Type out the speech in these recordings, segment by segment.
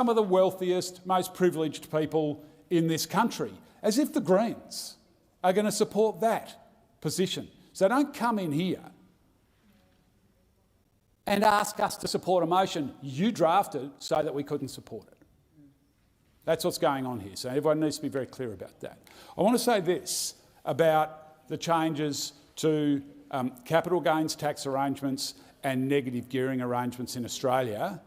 some of the wealthiest, most privileged people in this country, as if the Greens are going to support that position. So don't come in here and ask us to support a motion you drafted so that we couldn't support it. That's what's going on here. So everyone needs to be very clear about that. I want to say this about the changes to capital gains tax arrangements and negative gearing arrangements in Australia.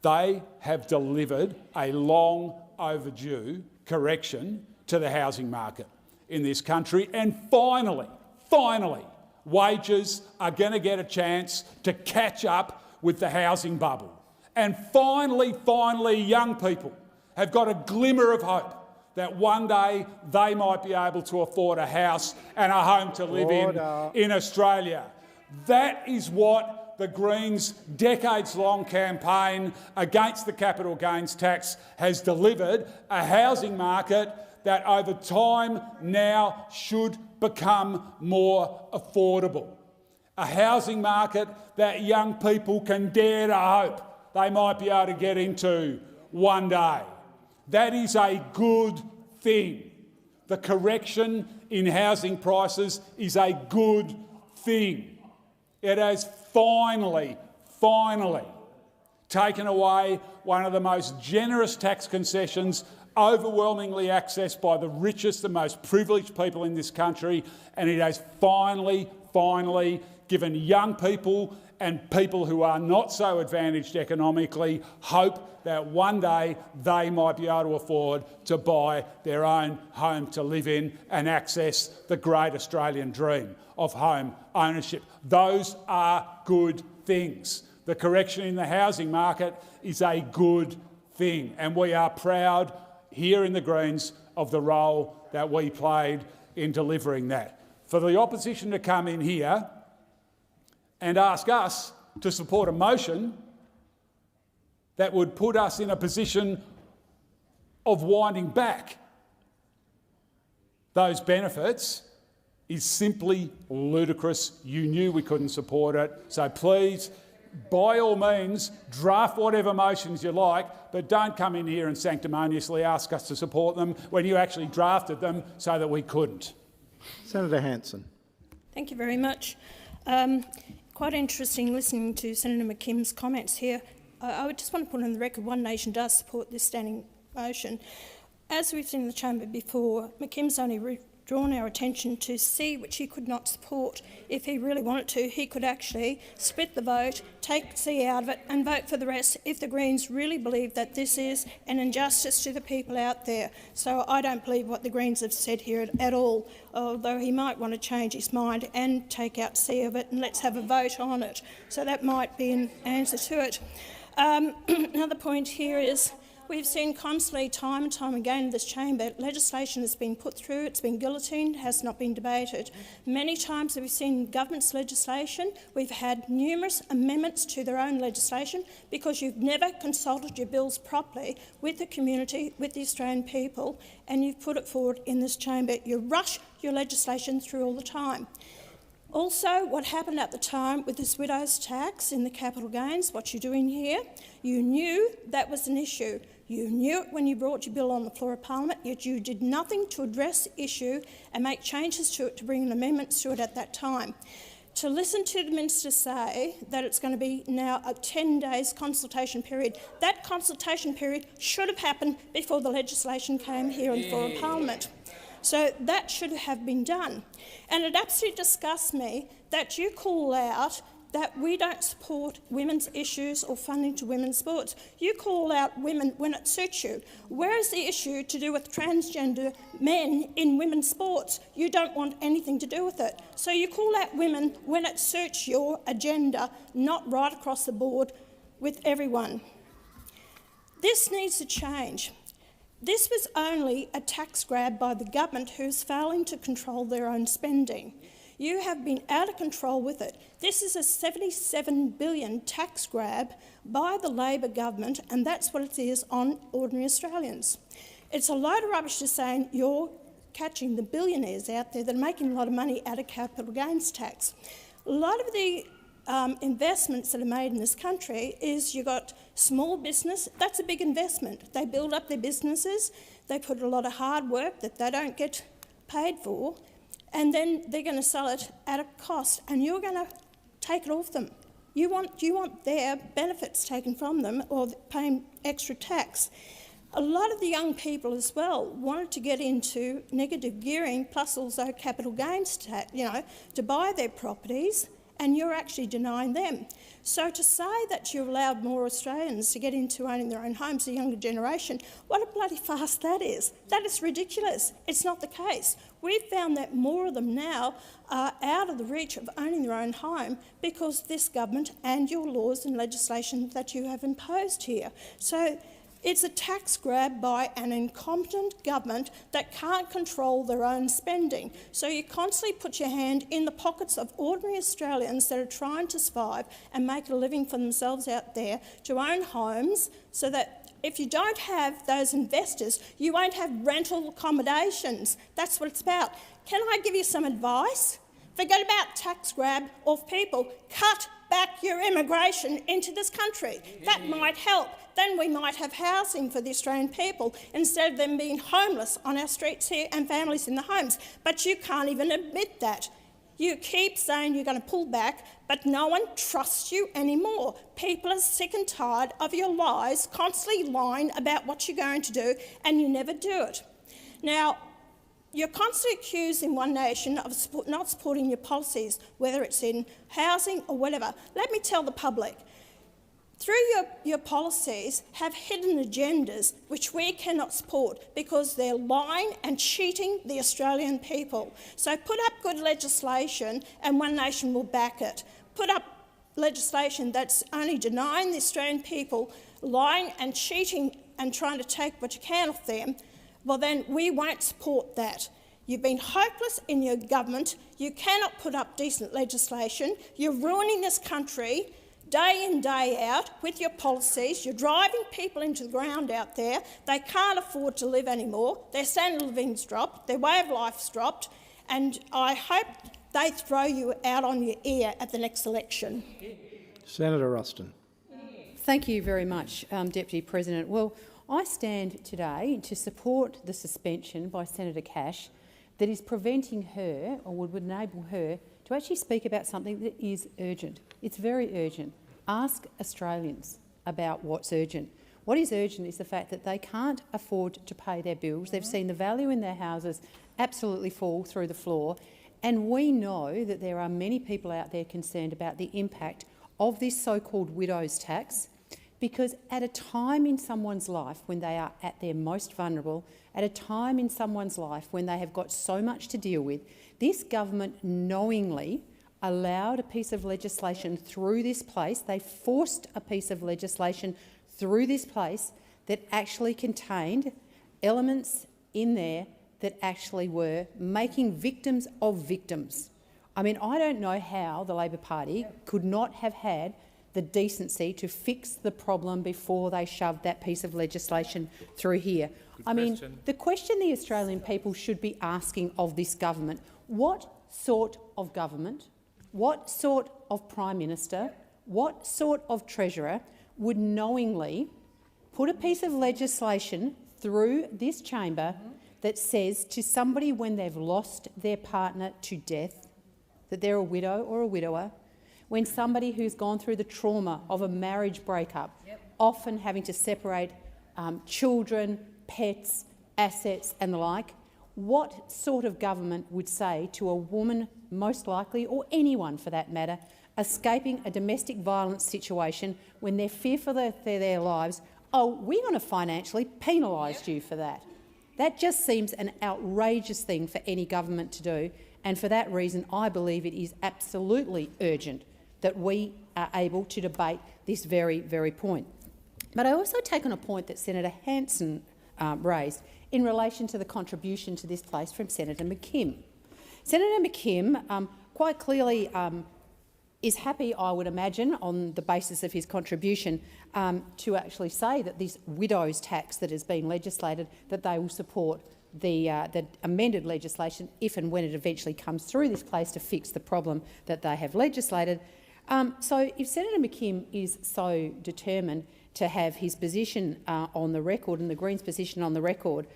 They have delivered a long overdue correction to the housing market in this country, and finally, wages are going to get a chance to catch up with the housing bubble. And finally, young people have got a glimmer of hope that one day they might be able to afford a house and a home to live in Australia. That is what the Greens' decades-long campaign against the capital gains tax has delivered, a housing market that over time now should become more affordable. A housing market that young people can dare to hope they might be able to get into one day. That is a good thing. The correction in housing prices is a good thing. It has finally taken away one of the most generous tax concessions overwhelmingly accessed by the richest and most privileged people in this country, and it has finally given young people and people who are not so advantaged economically hope that one day they might be able to afford to buy their own home to live in and access the great Australian dream of home ownership. Those are good things. The correction in the housing market is a good thing, and we are proud here in the Greens of the role that we played in delivering that. For the opposition to come in here and ask us to support a motion that would put us in a position of winding back those benefits is simply ludicrous. You knew we couldn't support it, so please, by all means, draft whatever motions you like, but don't come in here and sanctimoniously ask us to support them when you actually drafted them so that we couldn't. Senator Hanson. Thank you very much. Quite interesting listening to Senator McKim's comments here. I would just want to put on the record One Nation does support this standing motion. As we've seen in the chamber before, McKim's only drawn our attention to C, which he could not support. If he really wanted to, he could actually split the vote, take C out of it and vote for the rest if the Greens really believe that this is an injustice to the people out there. So I don't believe what the Greens have said here at all, although he might want to change his mind and take out C of it and let's have a vote on it. So that might be an answer to it. Another point here is we've seen constantly, time and time again in this chamber, legislation has been put through, it's been guillotined, has not been debated. Many times we've seen government's legislation, we've had numerous amendments to their own legislation because you've never consulted your bills properly with the community, with the Australian people, and you've put it forward in this chamber. You rush your legislation through all the time. Also, what happened at the time with this widow's tax in the capital gains, what you're doing here, you knew that was an issue. You knew it when you brought your bill on the floor of Parliament, yet you did nothing to address the issue and make changes to it to bring in amendments to it at that time. To listen to the minister say that it's going to be now a 10 days consultation period, that consultation period should have happened before the legislation came here on the floor of Parliament. So that should have been done. And it absolutely disgusts me that you call out that we don't support women's issues or funding to women's sports. You call out women when it suits you. Where is the issue to do with transgender men in women's sports? You don't want anything to do with it. So you call out women when it suits your agenda, not right across the board with everyone. This needs to change. This was only a tax grab by the government who's failing to control their own spending. You have been out of control with it. This is a $77 billion tax grab by the Labor government, and that's what it is on ordinary Australians. It's a load of rubbish to saying you're catching the billionaires out there that are making a lot of money out of capital gains tax. A lot of the investments that are made in this country is you've got small business. That's a big investment. They build up their businesses, they put a lot of hard work that they don't get paid for, and then they're going to sell it at a cost, and you're going to take it off them. You want their benefits taken from them or paying extra tax. A lot of the young people as well wanted to get into negative gearing plus also capital gains tax, to buy their properties, and you're actually denying them. So to say that you've allowed more Australians to get into owning their own homes, the younger generation, what a bloody farce that is. That is ridiculous. It's not the case. We've found that more of them now are out of the reach of owning their own home because this government and your laws and legislation that you have imposed here. So it's a tax grab by an incompetent government that can't control their own spending. So you constantly put your hand in the pockets of ordinary Australians that are trying to survive and make a living for themselves out there to own homes, so that if you don't have those investors, you won't have rental accommodations. That's what it's about. Can I give you some advice? Forget about tax grab of people. Cut back your immigration into this country. That might help. Then we might have housing for the Australian people instead of them being homeless on our streets here and families in the homes. But you can't even admit that. You keep saying you're going to pull back, but no one trusts you anymore. People are sick and tired of your lies, constantly lying about what you're going to do, and you never do it. Now, you're constantly accusing One Nation of not supporting your policies, whether it's in housing or whatever. Let me tell the public, through your policies have hidden agendas which we cannot support because they're lying and cheating the Australian people. So put up good legislation and One Nation will back it. Put up legislation that's only denying the Australian people, lying and cheating and trying to take what you can off them. Well, then we won't support that. You've been hopeless in your government. You cannot put up decent legislation. You're ruining this country day in, day out with your policies. You're driving people into the ground out there. They can't afford to live anymore. Their standard of living's dropped. Their way of life's dropped. And I hope they throw you out on your ear at the next election. Senator Ruston. Thank you very much, Deputy President. Well, I stand today to support the suspension by Senator Cash that is preventing her, or would enable her, to actually speak about something that is urgent. It's very urgent. Ask Australians about what's urgent. What is urgent is the fact that they can't afford to pay their bills. They've seen the value in their houses absolutely fall through the floor, and we know that there are many people out there concerned about the impact of this so-called widow's tax, because at a time in someone's life when they are at their most vulnerable, at a time in someone's life when they have got so much to deal with, this government knowingly allowed a piece of legislation through this place. They forced a piece of legislation through this place that actually contained elements in there that actually were making victims of victims. I mean, I don't know how the Labor Party could not have had the decency to fix the problem before they shoved that piece of legislation through here. I mean, the question the Australian people should be asking of this government: what sort of government, what sort of Prime Minister, what sort of Treasurer would knowingly put a piece of legislation through this chamber that says to somebody when they've lost their partner to death that they're a widow or a widower, when somebody who's gone through the trauma of a marriage breakup, often having to separate children, pets, assets and the like, what sort of government would say to a woman, most likely, or anyone for that matter, escaping a domestic violence situation when they're fearful for their lives, oh, we're going to financially penalise you for that? That just seems an outrageous thing for any government to do, and for that reason I believe it is absolutely urgent that we are able to debate this very, very point. But I also take on a point that Senator Hanson raised in relation to the contribution to this place from Senator McKim. Senator McKim quite clearly is happy, I would imagine, on the basis of his contribution, to actually say that this widow's tax that has been legislated, that they will support the amended legislation if and when it eventually comes through this place to fix the problem that they have legislated. So if Senator McKim is so determined to have his position on the record and the Greens' position on the record,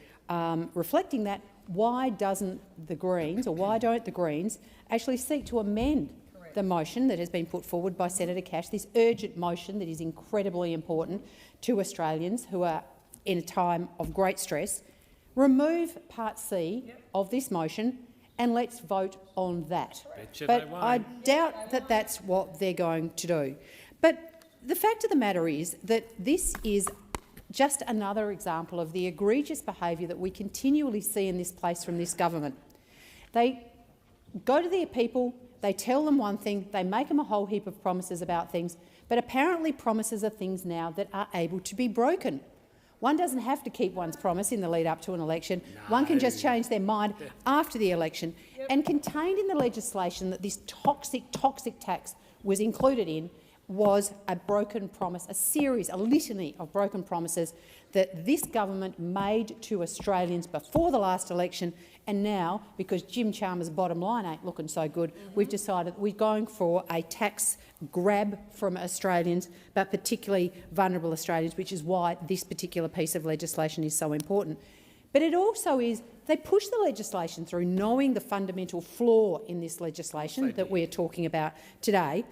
reflecting that, why don't the Greens actually seek to amend the motion that has been put forward by Senator Cash, this urgent motion that is incredibly important to Australians who are in a time of great stress? Remove Part C of this motion and let's vote on that. But I doubt that that's what they're going to do. But the fact of the matter is that this is just another example of the egregious behaviour that we continually see in this place from this government. They go to their people, they tell them one thing, they make them a whole heap of promises about things, but apparently promises are things now that are able to be broken. One doesn't have to keep one's promise in the lead up to an election. No. One can just change their mind after the election. Yep. And contained in the legislation that this toxic tax was included in was a broken promise, a litany of broken promises that this government made to Australians before the last election, and now, because Jim Chalmers' bottom line ain't looking so good, we've decided we're going for a tax grab from Australians, but particularly vulnerable Australians, which is why this particular piece of legislation is so important. But it also is, they push the legislation through knowing the fundamental flaw in this legislation that we're talking about today,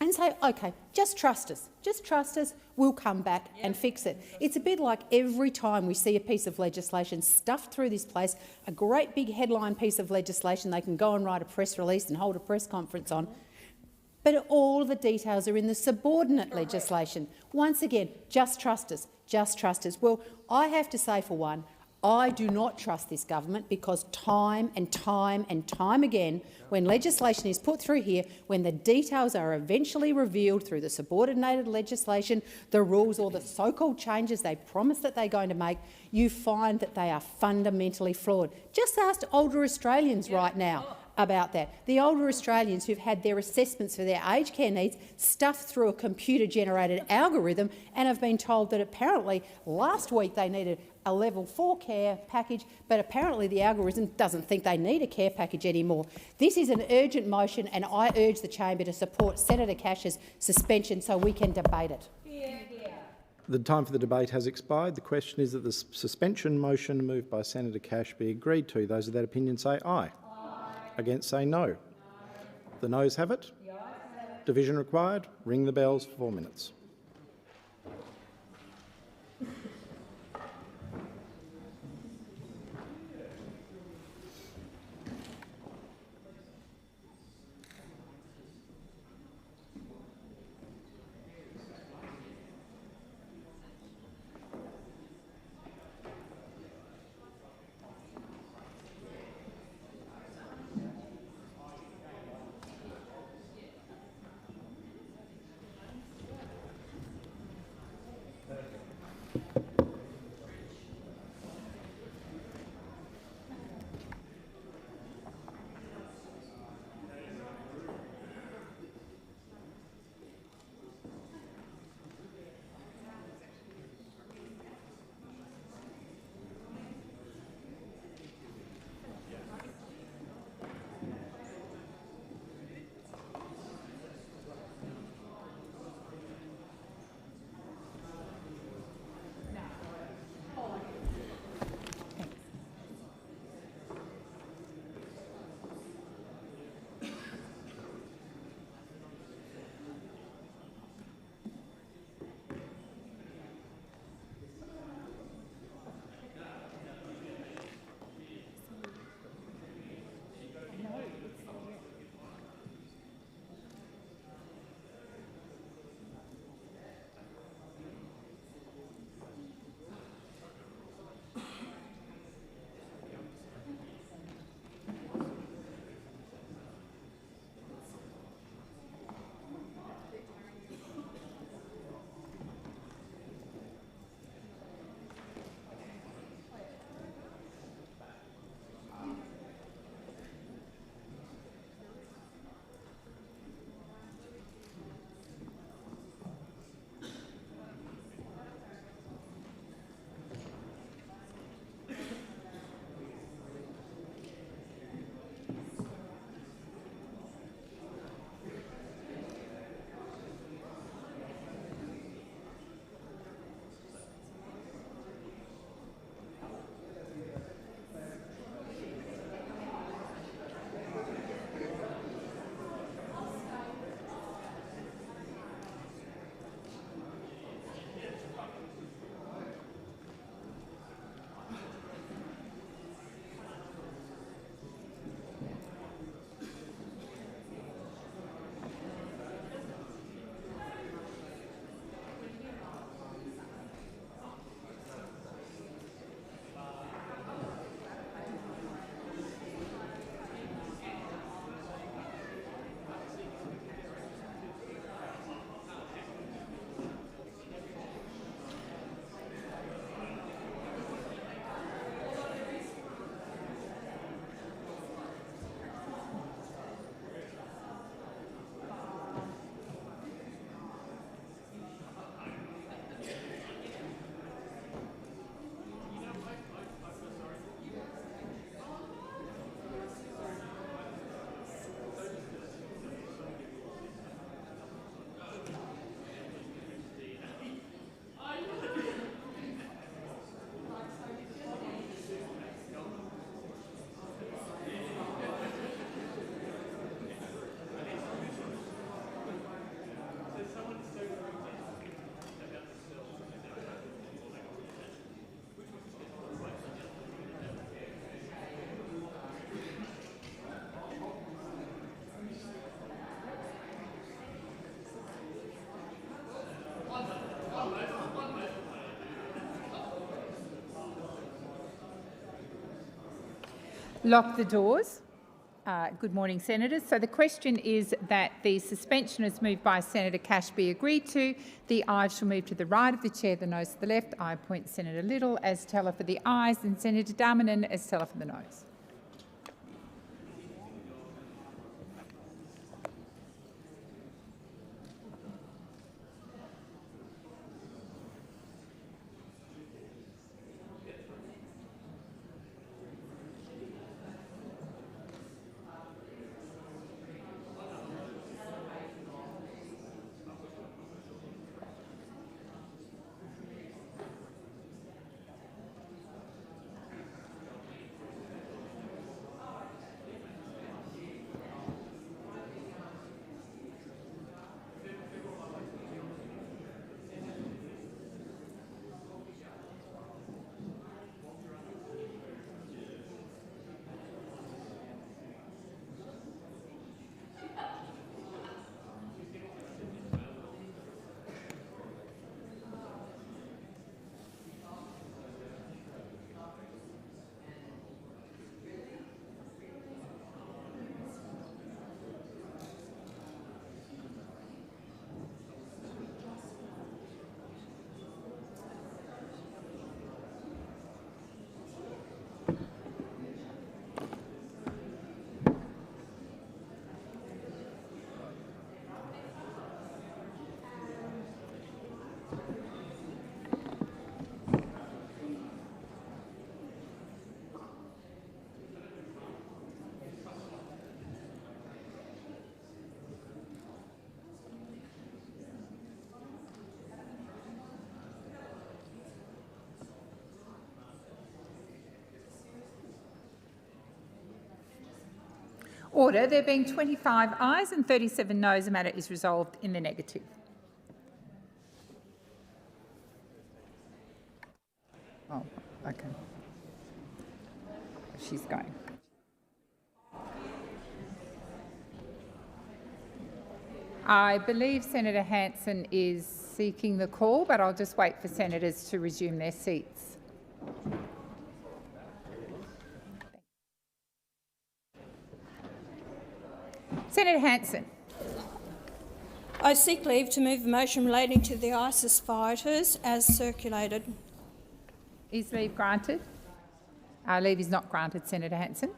and say, OK, just trust us, we'll come back and fix it. It's a bit like every time we see a piece of legislation stuffed through this place, a great big headline piece of legislation they can go and write a press release and hold a press conference on, but all the details are in the subordinate legislation. Once again, just trust us. Well, I have to say, for one, I do not trust this government, because time and time again, when legislation is put through here, when the details are eventually revealed through the subordinated legislation, the rules or the so-called changes they promise that they're going to make, you find that they are fundamentally flawed. Just ask older Australians right now about that. The older Australians who've had their assessments for their aged care needs stuffed through a computer-generated algorithm and have been told that apparently last week they needed a level 4 care package, but apparently the algorithm doesn't think they need a care package anymore. This is an urgent motion, and I urge the chamber to support Senator Cash's suspension so we can debate it. The time for the debate has expired. The question is that the suspension motion moved by Senator Cash be agreed to. Those of that opinion say aye. Against say no. The noes have it. Division required. Ring the bells for 4 minutes. Lock the doors. Good morning, Senators. So the question is that the suspension is moved by Senator Cash be agreed to. The ayes shall move to the right of the chair, the noes to the left. I appoint Senator Little as teller for the ayes and Senator Darmanin as teller for the noes. Order. There being 25 ayes and 37 noes, the matter is resolved in the negative. Oh, okay. She's going. I believe Senator Hanson is seeking the call, but I'll just wait for senators to resume their seats. Senator Hanson. I seek leave to move a motion relating to the ISIS fighters as circulated. Is leave granted? Leave is not granted, Senator Hanson.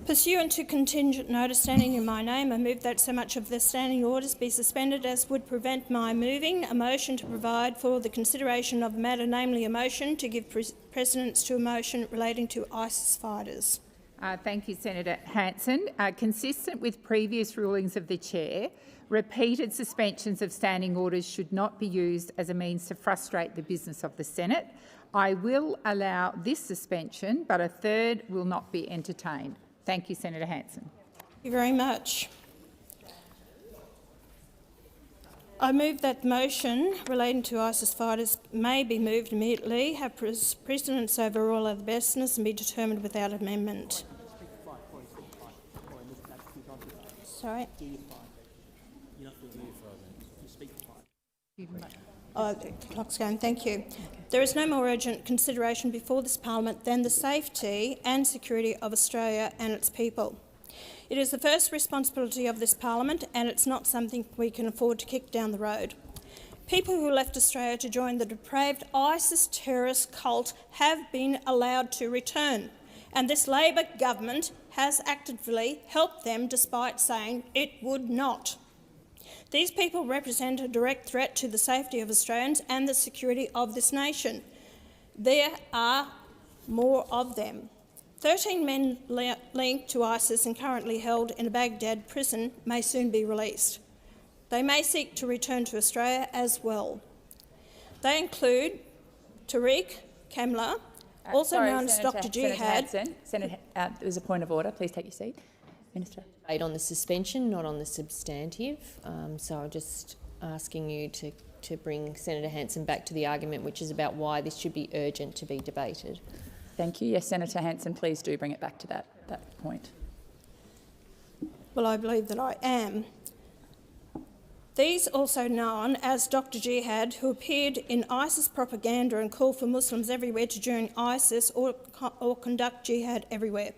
Pursuant to contingent notice standing in my name, I move that so much of the standing orders be suspended as would prevent my moving a motion to provide for the consideration of the matter, namely a motion to give precedence to a motion relating to ISIS fighters. Thank you, Senator Hanson. Consistent with previous rulings of the chair, repeated suspensions of standing orders should not be used as a means to frustrate the business of the Senate. I will allow this suspension, but a third will not be entertained. Thank you, Senator Hanson. Thank you very much. I move that the motion relating to ISIS fighters may be moved immediately, have precedence over all other business and be determined without amendment. Sorry? Oh, the clock's going. Thank you. There is no more urgent consideration before this parliament than the safety and security of Australia and its people. It is the first responsibility of this parliament, and it's not something we can afford to kick down the road. People who left Australia to join the depraved ISIS terrorist cult have been allowed to return, and this Labor government has actively helped them despite saying it would not. These people represent a direct threat to the safety of Australians and the security of this nation. There are more of them. 13 men linked to ISIS and currently held in a Baghdad prison may soon be released. They may seek to return to Australia as well. They include Tariq Kamla, also known as Dr. Jihad. Senator, there's a point of order. Please take your seat. Minister. On the suspension, not on the substantive. So I'm just asking you to bring Senator Hanson back to the argument, which is about why this should be urgent to be debated. Thank you. Yes, Senator Hanson, please do bring it back to that point. Well, I believe that I am. These, also known as Dr. Jihad, who appeared in ISIS propaganda and called for Muslims everywhere to join ISIS or conduct jihad everywhere.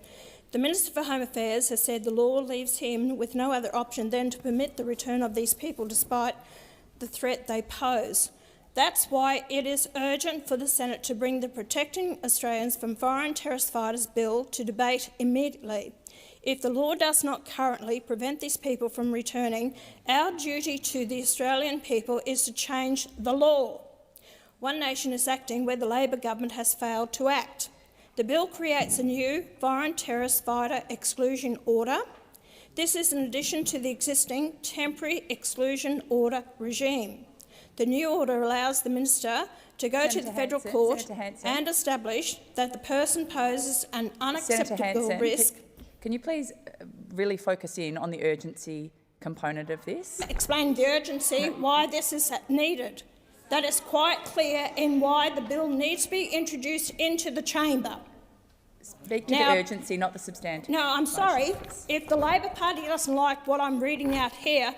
The Minister for Home Affairs has said the law leaves him with no other option than to permit the return of these people despite the threat they pose. That's why it is urgent for the Senate to bring the Protecting Australians from Foreign Terrorist Fighters bill to debate immediately. If the law does not currently prevent these people from returning, our duty to the Australian people is to change the law. One Nation is acting where the Labor government has failed to act. The bill creates a new Foreign Terrorist Fighter Exclusion Order. This is in addition to the existing Temporary Exclusion Order regime. The new order allows the Minister to go to the federal court and establish that the person poses an unacceptable risk. Can you please really focus in on the urgency component of this? Explain the urgency, why this is needed. That is quite clear in why the bill needs to be introduced into the chamber. Speak to the urgency, not the substantive. No, I'm sorry. If the Labor Party doesn't like what I'm reading out here,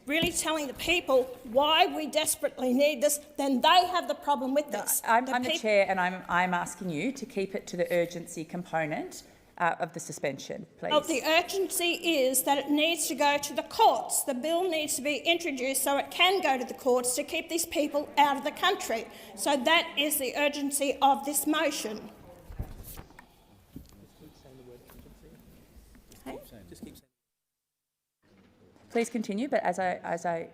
really telling the people why we desperately need this, then they have the problem with this. I'm the chair, and I'm asking you to keep it to the urgency component of the suspension, please. Well, the urgency is that it needs to go to the courts. The bill needs to be introduced so it can go to the courts to keep these people out of the country. So that is the urgency of this motion. Please continue, but as I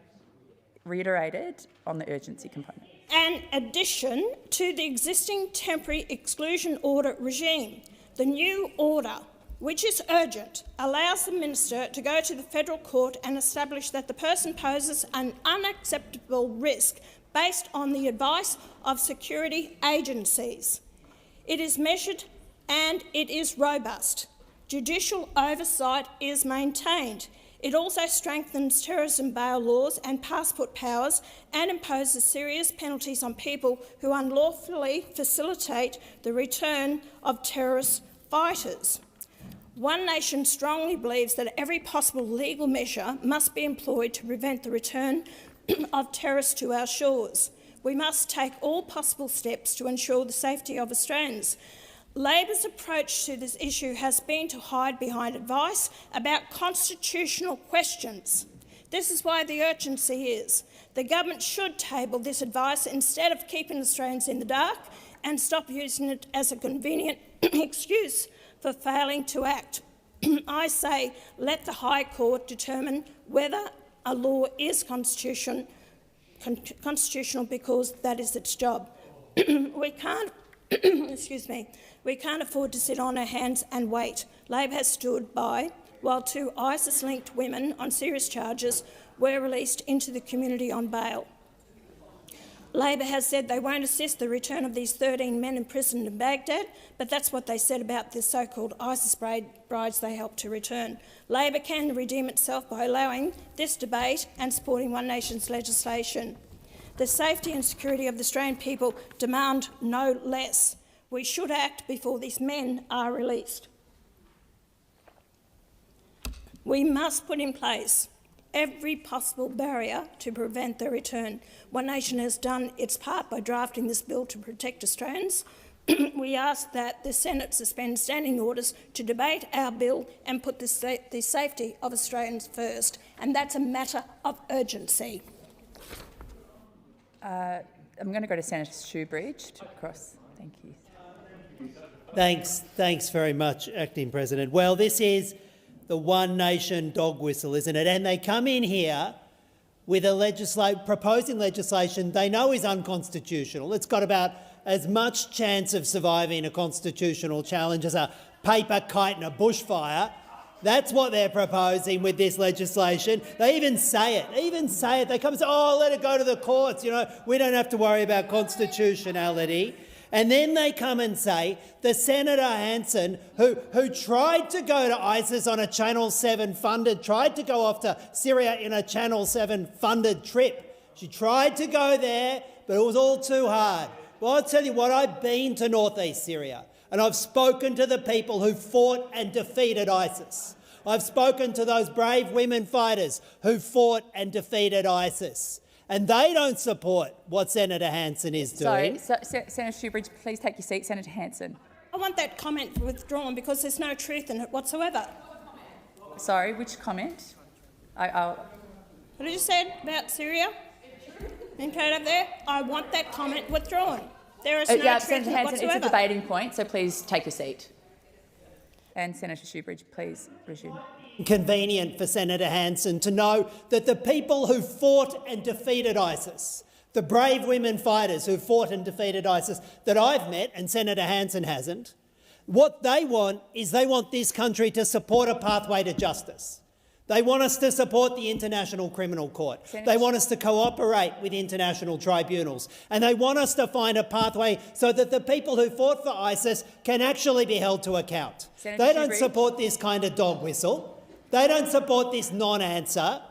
reiterated on the urgency component. In addition to the existing Temporary Exclusion Order regime, the new order, which is urgent, allows the Minister to go to the federal court and establish that the person poses an unacceptable risk based on the advice of security agencies. It is measured and it is robust. Judicial oversight is maintained. It also strengthens terrorism bail laws and passport powers and imposes serious penalties on people who unlawfully facilitate the return of terrorist fighters. One Nation strongly believes that every possible legal measure must be employed to prevent the return of terrorists to our shores. We must take all possible steps to ensure the safety of Australians. Labor's approach to this issue has been to hide behind advice about constitutional questions. This is why the urgency is. The government should table this advice instead of keeping Australians in the dark and stop using it as a convenient excuse for failing to act. I say let the High Court determine whether a law is constitutional because that is its job. We can't excuse me. We can't afford to sit on our hands and wait. Labor has stood by while two ISIS-linked women on serious charges were released into the community on bail. Labor has said they won't assist the return of these 13 men imprisoned in Baghdad, but that's what they said about the so-called ISIS brides they helped to return. Labor can redeem itself by allowing this debate and supporting One Nation's legislation. The safety and security of the Australian people demand no less. We should act before these men are released. We must put in place every possible barrier to prevent their return. One Nation has done its part by drafting this bill to protect Australians. We ask that the Senate suspend standing orders to debate our bill and put the safety of Australians first, and that's a matter of urgency. I'm going to go to Senator Shoebridge to cross. Thank you. Thanks very much, Acting President. Well, this is the One Nation dog whistle, isn't it? And they come in here with a proposing legislation they know is unconstitutional. It's got about as much chance of surviving a constitutional challenge as a paper kite in a bushfire. That's what they're proposing with this legislation. They even say it. They come and say, oh, let it go to the courts. You know, we don't have to worry about constitutionality. And then they come and say the Senator Hanson, who tried to go to ISIS on a Channel 7 funded, tried to go off to Syria in a Channel 7 funded trip. She tried to go there, but it was all too hard. Well, I'll tell you what, I've been to northeast Syria and I've spoken to the people who fought and defeated ISIS. I've spoken to those brave women fighters who fought and defeated ISIS. And they don't support what Senator Hanson is doing. Sorry, Senator Shoebridge, please take your seat. Senator Hanson. I want that comment withdrawn because there's no truth in it whatsoever. Sorry, which comment? I'll... What did you say about Syria? Included up there? I want that comment withdrawn. There is no truth Senator in it Hanson, whatsoever. it's a debating point, so please take your seat. And Senator Shoebridge, please resume. Convenient for Senator Hanson to know that the people who fought and defeated ISIS, the brave women fighters who fought and defeated ISIS that I've met and Senator Hanson hasn't, what they want is they want this country to support a pathway to justice. They want us to support the International Criminal Court. They want us to cooperate with international tribunals. And they want us to find a pathway so that the people who fought for ISIS can actually be held to account. They don't support this kind of dog whistle. They don't support this non-answer.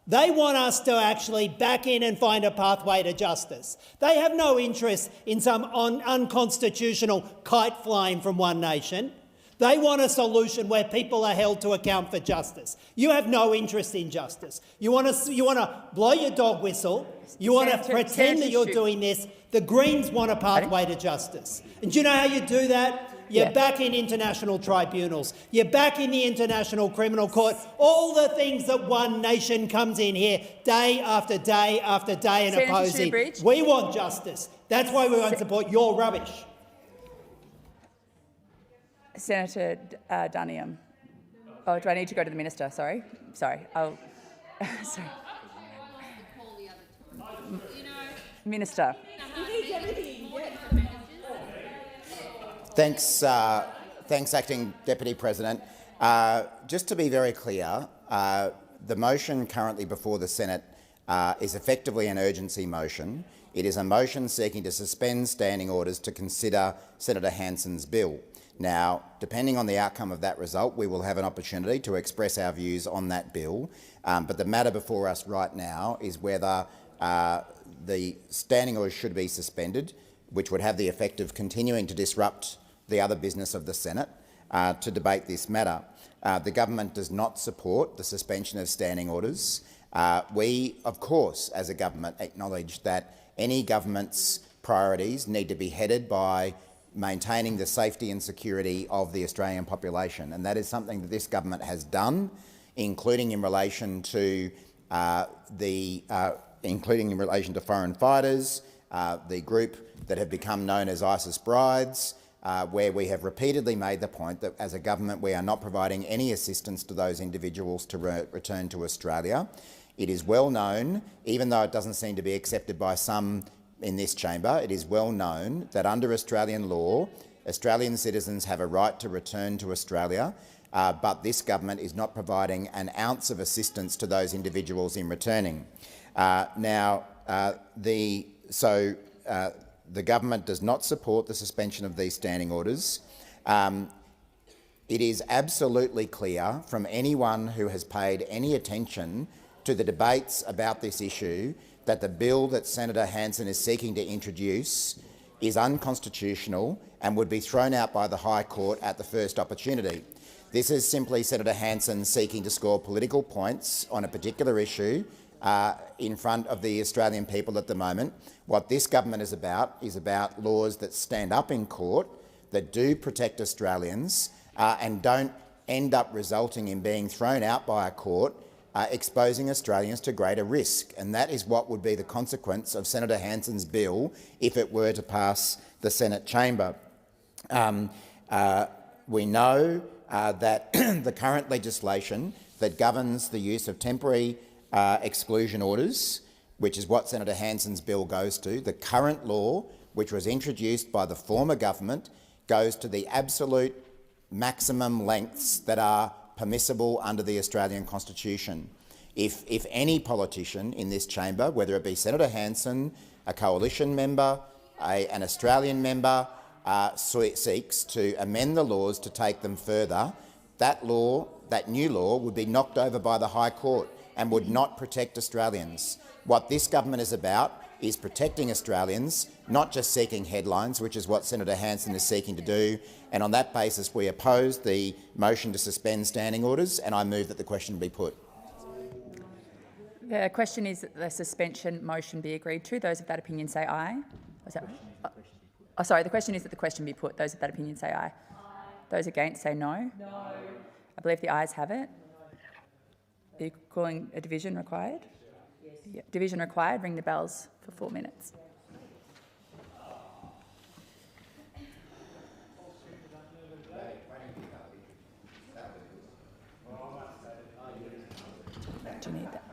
They want us to actually back in and find a pathway to justice. They have no interest in some unconstitutional kite flying from one nation. They want a solution where people are held to account for justice. You have no interest in justice. You want to blow your dog whistle. You want to pretend that you're doing this. The Greens want a pathway to justice. And do you know how you do that? You're back in international tribunals. You're back in the International Criminal Court. All the things that one nation comes in here day after day after day and opposing. We want justice. That's why we won't support your rubbish. Senator Duniam. Oh, do I need to go to the minister? Sorry. Sorry. Sorry. Minister. Thanks, Acting Deputy President. Just to be very clear, the motion currently before the Senate is effectively an urgency motion. It is a motion seeking to suspend standing orders to consider Senator Hanson's bill. Now, depending on the outcome of that result, we will have an opportunity to express our views on that bill. But the matter before us right now is whether the standing orders should be suspended, which would have the effect of continuing to disrupt the other business of the Senate to debate this matter. The government does not support the suspension of standing orders. We, of course, as a government, acknowledge that any government's priorities need to be headed by maintaining the safety and security of the Australian population, and that is something that this government has done, including in relation to foreign fighters, the group that have become known as ISIS brides, where we have repeatedly made the point that as a government we are not providing any assistance to those individuals to return to Australia. It is well known, even though it doesn't seem to be accepted by some in this chamber, it is well known that under Australian law, Australian citizens have a right to return to Australia, but this government is not providing an ounce of assistance to those individuals in returning. The government does not support the suspension of these standing orders. It is absolutely clear from anyone who has paid any attention to the debates about this issue that the bill that Senator Hanson is seeking to introduce is unconstitutional and would be thrown out by the High Court at the first opportunity. This is simply Senator Hanson seeking to score political points on a particular issue in front of the Australian people at the moment. What this government is about laws that stand up in court, that do protect Australians and don't end up resulting in being thrown out by a court, exposing Australians to greater risk. And that is what would be the consequence of Senator Hanson's bill if it were to pass the Senate chamber. We know that the current legislation that governs the use of temporary exclusion orders, which is what Senator Hanson's bill goes to, the current law, which was introduced by the former government, goes to the absolute maximum lengths that are permissible under the Australian Constitution. If any politician in this chamber, whether it be Senator Hanson, a coalition member, an Australian member, seeks to amend the laws to take them further, that new law would be knocked over by the High Court and would not protect Australians. What this government is about is protecting Australians, not just seeking headlines, which is what Senator Hanson is seeking to do. And on that basis, we oppose the motion to suspend standing orders, and I move that the question be put. The question is that the suspension motion be agreed to. Those of that opinion say aye. Is that right? Oh, sorry, the question is that the question be put. Those of that opinion say aye. Those against say no. No. I believe the ayes have it. Are you calling a division required? Yes. Yep. Division required. Ring the bells for 4 minutes. Do you need that?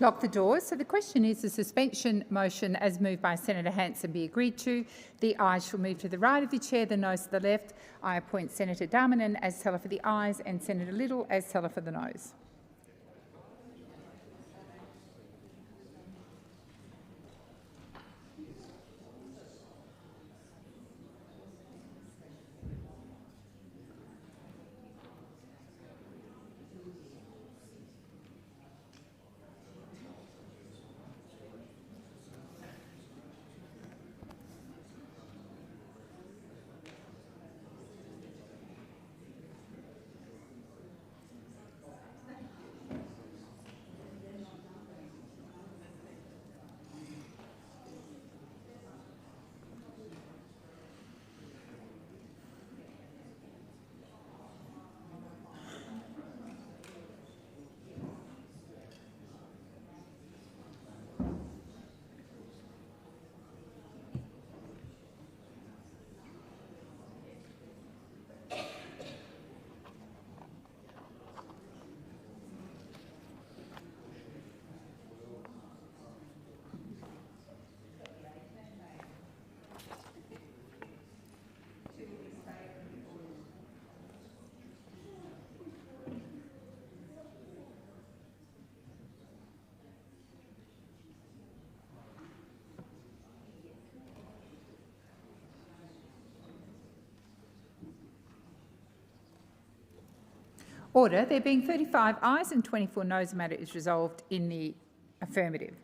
Lock the doors. So the question is the suspension motion as moved by Senator Hanson be agreed to. The ayes shall move to the right of the chair, the noes to the left. I appoint Senator Darmanin as teller for the ayes and Senator Little as teller for the noes. Order. There being 35 ayes and 24 noes, the matter is resolved in the affirmative.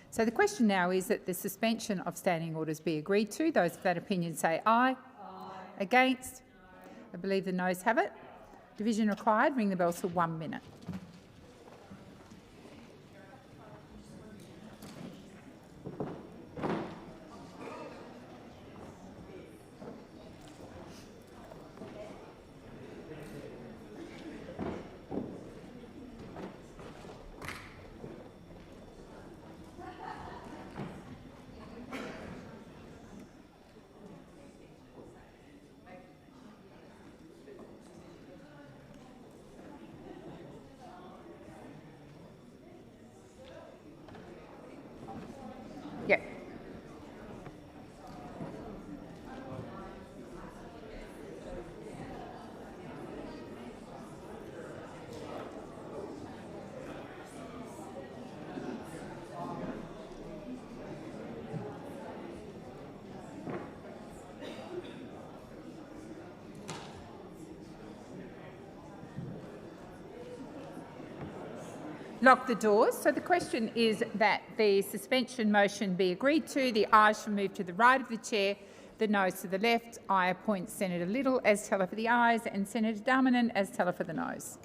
So the question now is that the suspension of standing orders be agreed to. Those of that opinion say aye. Aye. Against? I believe the noes have it. Division required. Ring the bells for 1 minute. Yep. Lock the doors. So the question is that the suspension motion be agreed to. The ayes shall move to the right of the chair, the noes to the left. I appoint Senator Little as teller for the ayes and Senator Darmanin as teller for the noes.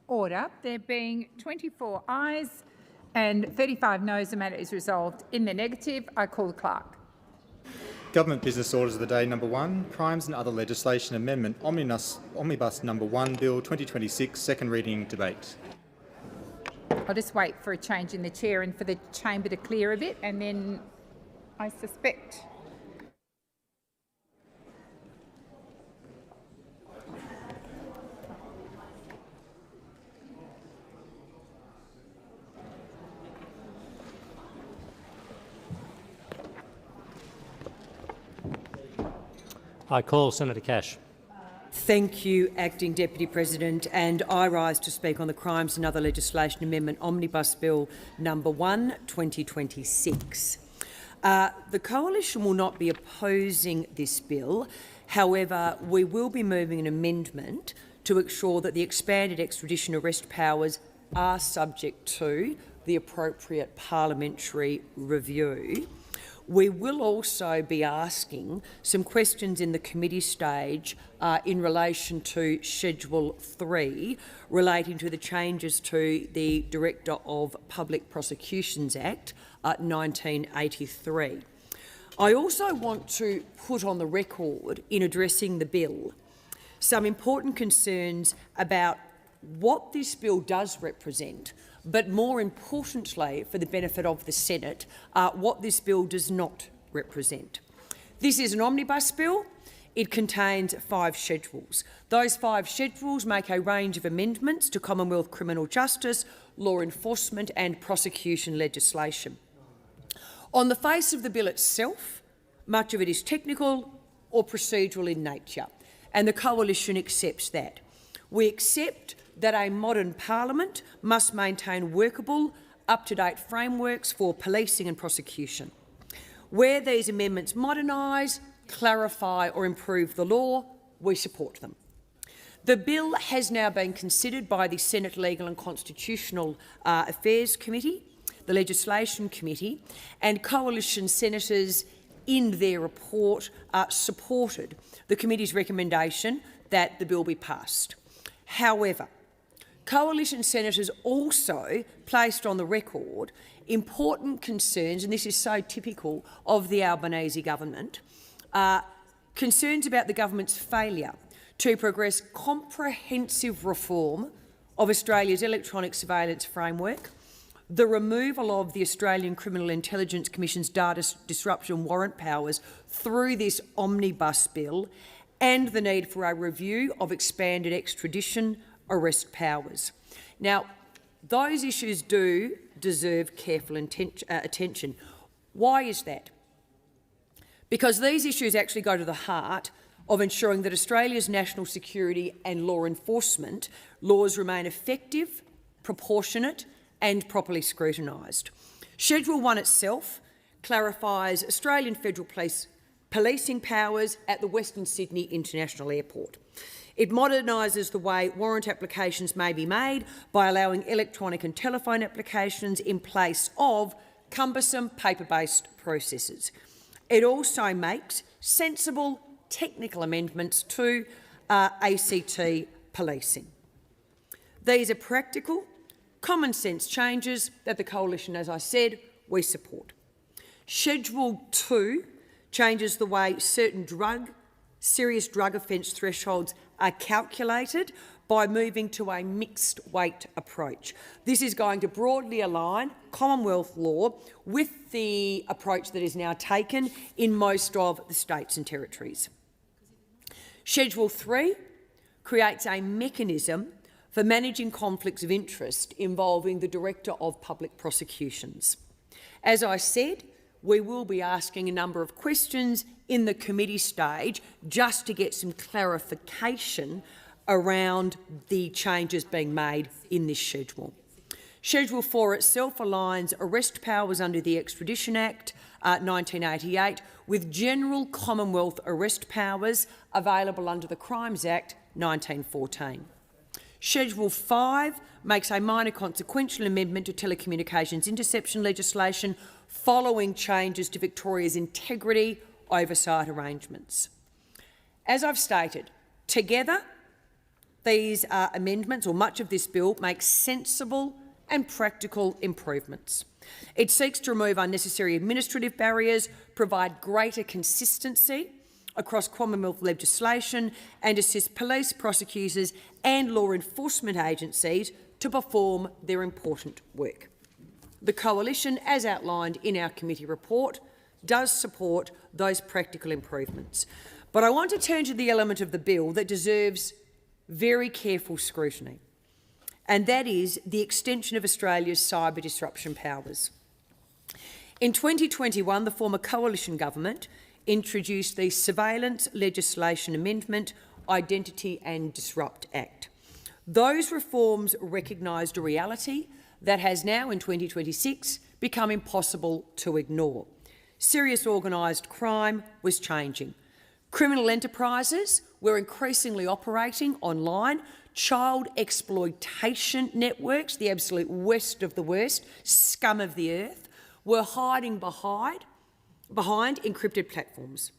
Order. There being 24 ayes and 35 noes, the matter is resolved in the negative. I call the clerk. Government business orders of the day. Number 1, Crimes and Other Legislation Amendment Omnibus Number 1 Bill 2026, second reading debate. I'll just wait for a change in the chair and for the chamber to clear a bit, and then I suspect I call Senator Cash. Thank you, Acting Deputy President, and I rise to speak on the Crimes and Other Legislation Amendment Omnibus Bill Number 1, 2026. The Coalition will not be opposing this bill. However, we will be moving an amendment to ensure that the expanded extradition arrest powers are subject to the appropriate parliamentary review. We will also be asking some questions in the committee stage in relation to Schedule 3 relating to the changes to the Director of Public Prosecutions Act 1983. I also want to put on the record, in addressing the bill, some important concerns about what this bill does represent, but more importantly, for the benefit of the Senate, what this bill does not represent. This is an omnibus bill. It contains 5 schedules. Those 5 schedules make a range of amendments to Commonwealth criminal justice, law enforcement and prosecution legislation. On the face of the bill itself, much of it is technical or procedural in nature, and the Coalition accepts that. We accept that a modern parliament must maintain workable, up-to-date frameworks for policing and prosecution. Where these amendments modernise, clarify or improve the law, we support them. The bill has now been considered by the Senate Legal and Constitutional Affairs Committee, the Legislation Committee, and Coalition senators in their report supported the committee's recommendation that the bill be passed. However, Coalition senators also placed on the record important concerns, and this is so typical of the Albanese government, concerns about the government's failure to progress comprehensive reform of Australia's electronic surveillance framework, the removal of the Australian Criminal Intelligence Commission's data disruption warrant powers through this omnibus bill, and the need for a review of expanded extradition arrest powers. Now, those issues do deserve careful attention. Why is that? Because these issues actually go to the heart of ensuring that Australia's national security and law enforcement laws remain effective, proportionate and properly scrutinised. Schedule 1 itself clarifies Australian Federal Police policing powers at the Western Sydney International Airport. It modernises the way warrant applications may be made by allowing electronic and telephone applications in place of cumbersome paper-based processes. It also makes sensible technical amendments to ACT policing. These are practical, common-sense changes that the Coalition, as I said, we support. Schedule 2 changes the way certain serious drug offence thresholds are calculated by moving to a mixed weight approach. This is going to broadly align Commonwealth law with the approach that is now taken in most of the states and territories. Schedule 3 creates a mechanism for managing conflicts of interest involving the Director of Public Prosecutions. As I said, we will be asking a number of questions in the committee stage just to get some clarification around the changes being made in this schedule. Schedule 4 itself aligns arrest powers under the Extradition Act 1988 with general Commonwealth arrest powers available under the Crimes Act 1914. Schedule 5 makes a minor consequential amendment to telecommunications interception legislation following changes to Victoria's integrity oversight arrangements. As I've stated, together these amendments, or much of this bill, make sensible and practical improvements. It seeks to remove unnecessary administrative barriers, provide greater consistency across Commonwealth legislation and assist police, prosecutors and law enforcement agencies to perform their important work. The Coalition, as outlined in our committee report, does support those practical improvements. But I want to turn to the element of the bill that deserves very careful scrutiny, and that is the extension of Australia's cyber disruption powers. In 2021, the former Coalition government introduced the Surveillance Legislation Amendment Identity and Disrupt Act. Those reforms recognised a reality that has now, in 2026, become impossible to ignore. Serious organised crime was changing. Criminal enterprises were increasingly operating online. Child exploitation networks, the absolute worst of the worst, scum of the earth, were hiding behind encrypted platforms.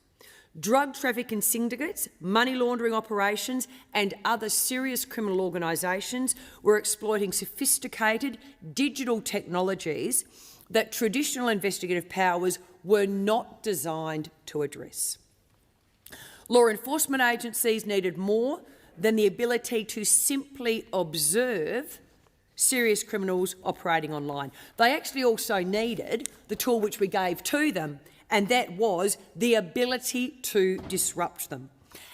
Drug trafficking syndicates, money laundering operations and other serious criminal organisations were exploiting sophisticated digital technologies that traditional investigative powers were not designed to address. Law enforcement agencies needed more than the ability to simply observe serious criminals operating online. They actually also needed the tool which we gave to them, and that was the ability to disrupt them.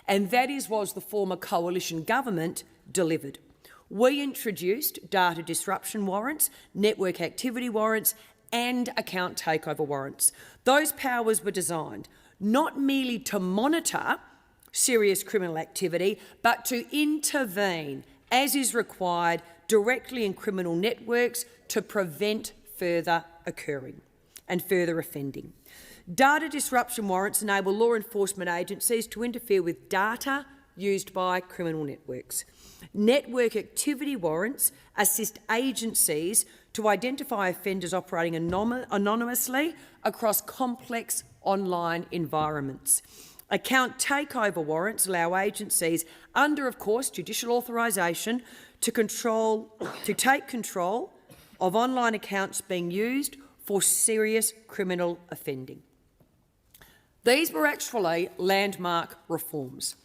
And that is what the former Coalition government delivered. We introduced data disruption warrants, network activity warrants and account takeover warrants. Those powers were designed not merely to monitor serious criminal activity, but to intervene, as is required, directly in criminal networks to prevent further occurring and further offending. Data disruption warrants enable law enforcement agencies to interfere with data used by criminal networks. Network activity warrants assist agencies to identify offenders operating anonymously across complex online environments. Account takeover warrants allow agencies, under, of course, judicial authorisation, to take control of online accounts being used for serious criminal offending. These were actually landmark reforms.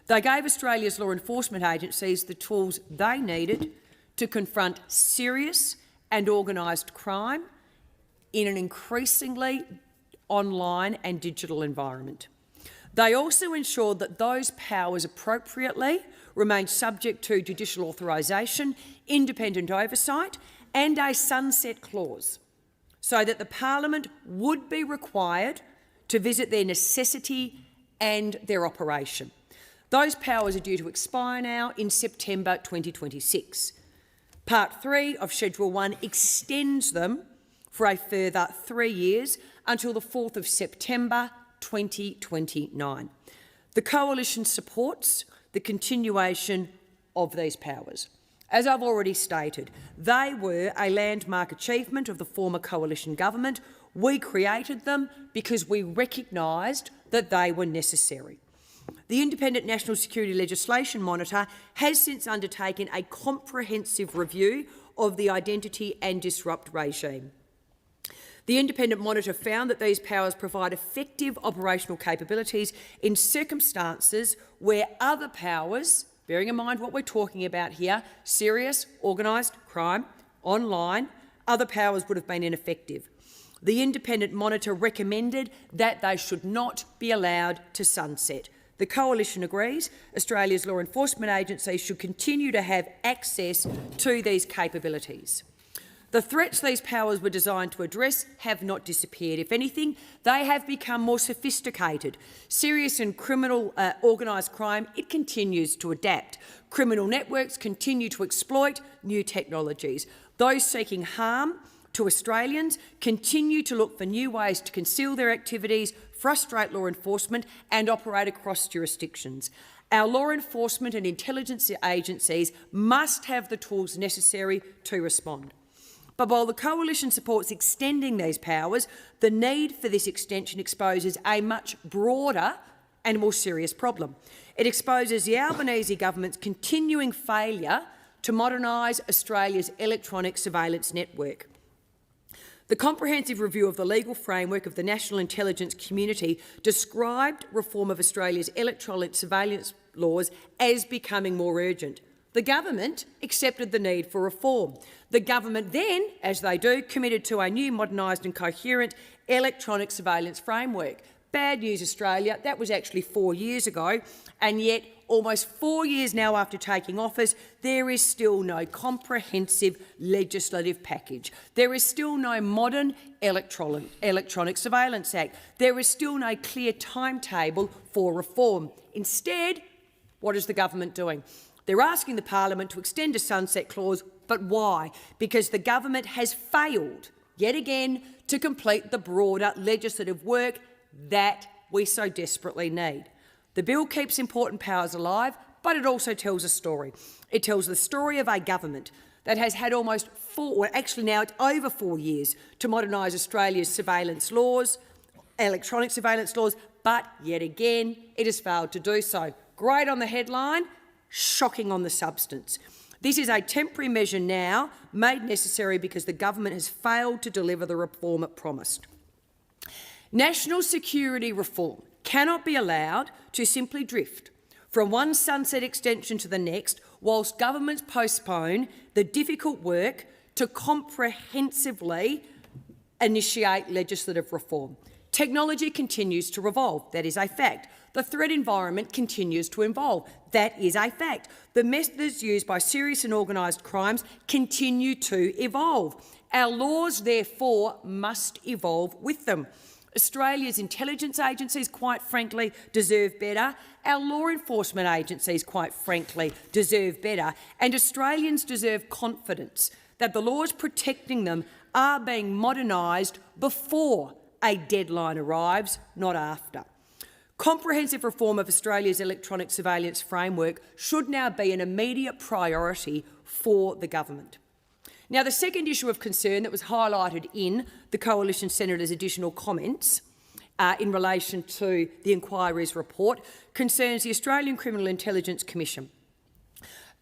They gave Australia's law enforcement agencies the tools they needed to confront serious and organised crime in an increasingly online and digital environment. They also ensured that those powers appropriately remained subject to judicial authorisation, independent oversight and a sunset clause, so that the Parliament would be required to visit their necessity and their operation. Those powers are due to expire now in September 2026. Part 3 of Schedule 1 extends them for a further 3 years until the 4th of September 2029. The Coalition supports the continuation of these powers. As I've already stated, they were a landmark achievement of the former Coalition government. We created them because we recognised that they were necessary. The Independent National Security Legislation Monitor has since undertaken a comprehensive review of the identity and disrupt regime. The Independent Monitor found that these powers provide effective operational capabilities in circumstances where other powers, bearing in mind what we're talking about here, serious organised crime, online, other powers would have been ineffective. The Independent Monitor recommended that they should not be allowed to sunset. The Coalition agrees Australia's law enforcement agencies should continue to have access to these capabilities. The threats these powers were designed to address have not disappeared. If anything, they have become more sophisticated. Serious and criminal organised crime, it continues to adapt. Criminal networks continue to exploit new technologies. Those seeking harm to Australians continue to look for new ways to conceal their activities, frustrate law enforcement and operate across jurisdictions. Our law enforcement and intelligence agencies must have the tools necessary to respond. But while the Coalition supports extending these powers, the need for this extension exposes a much broader and more serious problem. It exposes the Albanese government's continuing failure to modernise Australia's electronic surveillance network. The comprehensive review of the legal framework of the national intelligence community described reform of Australia's electronic surveillance laws as becoming more urgent. The government accepted the need for reform. The government then, as they do, committed to a new modernised and coherent electronic surveillance framework. Bad news, Australia, that was actually 4 years ago, and yet almost 4 years now after taking office, there is still no comprehensive legislative package. There is still no modern electronic surveillance act. There is still no clear timetable for reform. Instead, what is the government doing? They're asking the Parliament to extend a sunset clause, but why? Because the government has failed, yet again, to complete the broader legislative work that we so desperately need. The bill keeps important powers alive, but it also tells a story. It tells the story of a government that has had almost now it's over 4 years to modernise Australia's surveillance laws, electronic surveillance laws, but yet again it has failed to do so. Great on the headline, shocking on the substance. This is a temporary measure now, made necessary because the government has failed to deliver the reform it promised. National security reform cannot be allowed to simply drift from one sunset extension to the next whilst governments postpone the difficult work to comprehensively initiate legislative reform. Technology continues to evolve. That is a fact. The threat environment continues to evolve. That is a fact. The methods used by serious and organised crimes continue to evolve. Our laws, therefore, must evolve with them. Australia's intelligence agencies, quite frankly, deserve better. Our law enforcement agencies, quite frankly, deserve better. And Australians deserve confidence that the laws protecting them are being modernised before a deadline arrives, not after. Comprehensive reform of Australia's electronic surveillance framework should now be an immediate priority for the government. Now, the second issue of concern that was highlighted in the Coalition Senator's additional comments in relation to the inquiry's report concerns the Australian Criminal Intelligence Commission.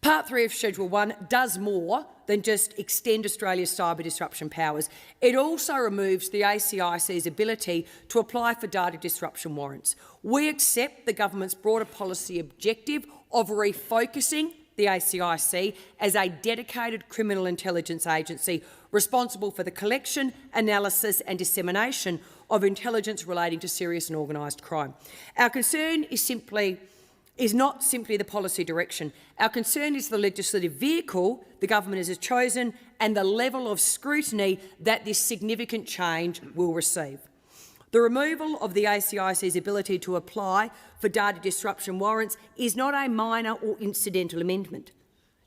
Part 3 of Schedule 1 does more than just extend Australia's cyber disruption powers. It also removes the ACIC's ability to apply for data disruption warrants. We accept the government's broader policy objective of refocusing the ACIC as a dedicated criminal intelligence agency responsible for the collection, analysis and dissemination of intelligence relating to serious and organised crime. Our concern is not simply the policy direction. Our concern is the legislative vehicle the government has chosen and the level of scrutiny that this significant change will receive. The removal of the ACIC's ability to apply for data disruption warrants is not a minor or incidental amendment.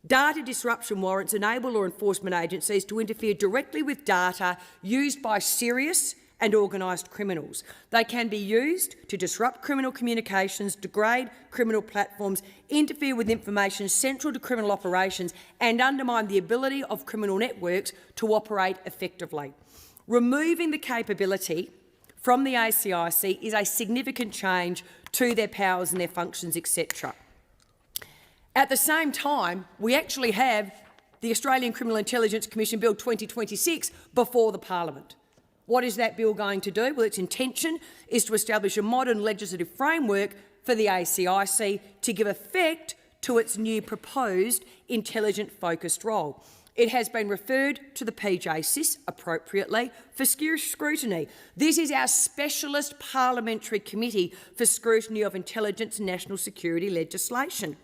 Data disruption warrants enable law enforcement agencies to interfere directly with data used by serious and organised criminals. They can be used to disrupt criminal communications, degrade criminal platforms, interfere with information central to criminal operations and undermine the ability of criminal networks to operate effectively. Removing the capability from the ACIC is a significant change to their powers and their functions, etc. At the same time, we actually have the Australian Criminal Intelligence Commission Bill 2026 before the Parliament. What is that bill going to do? Well, its intention is to establish a modern legislative framework for the ACIC to give effect to its new proposed intelligent-focused role. It has been referred to the PJCIS appropriately for scrutiny. This is our specialist parliamentary committee for scrutiny of intelligence and national security legislation.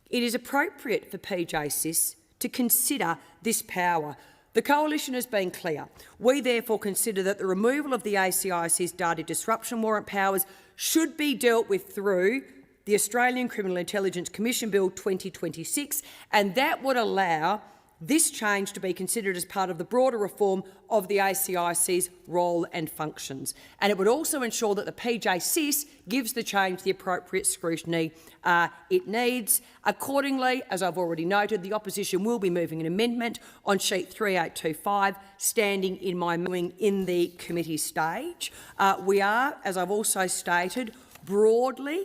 It is appropriate for PJCIS to consider this power. The Coalition has been clear. We therefore consider that the removal of the ACIC's data disruption warrant powers should be dealt with through the Australian Criminal Intelligence Commission Bill 2026, and that would allow this change to be considered as part of the broader reform of the ACIC's role and functions. And it would also ensure that the PJCIS gives the change the appropriate scrutiny it needs. Accordingly, as I've already noted, the opposition will be moving an amendment on sheet 3825, standing in my moving in the committee stage. We are, as I've also stated, broadly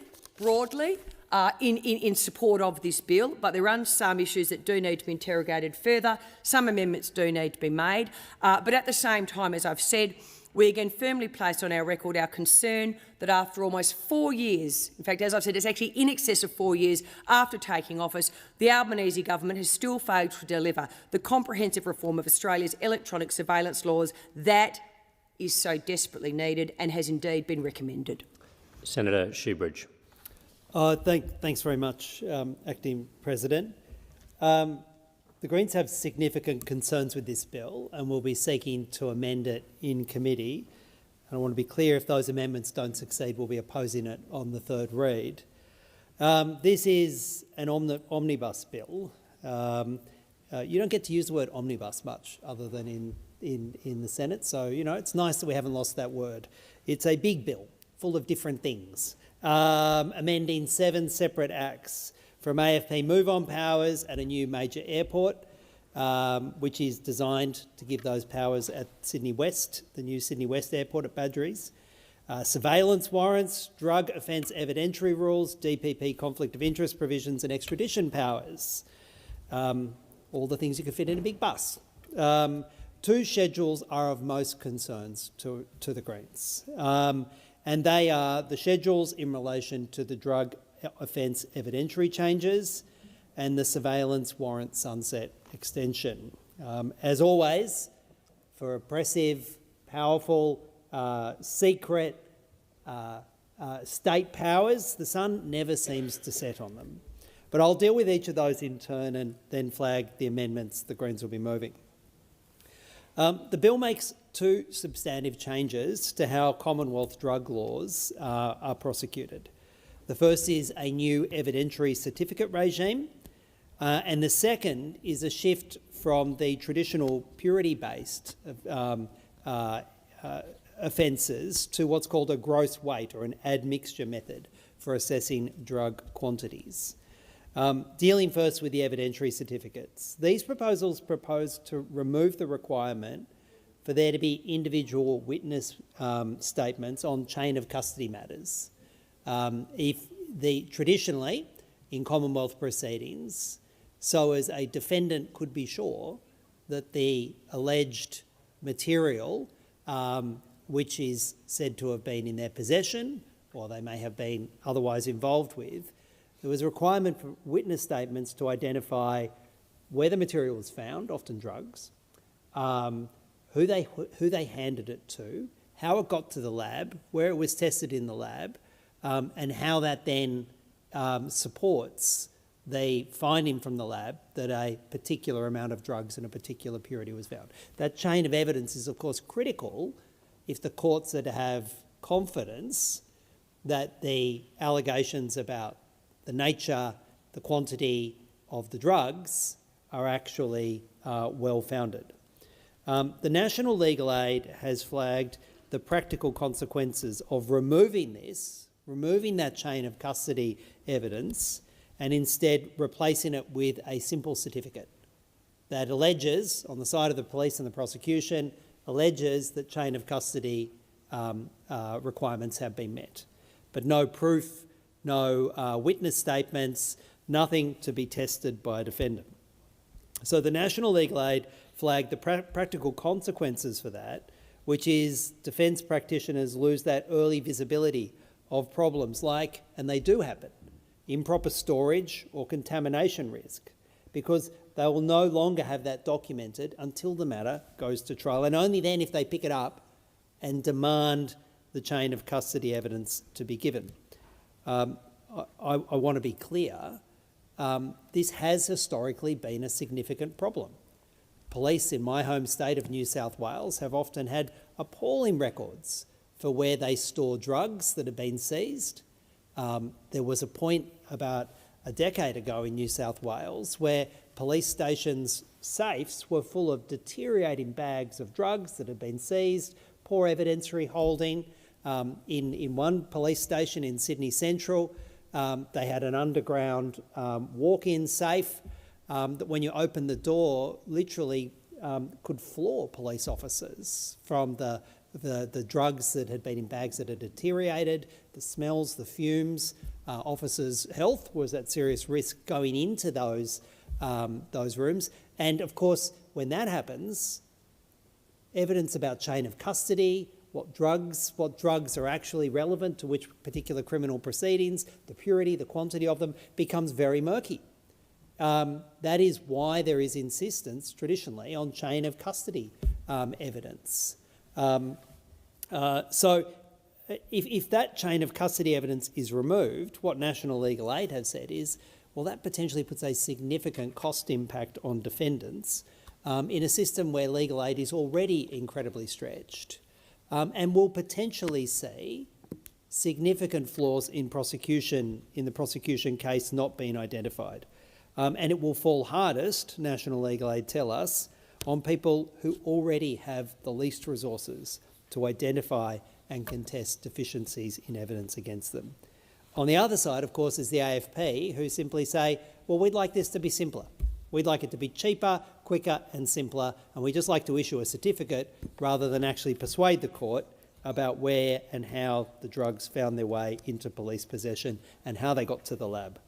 in support of this bill, but there are some issues that do need to be interrogated further. Some amendments do need to be made. But at the same time, as I've said, we again firmly place on our record our concern that after almost 4 years, in fact, as I've said, it's actually in excess of 4 years after taking office, the Albanese government has still failed to deliver the comprehensive reform of Australia's electronic surveillance laws that is so desperately needed and has indeed been recommended. Senator Shoebridge. Thanks very much, Acting President. The Greens have significant concerns with this bill and will be seeking to amend it in committee. And I want to be clear, if those amendments don't succeed, we'll be opposing it on the third read. This is an omnibus bill. You don't get to use the word omnibus much other than in the Senate, so it's nice that we haven't lost that word. It's a big bill full of different things. Amending 7 separate acts from AFP move-on powers at a new major airport, which is designed to give those powers at Sydney West, the new Sydney West airport at Badgerys, surveillance warrants, drug offence evidentiary rules, DPP conflict of interest provisions and extradition powers, all the things you could fit in a big bus. 2 schedules are of most concerns to the Greens. And they are the schedules in relation to the drug offence evidentiary changes and the surveillance warrant sunset extension. As always, for oppressive, powerful, secret state powers, the sun never seems to set on them. But I'll deal with each of those in turn and then flag the amendments the Greens will be moving. The bill makes two substantive changes to how Commonwealth drug laws are prosecuted. The first is a new evidentiary certificate regime, and the second is a shift from the traditional purity-based offences to what's called a gross weight or an admixture method for assessing drug quantities. Dealing first with the evidentiary certificates, these proposals propose to remove the requirement for there to be individual witness statements on chain of custody matters. Traditionally, in Commonwealth proceedings, so as a defendant could be sure that the alleged material, which is said to have been in their possession or they may have been otherwise involved with, there was a requirement for witness statements to identify where the material was found, often drugs, who they handed it to, how it got to the lab, where it was tested in the lab, and how that then supports the finding from the lab that a particular amount of drugs and a particular purity was found. That chain of evidence is, of course, critical if the courts are to have confidence that the allegations about the nature, the quantity of the drugs are actually well-founded. The National Legal Aid has flagged the practical consequences of removing that chain of custody evidence and instead replacing it with a simple certificate that alleges, on the side of the police and the prosecution, alleges that chain of custody requirements have been met. But no proof, no witness statements, nothing to be tested by a defendant. So the National Legal Aid flagged the practical consequences for that, which is defence practitioners lose that early visibility of problems like, and they do happen, improper storage or contamination risk, because they will no longer have that documented until the matter goes to trial, and only then if they pick it up and demand the chain of custody evidence to be given. I want to be clear, this has historically been a significant problem. Police in my home state of New South Wales have often had appalling records for where they store drugs that have been seized. There was a point about a decade ago in New South Wales where police stations' safes were full of deteriorating bags of drugs that had been seized, poor evidentiary holding. In one police station in Sydney Central, they had an underground walk-in safe that when you opened the door literally could floor police officers from the drugs that had been in bags that had deteriorated, the smells, the fumes. Officers' health was at serious risk going into those rooms. And of course, when that happens, evidence about chain of custody, what drugs are actually relevant to which particular criminal proceedings, the purity, the quantity of them, becomes very murky. That is why there is insistence traditionally on chain of custody evidence. So if that chain of custody evidence is removed, what National Legal Aid have said is, well, that potentially puts a significant cost impact on defendants in a system where legal aid is already incredibly stretched, and will potentially see significant flaws in the prosecution case not being identified. And it will fall hardest, National Legal Aid tell us, on people who already have the least resources to identify and contest deficiencies in evidence against them. On the other side, of course, is the AFP, who simply say, well, we'd like this to be simpler. We'd like it to be cheaper, quicker and simpler, and we just like to issue a certificate rather than actually persuade the court about where and how the drugs found their way into police possession and how they got to the lab.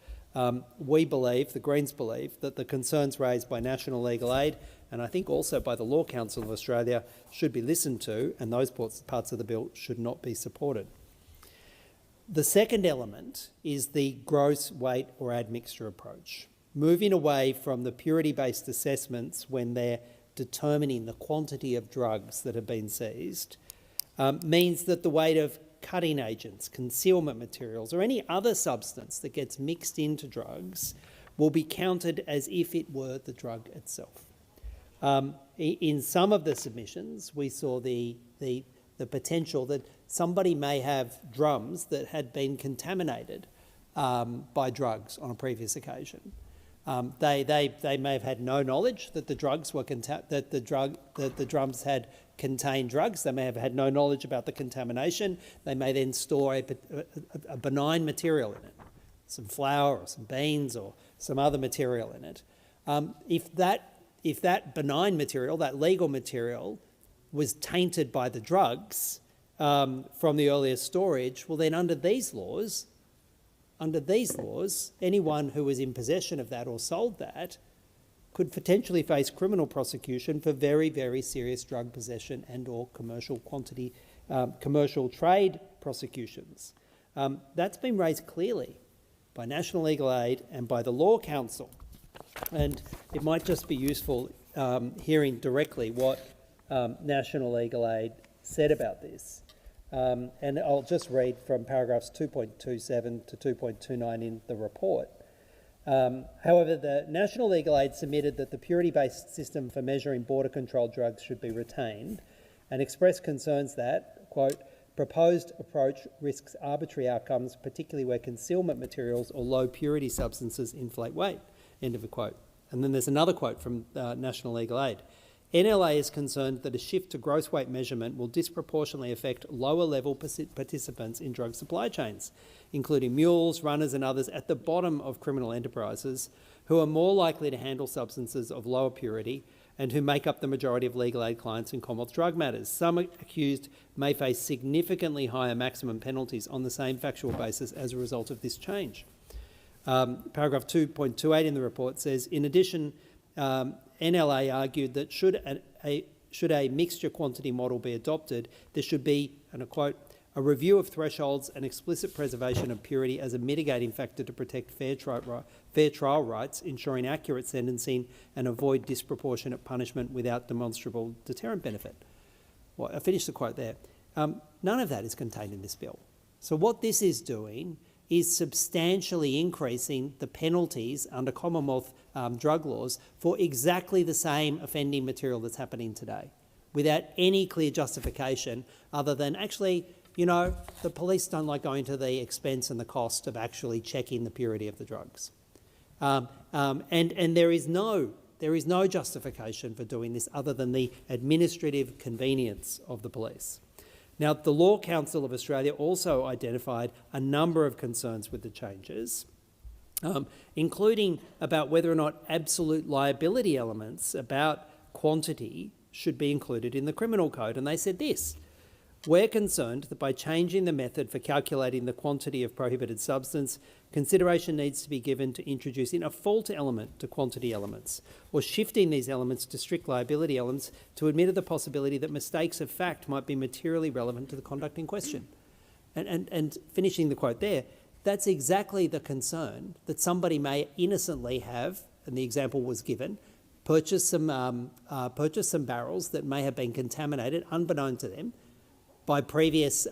We believe, the Greens believe, that the concerns raised by National Legal Aid and I think also by the Law Council of Australia should be listened to, and those parts of the bill should not be supported. The second element is the gross weight or admixture approach, moving away from the purity-based assessments when they're determining the quantity of drugs that have been seized, means that the weight of cutting agents, concealment materials, or any other substance that gets mixed into drugs will be counted as if it were the drug itself. in some of the submissions, we saw the potential that somebody may have drums that had been contaminated by drugs on a previous occasion. They may have had no knowledge that the drugs were that the drums had contained drugs. They may have had no knowledge about the contamination. They may then store a benign material in it, some flour or some beans or some other material in it. If that benign material, that legal material, was tainted by the drugs from the earlier storage, well then under these laws, anyone who was in possession of that or sold that could potentially face criminal prosecution for very, very serious drug possession and or commercial trade prosecutions. That's been raised clearly by National Legal Aid and by the Law Council. And it might just be useful hearing directly what National Legal Aid said about this. And I'll just read from paragraphs 2.27 to 2.29 in the report. However, the National Legal Aid submitted that the purity-based system for measuring border-controlled drugs should be retained and expressed concerns that, quote, proposed approach risks arbitrary outcomes, particularly where concealment materials or low-purity substances inflate weight, end of a quote. And then there's another quote from National Legal Aid. NLA is concerned that a shift to gross weight measurement will disproportionately affect lower-level participants in drug supply chains, including mules, runners and others at the bottom of criminal enterprises who are more likely to handle substances of lower purity and who make up the majority of legal aid clients in Commonwealth drug matters. Some accused may face significantly higher maximum penalties on the same factual basis as a result of this change. Paragraph 2.28 in the report says, in addition, NLA argued that should a mixture quantity model be adopted, there should be, and I quote, a review of thresholds and explicit preservation of purity as a mitigating factor to protect fair trial rights, ensuring accurate sentencing and avoid disproportionate punishment without demonstrable deterrent benefit. Well, I finished the quote there. None of that is contained in this bill. So what this is doing is substantially increasing the penalties under Commonwealth drug laws for exactly the same offending material that's happening today, without any clear justification other than actually, you know, the police don't like going to the expense and the cost of actually checking the purity of the drugs. And there is no justification for doing this other than the administrative convenience of the police. Now, the Law Council of Australia also identified a number of concerns with the changes, including about whether or not absolute liability elements about quantity should be included in the criminal code. And they said this: we're concerned that by changing the method for calculating the quantity of prohibited substance, consideration needs to be given to introducing a fault element to quantity elements, or shifting these elements to strict liability elements to admit the possibility that mistakes of fact might be materially relevant to the conduct in question. And finishing the quote there, that's exactly the concern that somebody may innocently have, and the example was given, purchase some barrels that may have been contaminated unbeknown to them by previous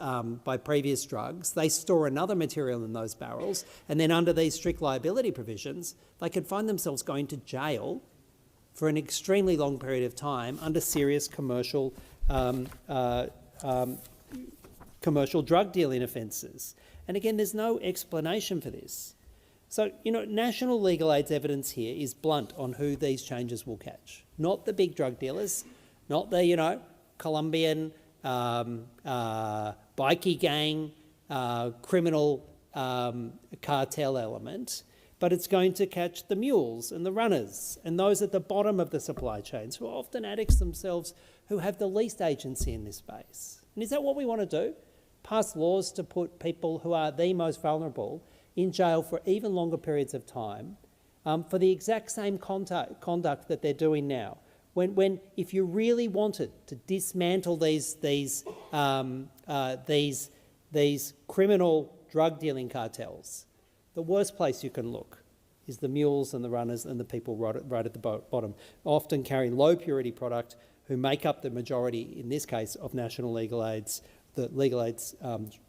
drugs. They store another material in those barrels, and then under these strict liability provisions, they could find themselves going to jail for an extremely long period of time under serious commercial drug dealing offences. And again, there's no explanation for this. So, you know, National Legal Aid's evidence here is blunt on who these changes will catch. Not the big drug dealers, not the, you know, Colombian bikie gang, criminal cartel element, but it's going to catch the mules and the runners and those at the bottom of the supply chains who are often addicts themselves who have the least agency in this space. And is that what we want to do? Pass laws to put people who are the most vulnerable in jail for even longer periods of time for the exact same conduct that they're doing now? When if you really wanted to dismantle these criminal drug dealing cartels, the worst place you can look is the mules and the runners and the people right at the bottom, often carrying low purity product, who make up the majority, in this case, of National Legal Aid's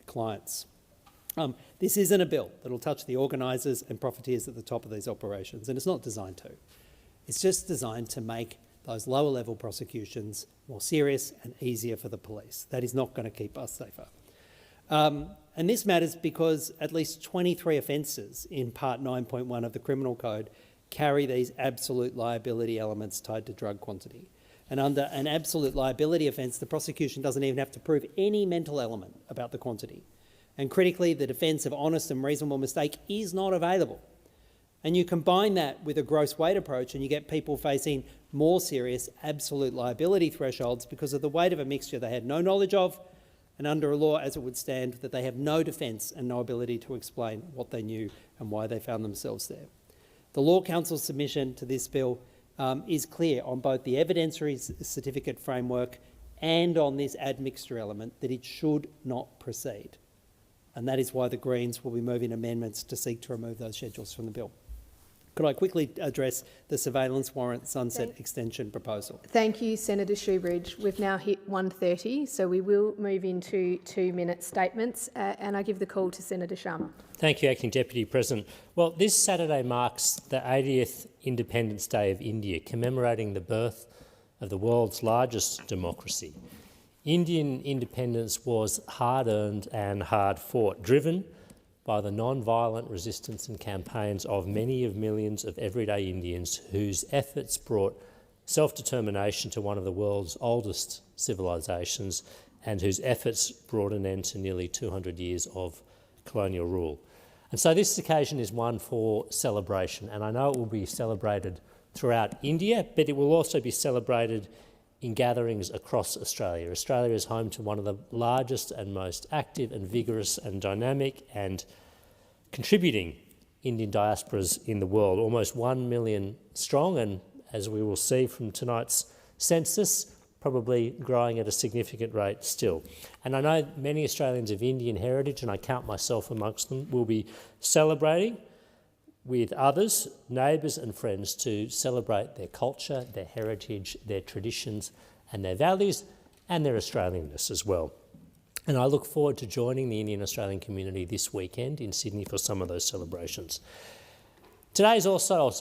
clients. This isn't a bill that will touch the organisers and profiteers at the top of these operations, and it's not designed to. It's just designed to make those lower-level prosecutions more serious and easier for the police. That is not going to keep us safer. And this matters because at least 23 offences in Part 9.1 of the Criminal Code carry these absolute liability elements tied to drug quantity. And under an absolute liability offence, the prosecution doesn't even have to prove any mental element about the quantity. And critically, the defence of honest and reasonable mistake is not available. And you combine that with a gross weight approach and you get people facing more serious absolute liability thresholds because of the weight of a mixture they had no knowledge of, and under a law as it would stand that they have no defence and no ability to explain what they knew and why they found themselves there. The Law Council's submission to this bill is clear on both the evidentiary certificate framework and on this admixture element that it should not proceed. And that is why the Greens will be moving amendments to seek to remove those schedules from the bill. Could I quickly address the surveillance warrant sunset extension proposal? Thank you, Senator Shoebridge. We've now hit 1:30, so we will move into 2-minute statements. And I give the call to Senator Sharma. Thank you, Acting Deputy President. Well, this Saturday marks the 80th Independence Day of India, commemorating the birth of the world's largest democracy. Indian independence was hard-earned and hard-fought, driven by the non-violent resistance and campaigns of many of millions of everyday Indians whose efforts brought self-determination to one of the world's oldest civilisations and whose efforts brought an end to nearly 200 years of colonial rule. And so this occasion is one for celebration, and I know it will be celebrated throughout India, but it will also be celebrated in gatherings across Australia. Australia is home to one of the largest and most active and vigorous and dynamic and contributing Indian diasporas in the world, almost 1 million strong, and as we will see from tonight's census, probably growing at a significant rate still. And I know many Australians of Indian heritage, and I count myself amongst them, will be celebrating with others, neighbours and friends, to celebrate their culture, their heritage, their traditions and their values and their Australianness as well. And I look forward to joining the Indian Australian community this weekend in Sydney for some of those celebrations. Today is also,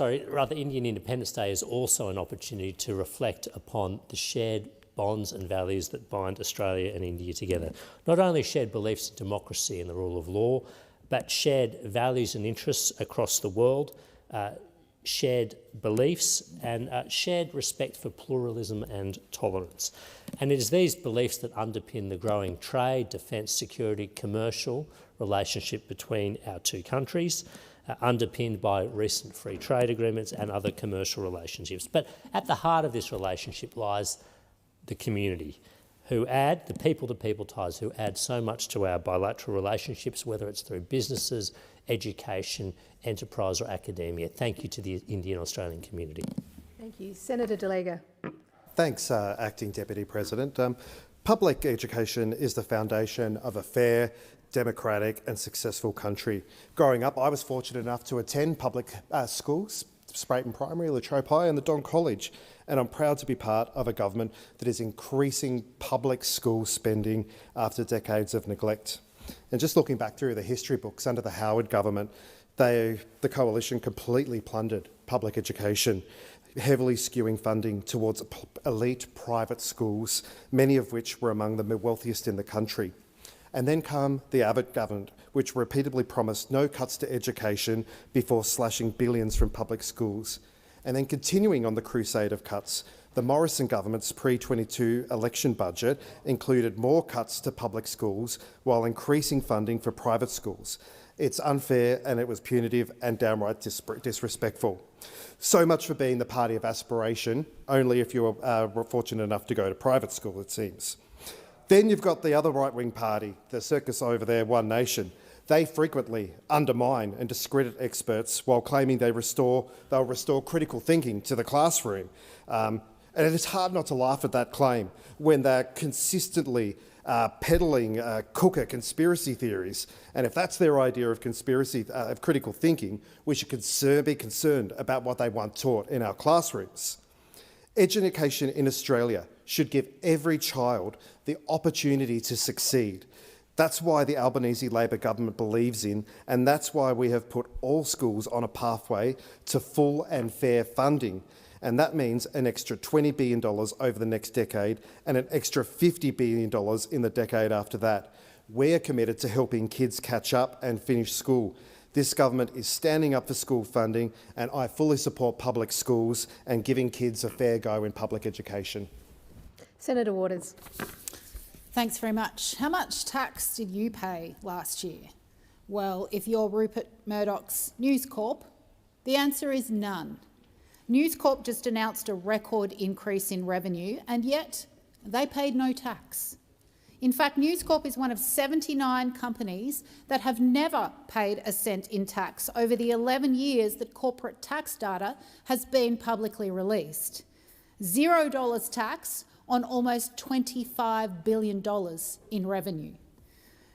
Indian Independence Day is also an opportunity to reflect upon the shared bonds and values that bind Australia and India together. Not only shared beliefs in democracy and the rule of law, but shared values and interests across the world, shared beliefs and shared respect for pluralism and tolerance. And it is these beliefs that underpin the growing trade, defence, security, commercial relationship between our two countries, underpinned by recent free trade agreements and other commercial relationships. But at the heart of this relationship lies the community, who add, the people-to-people ties, who add so much to our bilateral relationships, whether it's through businesses, education, enterprise or academia. Thank you to the Indian Australian community. Thank you. Senator Delega. Thanks, Acting Deputy President. Public education is the foundation of a fair, democratic and successful country. Growing up, I was fortunate enough to attend public schools, Sprayton Primary, Latrobe High and the Don College, and I'm proud to be part of a government that is increasing public school spending after decades of neglect. And just looking back through the history books under the Howard government, the coalition completely plundered public education, heavily skewing funding towards elite private schools, many of which were among the wealthiest in the country. And then come the Abbott government, which repeatedly promised no cuts to education before slashing billions from public schools. And then continuing on the crusade of cuts, the Morrison government's pre-22 election budget included more cuts to public schools while increasing funding for private schools. It's unfair and it was punitive and downright disrespectful. So much for being the party of aspiration, only if you were fortunate enough to go to private school, it seems. Then you've got the other right-wing party, the circus over there, One Nation. They frequently undermine and discredit experts while claiming they'll restore critical thinking to the classroom. And it is hard not to laugh at that claim when they're consistently peddling conspiracy theories. And if that's their idea of of critical thinking, we should be concerned about what they want taught in our classrooms. Education in Australia should give every child the opportunity to succeed. That's why the Albanese Labor government believes in, and that's why we have put all schools on a pathway to full and fair funding. and that means an extra $20 billion over the next decade and an extra $50 billion in the decade after that. We are committed to helping kids catch up and finish school. This government is standing up for school funding, and I fully support public schools and giving kids a fair go in public education. Senator Waters. Thanks very much. How much tax did you pay last year? Well, if you're Rupert Murdoch's News Corp, the answer is none. News Corp just announced a record increase in revenue, and yet they paid no tax. In fact, News Corp is one of 79 companies that have never paid a cent in tax over the 11 years that corporate tax data has been publicly released. $0 tax on almost $25 billion in revenue.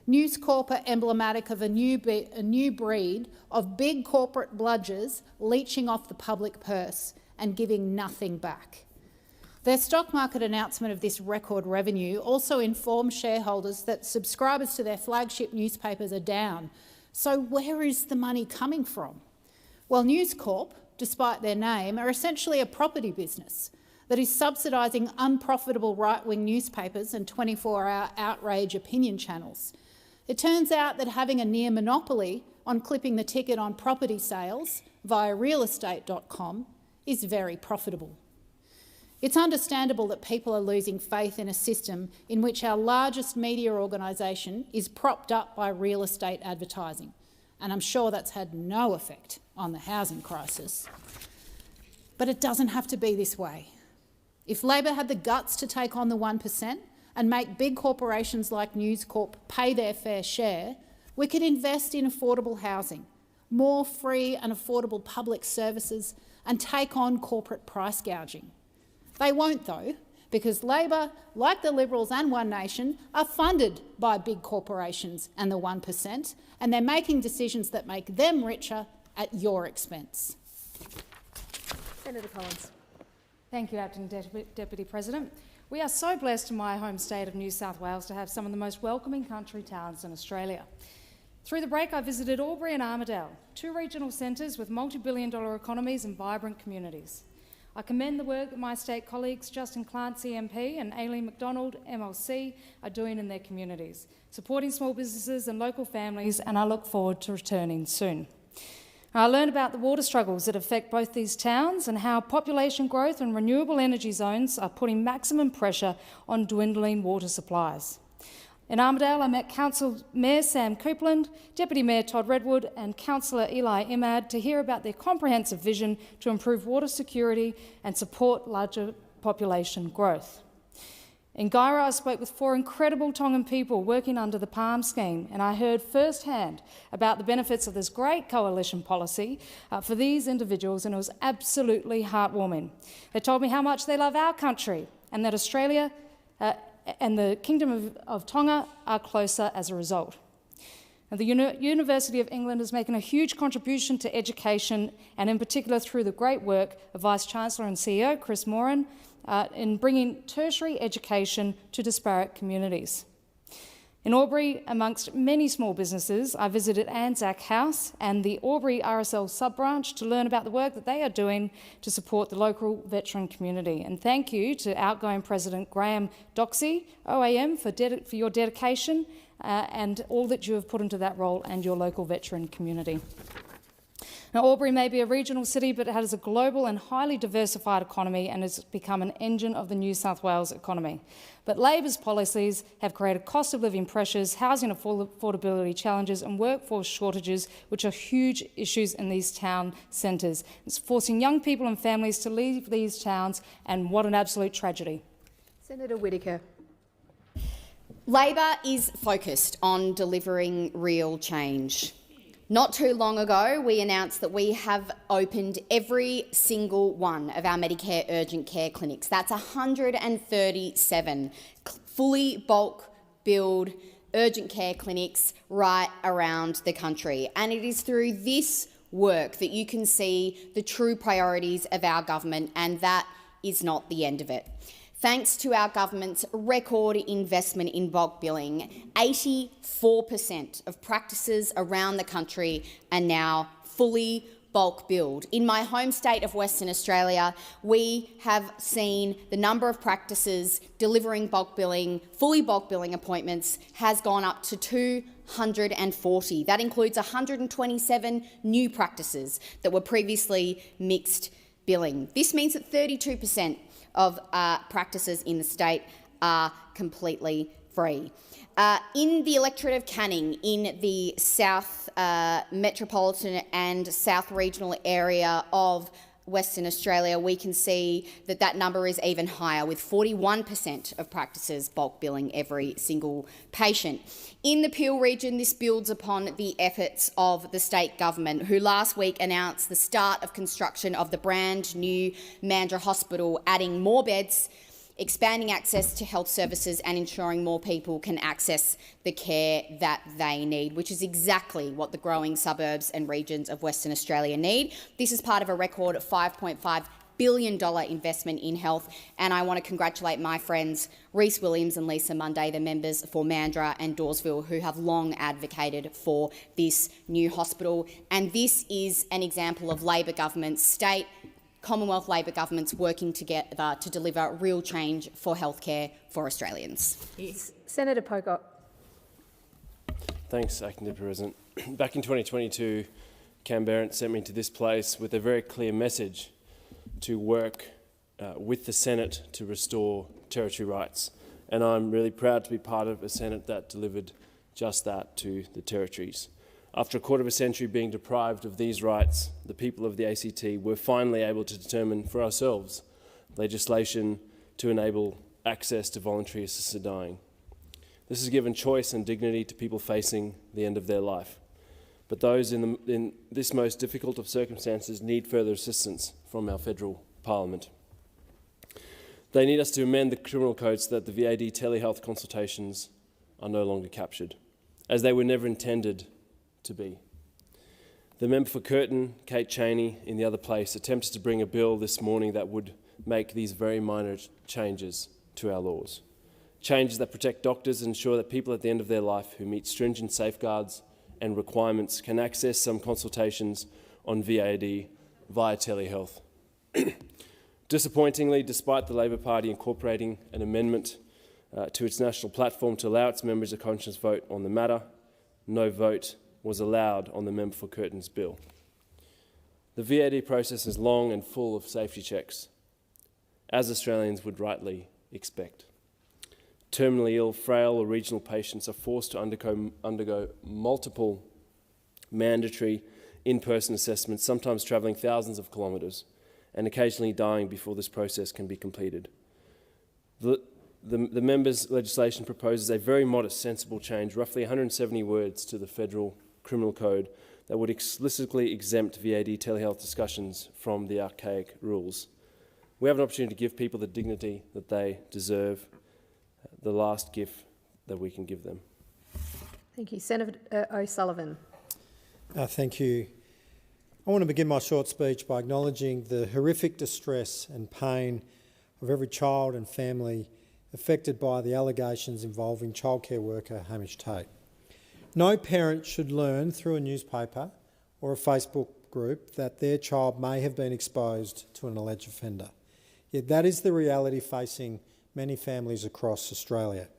News Corp are emblematic of a new breed of big corporate bludgers leeching off the public purse and giving nothing back. Their stock market announcement of this record revenue also informed shareholders that subscribers to their flagship newspapers are down. So where is the money coming from? Well, News Corp, despite their name, are essentially a property business that is subsidising unprofitable right-wing newspapers and 24-hour outrage opinion channels. It turns out that having a near monopoly on clipping the ticket on property sales via realestate.com is very profitable. It's understandable that people are losing faith in a system in which our largest media organisation is propped up by real estate advertising, and I'm sure that's had no effect on the housing crisis. But it doesn't have to be this way. If Labor had the guts to take on the 1% and make big corporations like News Corp pay their fair share, we could invest in affordable housing, more free and affordable public services, and take on corporate price gouging. They won't though, because Labor, like the Liberals and One Nation, are funded by big corporations and the 1%, and they're making decisions that make them richer at your expense. Senator Collins. Thank you, Acting Deputy President. We are so blessed in my home state of New South Wales to have some of the most welcoming country towns in Australia. Through the break, I visited Albury and Armidale, two regional centres with multi-billion-dollar economies and vibrant communities. I commend the work that my state colleagues Justin Clancy MP and Aileen McDonald MLC are doing in their communities, supporting small businesses and local families, and I look forward to returning soon. I learned about the water struggles that affect both these towns and how population growth and renewable energy zones are putting maximum pressure on dwindling water supplies. In Armidale, I met Council Mayor Sam Copeland, Deputy Mayor Todd Redwood and Councillor Eli Imad to hear about their comprehensive vision to improve water security and support larger population growth. In Guyra, I spoke with 4 incredible Tongan people working under the PALM scheme, and I heard firsthand about the benefits of this great coalition policy for these individuals, and it was absolutely heartwarming. They told me how much they love our country and that Australia and the Kingdom of Tonga are closer as a result. Now, the University of England is making a huge contribution to education, and in particular through the great work of Vice-Chancellor and CEO Chris Moran in bringing tertiary education to disparate communities. In Albury, amongst many small businesses, I visited Anzac House and the Albury RSL sub-branch to learn about the work that they are doing to support the local veteran community. And thank you to outgoing President Graham Doxey, OAM, for your dedication and all that you have put into that role and your local veteran community. Now, Albury may be a regional city, but it has a global and highly diversified economy and has become an engine of the New South Wales economy. But Labor's policies have created cost of living pressures, housing affordability challenges and workforce shortages, which are huge issues in these town centres. It's forcing young people and families to leave these towns, and what an absolute tragedy. Senator Whittaker. Labor is focused on delivering real change. Not too long ago, we announced that we have opened every single one of our Medicare urgent care clinics. That's 137 fully bulk billed urgent care clinics right around the country. And it is through this work that you can see the true priorities of our government, and that is not the end of it. Thanks to our government's record investment in bulk billing, 84% of practices around the country are now fully bulk billed. In my home state of Western Australia, we have seen the number of practices delivering bulk billing, fully bulk billing appointments has gone up to 240. That includes 127 new practices that were previously mixed billing. This means that 32% of practices in the state are completely free. In the electorate of Canning, in the South Metropolitan and South Regional area of Western Australia, we can see that that number is even higher, with 41% of practices bulk billing every single patient. In the Peel region, this builds upon the efforts of the state government, who last week announced the start of construction of the brand new Mandurah Hospital, adding more beds, expanding access to health services and ensuring more people can access the care that they need, which is exactly what the growing suburbs and regions of Western Australia need. This is part of a record $5.5 billion investment in health, and I want to congratulate my friends Rhys Williams and Lisa Munday, the members for Mandurah and Dawesville, who have long advocated for this new hospital. And this is an example of Labor governments, state, Commonwealth Labor governments working together to deliver real change for healthcare for Australians. Yes. Senator Pocock. Thanks, Acting Deputy President. Back in 2022, Canberrans sent me to this place with a very clear message to work with the Senate to restore territory rights. And I'm really proud to be part of a Senate that delivered just that to the territories. After a quarter of a century being deprived of these rights, the people of the ACT were finally able to determine for ourselves legislation to enable access to voluntary assisted dying. This has given choice and dignity to people facing the end of their life. But those in this most difficult of circumstances need further assistance from our federal parliament. They need us to amend the criminal code so that the VAD telehealth consultations are no longer captured, as they were never intended to be. The member for Curtin, Kate Chaney, in the other place, attempted to bring a bill this morning that would make these very minor changes to our laws. Changes that protect doctors and ensure that people at the end of their life who meet stringent safeguards and requirements can access some consultations on VAD via telehealth. Disappointingly, despite the Labor Party incorporating an amendment to its national platform to allow its members a conscience vote on the matter, no vote was allowed on the member for Curtin's bill. The VAD process is long and full of safety checks, as Australians would rightly expect. Terminally ill, frail or regional patients are forced to undergo multiple mandatory in-person assessments, sometimes travelling thousands of kilometres and occasionally dying before this process can be completed. The members' legislation proposes a very modest, sensible change, roughly 170 words to the federal criminal code, that would explicitly exempt VAD telehealth discussions from the archaic rules. We have an opportunity to give people the dignity that they deserve, the last gift that we can give them. Thank you. Senator O'Sullivan. Thank you. I want to begin my short speech by acknowledging the horrific distress and pain of every child and family affected by the allegations involving childcare worker Hamish Tate. No parent should learn through a newspaper or a Facebook group that their child may have been exposed to an alleged offender. Yet that is the reality facing many families across Australia.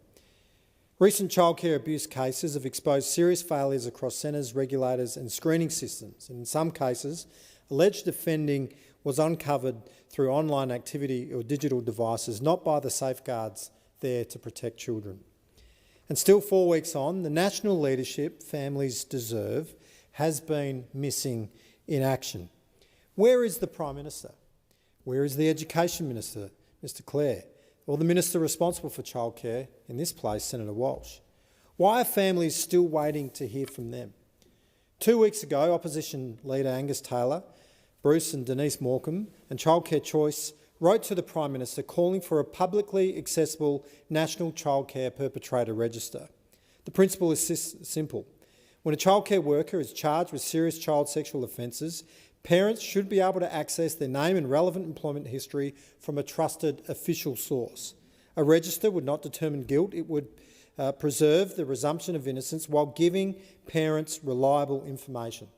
Recent childcare abuse cases have exposed serious failures across centres, regulators and screening systems. And in some cases, alleged offending was uncovered through online activity or digital devices, not by the safeguards there to protect children. And still 4 weeks on, the national leadership families deserve has been missing in action. Where is the Prime Minister? Where is the Education Minister, Mr Clare? Or the Minister responsible for childcare, in this place, Senator Walsh? Why are families still waiting to hear from them? 2 weeks ago, Opposition Leader Angus Taylor, Bruce and Denise Morecambe and Childcare Choice wrote to the Prime Minister calling for a publicly accessible national childcare perpetrator register. The principle is simple. When a childcare worker is charged with serious child sexual offences, parents should be able to access their name and relevant employment history from a trusted official source. A register would not determine guilt. It would preserve the resumption of innocence while giving parents reliable information.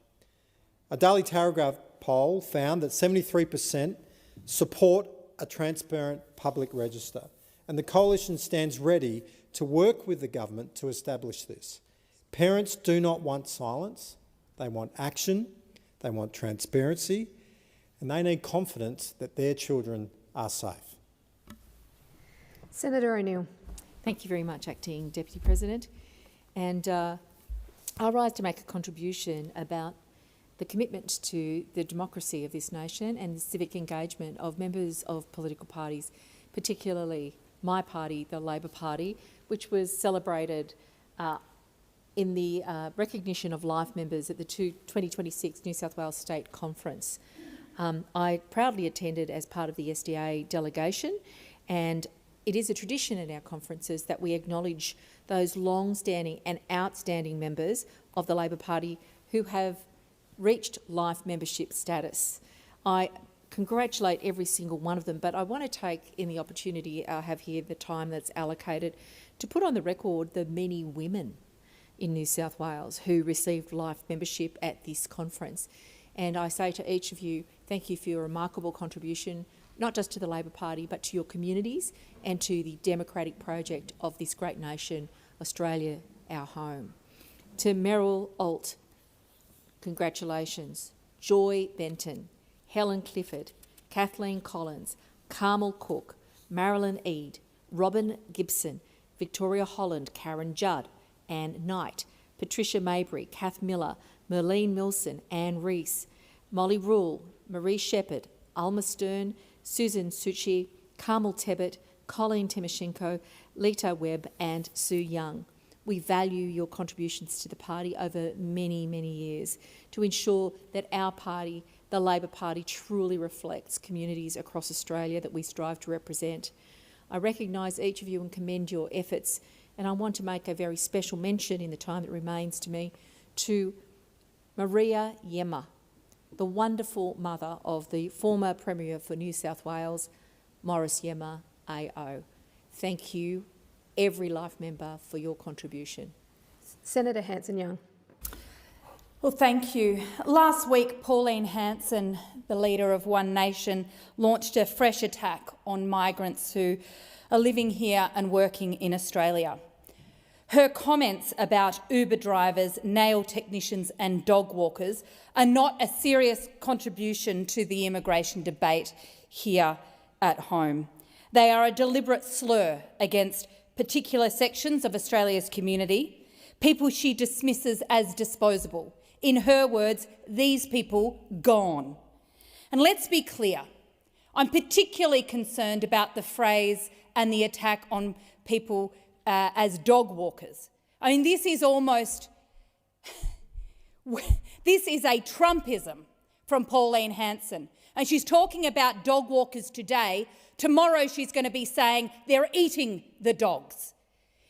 A Daily Telegraph poll found that 73% support a transparent public register, and the Coalition stands ready to work with the government to establish this. Parents do not want silence, they want action, they want transparency, and they need confidence that their children are safe. Senator O'Neill. Thank you very much, Acting Deputy President. And I rise to make a contribution about the commitment to the democracy of this nation and the civic engagement of members of political parties, particularly my party, the Labor Party, which was celebrated in the recognition of life members at the 2026 New South Wales State Conference. I proudly attended as part of the SDA delegation, and it is a tradition at our conferences that we acknowledge those long-standing and outstanding members of the Labor Party who have reached life membership status. I congratulate every single one of them, but I want to take in the opportunity I have here, the time that's allocated, to put on the record the many women in New South Wales who received life membership at this conference. And I say to each of you, thank you for your remarkable contribution, not just to the Labor Party, but to your communities and to the democratic project of this great nation, Australia, our home. To Meryl Alt, congratulations. Joy Benton, Helen Clifford, Kathleen Collins, Carmel Cook, Marilyn Eade, Robin Gibson, Victoria Holland, Karen Judd, Anne Knight, Patricia Mabry, Kath Miller, Merlene Milson, Anne Rees, Molly Rule, Marie Shepherd, Alma Stern, Susan Suchi, Carmel Tebbett, Colleen Timoshenko, Lita Webb and Sue Young. We value your contributions to the party over many, many years to ensure that our party, the Labor Party, truly reflects communities across Australia that we strive to represent. I recognise each of you and commend your efforts, and I want to make a very special mention in the time that remains to me to Maria Yemma, the wonderful mother of the former Premier for New South Wales, Morris Yemma AO. Thank you, every life member, for your contribution. Senator Hanson-Young. Well, thank you. Last week, Pauline Hanson, the leader of One Nation, launched a fresh attack on migrants who are living here and working in Australia. Her comments about Uber drivers, nail technicians and dog walkers are not a serious contribution to the immigration debate here at home. They are a deliberate slur against particular sections of Australia's community, people she dismisses as disposable. In her words, these people gone. And let's be clear, I'm particularly concerned about the phrase and the attack on people as dog walkers. I mean, this is almost, this is a Trumpism from Pauline Hanson. And she's talking about dog walkers today. Tomorrow she's going to be saying they're eating the dogs.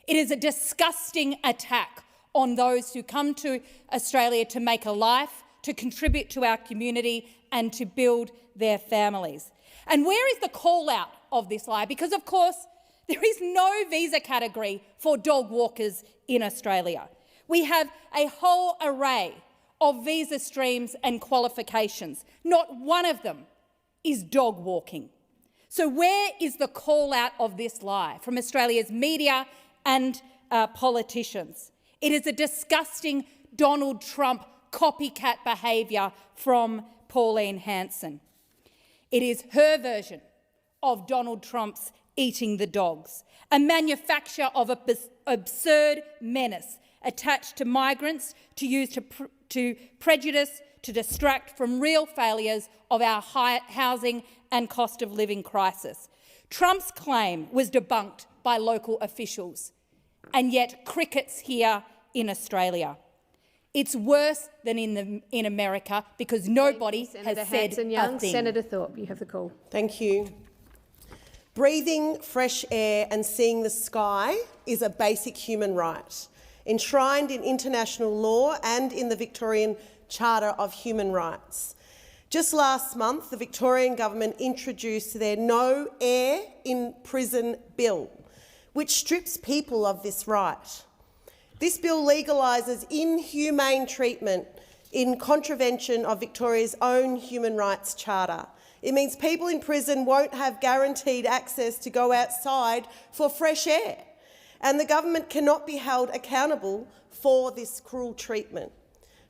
It is a disgusting attack on those who come to Australia to make a life, to contribute to our community and to build their families. And where is the call out of this lie? Because, of course, there is no visa category for dog walkers in Australia. We have a whole array of visa streams and qualifications. Not one of them is dog walking. So where is the call out of this lie from Australia's media and politicians? It is a disgusting Donald Trump copycat behaviour from Pauline Hanson. It is her version of Donald Trump's eating the dogs, a manufacture of an absurd menace attached to migrants to use to prejudice, to distract from real failures of our housing and cost of living crisis. Trump's claim was debunked by local officials, and yet crickets here in Australia. It's worse than in America because nobody has said a thing. Senator Thorpe, you have the call. Thank you. Breathing fresh air and seeing the sky is a basic human right, enshrined in international law and in the Victorian Charter of Human Rights. Just last month, the Victorian government introduced their No Air in Prison Bill, which strips people of this right. This bill legalises inhumane treatment in contravention of Victoria's own Human Rights Charter. It means people in prison won't have guaranteed access to go outside for fresh air, and the government cannot be held accountable for this cruel treatment.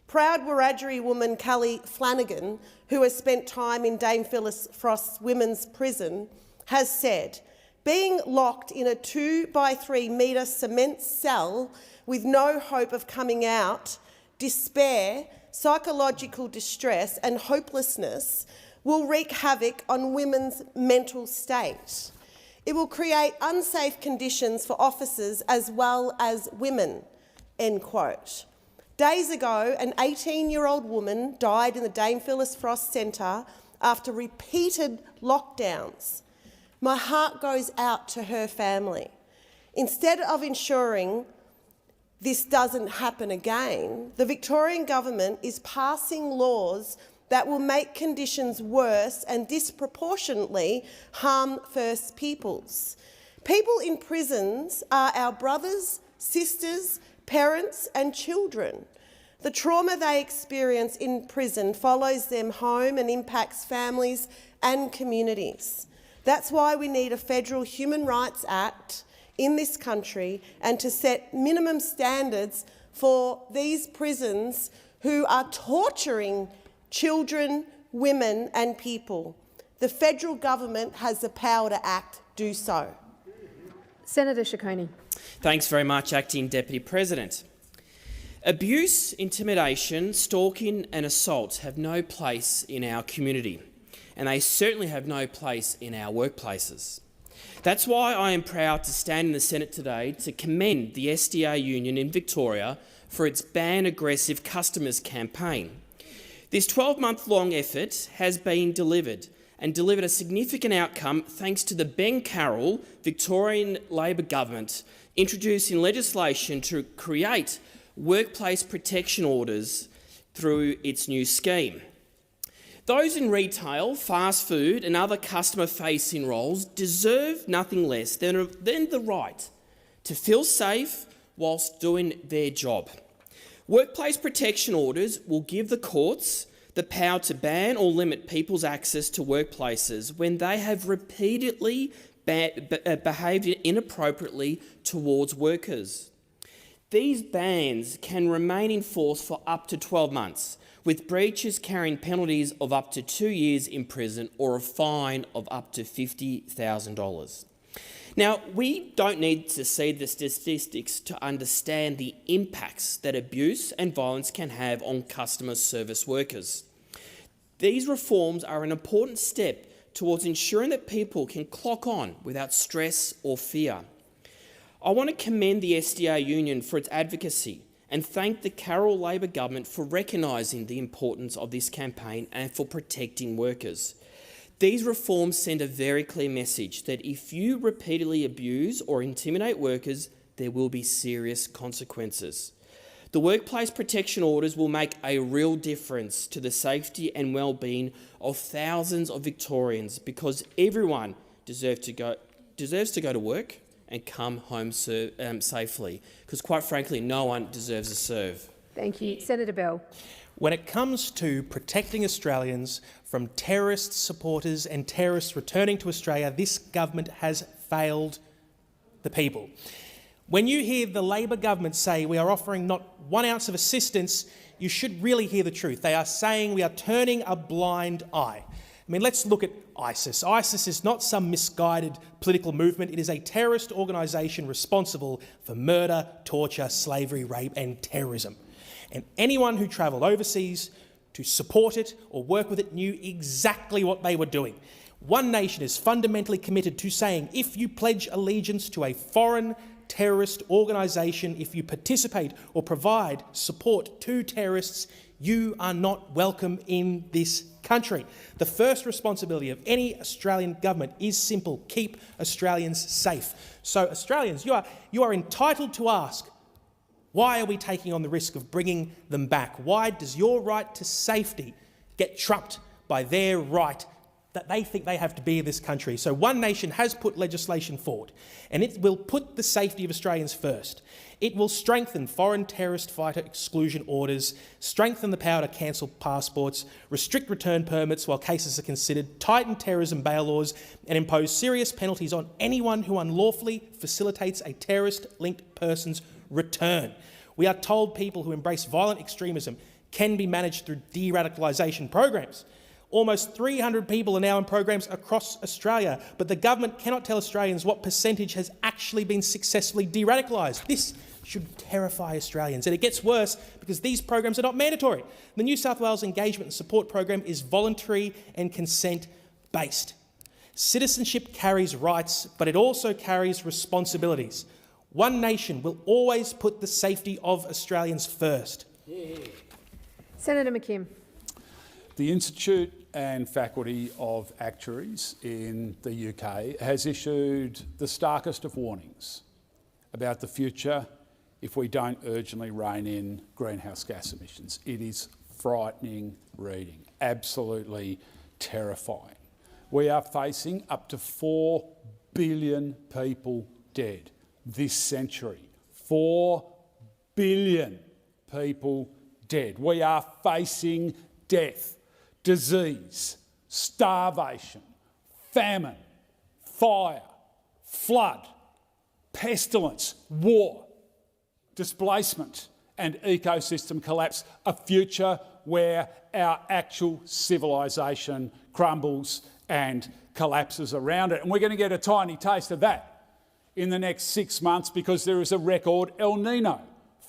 Proud Wiradjuri woman Kelly Flanagan, who has spent time in Dame Phyllis Frost's women's prison, has said, "Being locked in a 2-by-3 metre cement cell with no hope of coming out, despair, psychological distress and hopelessness will wreak havoc on women's mental state. It will create unsafe conditions for officers as well as women." End quote. Days ago, an 18-year-old woman died in the Dame Phyllis Frost Centre after repeated lockdowns. My heart goes out to her family. Instead of ensuring this doesn't happen again, the Victorian government is passing laws that will make conditions worse and disproportionately harm First Peoples. People in prisons are our brothers, sisters, parents and children. The trauma they experience in prison follows them home and impacts families and communities. That's why we need a federal Human Rights Act in this country and to set minimum standards for these prisons who are torturing children, women and people. The federal government has the power to act. Do so. Senator Ciccone. Thanks very much, Acting Deputy President. Abuse, intimidation, stalking and assault have no place in our community, and they certainly have no place in our workplaces. That's why I am proud to stand in the Senate today to commend the SDA Union in Victoria for its Ban Aggressive Customers campaign. This 12-month-long effort has been delivered a significant outcome thanks to the Ben Carroll Victorian Labor government introducing legislation to create workplace protection orders through its new scheme. Those in retail, fast food and other customer-facing roles deserve nothing less than the right to feel safe whilst doing their job. Workplace protection orders will give the courts the power to ban or limit people's access to workplaces when they have repeatedly behaved inappropriately towards workers. These bans can remain in force for up to 12 months, with breaches carrying penalties of up to 2 years in prison or a fine of up to $50,000. Now, we don't need to see the statistics to understand the impacts that abuse and violence can have on customer service workers. These reforms are an important step towards ensuring that people can clock on without stress or fear. I want to commend the SDA Union for its advocacy and thank the Carroll Labor government for recognising the importance of this campaign and for protecting workers. These reforms send a very clear message that if you repeatedly abuse or intimidate workers, there will be serious consequences. The workplace protection orders will make a real difference to the safety and well-being of thousands of Victorians because everyone deserves to go to work and come home safely, because quite frankly, no one deserves a serve. Thank you. Senator Bell. When it comes to protecting Australians from terrorist supporters and terrorists returning to Australia, this government has failed the people. When you hear the Labor government say we are offering not 1 ounce of assistance, you should really hear the truth. They are saying we are turning a blind eye. I mean, let's look at ISIS. ISIS is not some misguided political movement. It is a terrorist organisation responsible for murder, torture, slavery, rape and terrorism. And anyone who travelled overseas to support it or work with it knew exactly what they were doing. One Nation is fundamentally committed to saying if you pledge allegiance to a foreign terrorist organisation, if you participate or provide support to terrorists, you are not welcome in this country. The first responsibility of any Australian government is simple: keep Australians safe. So Australians, you are entitled to ask, why are we taking on the risk of bringing them back? Why does your right to safety get trumped by their right? that they think they have to be in this country. So One Nation has put legislation forward, and it will put the safety of Australians first. It will strengthen foreign terrorist fighter exclusion orders, strengthen the power to cancel passports, restrict return permits while cases are considered, tighten terrorism bail laws, and impose serious penalties on anyone who unlawfully facilitates a terrorist-linked person's return. We are told people who embrace violent extremism can be managed through de-radicalisation programs. Almost 300 people are now in programs across Australia, but the government cannot tell Australians what percentage has actually been successfully de-radicalised. This should terrify Australians, and it gets worse because these programs are not mandatory. The New South Wales Engagement and Support Program is voluntary and consent-based. Citizenship carries rights, but it also carries responsibilities. One Nation will always put the safety of Australians first. Senator McKim. The Institute and Faculty of Actuaries in the UK has issued the starkest of warnings about the future if we don't urgently rein in greenhouse gas emissions. It is frightening reading, absolutely terrifying. We are facing up to 4 billion people dead this century. 4 billion people dead. We are facing death, disease, starvation, famine, fire, flood, pestilence, war, displacement and ecosystem collapse, a future where our actual civilisation crumbles and collapses around it. And we're going to get a tiny taste of that in the next 6 months because there is a record El Nino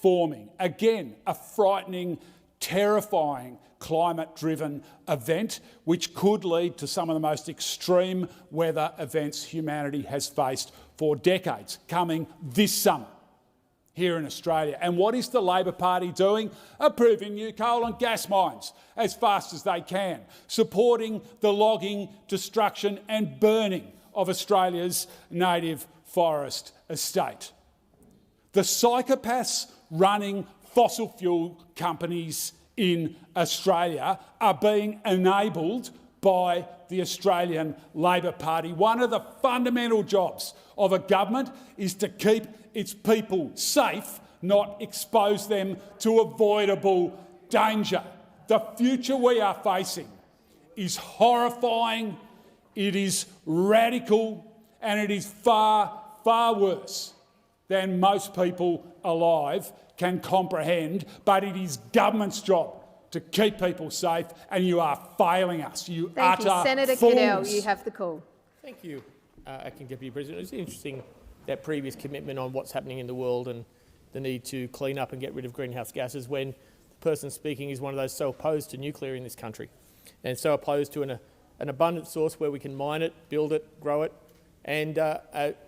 forming. Again, a frightening, terrifying climate-driven event which could lead to some of the most extreme weather events humanity has faced for decades, coming this summer here in Australia. And what is the Labor Party doing? Approving new coal and gas mines as fast as they can, supporting the logging, destruction and burning of Australia's native forest estate. The psychopaths running fossil fuel companies in Australia are being enabled by the Australian Labor Party. One of the fundamental jobs of a government is to keep its people safe, not expose them to avoidable danger. The future we are facing is horrifying, it is radical, and it is far, far worse than most people alive can comprehend, but it is government's job to keep people safe, and you are failing us. You Thank you. Senator fools. Cadell, you have the call. Thank you, Acting Deputy President. It's interesting that previous commitment on what's happening in the world and the need to clean up and get rid of greenhouse gases when the person speaking is one of those so opposed to nuclear in this country and so opposed to an abundant source where we can mine it, build it, grow it and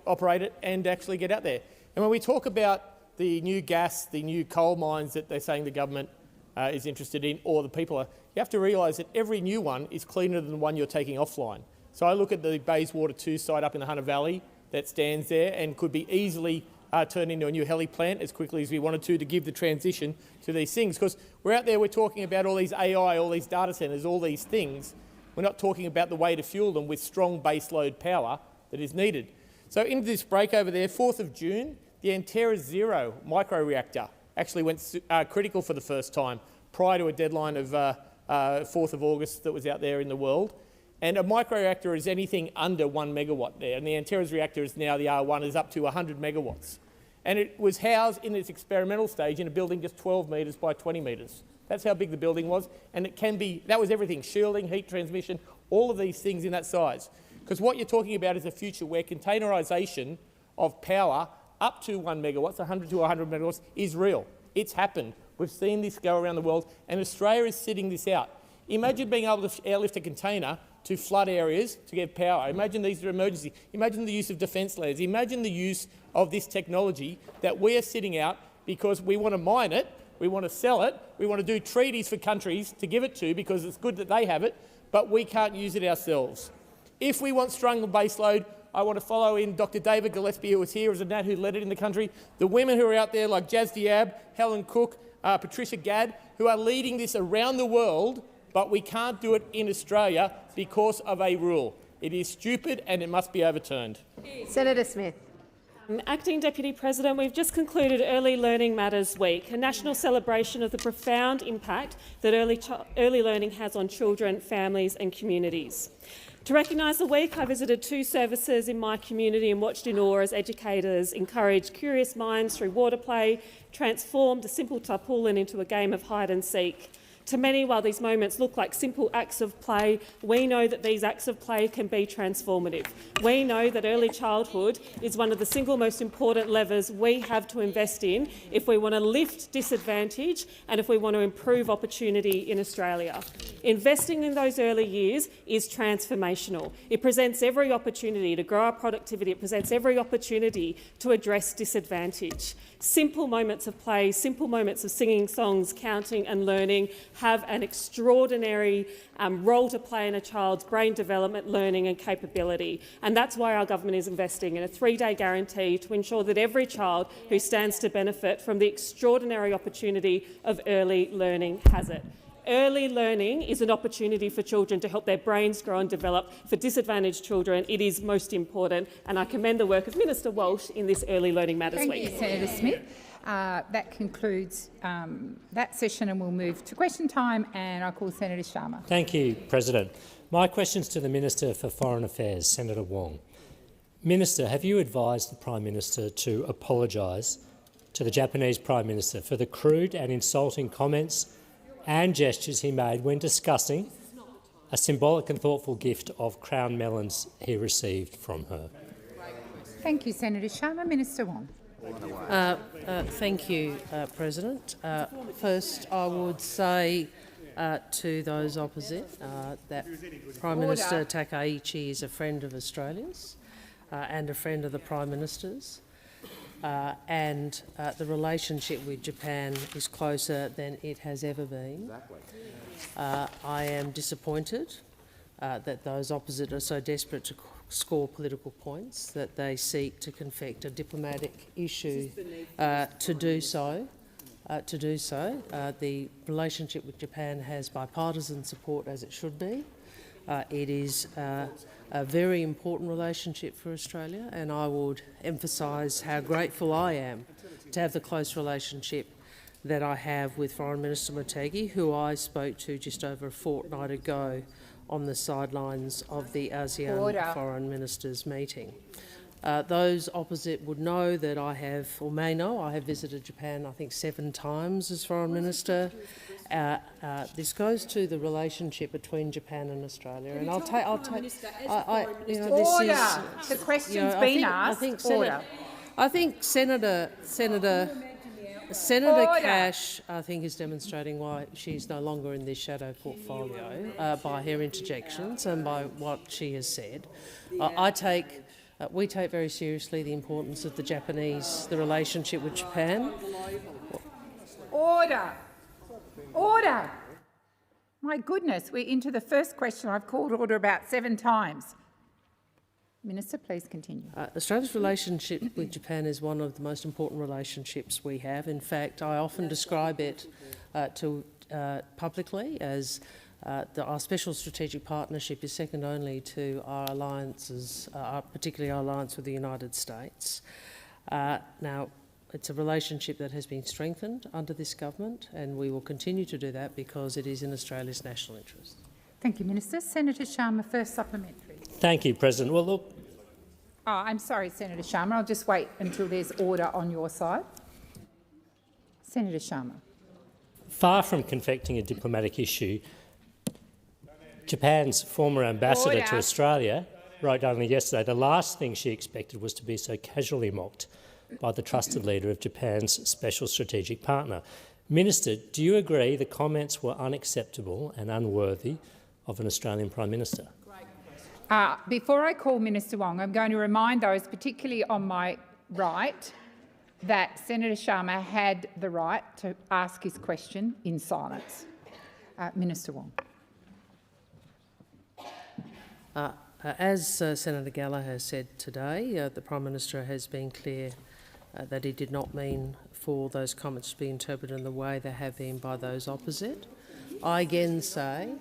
operate it and actually get out there. And when we talk about the new gas, the new coal mines that they're saying the government is interested in, or the people are, you have to realise that every new one is cleaner than the one you're taking offline. So I look at the Bayswater 2 site up in the Hunter Valley that stands there and could be easily turned into a new heli plant as quickly as we wanted to give the transition to these things. Because we're out there, we're talking about all these AI, all these data centres, all these things. We're not talking about the way to fuel them with strong baseload power that is needed. So into this break over there, 4th of June, the Anterra Zero micro-reactor actually went critical for the first time prior to a deadline of 4th of August that was out there in the world. And a micro-reactor is anything under 1 megawatt there, and the Anterra's reactor is now, the R1, is up to 100 megawatts. And it was housed in its experimental stage in a building just 12 metres by 20 metres. That's how big the building was, and it can be, that was everything, shielding, heat transmission, all of these things in that size. Because what you're talking about is a future where containerisation of power up to 1 megawatt, 100 to 100 megawatts, is real. It's happened. We've seen this go around the world, and Australia is sitting this out. Imagine being able to airlift a container to flood areas to get power. Imagine these are emergency. Imagine the use of defence layers. Imagine the use of this technology that we are sitting out because we want to mine it, we want to sell it, we want to do treaties for countries to give it to because it's good that they have it, but we can't use it ourselves. If we want strong baseload, I want to follow in Dr David Gillespie, who was here as a Nat who led it in the country, the women who are out there like Jaz Diab, Helen Cook, Patricia Gadd, who are leading this around the world but we can't do it in Australia because of a rule. It is stupid and it must be overturned. Senator Smith. Acting Deputy President, we've just concluded Early Learning Matters Week, a national celebration of the profound impact that early learning has on children, families and communities. To recognise the week, I visited 2 services in my community and watched in awe as educators encouraged curious minds through water play, transformed a simple tarpaulin into a game of hide and seek. To many, while these moments look like simple acts of play, we know that these acts of play can be transformative. We know that early childhood is one of the single most important levers we have to invest in if we want to lift disadvantage and if we want to improve opportunity in Australia. Investing in those early years is transformational. It presents every opportunity to grow our productivity. It presents every opportunity to address disadvantage. Simple moments of play, simple moments of singing songs, counting and learning have an extraordinary role to play in a child's brain development, learning and capability. And that's why our government is investing in a 3-day guarantee to ensure that every child who stands to benefit from the extraordinary opportunity of early learning has it. Early learning is an opportunity for children to help their brains grow and develop. For disadvantaged children, it is most important, and I commend the work of Minister Walsh in this Early Learning Matters Week. Thank you, Senator Smith. That concludes that session, and we'll move to question time, and I'll call Senator Sharma. Thank you, President. My question's to the Minister for Foreign Affairs, Senator Wong. Minister, have you advised the Prime Minister to apologise to the Japanese Prime Minister for the crude and insulting comments and gestures he made when discussing a symbolic and thoughtful gift of crown melons he received from her? Thank you, Senator Sharma. Minister Wong. Thank you, President. First, I would say to those opposite that Prime Minister Takaichi is a friend of Australia's and a friend of the Prime Minister's. And the relationship with Japan is closer than it has ever been. I am disappointed that those opposite are so desperate to score political points that they seek to confect a diplomatic issue to do so. The relationship with Japan has bipartisan support, as it should be. It is a very important relationship for Australia, and I would emphasise how grateful I am to have the close relationship that I have with Foreign Minister Motegi, who I spoke to just over a fortnight ago on the sidelines of the ASEAN Foreign Ministers meeting. Those opposite would know that I have, or may know, I have visited Japan, I think 7 times as Foreign Minister. This goes to the relationship between Japan and Australia, and I'll take. The question's been asked. I think Senator Cash, I think, is demonstrating why she's no longer in this shadow portfolio by her interjections and by what she has said. We take very seriously the importance of the relationship with Japan. Order. My goodness, we're into the first question. I've called order about 7 times. Minister, please continue. Australia's relationship with Japan is one of the most important relationships we have. In fact, I often describe it publicly as our special strategic partnership is second only to our alliances, particularly our alliance with the United States. Now, it's a relationship that has been strengthened under this government, and we will continue to do that because it is in Australia's national interest. Thank you, Minister. Senator Sharma, first supplementary. Thank you, President. Well, look. I'm sorry, Senator Sharma. I'll just wait until there's order on your side. Senator Sharma. Far from confecting a diplomatic issue, Japan's former ambassador to Australia wrote only yesterday the last thing she expected was to be so casually mocked by the trusted leader of Japan's special strategic partner. Minister, do you agree the comments were unacceptable and unworthy of an Australian Prime Minister? Before I call Minister Wong, I'm going to remind those, particularly on my right, that Senator Sharma had the right to ask his question in silence. Minister Wong. As Senator Gallagher said today, the Prime Minister has been clear that he did not mean for those comments to be interpreted in the way they have been by those opposite. I again say,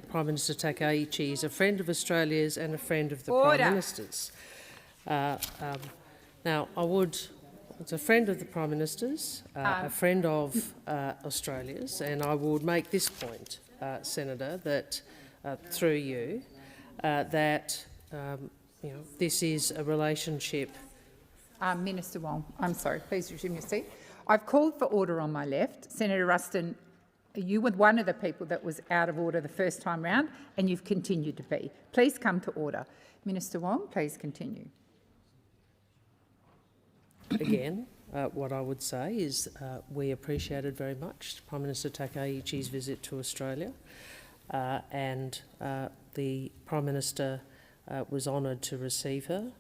Prime Minister Takaichi is a friend of Australia's and a friend of the Prime Minister's. Now, it's a friend of the Prime Minister's, a friend of Australia's, and I would make this point, Senator, that through you, that this is a relationship. Minister Wong, I'm sorry, please resume your seat. I've called for order on my left. Senator Ruston, you were one of the people that was out of order the first time round, and you've continued to be. Please come to order. Minister Wong, please continue. Again, what I would say is we appreciated very much Prime Minister Takaichi's visit to Australia, and the Prime Minister was honoured to receive her,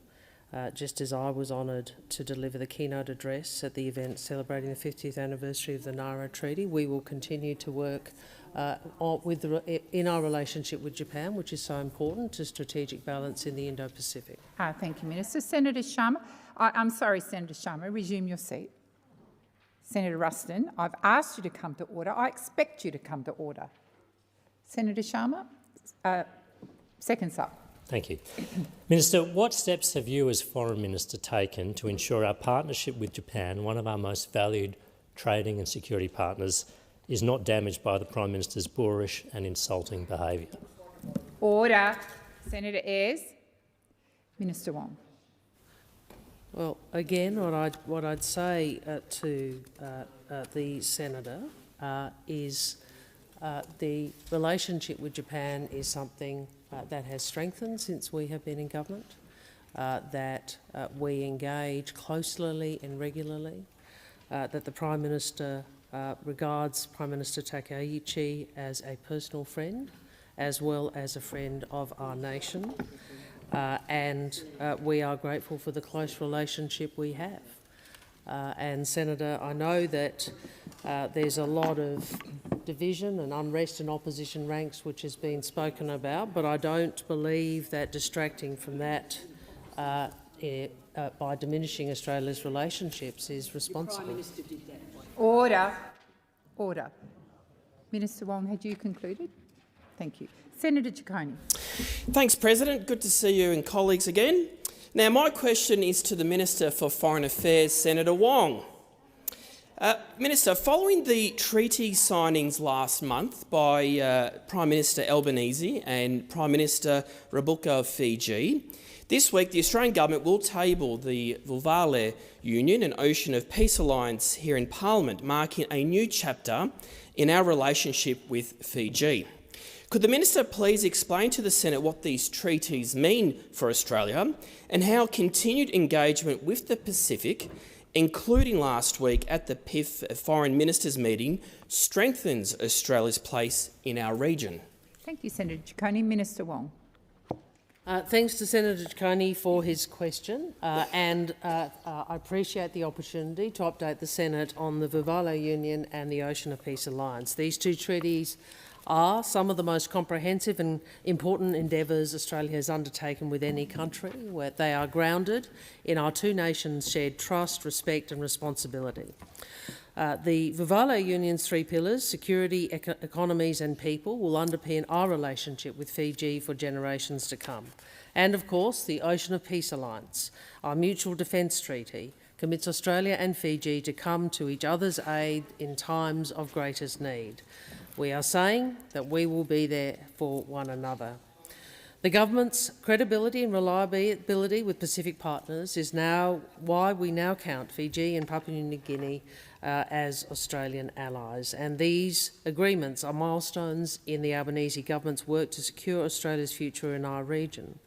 just as I was honoured to deliver the keynote address at the event celebrating the 50th anniversary of the Nara Treaty. We will continue to work in our relationship with Japan, which is so important to strategic balance in the Indo-Pacific. Thank you, Minister. Senator Sharma. I'm sorry, Senator Sharma, resume your seat. Senator Ruston, I've asked you to come to order. I expect you to come to order. Senator Sharma, seconds up. Thank you. Minister, what steps have you as Foreign Minister taken to ensure our partnership with Japan, one of our most valued trading and security partners, is not damaged by the Prime Minister's boorish and insulting behaviour? Order. Senator Ayres. Minister Wong. Well, again, what I'd say to the senator is the relationship with Japan is something that has strengthened since we have been in government, that we engage closely and regularly, that the Prime Minister regards Prime Minister Takaichi as a personal friend as well as a friend of our nation. And we are grateful for the close relationship we have. And Senator, I know that there's a lot of division and unrest in opposition ranks which has been spoken about, but I don't believe that distracting from that by diminishing Australia's relationships is responsible. Order. Order. Minister Wong, had you concluded? Thank you. Senator Ciccone. Thanks, President. Good to see you and colleagues again. Now, my question is to the Minister for Foreign Affairs, Senator Wong. Minister, following the treaty signings last month by Prime Minister Albanese and Prime Minister Rabuka of Fiji, this week the Australian Government will table the Vulvale Union and Ocean of Peace Alliance here in Parliament, marking a new chapter in our relationship with Fiji. Could the Minister please explain to the Senate what these treaties mean for Australia and how continued engagement with the Pacific, including last week at the PIF Foreign Ministers meeting, strengthens Australia's place in our region? Thank you, Senator Ciccone. Minister Wong. Thanks to Senator Ciccone for his question, and I appreciate the opportunity to update the Senate on the Vulvale Union and the Ocean of Peace Alliance. These two treaties are some of the most comprehensive and important endeavours Australia has undertaken with any country, where they are grounded in our two nations' shared trust, respect and responsibility. The Vulvale Union's three pillars, security, economies and people, will underpin our relationship with Fiji for generations to come. And of course, the Ocean of Peace Alliance, our mutual defence treaty, commits Australia and Fiji to come to each other's aid in times of greatest need. We are saying that we will be there for one another. The government's credibility and reliability with Pacific partners is now why we now count Fiji and Papua New Guinea as Australian allies, and these agreements are milestones in the Albanese government's work to secure Australia's future in our region,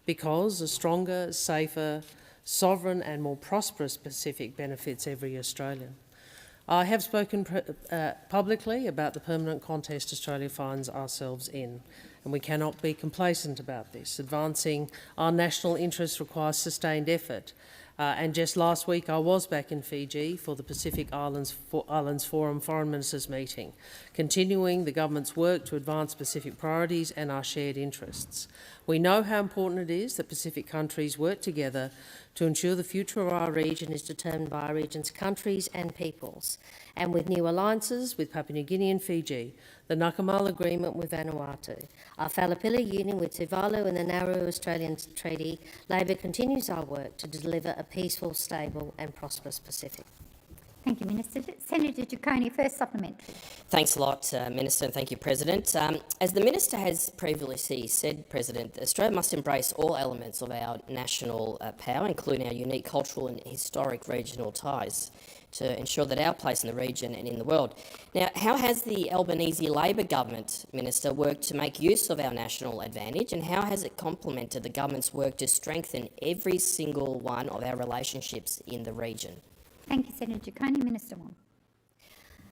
because a stronger, safer, sovereign and more prosperous Pacific benefits every Australian. I have spoken publicly about the permanent contest Australia finds ourselves in, and we cannot be complacent about this. Advancing our national interests requires sustained effort, And just last week I was back in Fiji for the Pacific Islands Forum Foreign Ministers meeting, continuing the government's work to advance Pacific priorities and our shared interests. We know how important it is that Pacific countries work together to ensure the future of our region is determined by our region's countries and peoples. And with new alliances with Papua New Guinea and Fiji, the Nakamal Agreement with Vanuatu, our Whalapila Union with Tuvalu and the Nauru Australian Treaty, Labor continues our work to deliver a peaceful, stable and prosperous Pacific. Thank you, Minister. Senator Giacconi, first supplementary. Thanks a lot, Minister, and thank you, President. As the Minister has previously said, President, Australia must embrace all elements of our national power, including our unique cultural and historic regional ties, to ensure that our place in the region and in the world. Now, how has the Albanese Labor government, Minister, worked to make use of our national advantage, and how has it complemented the government's work to strengthen every single one of our relationships in the region? Thank you, Senator Giacconi. Minister Wong.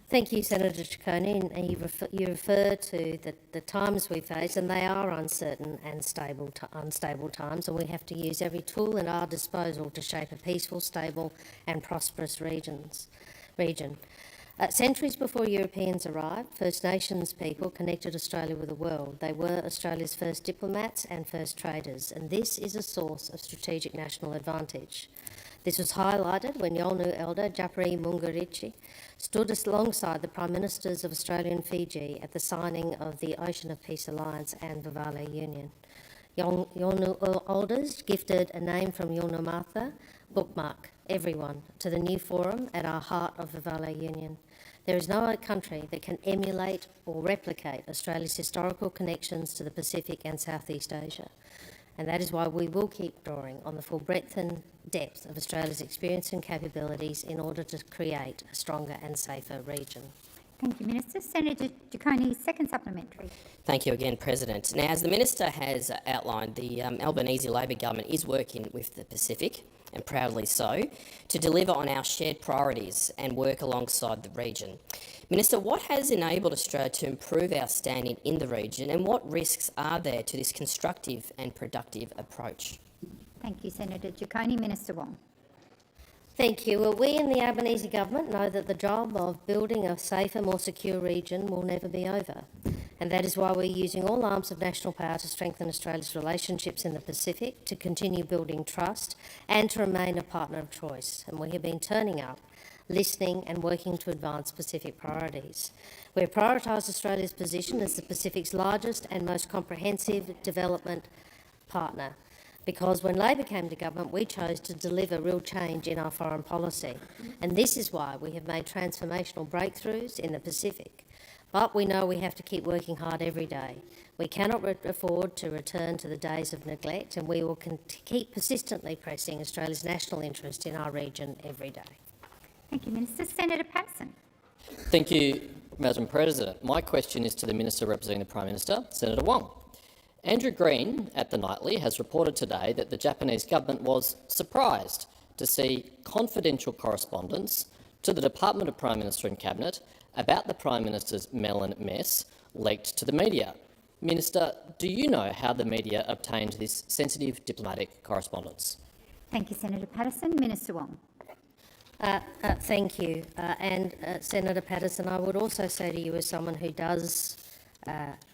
Thank you, Senator Giacconi. And you refer to the times we face, and they are uncertain and unstable times, and we have to use every tool at our disposal to shape a peaceful, stable and prosperous region. Centuries before Europeans arrived, First Nations people connected Australia with the world. They were Australia's first diplomats and first traders, and this is a source of strategic national advantage. This was highlighted when Yolngu elder Japari Mungarichi stood alongside the Prime Ministers of Australia and Fiji at the signing of the Ocean of Peace Alliance and Vavale Union. Yolngu elders gifted a name from Yolngu Martha, bookmark everyone, to the new forum at our heart of Vavale Union. There is no other country that can emulate or replicate Australia's historical connections to the Pacific and Southeast Asia. And that is why we will keep drawing on the full breadth and depth of Australia's experience and capabilities in order to create a stronger and safer region. Thank you, Minister. Senator Giacconi, second supplementary. Thank you again, President. Now, as the Minister has outlined, the Albanese Labor government is working with the Pacific, and proudly so, to deliver on our shared priorities and work alongside the region. Minister, what has enabled Australia to improve our standing in the region, and what risks are there to this constructive and productive approach? Thank you, Senator Giacconi. Minister Wong. Thank you. Well, we in the Albanese government know that the job of building a safer, more secure region will never be over. And that is why we're using all arms of national power to strengthen Australia's relationships in the Pacific, to continue building trust and to remain a partner of choice. And we have been turning up, listening and working to advance Pacific priorities. We have prioritised Australia's position as the Pacific's largest and most comprehensive development partner, because when Labor came to government, we chose to deliver real change in our foreign policy. And this is why we have made transformational breakthroughs in the Pacific. But we know we have to keep working hard every day. We cannot afford to return to the days of neglect, and we will keep persistently pressing Australia's national interest in our region every day. Thank you, Minister. Senator Patterson. Thank you, Madam President. My question is to the Minister representing the Prime Minister, Senator Wong. Andrew Green at the Nightly has reported today that the Japanese government was surprised to see confidential correspondence to the Department of Prime Minister and Cabinet about the Prime Minister's melon mess leaked to the media. Minister, do you know how the media obtained this sensitive diplomatic correspondence? Thank you, Senator Patterson. Minister Wong. Thank you. Senator Patterson, I would also say to you, as someone who does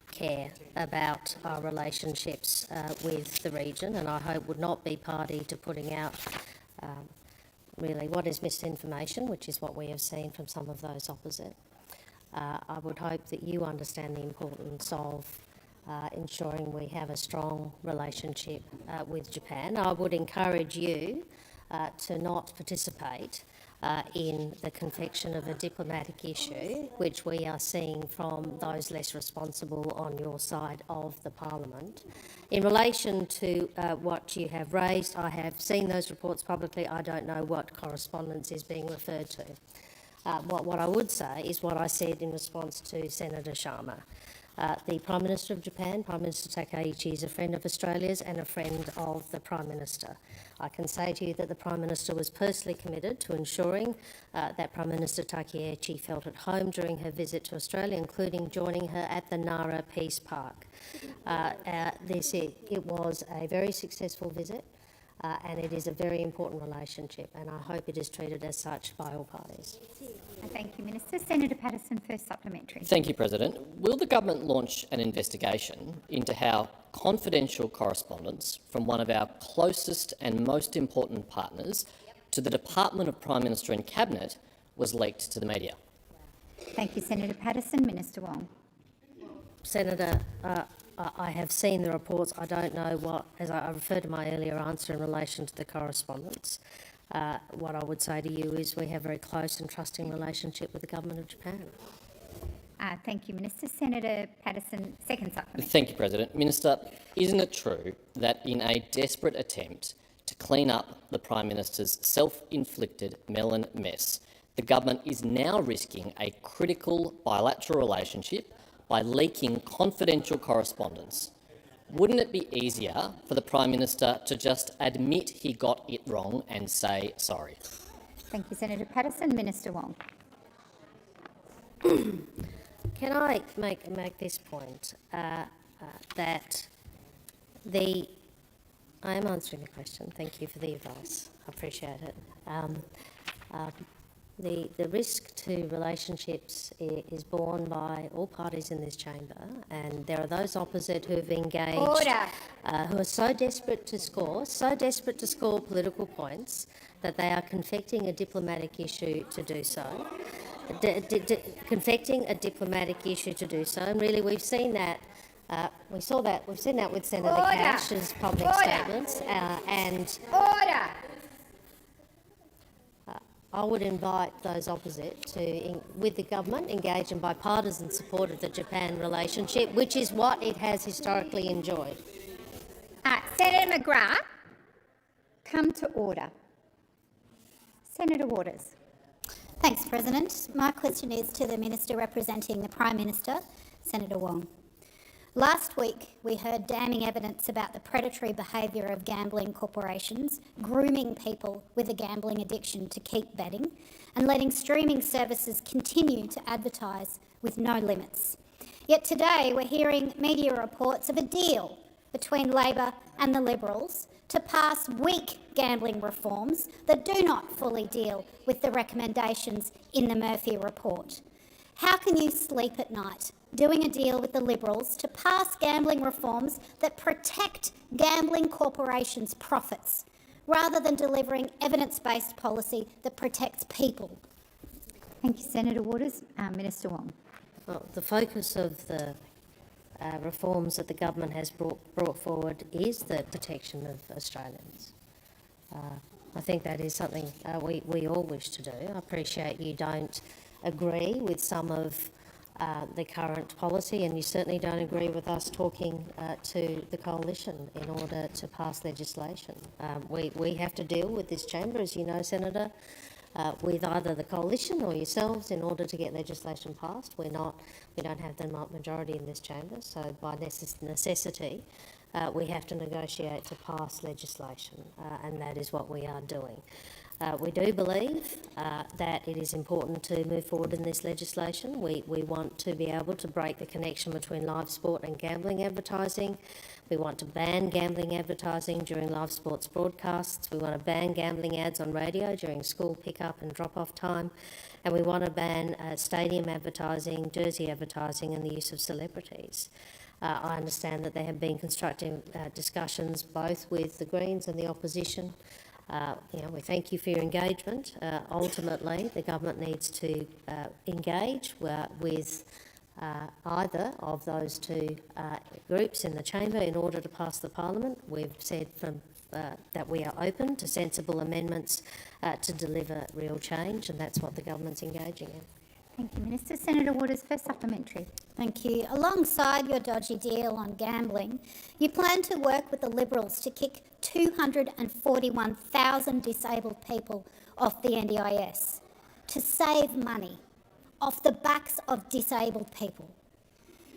care about our relationships with the region, and I hope would not be party to putting out really what is misinformation, which is what we have seen from some of those opposite. I would hope that you understand the importance of ensuring we have a strong relationship with Japan. I would encourage you to not participate in the confection of a diplomatic issue, which we are seeing from those less responsible on your side of the Parliament. In relation to what you have raised, I have seen those reports publicly. I don't know what correspondence is being referred to. What I would say is what I said in response to Senator Sharma. The Prime Minister of Japan, Prime Minister Takaichi, is a friend of Australia's and a friend of the Prime Minister. I can say to you that the Prime Minister was personally committed to ensuring that Prime Minister Takaichi felt at home during her visit to Australia, including joining her at the Nara Peace Park. It was a very successful visit. and it is a very important relationship, and I hope it is treated as such by all parties. Thank you, Minister. Senator Patterson, first supplementary. Thank you, President. Will the government launch an investigation into how confidential correspondence from one of our closest and most important partners to the Department of Prime Minister and Cabinet was leaked to the media? Thank you, Senator Patterson. Minister Wong. Senator, I have seen the reports. I don't know what, as I referred to my earlier answer in relation to the correspondence. What I would say to you is we have a very close and trusting relationship with the Government of Japan. Thank you, Minister. Senator Patterson, second supplementary. Thank you, President. Minister, isn't it true that in a desperate attempt to clean up the Prime Minister's self-inflicted melon mess, the government is now risking a critical bilateral relationship by leaking confidential correspondence? Wouldn't it be easier for the Prime Minister to just admit he got it wrong and say sorry? Thank you, Senator Patterson. Minister Wong. Can I make this point, that I am answering the question. Thank you for the advice. I appreciate it. The risk to relationships is borne by all parties in this chamber, and there are those opposite who have engaged, who are so desperate to score political points that they are confecting a diplomatic issue to do so. And really, we've seen that. We've seen that with Senator Cash's public statements, and I would invite those opposite to, with the government, engage in bipartisan support of the Japan relationship, which is what it has historically enjoyed. Senator McGrath, come to order. Senator Waters. Thanks, President. My question is to the Minister representing the Prime Minister, Senator Wong. Last week, we heard damning evidence about the predatory behaviour of gambling corporations, grooming people with a gambling addiction to keep betting, and letting streaming services continue to advertise with no limits. Yet today, we're hearing media reports of a deal between Labor and the Liberals to pass weak gambling reforms that do not fully deal with the recommendations in the Murphy report. How can you sleep at night doing a deal with the Liberals to pass gambling reforms that protect gambling corporations' profits, rather than delivering evidence-based policy that protects people? Thank you, Senator Waters. Minister Wong. Well, the focus of the reforms that the government has brought forward is the protection of Australians. I think that is something we all wish to do. I appreciate you don't agree with some of the current policy, and you certainly don't agree with us talking to the coalition in order to pass legislation. We have to deal with this chamber, as you know, Senator, with either the coalition or yourselves in order to get legislation passed. We don't have the majority in this chamber, so by necessity, we have to negotiate to pass legislation, and that is what we are doing. We do believe that it is important to move forward in this legislation. We want to be able to break the connection between live sport and gambling advertising. We want to ban gambling advertising during live sports broadcasts. We want to ban gambling ads on radio during school pick-up and drop-off time. And we want to ban stadium advertising, jersey advertising and the use of celebrities. I understand that there have been constructive discussions both with the Greens and the opposition. We thank you for your engagement. Ultimately, the government needs to engage with either of those two groups in the chamber in order to pass the parliament. We've said that we are open to sensible amendments to deliver real change, and that's what the government's engaging in. Thank you, Minister. Senator Waters, first supplementary. Thank you. Alongside your dodgy deal on gambling, you plan to work with the Liberals to kick 241,000 disabled people off the NDIS to save money off the backs of disabled people.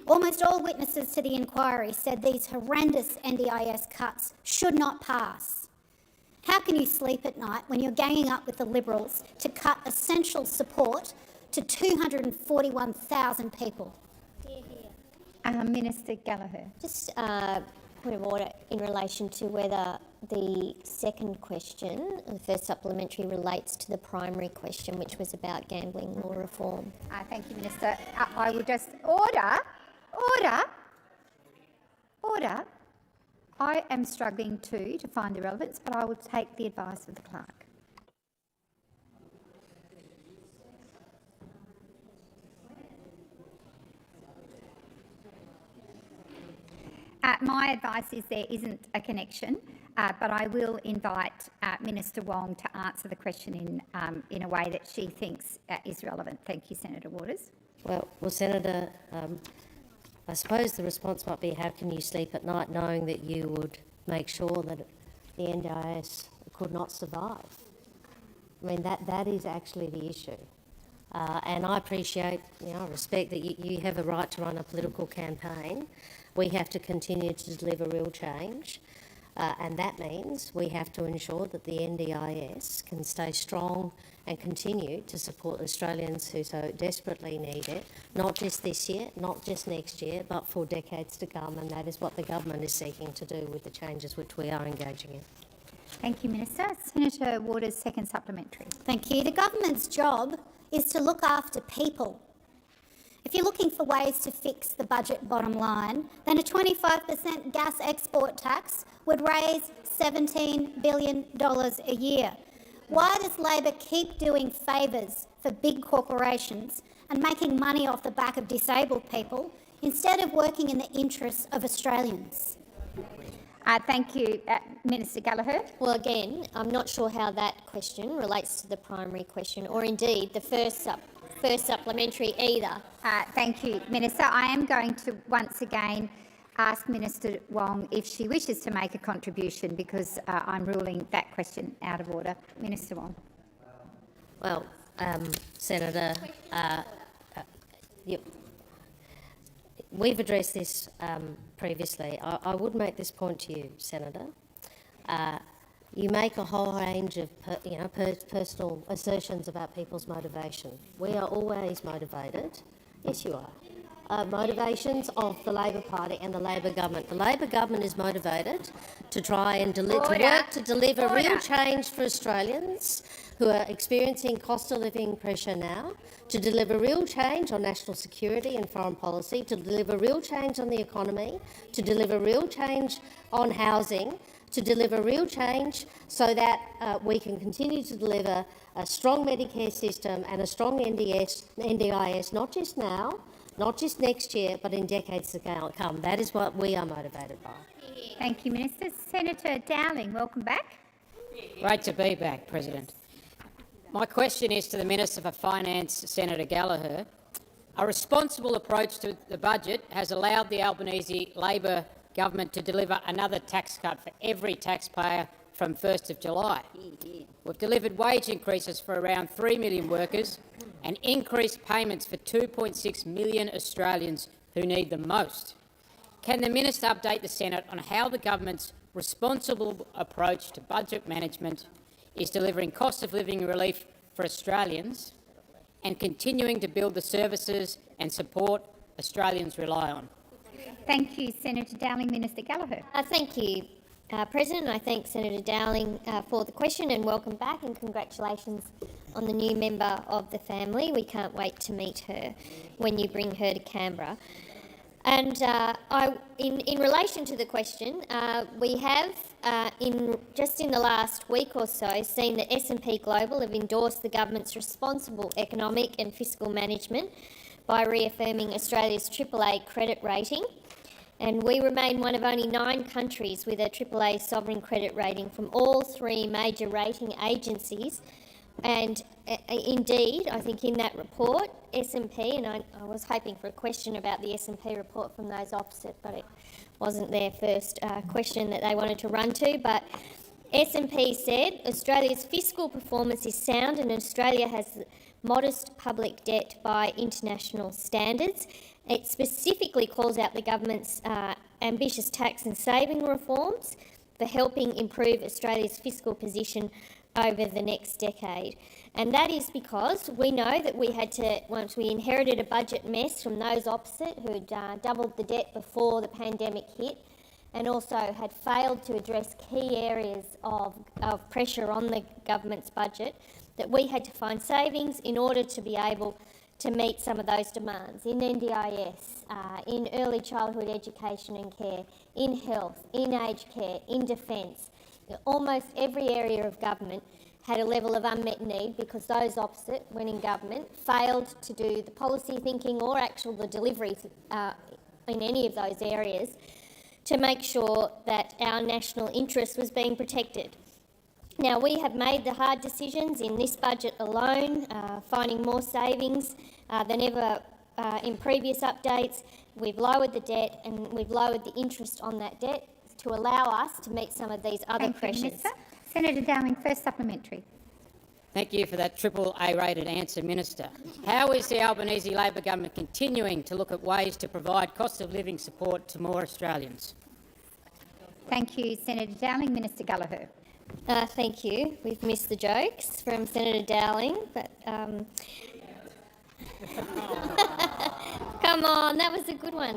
Almost all witnesses to the inquiry said these horrendous NDIS cuts should not pass. How can you sleep at night when you're ganging up with the Liberals to cut essential support to 241,000 people? Minister Gallagher. Just Point of order in relation to whether the second question, the first supplementary, relates to the primary question, which was about gambling law reform. Thank you, Minister. I will just order. I am struggling too to find the relevance, but I will take the advice of the clerk. My advice is there isn't a connection, but I will invite Minister Wong to answer the question in a way that she thinks is relevant. Thank you, Senator Waters. Well, Senator, I suppose the response might be, how can you sleep at night knowing that you would make sure that the NDIS could not survive? I mean, that is actually the issue. And I appreciate, I respect that you have a right to run a political campaign. We have to continue to deliver real change, and that means we have to ensure that the NDIS can stay strong and continue to support Australians who so desperately need it, not just this year, not just next year, but for decades to come, and that is what the government is seeking to do with the changes which we are engaging in. Thank you, Minister. Senator Waters, second supplementary. Thank you. The government's job is to look after people. If you're looking for ways to fix the budget bottom line, then a 25% gas export tax would raise $17 billion a year. Why does Labor keep doing favours for big corporations and making money off the back of disabled people instead of working in the interests of Australians? Thank you, Minister Gallagher. Well, again, I'm not sure how that question relates to the primary question, or indeed the first supplementary either. Thank you, Minister. I am going to once again ask Minister Wong if she wishes to make a contribution, because I'm ruling that question out of order. Minister Wong. Well, Senator, we've addressed this previously. I would make this point to you, Senator. You make a whole range of personal assertions about people's motivation. We are always motivated. Yes, you are. Motivations of the Labor Party and the Labor government. The Labor government is motivated to try and work to deliver real change for Australians who are experiencing cost of living pressure now, to deliver real change on national security and foreign policy, to deliver real change on the economy, to deliver real change on housing, to deliver real change so that we can continue to deliver a strong Medicare system and a strong NDIS, not just now, not just next year, but in decades to come. That is what we are motivated by. Thank you, Minister. Senator Dowling, welcome back. Great to be back, President. My question is to the Minister for Finance, Senator Gallagher. A responsible approach to the budget has allowed the Albanese Labor government to deliver another tax cut for every taxpayer from 1st of July. We've delivered wage increases for around 3 million workers and increased payments for 2.6 million Australians who need them most. Can the Minister update the Senate on how the government's responsible approach to budget management is delivering cost of living relief for Australians and continuing to build the services and support Australians rely on? Thank you, Senator Dowling. Minister Gallagher. Thank you, President. I thank Senator Dowling for the question, and welcome back, and congratulations on the new member of the family. We can't wait to meet her when you bring her to Canberra. And in relation to the question, we have, just in the last week or so, seen that S&P Global have endorsed the government's responsible economic and fiscal management by reaffirming Australia's AAA credit rating. And we remain one of only 9 countries with a AAA sovereign credit rating from all 3 major rating agencies. And indeed, I think in that report, S&P, and I was hoping for a question about the S&P report from those opposite, but it wasn't their first question that they wanted to run to. But S&P said Australia's fiscal performance is sound and Australia has modest public debt by international standards. It specifically calls out the government's ambitious tax and saving reforms for helping improve Australia's fiscal position over the next decade. And that is because we know that we had to, once we inherited a budget mess from those opposite who had doubled the debt before the pandemic hit, and also had failed to address key areas of pressure on the government's budget, that we had to find savings in order to be able to meet some of those demands in NDIS, in early childhood education and care, in health, in aged care, in defence. Almost every area of government had a level of unmet need because those opposite, when in government, failed to do the policy thinking or the delivery in any of those areas to make sure that our national interest was being protected. Now, we have made the hard decisions in this budget alone, finding more savings than ever in previous updates. We've lowered the debt and we've lowered the interest on that debt to allow us to meet some of these other pressures. Thank you, Minister. Senator Dowling, first supplementary. Thank you for that triple A-rated answer, Minister. How is the Albanese Labor government continuing to look at ways to provide cost of living support to more Australians? Thank you, Senator Dowling. Minister Gallagher. Thank you. We've missed the jokes from Senator Dowling, but come on, that was a good one.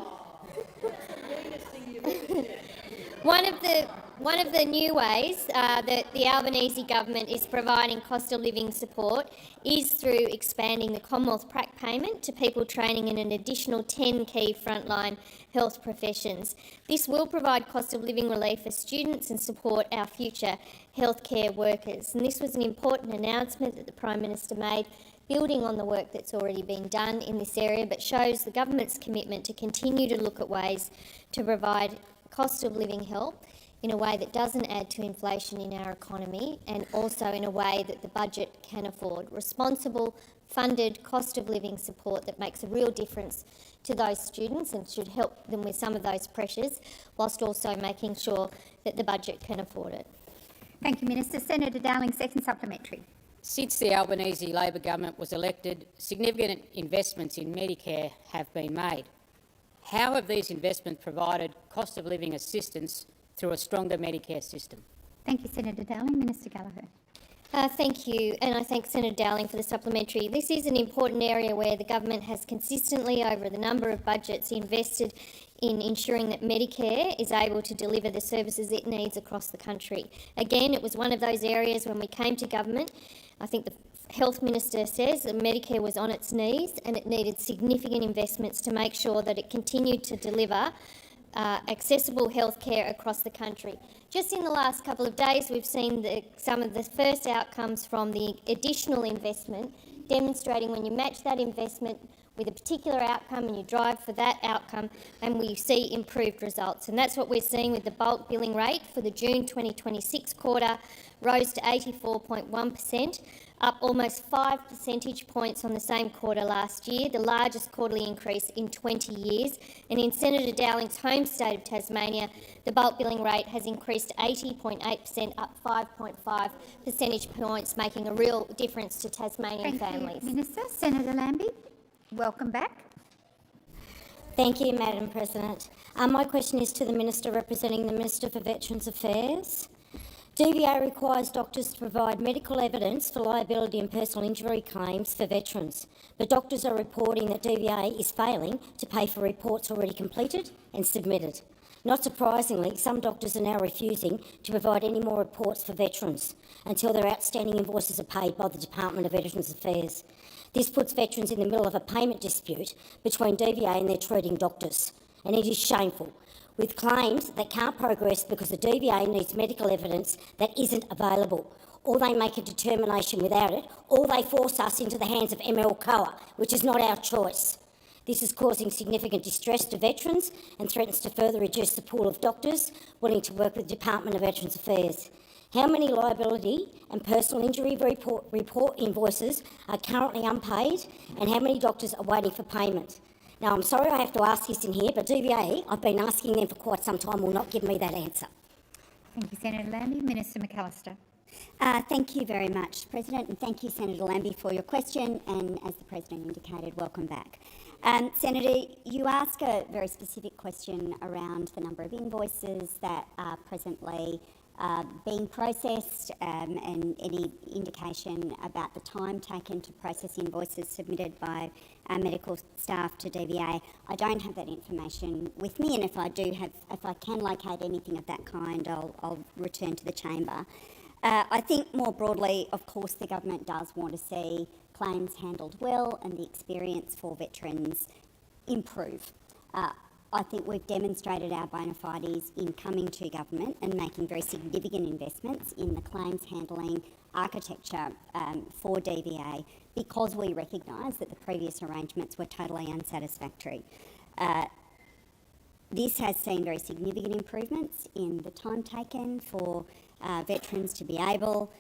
One of the new ways that the Albanese government is providing cost of living support is through expanding the Commonwealth Prac payment to people training in an additional 10 key frontline health professions. This will provide cost of living relief for students and support our future healthcare workers. And this was an important announcement that the Prime Minister made, building on the work that's already been done in this area, but shows the government's commitment to continue to look at ways to provide cost of living help in a way that doesn't add to inflation in our economy, and also in a way that the budget can afford. Responsible, funded cost of living support that makes a real difference to those students and should help them with some of those pressures, whilst also making sure that the budget can afford it. Thank you, Minister. Senator Dowling, second supplementary. Since the Albanese Labor government was elected, significant investments in Medicare have been made. How have these investments provided cost of living assistance through a stronger Medicare system? Thank you, Senator Dowling. Minister Gallagher. Thank you, and I thank Senator Dowling for the supplementary. This is an important area where the government has consistently, over the number of budgets, invested in ensuring that Medicare is able to deliver the services it needs across the country. Again, it was one of those areas when we came to government, I think the Health Minister says that Medicare was on its knees and it needed significant investments to make sure that it continued to deliver accessible health care across the country. Just in the last couple of days, we've seen some of the first outcomes from the additional investment, demonstrating when you match that investment with a particular outcome and you drive for that outcome, and we see improved results. And that's what we're seeing with the bulk billing rate for the June 2026 quarter, rose to 84.1%, up almost 5 percentage points on the same quarter last year, the largest quarterly increase in 20 years. And in Senator Dowling's home state of Tasmania, the bulk billing rate has increased to 80.8%, up 5.5 percentage points, making a real difference to Tasmanian families. Thank you, Minister. Senator Lambie, welcome back. Thank you, Madam President. My question is to the Minister representing the Minister for Veterans Affairs. DVA requires doctors to provide medical evidence for liability and personal injury claims for veterans, but doctors are reporting that DVA is failing to pay for reports already completed and submitted. Not surprisingly, some doctors are now refusing to provide any more reports for veterans until their outstanding invoices are paid by the Department of Veterans Affairs. This puts veterans in the middle of a payment dispute between DVA and their treating doctors, and it is shameful, with claims that can't progress because the DVA needs medical evidence that isn't available, or they make a determination without it, or they force us into the hands of MLCOA, which is not our choice. This is causing significant distress to veterans and threatens to further reduce the pool of doctors willing to work with the Department of Veterans Affairs. How many liability and personal injury report invoices are currently unpaid, and how many doctors are waiting for payment? Now, I'm sorry I have to ask this in here, but DVA, I've been asking them for quite some time, will not give me that answer. Thank you, Senator Lambie. Minister McAllister. Thank you very much, President, and thank you, Senator Lambie, for your question, and as the President indicated, welcome back. Senator, you ask a very specific question around the number of invoices that are presently being processed and any indication about the time taken to process invoices submitted by our medical staff to DVA. I don't have that information with me, and if I can locate anything of that kind, I'll return to the chamber. I think more broadly, of course, the government does want to see claims handled well and the experience for veterans improve. I think we've demonstrated our bona fides in coming to government and making very significant investments in the claims handling architecture for DVA because we recognise that the previous arrangements were totally unsatisfactory. This has seen very significant improvements in the time taken for veterans to be able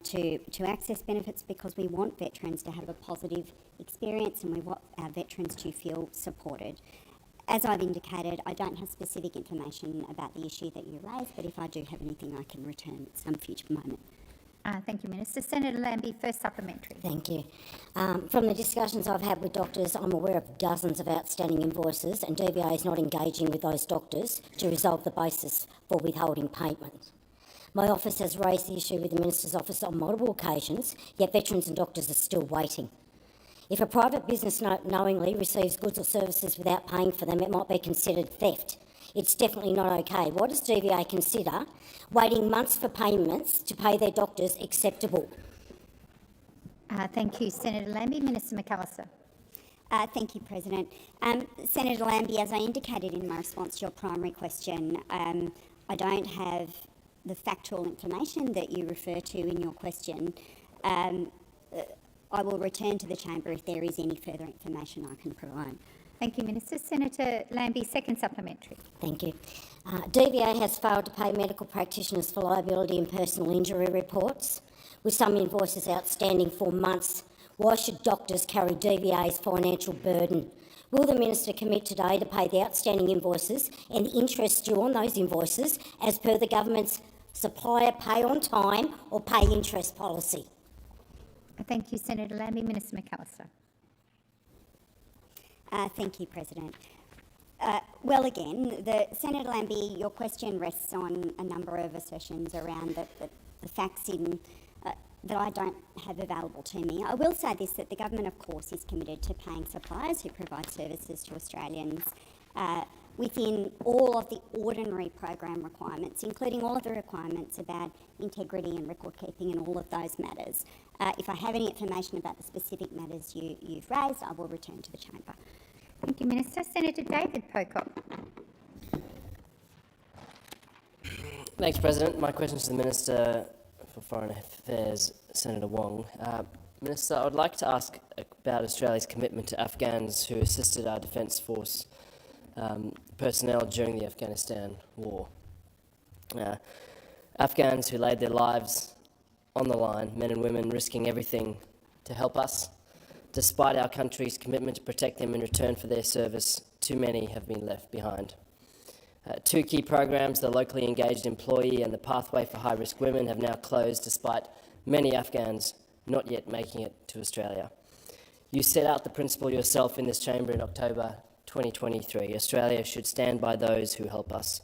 to access benefits because we want veterans to have a positive experience and we want our veterans to feel supported. As I've indicated, I don't have specific information about the issue that you raised, but if I do have anything, I can return at some future moment. Thank you, Minister. Senator Lambie, first supplementary. Thank you. From the discussions I've had with doctors, I'm aware of dozens of outstanding invoices, and DVA is not engaging with those doctors to resolve the basis for withholding payment. My office has raised the issue with the Minister's office on multiple occasions, yet veterans and doctors are still waiting. If a private business knowingly receives goods or services without paying for them, it might be considered theft. It's definitely not okay. What does DVA consider waiting months for payments to pay their doctors acceptable? Thank you, Senator Lambie. Minister McAllister. Thank you, President. Senator Lambie, as I indicated in my response to your primary question, I don't have the factual information that you refer to in your question. I will return to the chamber if there is any further information I can provide. Thank you, Minister. Senator Lambie, second supplementary. Thank you. DVA has failed to pay medical practitioners for liability and personal injury reports, with some invoices outstanding for months. Why should doctors carry DVA's financial burden? Will the Minister commit today to pay the outstanding invoices and the interest due on those invoices as per the government's supplier pay on time or pay interest policy? Thank you, Senator Lambie. Minister McAllister. Thank you, President. Well, again, Senator Lambie, your question rests on a number of assertions around the facts that I don't have available to me. I will say this, that the government, of course, is committed to paying suppliers who provide services to Australians within all of the ordinary program requirements, including all of the requirements about integrity and record keeping and all of those matters. If I have any information about the specific matters you've raised, I will return to the chamber. Thank you, Minister. Senator David Pocock. Thanks, President. My question is to the Minister for Foreign Affairs, Senator Wong. Minister, I would like to ask about Australia's commitment to Afghans who assisted our Defence Force personnel during the Afghanistan war. Afghans who laid their lives on the line, men and women risking everything to help us. Despite our country's commitment to protect them in return for their service, too many have been left behind. Two key programs, the Locally Engaged Employee and the Pathway for High-Risk Women, have now closed despite many Afghans not yet making it to Australia. You set out the principle yourself in this chamber in October 2023. Australia should stand by those who help us.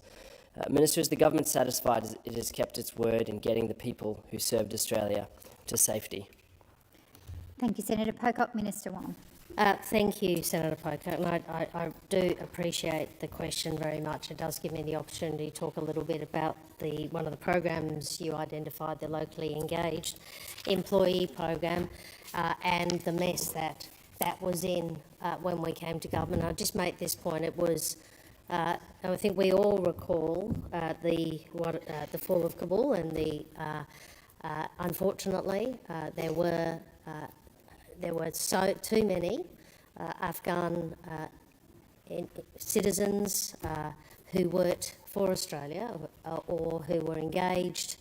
Minister, is the government satisfied it has kept its word in getting the people who served Australia to safety? Thank you, Senator Pocock. Minister Wong. Thank you, Senator Pocock. And I do appreciate the question very much. It does give me the opportunity to talk a little bit about one of the programs you identified, the Locally Engaged Employee Program, and the mess that was in when we came to government. I'll just make this point. It was, I think we all recall the fall of Kabul, and unfortunately there were too many Afghan citizens who worked for Australia or who were engaged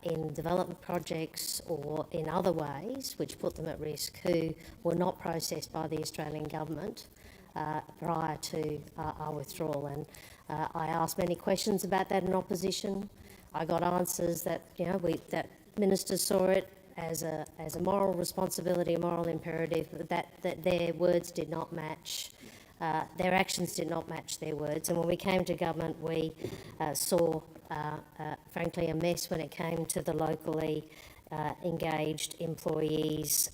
in development projects or in other ways which put them at risk, who were not processed by the Australian government prior to our withdrawal. And I asked many questions about that in opposition. I got answers that that ministers saw it as a moral responsibility, a moral imperative, that their words did not match their actions did not match their words. And when we came to government, we saw, frankly, a mess when it came to the locally engaged employees'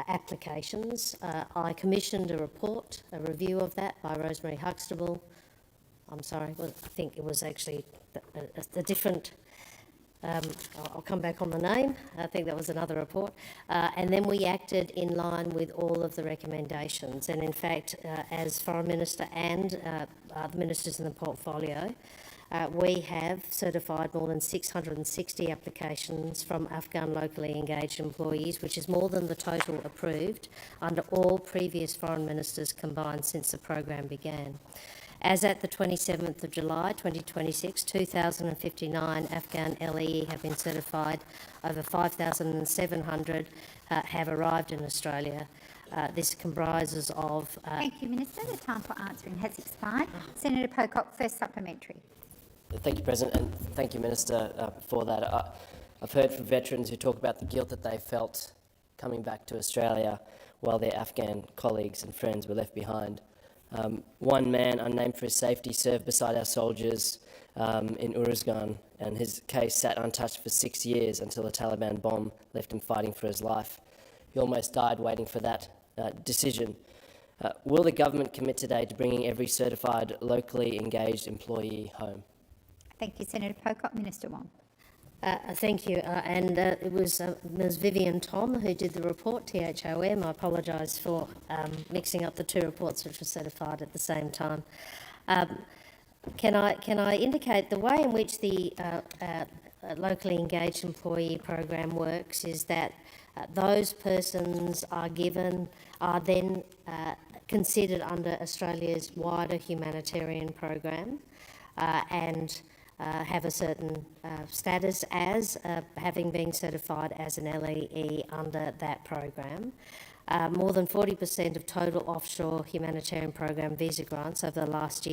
applications. I commissioned a report, a review of that by Rosemary Huxtable. I'm sorry, I think it was actually a different, I'll come back on the name. I think that was another report. And then we acted in line with all of the recommendations. And in fact, as Foreign Minister and other ministers in the portfolio, we have certified more than 660 applications from Afghan locally engaged employees, which is more than the total approved under all previous foreign ministers combined since the program began. As at the 27th of July 2026, 2,059 Afghan LEE have been certified. Over 5,700 have arrived in Australia. This comprises of... Thank you, Minister. The time for answering has expired. Senator Pocock, first supplementary. Thank you, President, and thank you, Minister, for that. I've heard from veterans who talk about the guilt that they felt coming back to Australia while their Afghan colleagues and friends were left behind. One man, unnamed for his safety, served beside our soldiers in Uruzgan, and his case sat untouched for 6 years until a Taliban bomb left him fighting for his life. He almost died waiting for that decision. Will the government commit today to bringing every certified locally engaged employee home? Thank you, Senator Pocock. Minister Wong. Thank you. It was Ms Vivian Tom who did the report, THOM. I apologise for mixing up the two reports which were certified at the same time. Can I indicate the way in which the locally engaged employee program works is that those persons are then considered under Australia's wider humanitarian program and have a certain status as having been certified as an LEE under that program. More than 40% of total offshore humanitarian program visa grants over the last 4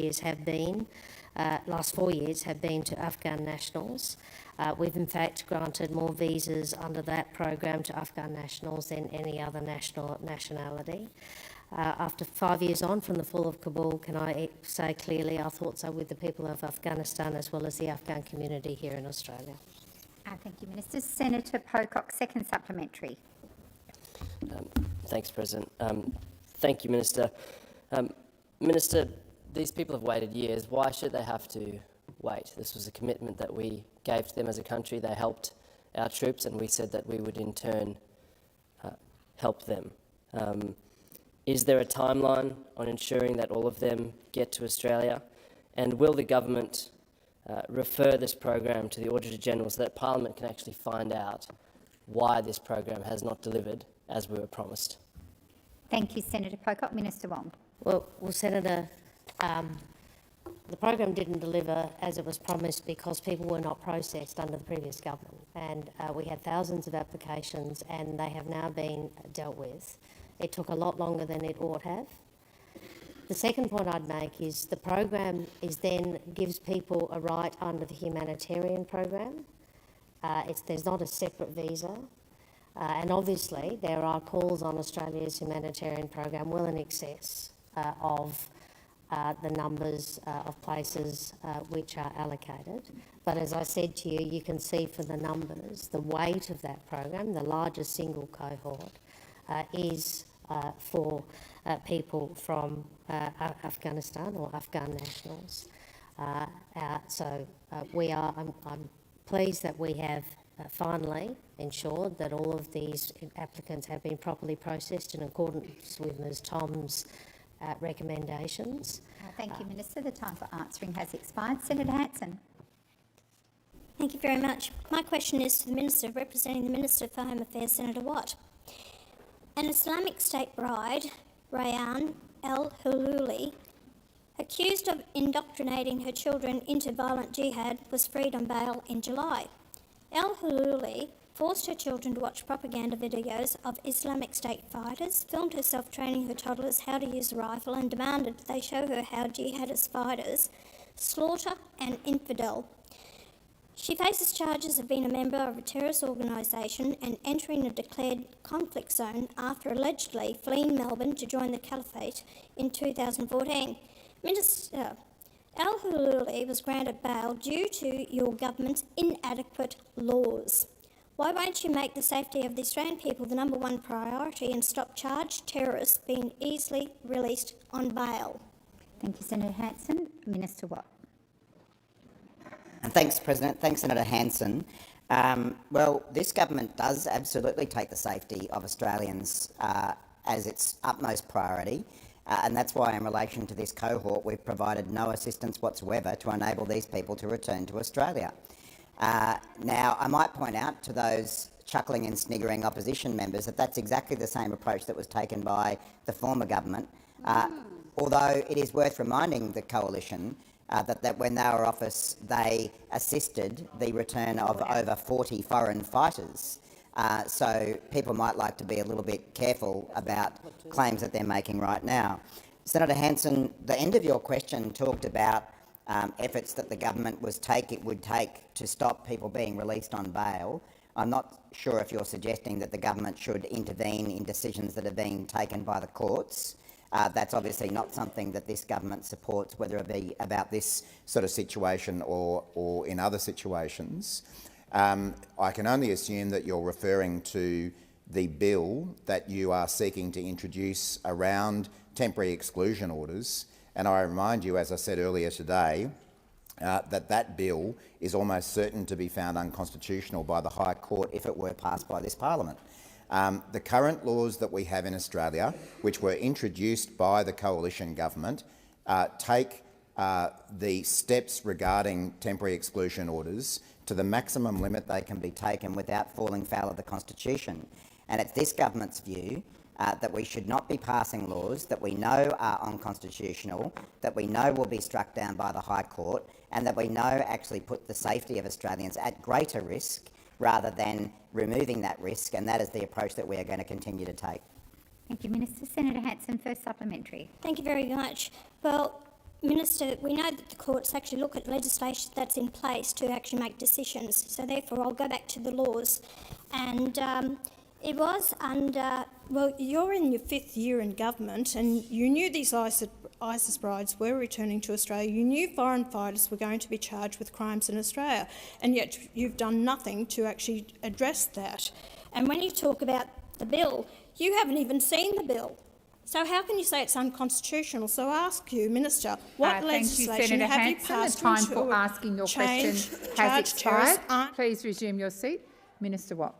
years have been to Afghan nationals. We've in fact granted more visas under that program to Afghan nationals than any other nationality. After 5 years on from the fall of Kabul, can I say clearly our thoughts are with the people of Afghanistan as well as the Afghan community here in Australia. Thank you, Minister. Senator Pocock, second supplementary. Thanks, President. Thank you, Minister. Minister, these people have waited years. Why should they have to wait? This was a commitment that we gave to them as a country. They helped our troops, and we said that we would in turn help them. Is there a timeline on ensuring that all of them get to Australia? And will the government refer this program to the Auditor-General so that Parliament can actually find out why this program has not delivered as we were promised? Thank you, Senator Pocock. Minister Wong. Well, Senator, the program didn't deliver as it was promised because people were not processed under the previous government. And we had thousands of applications and they have now been dealt with. It took a lot longer than it ought have. The second point I'd make is the program gives people a right under the humanitarian program. There's not a separate visa. And obviously there are calls on Australia's humanitarian program well in excess of the numbers of places which are allocated. But as I said to you, you can see from the numbers, the weight of that program, the largest single cohort, is for people from Afghanistan or Afghan nationals. I'm pleased that we have finally ensured that all of these applicants have been properly processed in accordance with Ms Tom's recommendations. Thank you, Minister. The time for answering has expired. Senator Hanson. Thank you very much. My question is to the Minister representing the Minister for Home Affairs, Senator Watt. An Islamic State bride, Rayyan al-Hululi, accused of indoctrinating her children into violent jihad, was freed on bail in July. Al-Hululi forced her children to watch propaganda videos of Islamic State fighters, filmed herself training her toddlers how to use a rifle, and demanded they show her how jihadist fighters slaughter an infidel. She faces charges of being a member of a terrorist organisation and entering a declared conflict zone after allegedly fleeing Melbourne to join the Caliphate in 2014. Minister Al-Hululi was granted bail due to your government's inadequate laws. Why won't you make the safety of the Australian people the #1 priority and stop charged terrorists being easily released on bail? Thank you, Senator Hanson. Minister Watt. Thanks, President. Thanks, Senator Hanson. Well, this government does absolutely take the safety of Australians as its utmost priority, and that's why in relation to this cohort we've provided no assistance whatsoever to enable these people to return to Australia. Now, I might point out to those chuckling and sniggering opposition members that that's exactly the same approach that was taken by the former government, although it is worth reminding the coalition that when they were in office, they assisted the return of over 40 foreign fighters. So people might like to be a little bit careful about claims that they're making right now. Senator Hanson, the end of your question talked about efforts that the government would take to stop people being released on bail. I'm not sure if you're suggesting that the government should intervene in decisions that are being taken by the courts. That's obviously not something that this government supports, whether it be about this sort of situation or in other situations. I can only assume that you're referring to the bill that you are seeking to introduce around temporary exclusion orders. And I remind you, as I said earlier today, that bill is almost certain to be found unconstitutional by the High Court if it were passed by this parliament. The current laws that we have in Australia, which were introduced by the coalition government, take the steps regarding temporary exclusion orders to the maximum limit they can be taken without falling foul of the Constitution. And it's this government's view that we should not be passing laws that we know are unconstitutional, that we know will be struck down by the High Court, and that we know actually put the safety of Australians at greater risk rather than removing that risk, and that is the approach that we are going to continue to take. Thank you, Minister. Senator Hanson, first supplementary. Thank you very much. Well, Minister, we know that the courts actually look at legislation that's in place to actually make decisions, so therefore I'll go back to the laws. And it was under, well, you're in your 5th year in government and you knew these ISIS brides were returning to Australia. You knew foreign fighters were going to be charged with crimes in Australia, and yet you've done nothing to actually address that. And when you talk about the bill, you haven't even seen the bill. So how can you say it's unconstitutional? So I ask you, Minister, what legislation have you passed the time for asking your question has expired. Please resume your seat. Minister Watt.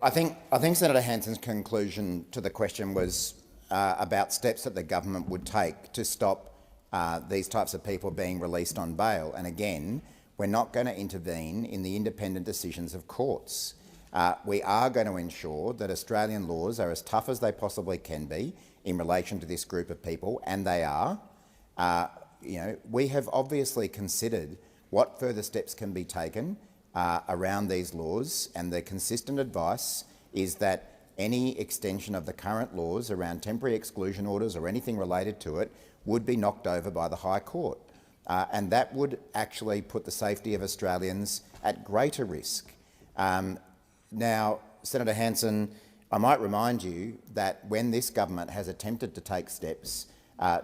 I think Senator Hanson's conclusion to the question was about steps that the government would take to stop these types of people being released on bail. And again, we're not going to intervene in the independent decisions of courts. We are going to ensure that Australian laws are as tough as they possibly can be in relation to this group of people, and they are. We have obviously considered what further steps can be taken around these laws, and the consistent advice is that any extension of the current laws around temporary exclusion orders or anything related to it would be knocked over by the High Court. And that would actually put the safety of Australians at greater risk. Now, Senator Hanson, I might remind you that when this government has attempted to take steps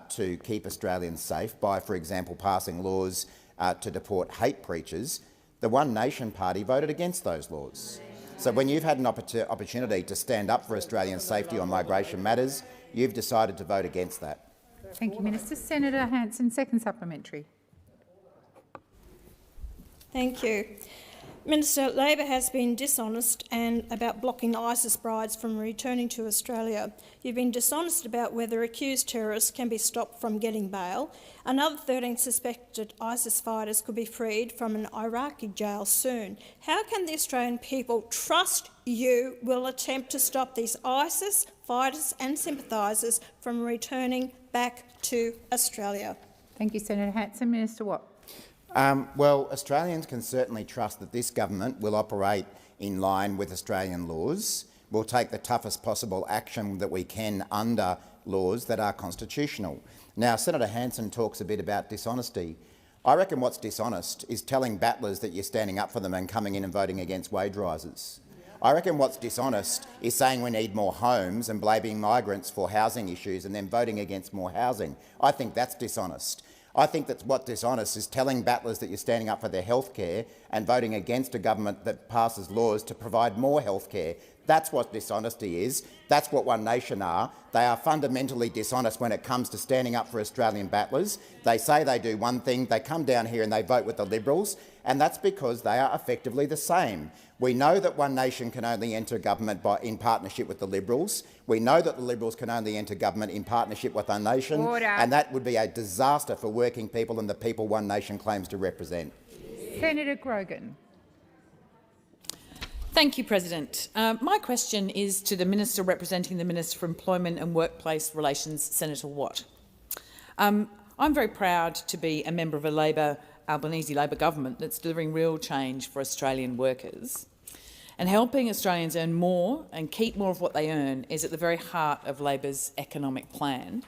to keep Australians safe by, for example, passing laws to deport hate preachers, the One Nation Party voted against those laws. So when you've had an opportunity to stand up for Australian safety on migration matters, you've decided to vote against that. Thank you, Minister. Senator Hanson, second supplementary. Thank you. Minister, Labor has been dishonest about blocking ISIS brides from returning to Australia. You've been dishonest about whether accused terrorists can be stopped from getting bail. Another 13 suspected ISIS fighters could be freed from an Iraqi jail soon. How can the Australian people trust you will attempt to stop these ISIS fighters and sympathisers from returning back to Australia? Thank you, Senator Hanson. Minister Watt. Well, Australians can certainly trust that this government will operate in line with Australian laws, we'll take the toughest possible action that we can under laws that are constitutional. Now, Senator Hanson talks a bit about dishonesty. I reckon what's dishonest is telling battlers that you're standing up for them and coming in and voting against wage rises. I reckon what's dishonest is saying we need more homes and blaming migrants for housing issues and then voting against more housing. I think that's dishonest. I think that's what's dishonest is telling battlers that you're standing up for their health care and voting against a government that passes laws to provide more health care. That's what dishonesty is. That's what One Nation are. They are fundamentally dishonest when it comes to standing up for Australian battlers. They say they do one thing, they come down here and they vote with the Liberals, and that's because they are effectively the same. We know that One Nation can only enter government in partnership with the Liberals. We know that the Liberals can only enter government in partnership with One Nation, and that would be a disaster for working people and the people One Nation claims to represent. Senator Grogan. Thank you, President. My question is to the Minister representing the Minister for Employment and Workplace Relations, Senator Watt. I'm very proud to be a member of a Albanese Labor government that's delivering real change for Australian workers. And helping Australians earn more and keep more of what they earn is at the very heart of Labor's economic plan.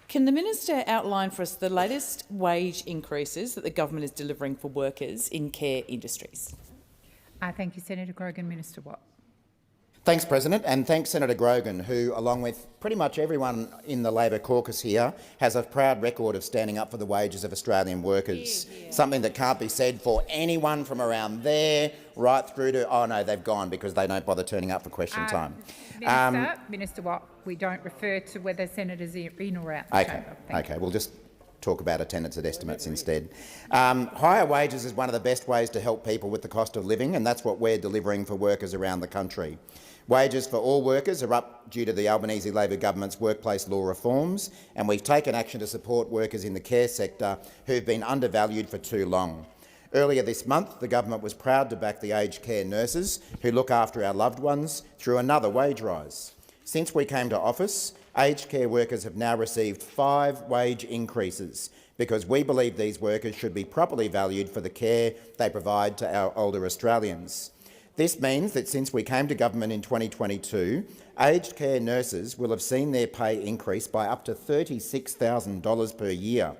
Can the Minister outline for us the latest wage increases that the government is delivering for workers in care industries? Thank you, Senator Grogan. Minister Watt. Thanks, President, and thanks Senator Grogan, who, along with pretty much everyone in the Labor caucus here, has a proud record of standing up for the wages of Australian workers, something that can't be said for anyone from around there right through to— oh no, they've gone because they don't bother turning up for question time. Minister Watt, we don't refer to whether senators are in or out the chamber. Okay, we'll just talk about attendance at estimates instead. Higher wages is one of the best ways to help people with the cost of living, and that's what we're delivering for workers around the country. Wages for all workers are up due to the Albanese Labor government's workplace law reforms, and we've taken action to support workers in the care sector who've been undervalued for too long. Earlier this month, the government was proud to back the aged care nurses who look after our loved ones through another wage rise. Since we came to office, aged care workers have now received 5 wage increases because we believe these workers should be properly valued for the care they provide to our older Australians. This means that since we came to government in 2022, aged care nurses will have seen their pay increase by up to $36,000 per year.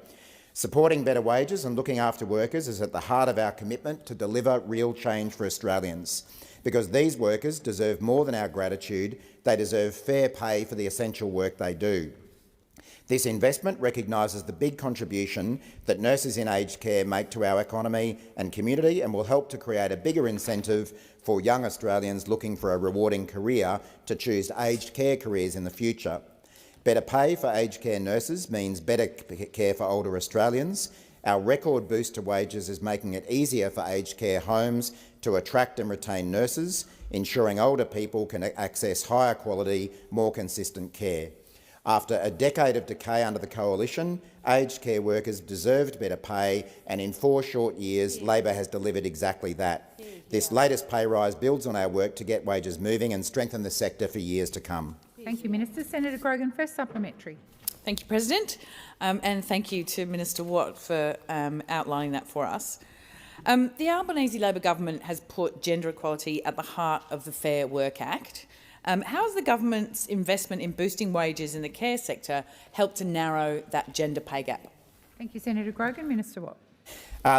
Supporting better wages and looking after workers is at the heart of our commitment to deliver real change for Australians, because these workers deserve more than our gratitude. They deserve fair pay for the essential work they do. This investment recognises the big contribution that nurses in aged care make to our economy and community, and will help to create a bigger incentive for young Australians looking for a rewarding career to choose aged care careers in the future. Better pay for aged care nurses means better care for older Australians. Our record boost to wages is making it easier for aged care homes to attract and retain nurses, ensuring older people can access higher quality, more consistent care. After a decade of decay under the Coalition, aged care workers deserved better pay, and in 4 short years, Labor has delivered exactly that. This latest pay rise builds on our work to get wages moving and strengthen the sector for years to come. Thank you, Minister. Senator Grogan, first supplementary. Thank you, President, and thank you to Minister Watt for outlining that for us. The Albanese Labor government has put gender equality at the heart of the Fair Work Act. How has the government's investment in boosting wages in the care sector helped to narrow that gender pay gap? Thank you, Senator Grogan. Minister Watt.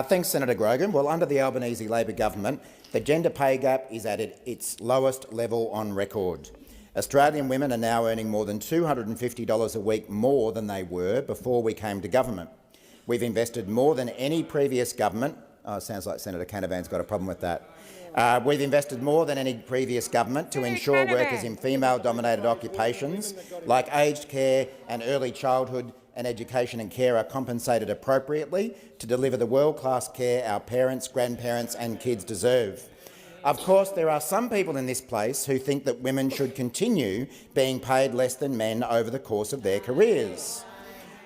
Thanks, Senator Grogan. Well, under the Albanese Labor government, the gender pay gap is at its lowest level on record. Australian women are now earning more than $250 a week more than they were before we came to government. We've invested more than any previous government. Oh, sounds like Senator Canavan's got a problem with that. We've invested more than any previous government to ensure workers in female-dominated occupations like aged care and early childhood and education and care are compensated appropriately to deliver the world-class care our parents, grandparents and kids deserve. Of course, there are some people in this place who think that women should continue being paid less than men over the course of their careers.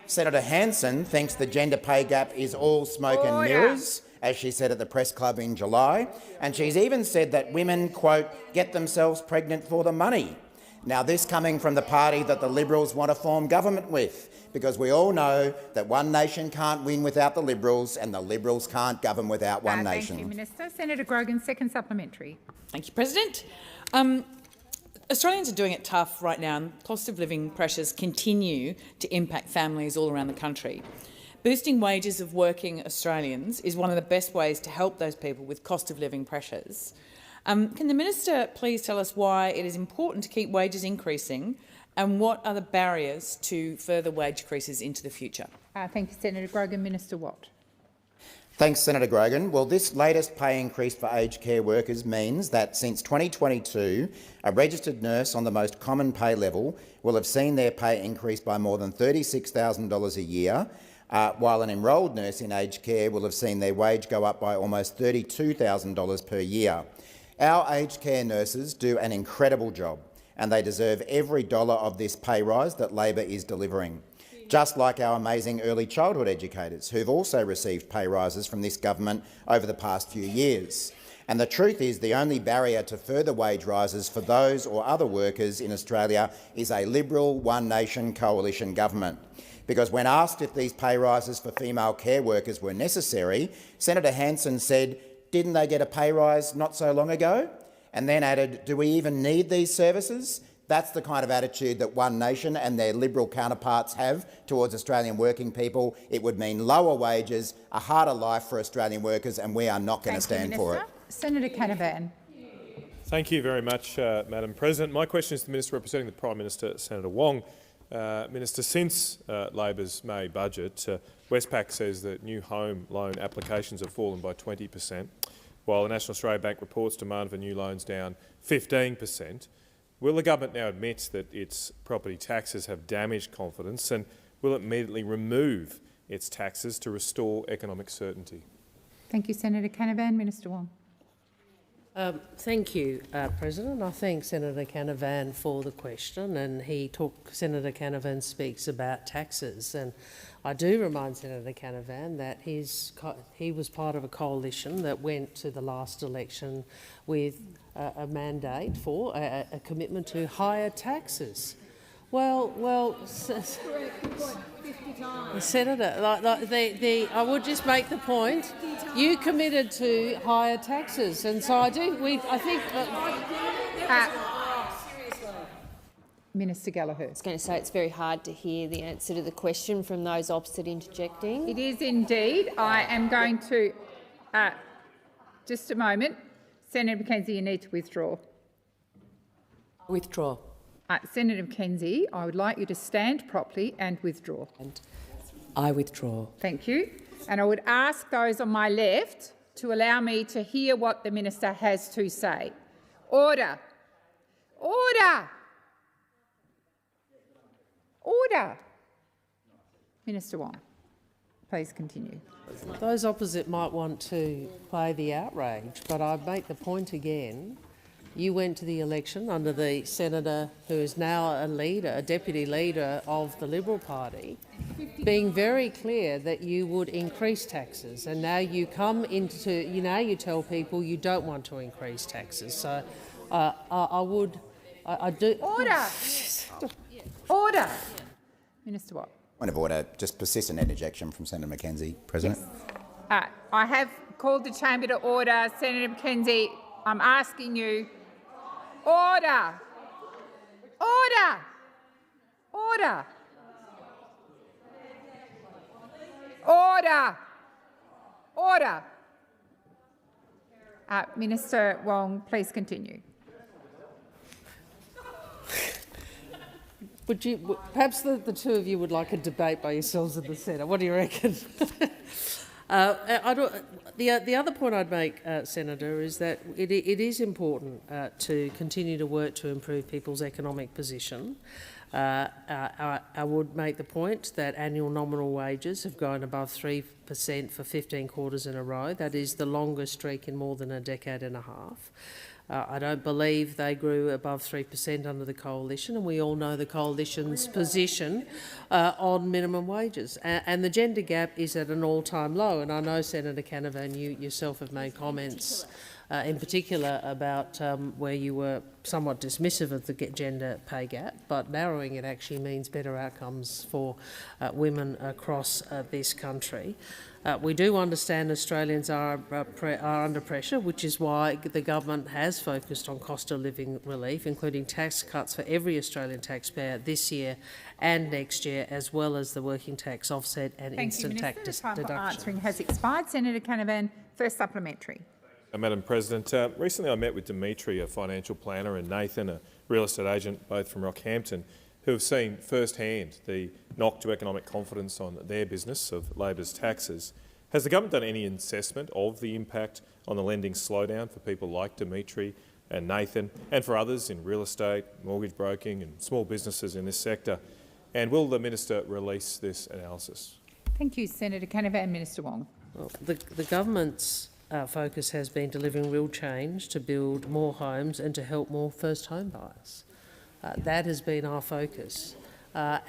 Senator Hanson thinks the gender pay gap is all smoke and mirrors, as she said at the press club in July, and she's even said that women, quote, get themselves pregnant for the money. Now, this coming from the party that the Liberals want to form government with, because we all know that One Nation can't win without the Liberals and the Liberals can't govern without One Nation. Thank you, Minister. Senator Grogan, second supplementary. Thank you, President. Australians are doing it tough right now, and cost of living pressures continue to impact families all around the country. Boosting wages of working Australians is one of the best ways to help those people with cost of living pressures. Can the Minister please tell us why it is important to keep wages increasing, and what are the barriers to further wage increases into the future? Thank you, Senator Grogan. Minister Watt. Thanks, Senator Grogan. Well, this latest pay increase for aged care workers means that since 2022, a registered nurse on the most common pay level will have seen their pay increase by more than $36,000 a year, while an enrolled nurse in aged care will have seen their wage go up by almost $32,000 per year. Our aged care nurses do an incredible job, and they deserve every dollar of this pay rise that Labor is delivering. Just like our amazing early childhood educators, who've also received pay rises from this government over the past few years. And the truth is, the only barrier to further wage rises for those or other workers in Australia is a Liberal One Nation coalition government. Because when asked if these pay rises for female care workers were necessary, Senator Hanson said, "Didn't they get a pay rise not so long ago?" And then added, "Do we even need these services?" That's the kind of attitude that One Nation and their Liberal counterparts have towards Australian working people. It would mean lower wages, a harder life for Australian workers, and we are not going to stand for it. Senator Canavan. Thank you very much, Madam President. My question is to the Minister representing the Prime Minister, Senator Wong. Minister, since Labor's May budget, Westpac says that new home loan applications have fallen by 20%, while the National Australia Bank reports demand for new loans down 15%. Will the government now admit that its property taxes have damaged confidence, and will it immediately remove its taxes to restore economic certainty? Thank you, Senator Canavan. Minister Wong. Thank you, President. I thank Senator Canavan for the question, and Senator Canavan speaks about taxes, and I do remind Senator Canavan that he was part of a coalition that went to the last election with a mandate for a commitment to higher taxes. Well, Senator, I would just make the point. You committed to higher taxes, and so I think. Minister Gallagher. I was going to say it's very hard to hear the answer to the question from those opposite interjecting. It is indeed. I am going to... just a moment. Senator McKenzie, you need to withdraw. Withdraw. Senator McKenzie, I would like you to stand properly and withdraw. And I withdraw. Thank you. And I would ask those on my left to allow me to hear what the minister has to say. Order. Order. Order. Minister Wong, please continue. Those opposite might want to play the outrage, but I make the point again. You went to the election under the senator who is now a deputy leader of the Liberal Party, being very clear that you would increase taxes, and now you come into, you tell people you don't want to increase taxes. So I do. Order. Order. Minister Watt. Point of order, just persistent interjection from Senator McKenzie, President. Yes. I have called the chamber to order. Senator McKenzie, I'm asking you. Order. Order. Order. Order. Order. Minister Wong, please continue. Would you, perhaps the two of you would like a debate by yourselves in the Senate. What do you reckon? The other point I'd make, Senator, is that it is important to continue to work to improve people's economic position. I would make the point that annual nominal wages have gone above 3% for 15 quarters in a row. That is the longest streak in more than a decade and a half. I don't believe they grew above 3% under the coalition, and we all know the coalition's position on minimum wages. And the gender gap is at an all-time low, and I know, Senator Canavan, you yourself have made comments in particular about where you were somewhat dismissive of the gender pay gap, but narrowing it actually means better outcomes for women across this country. We do understand Australians are under pressure, which is why the government has focused on cost of living relief, including tax cuts for every Australian taxpayer this year and next year, as well as the working tax offset and instant tax deduction. Thank you, Minister. The time for answering has expired. Senator Canavan, first supplementary. Madam President, recently I met with Dimitri, a financial planner, and Nathan, a real estate agent, both from Rockhampton, who have seen firsthand the knock to economic confidence on their business of Labor's taxes. Has the government done any assessment of the impact on the lending slowdown for people like Dimitri and Nathan, and for others in real estate, mortgage broking and small businesses in this sector? And will the minister release this analysis? Thank you, Senator Canavan. Minister Wong. Well, the government's focus has been delivering real change to build more homes and to help more first home buyers. That has been our focus. Unlike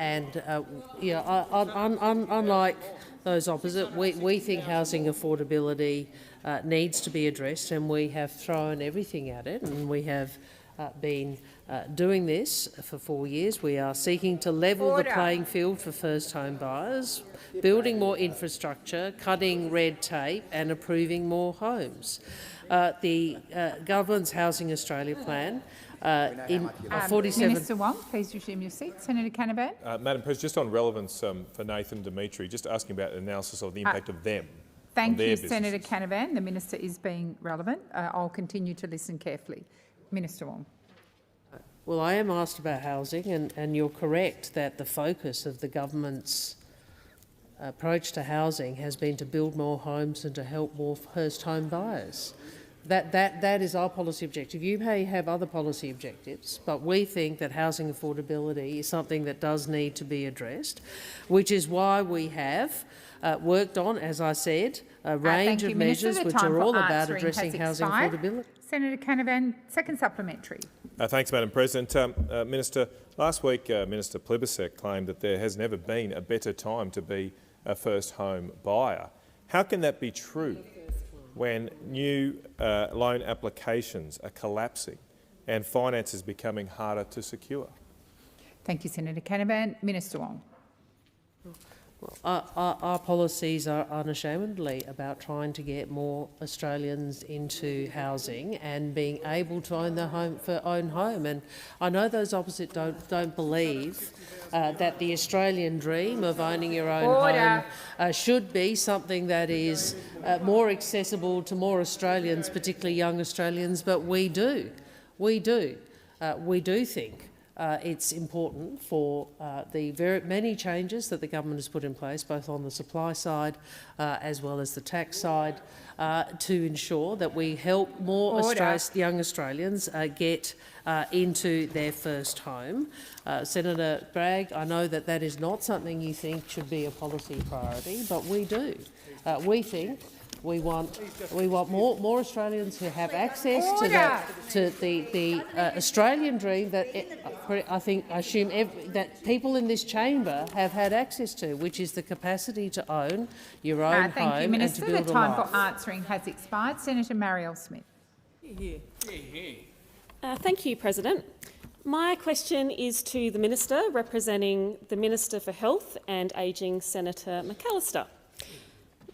those opposite, we think housing affordability needs to be addressed, and we have thrown everything at it, and we have been doing this for 4 years. We are seeking to level the playing field for first home buyers, building more infrastructure, cutting red tape and approving more homes. The government's Housing Australia plan in 47... Minister Wong, please resume your seat. Senator Canavan. Madam President, just on relevance for Nathan and Dimitri, just asking about analysis of the impact of them. Thank you, Senator Canavan. The minister is being relevant. I'll continue to listen carefully. Minister Wong. Well, I am asked about housing, and you're correct that the focus of the government's approach to housing has been to build more homes and to help more first home buyers. That is our policy objective. You may have other policy objectives, but we think that housing affordability is something that does need to be addressed, which is why we have worked on, as I said, a range of measures which are all about addressing housing affordability. Senator Canavan, second supplementary. Thanks, Madam President. Minister, last week Minister Plibersek claimed that there has never been a better time to be a first home buyer. How can that be true when new loan applications are collapsing and finance is becoming harder to secure? Thank you, Senator Canavan. Minister Wong. Our policies are unashamedly about trying to get more Australians into housing and being able to own their own home. And I know those opposite don't believe that the Australian dream of owning your own home should be something that is more accessible to more Australians, particularly young Australians. But we do think it's important for the very many changes that the government has put in place, both on the supply side as well as the tax side, to ensure that we help more young Australians get into their first home. Senator Bragg, I know that is not something you think should be a policy priority, but we do. We think we want more Australians who have access to the Australian dream that I assume that people in this chamber have had access to, which is the capacity to own your own home Thank you, Minister. and to build the time a life. for answering has expired. Senator Marielle Smith. Thank you, President. My question is to the Minister representing the Minister for Health and Ageing, Senator McAllister.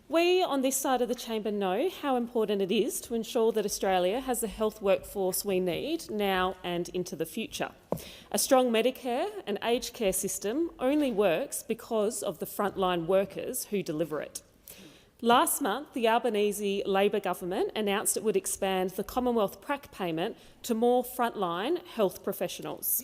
We on this side of the chamber know how important it is to ensure that Australia has the health workforce we need now and into the future. A strong Medicare and aged care system only works because of the frontline workers who deliver it. Last month, the Albanese Labor government announced it would expand the Commonwealth prac payment to more frontline health professionals.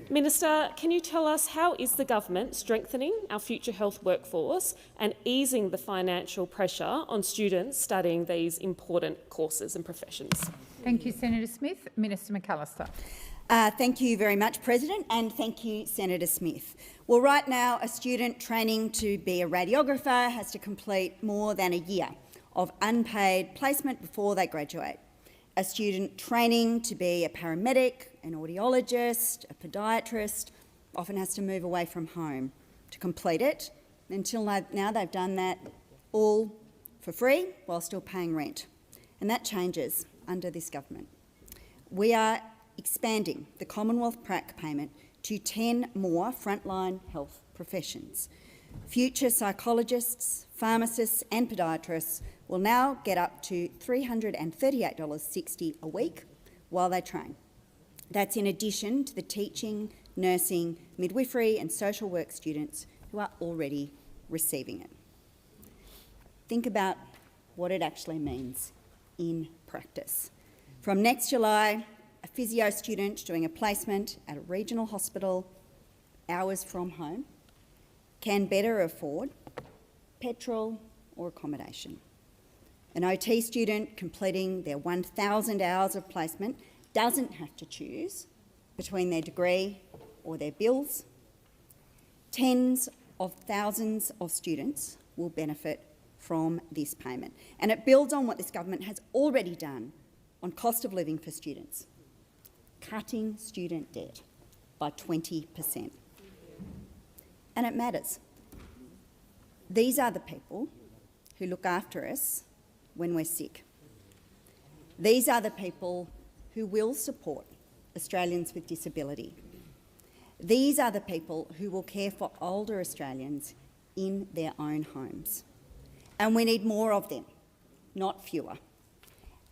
Minister, can you tell us how is the government strengthening our future health workforce and easing the financial pressure on students studying these important courses and professions? Thank you, Senator Smith. Minister McAllister. Thank you very much, President, and thank you, Senator Smith. Well, right now, a student training to be a radiographer has to complete more than a year of unpaid placement before they graduate. A student training to be a paramedic, an audiologist, a podiatrist often has to move away from home to complete it. Until now, they've done that all for free while still paying rent. and that changes under this government. We are expanding the Commonwealth prac payment to 10 more frontline health professions. Future psychologists, pharmacists and podiatrists will now get up to $338.60 a week while they train. That's in addition to the teaching, nursing, midwifery and social work students who are already receiving it. Think about what it actually means in practice. From next July, a physio student doing a placement at a regional hospital, hours from home, can better afford petrol or accommodation. An OT student completing their 1,000 hours of placement doesn't have to choose between their degree or their bills. Tens of thousands of students will benefit from this payment, and it builds on what this government has already done on cost of living for students, cutting student debt by 20%. And it matters. These are the people who look after us when we're sick. These are the people who will support Australians with disability. These are the people who will care for older Australians in their own homes. And we need more of them, not fewer.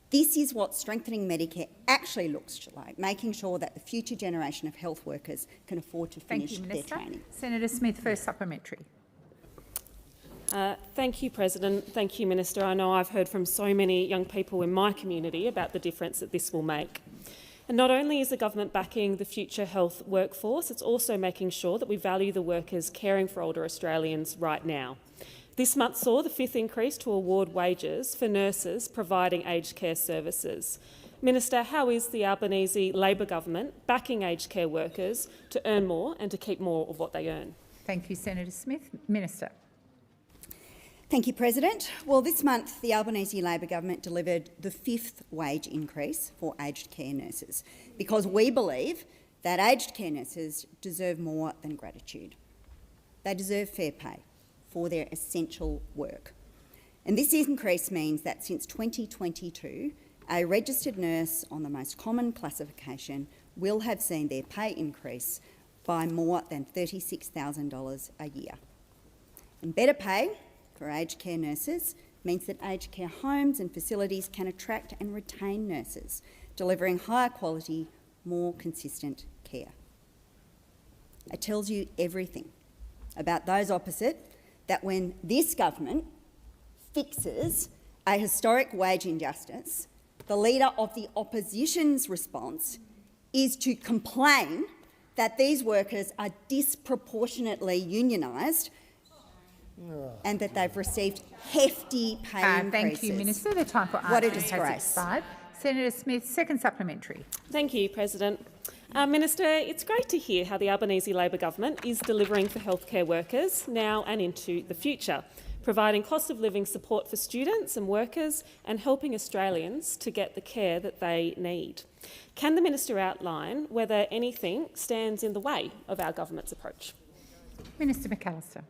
This is what strengthening Medicare actually looks like, making sure that the future generation of health workers can afford to finish their training. Senator Smith, first supplementary. Thank you, President. Thank you, Minister. I know I've heard from so many young people in my community about the difference that this will make. And not only is the government backing the future health workforce, it's also making sure that we value the workers caring for older Australians right now. This month saw the 5th increase to award wages for nurses providing aged care services. Minister, how is the Albanese Labor government backing aged care workers to earn more and to keep more of what they earn? Thank you, Senator Smith. Minister. Thank you, President. Well, this month the Albanese Labor government delivered the 5th wage increase for aged care nurses because we believe that aged care nurses deserve more than gratitude. They deserve fair pay for their essential work. And this increase means that since 2022, a registered nurse on the most common classification will have seen their pay increase by more than $36,000 a year. And better pay for aged care nurses means that aged care homes and facilities can attract and retain nurses, delivering higher quality, more consistent care. It tells you everything about those opposite that when this government fixes a historic wage injustice, the Leader of the Opposition's response is to complain that these workers are disproportionately unionised and that they've received hefty pay increases. Thank you, Minister. The time for what a answering disgrace. has expired. Senator Smith, second supplementary. Thank you, President. Minister, it's great to hear how the Albanese Labor government is delivering for healthcare workers now and into the future, providing cost of living support for students and workers and helping Australians to get the care that they need. Can the Minister outline whether anything stands in the way of our government's approach? Minister McAllister.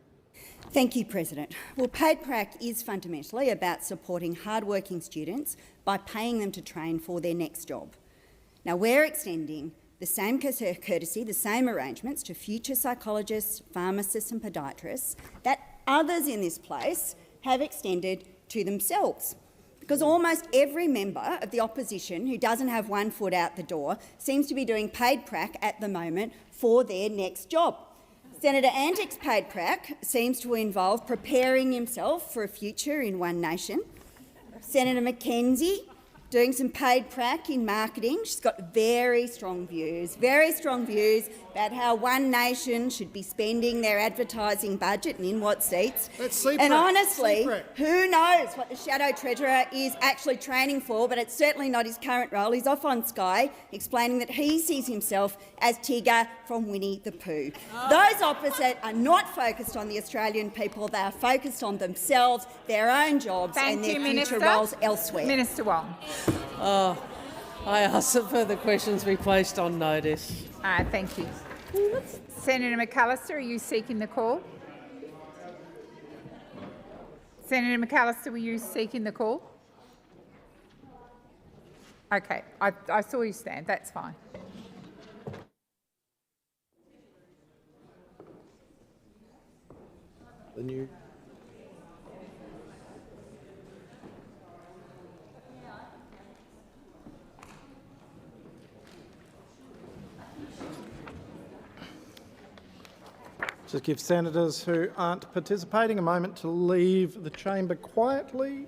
Thank you, President. Well, paid prac is fundamentally about supporting hard-working students by paying them to train for their next job. Now, we're extending the same courtesy, the same arrangements to future psychologists, pharmacists and podiatrists that others in this place have extended to themselves. Because almost every member of the opposition who doesn't have one foot out the door seems to be doing paid prac at the moment for their next job. Senator Antic's paid prac seems to involve preparing himself for a future in One Nation. Senator Mackenzie doing some paid prac in marketing. She's got very strong views about how One Nation should be spending their advertising budget and in what seats. And honestly, who knows what the Shadow Treasurer is actually training for, but it's certainly not his current role. He's off on Sky explaining that he sees himself as Tigger from Winnie the Pooh. Those opposite are not focused on the Australian people. They are focused on themselves, their own jobs and their future roles elsewhere. Minister Wong. I ask that further questions be placed on notice. Thank you. Senator McAllister, are you seeking the call? Senator McAllister, were you seeking the call? Okay, I saw you stand. That's fine. The new. Just give senators who aren't participating a moment to leave the chamber quietly.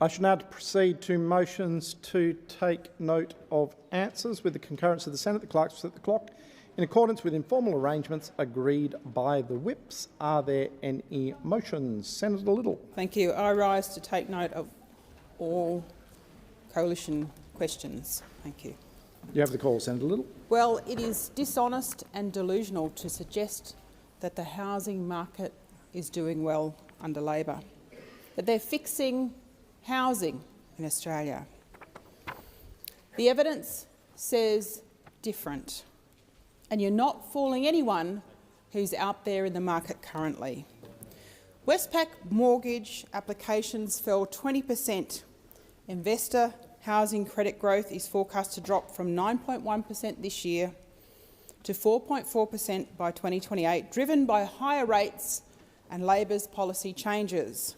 I shall now proceed to motions to take note of answers. With the concurrence of the Senate, the clerks will set the clock in accordance with informal arrangements agreed by the whips. Are there any motions? Senator Little. Thank you. I rise to take note of all coalition questions. Thank you. You have the call, Senator Little. Well, it is dishonest and delusional to suggest that the housing market is doing well under Labor, that they're fixing housing in Australia. The evidence says different, and you're not fooling anyone who's out there in the market currently. Westpac mortgage applications fell 20%. Investor housing credit growth is forecast to drop from 9.1% this year to 4.4% by 2028, driven by higher rates and Labor's policy changes.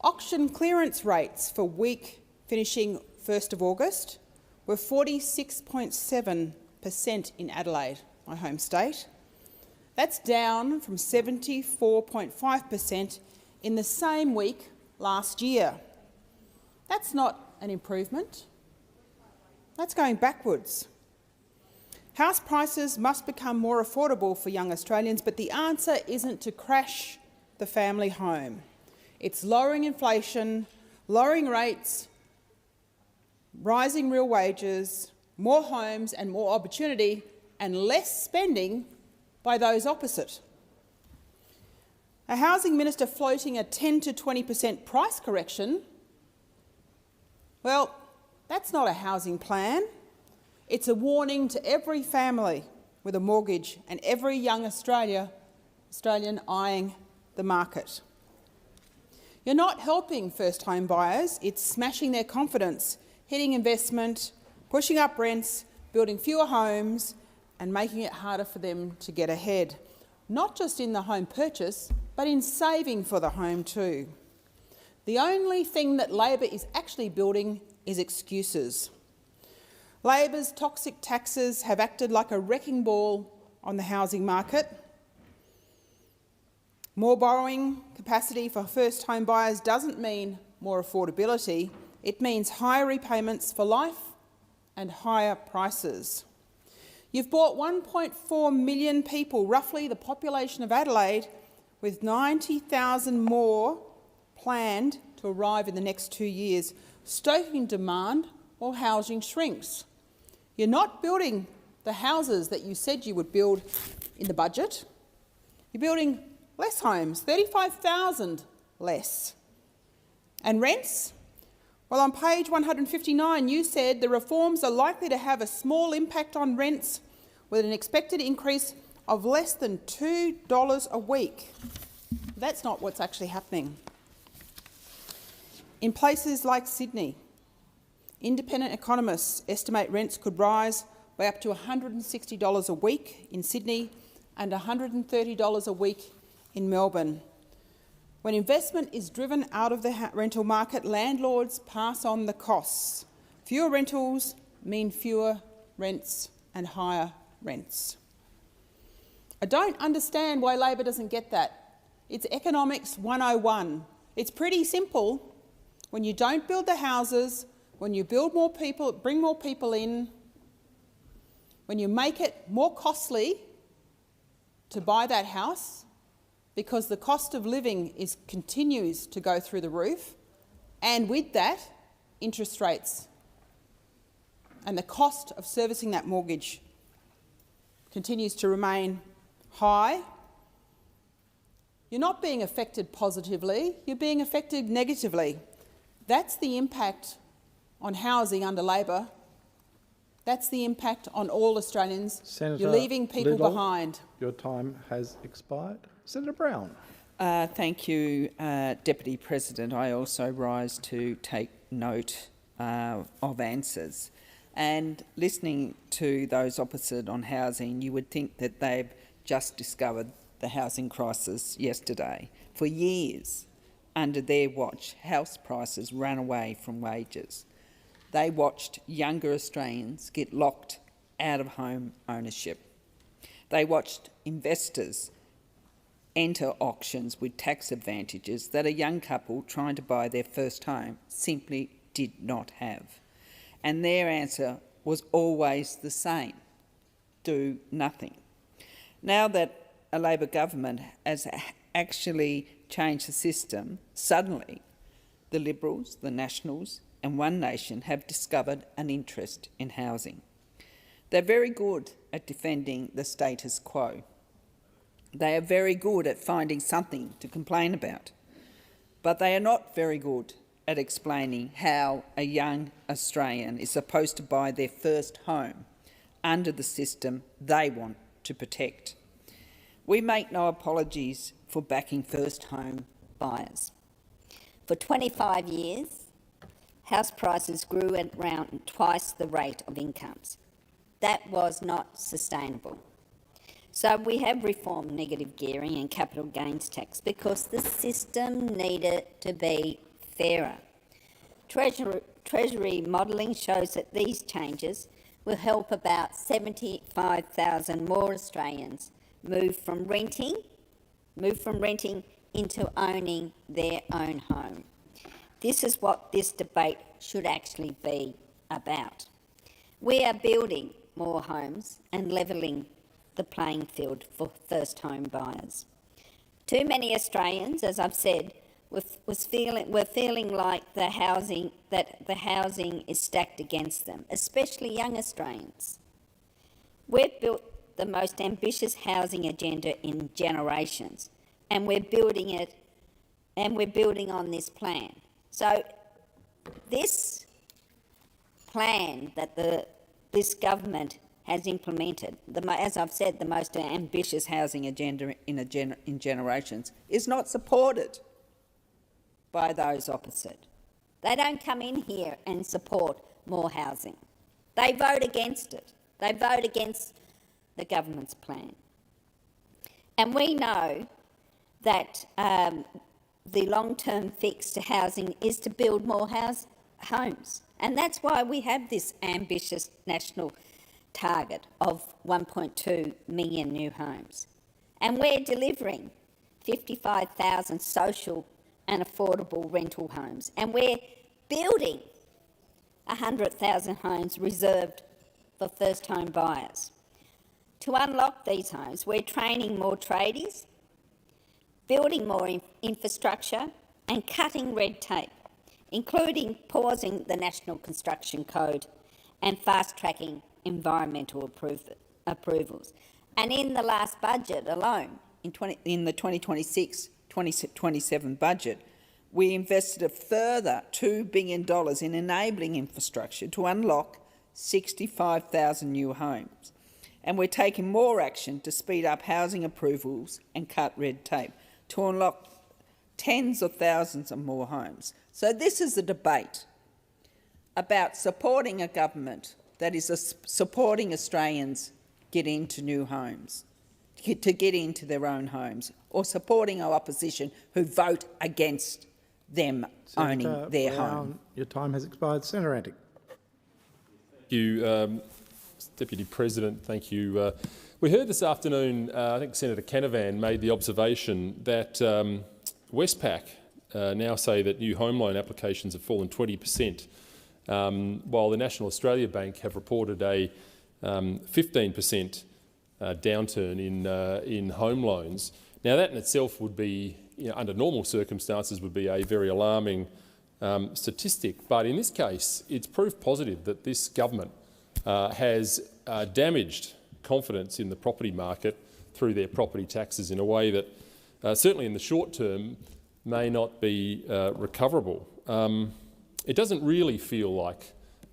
Auction clearance rates for week finishing 1st of August were 46.7% in Adelaide, my home state. That's down from 74.5% in the same week last year. That's not an improvement. That's going backwards. House prices must become more affordable for young Australians, but the answer isn't to crash the family home. It's lowering inflation, lowering rates, rising real wages, more homes and more opportunity, and less spending by those opposite. A housing minister floating a 10 to 20% price correction, well, that's not a housing plan. It's a warning to every family with a mortgage and every young Australian eyeing the market. You're not helping first-home buyers. It's smashing their confidence, hitting investment, pushing up rents, building fewer homes and making it harder for them to get ahead, not just in the home purchase, but in saving for the home too. The only thing that Labor is actually building is excuses. Labor's toxic taxes have acted like a wrecking ball on the housing market. More borrowing capacity for first-home buyers doesn't mean more affordability. It means higher repayments for life and higher prices. You've bought 1.4 million people, roughly the population of Adelaide, with 90,000 more planned to arrive in the next 2 years, stoking demand while housing shrinks. You're not building the houses that you said you would build in the budget. You're building less homes, 35,000 less. And rents? Well, on page 159, you said the reforms are likely to have a small impact on rents with an expected increase of less than $2 a week. That's not what's actually happening. In places like Sydney, independent economists estimate rents could rise by up to $160 a week in Sydney and $130 a week in Melbourne. When investment is driven out of the rental market, landlords pass on the costs. Fewer rentals mean fewer rents and higher rents. I don't understand why Labor doesn't get that. It's economics 101. It's pretty simple. When you don't build the houses, when you build more people, bring more people in, when you make it more costly to buy that house because the cost of living continues to go through the roof, and with that, interest rates and the cost of servicing that mortgage continues to remain high, you're not being affected positively, you're being affected negatively. That's the impact on housing under Labor. That's the impact on all Australians. Senator You're leaving people Little, behind. Your time has expired. Senator Brown. Thank you, Deputy President. I also rise to take note of answers. And listening to those opposite on housing, you would think that they've just discovered the housing crisis yesterday. For years, under their watch, house prices ran away from wages. They watched younger Australians get locked out of home ownership. They watched investors enter auctions with tax advantages that a young couple trying to buy their first home simply did not have. And their answer was always the same: do nothing. Now that a Labor government has actually changed the system, suddenly the Liberals, the Nationals and One Nation have discovered an interest in housing. They're very good at defending the status quo. They are very good at finding something to complain about, but they are not very good at explaining how a young Australian is supposed to buy their first home under the system they want to protect. We make no apologies for backing first home buyers. For 25 years, house prices grew at around twice the rate of incomes. That was not sustainable. So we have reformed negative gearing and capital gains tax because the system needed to be fairer. Treasury modelling shows that these changes will help about 75,000 more Australians move from renting into owning their own home. This is what this debate should actually be about. We are building more homes and levelling the playing field for first home buyers. Too many Australians, as I've said, were feeling like the housing is stacked against them, especially young Australians. We've built the most ambitious housing agenda in generations, and we're building it, and we're building on this plan. So this plan that this government has implemented, as I've said, the most ambitious housing agenda in generations, is not supported by those opposite. They don't come in here and support more housing. They vote against it. They vote against the government's plan. And we know that the long-term fix to housing is to build more homes. And that's why we have this ambitious national target of 1.2 million new homes. And we're delivering 55,000 social and affordable rental homes. And we're building 100,000 homes reserved for first home buyers. To unlock these homes, we're training more tradies, building more infrastructure and cutting red tape, including pausing the National Construction Code and fast-tracking environmental approvals. And in the last budget alone, in the 2026-2027 budget, we invested a further $2 billion in enabling infrastructure to unlock 65,000 new homes. And we're taking more action to speed up housing approvals and cut red tape to unlock tens of thousands of more homes. So this is a debate about supporting a government that is supporting Australians get into new homes, to get into their own homes, or supporting our opposition who vote against them owning their home. Your time has expired. Senator Antic. Thank you, Deputy President. Thank you. We heard this afternoon, I think Senator Canavan made the observation that Westpac now say that new home loan applications have fallen 20%, while the National Australia Bank have reported a 15% downturn in home loans. Now that in itself would be, under normal circumstances, would be a very alarming statistic. But in this case, it's proof positive that this government has damaged confidence in the property market through their property taxes in a way that certainly in the short term may not be recoverable. It doesn't really feel like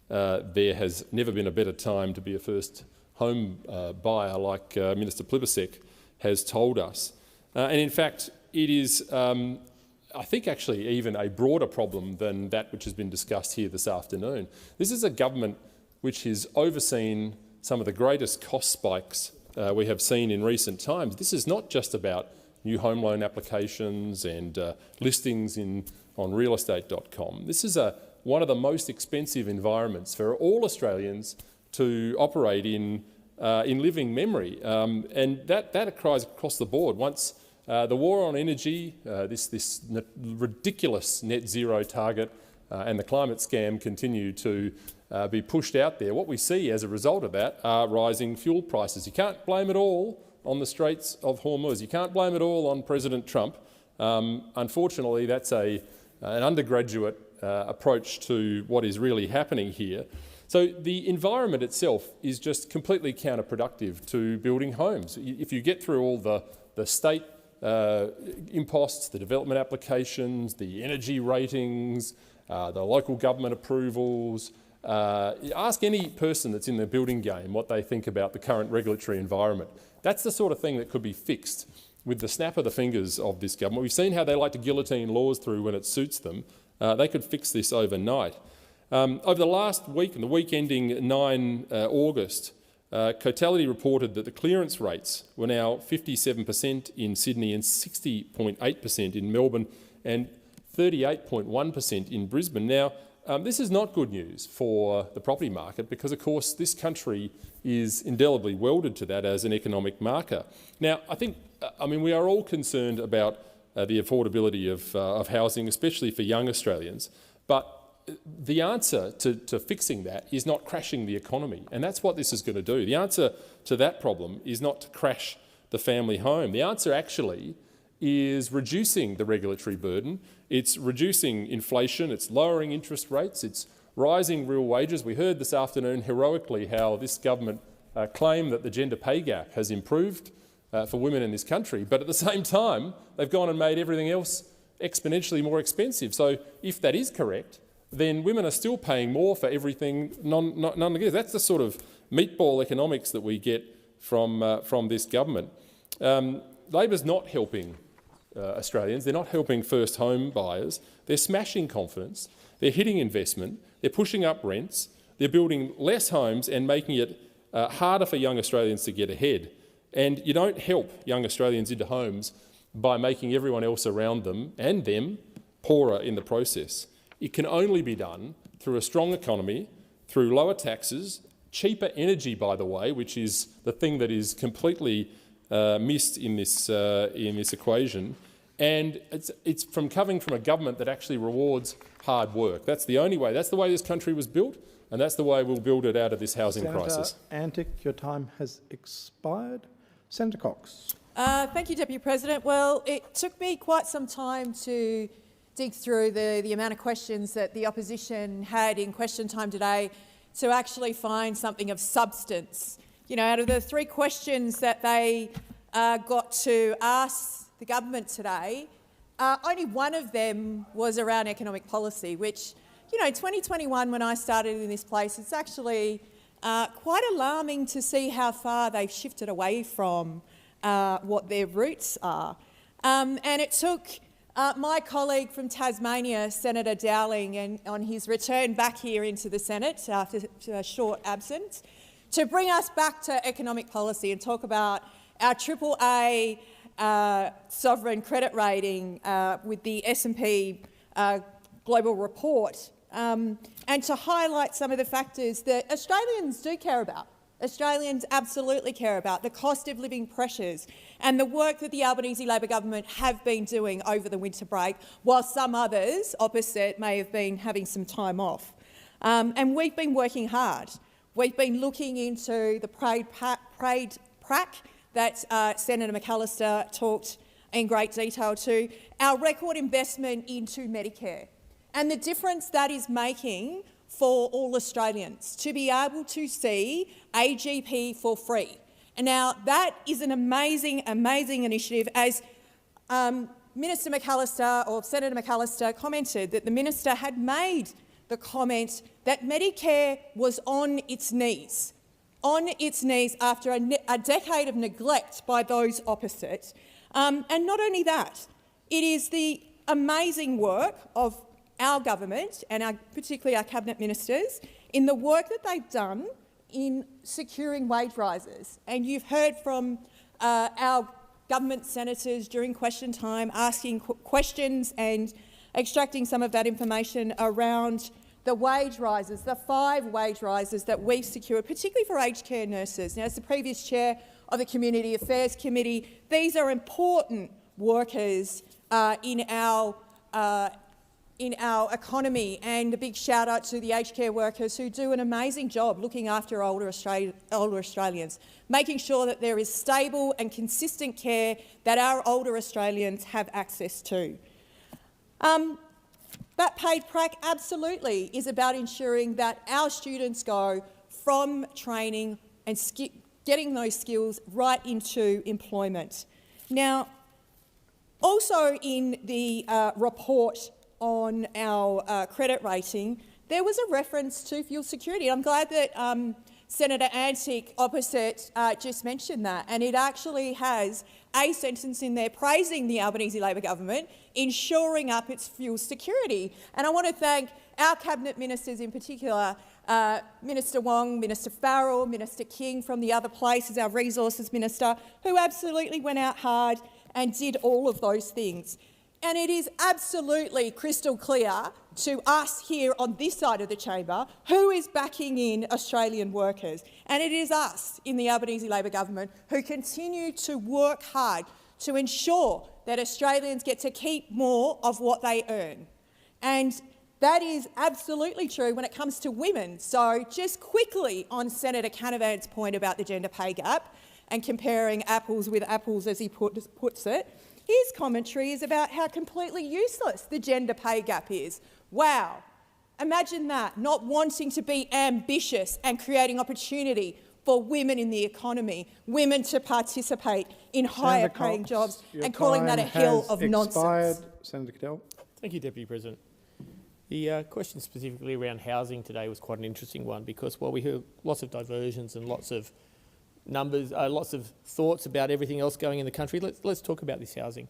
there has never been a better time to be a first home buyer, like Minister Plibersek has told us. And in fact, it is, I think, actually even a broader problem than that which has been discussed here this afternoon. This is a government which has overseen some of the greatest cost spikes we have seen in recent times. This is not just about new home loan applications and listings on realestate.com. This is one of the most expensive environments for all Australians to operate in living memory, and that occurs across the board. Once the war on energy, this ridiculous net zero target and the climate scam continue to be pushed out there, what we see as a result of that are rising fuel prices. You can't blame it all on the Straits of Hormuz. You can't blame it all on President Trump. Unfortunately, that's an undergraduate approach to what is really happening here. So the environment itself is just completely counterproductive to building homes. If you get through all the state imposts, the development applications, the energy ratings, the local government approvals, ask any person that's in the building game what they think about the current regulatory environment. That's the sort of thing that could be fixed with the snap of the fingers of this government. We've seen how they like to guillotine laws through when it suits them. They could fix this overnight. Over the last week, and the week ending 9 August, Cotality reported that the clearance rates were now 57% in Sydney and 60.8% in Melbourne and 38.1% in Brisbane. Now, this is not good news for the property market because, of course, this country is indelibly welded to that as an economic marker. Now, I mean, we are all concerned about the affordability of housing, especially for young Australians, but the answer to fixing that is not crashing the economy, and that's what this is going to do. The answer to that problem is not to crash the family home. The answer actually is reducing the regulatory burden. It's reducing inflation, it's lowering interest rates, it's rising real wages. We heard this afternoon heroically how this government claimed that the gender pay gap has improved for women in this country, but at the same time they've gone and made everything else exponentially more expensive. So if that is correct, then women are still paying more for everything nonetheless. That's the sort of meatball economics that we get from this government. Labor's not helping Australians. They're not helping first home buyers. They're smashing confidence. They're hitting investment. They're pushing up rents. They're building less homes and making it harder for young Australians to get ahead. And you don't help young Australians into homes by making everyone else around them and them poorer in the process. It can only be done through a strong economy, through lower taxes, cheaper energy, by the way, which is the thing that is completely missed in this equation, and it's coming from a government that actually rewards hard work. That's the only way. That's the way this country was built, and that's the way we'll build it out of this housing crisis. Senator Antic, your time has expired. Senator Cox. Thank you, Deputy President. Well, it took me quite some time to dig through the amount of questions that the opposition had in question time today to actually find something of substance. You know, out of the 3 questions that they got to ask the government today, only one of them was around economic policy, which, you know, 2021, when I started in this place, it's actually quite alarming to see how far they've shifted away from what their roots are. And it took my colleague from Tasmania, Senator Dowling, and on his return back here into the Senate after a short absence, to bring us back to economic policy and talk about our AAA sovereign credit rating with the S&P global report, and to highlight some of the factors that Australians do care about. Australians absolutely care about the cost of living pressures and the work that the Albanese Labor government have been doing over the winter break, while some others, opposite, may have been having some time off. And we've been working hard. We've been looking into the PRAC that Senator McAllister talked in great detail to, our record investment into Medicare, and the difference that is making for all Australians to be able to see a GP for free. And now that is an amazing, amazing initiative. As Minister McAllister, or Senator McAllister, commented that the minister had made the comment that Medicare was on its knees after a decade of neglect by those opposite. And not only that, It is the amazing work of our government and particularly our cabinet ministers in the work that they've done in securing wage rises. And you've heard from our government senators during question time asking questions and extracting some of that information around the wage rises, the 5 wage rises that we've secured, particularly for aged care nurses. Now, as the previous chair of the Community Affairs Committee, these are important workers in our economy, and a big shout out to the aged care workers who do an amazing job looking after older Australians, making sure that there is stable and consistent care that our older Australians have access to. That paid prac absolutely is about ensuring that our students go from training and getting those skills right into employment. Now, also in the report on our credit rating, there was a reference to fuel security. I'm glad that Senator Antic opposite just mentioned that, and it actually has a sentence in there praising the Albanese Labor government in shoring up its fuel security. And I want to thank our cabinet ministers in particular, Minister Wong, Minister Farrell, Minister King from the other places, our resources minister, who absolutely went out hard and did all of those things. And it is absolutely crystal clear to us here on this side of the chamber who is backing in Australian workers. And it is us in the Albanese Labor government who continue to work hard to ensure that Australians get to keep more of what they earn. And that is absolutely true when it comes to women. So just quickly on Senator Canavan's point about the gender pay gap and comparing apples with apples, as he puts it, his commentary is about how completely useless the gender pay gap is. Wow. Imagine that, not wanting to be ambitious and creating opportunity for women in the economy, women to participate in higher paying jobs, and calling that a hill of nonsense. Senator Cadell. Thank you, Deputy President. The question specifically around housing today was quite an interesting one, because while we heard lots of diversions and lots of numbers, lots of thoughts about everything else going in the country, let's talk about this housing.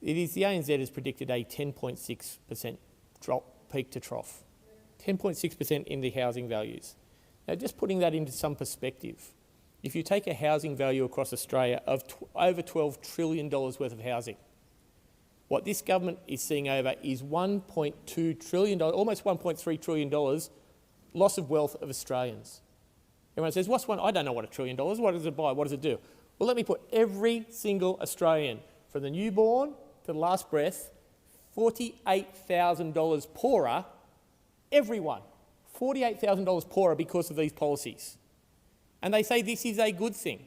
It is, the ANZ has predicted a 10.6% drop, peak to trough. 10.6% in the housing values. Now, just putting that into some perspective, if you take a housing value across Australia of over $12 trillion worth of housing, what this government is seeing over is $1.2 trillion, almost $1.3 trillion loss of wealth of Australians. Everyone says, what's one? I don't know what $1 trillion is. What does it buy? What does it do? Well, let me put every single Australian, from the newborn to the last breath, $48,000 poorer, everyone, $48,000 poorer because of these policies. And they say this is a good thing.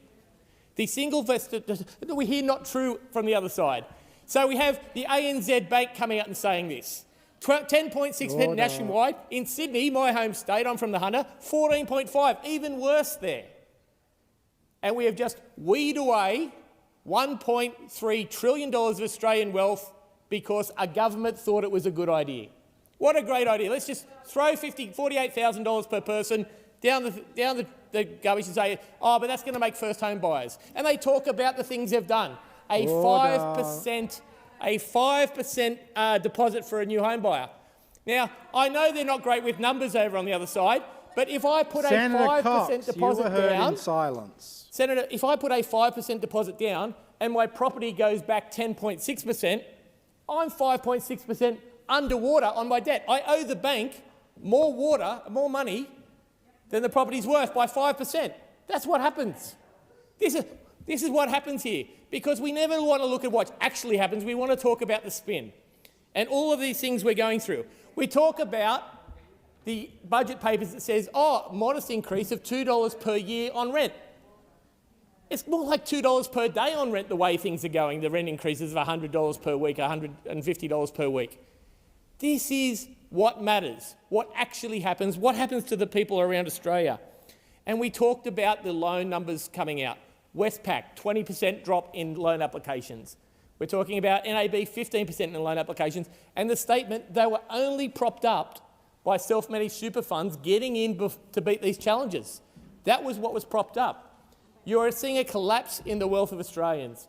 The single vested, we hear not true from the other side. So we have the ANZ Bank coming out and saying this. 10.6% nationwide. In Sydney, my home state, I'm from the Hunter, 14.5, even worse there. And we have just weed away $1.3 trillion of Australian wealth because a government thought it was a good idea. What a great idea. Let's just throw $48,000 per person down the garbage and say, oh, but that's going to make first home buyers. And they talk about the things they've done. A 5% deposit for a new home buyer. Now, I know they're not great with numbers over on the other side, but if I put Senator a 5% Cox, deposit you were heard down, in silence. Senator, if I put a 5% deposit down and my property goes back 10.6%, I'm 5.6% underwater on my debt. I owe the bank more money than the property's worth by 5%. That's what happens. This is what happens here, because we never want to look at what actually happens. We want to talk about the spin. And all of these things we're going through. We talk about the budget papers that says, oh, modest increase of $2 per year on rent. It's more like $2 per day on rent the way things are going, the rent increases of $100 per week, $150 per week. This is what matters, what actually happens, what happens to the people around Australia. And we talked about the loan numbers coming out. Westpac, 20% drop in loan applications. We're talking about NAB, 15% in loan applications. And the statement, they were only propped up by self-managed super funds getting in to beat these challenges. That was what was propped up. You're seeing a collapse in the wealth of Australians.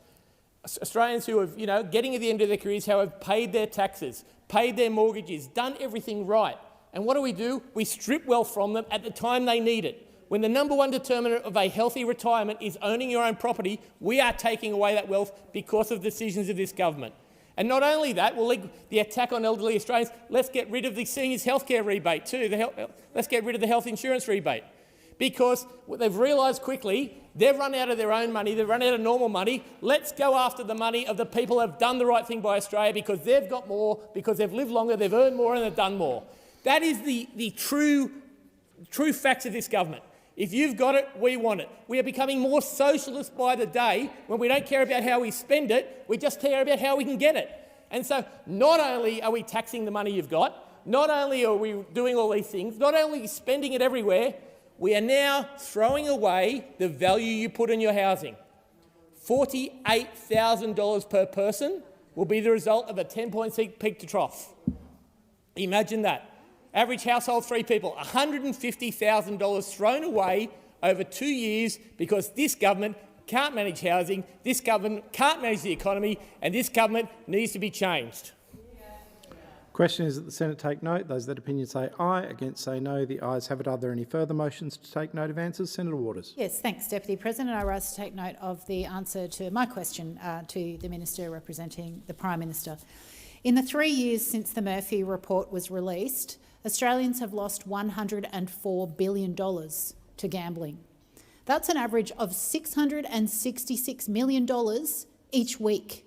Australians who have, getting at the end of their careers, who have paid their taxes, paid their mortgages, done everything right. And what do? We strip wealth from them at the time they need it. When the number one determinant of a healthy retirement is owning your own property, we are taking away that wealth because of decisions of this government. And not only that, the attack on elderly Australians, let's get rid of the seniors healthcare rebate too. Let's get rid of the health insurance rebate. Because they've realised quickly they've run out of their own money, they've run out of normal money. Let's go after the money of the people who have done the right thing by Australia because they've got more, because they've lived longer, they've earned more and they've done more. That is the true facts of this government. If you've got it, we want it. We are becoming more socialist by the day when we don't care about how we spend it, we just care about how we can get it. And so not only are we taxing the money you've got, not only are we doing all these things, not only are we spending it everywhere, we are now throwing away the value you put in your housing. $48,000 per person will be the result of a 10-point peak to trough. Imagine that. Average household, 3 people, $150,000 thrown away over 2 years because this government can't manage housing, this government can't manage the economy, and this government needs to be changed. Question is that the Senate take note. Those that opinion say aye, against say no. The ayes have it. Are there any further motions to take note of answers? Senator Waters. Yes, thanks, Deputy President. I rise to take note of the answer to my question to the Minister representing the Prime Minister. In the 3 years since the Murphy report was released, Australians have lost $104 billion to gambling. That's an average of $666 million each week.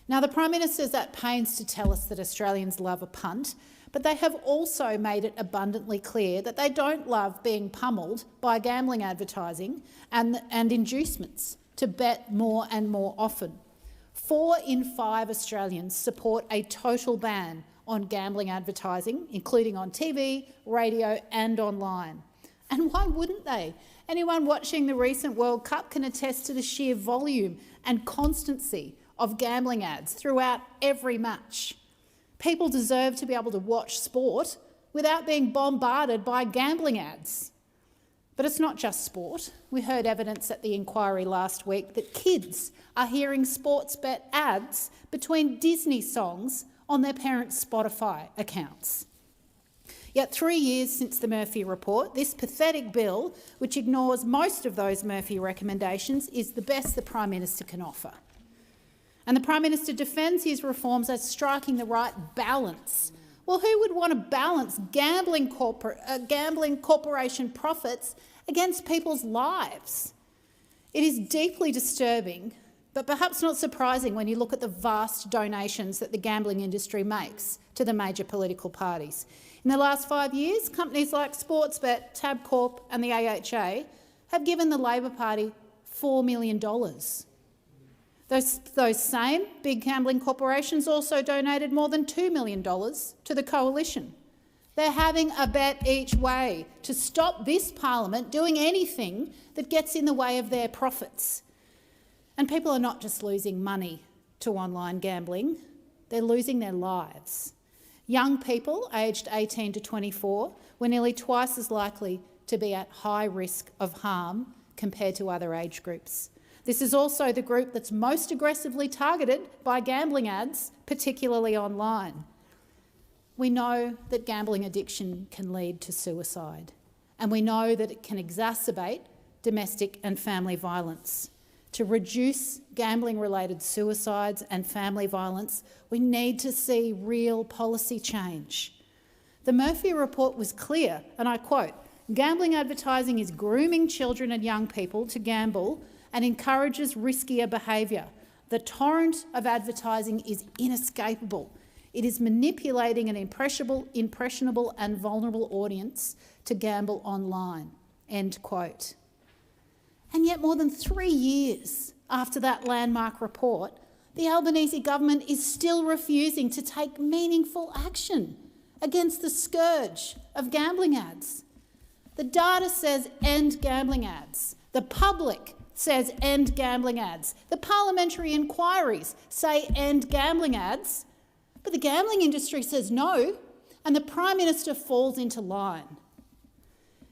Now, the Prime Minister is at pains to tell us that Australians love a punt, but they have also made it abundantly clear that they don't love being pummeled by gambling advertising and inducements to bet more and more often. 4 in 5 Australians support a total ban on gambling advertising, including on TV, radio and online. And why wouldn't they? Anyone watching the recent World Cup can attest to the sheer volume and constancy of gambling ads throughout every match. People deserve to be able to watch sport without being bombarded by gambling ads. But it's not just sport. We heard evidence at the inquiry last week that kids are hearing sports bet ads between Disney songs on their parents' Spotify accounts. Yet 3 years since the Murphy report, this pathetic bill, which ignores most of those Murphy recommendations, is the best the Prime Minister can offer. And the Prime Minister defends his reforms as striking the right balance. Well, who would want to balance gambling corporation profits against people's lives? It is deeply disturbing, but perhaps not surprising when you look at the vast donations that the gambling industry makes to the major political parties. In the last 5 years, companies like Sportsbet, Tabcorp and the AHA have given the Labor Party $4 million. Those same big gambling corporations also donated more than $2 million to the coalition. They're having a bet each way to stop this parliament doing anything that gets in the way of their profits. And people are not just losing money to online gambling, they're losing their lives. Young people aged 18 to 24 were nearly twice as likely to be at high risk of harm compared to other age groups. This is also the group that's most aggressively targeted by gambling ads, particularly online. We know that gambling addiction can lead to suicide, and we know that it can exacerbate domestic and family violence. To reduce gambling-related suicides and family violence, we need to see real policy change. The Murphy report was clear, and I quote, "Gambling advertising is grooming children and young people to gamble and encourages riskier behaviour. The torrent of advertising is inescapable. It is manipulating an impressionable and vulnerable audience to gamble online." End quote. And yet more than 3 years after that landmark report, the Albanese government is still refusing to take meaningful action against the scourge of gambling ads. The data says end gambling ads. The public says end gambling ads. The parliamentary inquiries say end gambling ads. But the gambling industry says no, and the Prime Minister falls into line.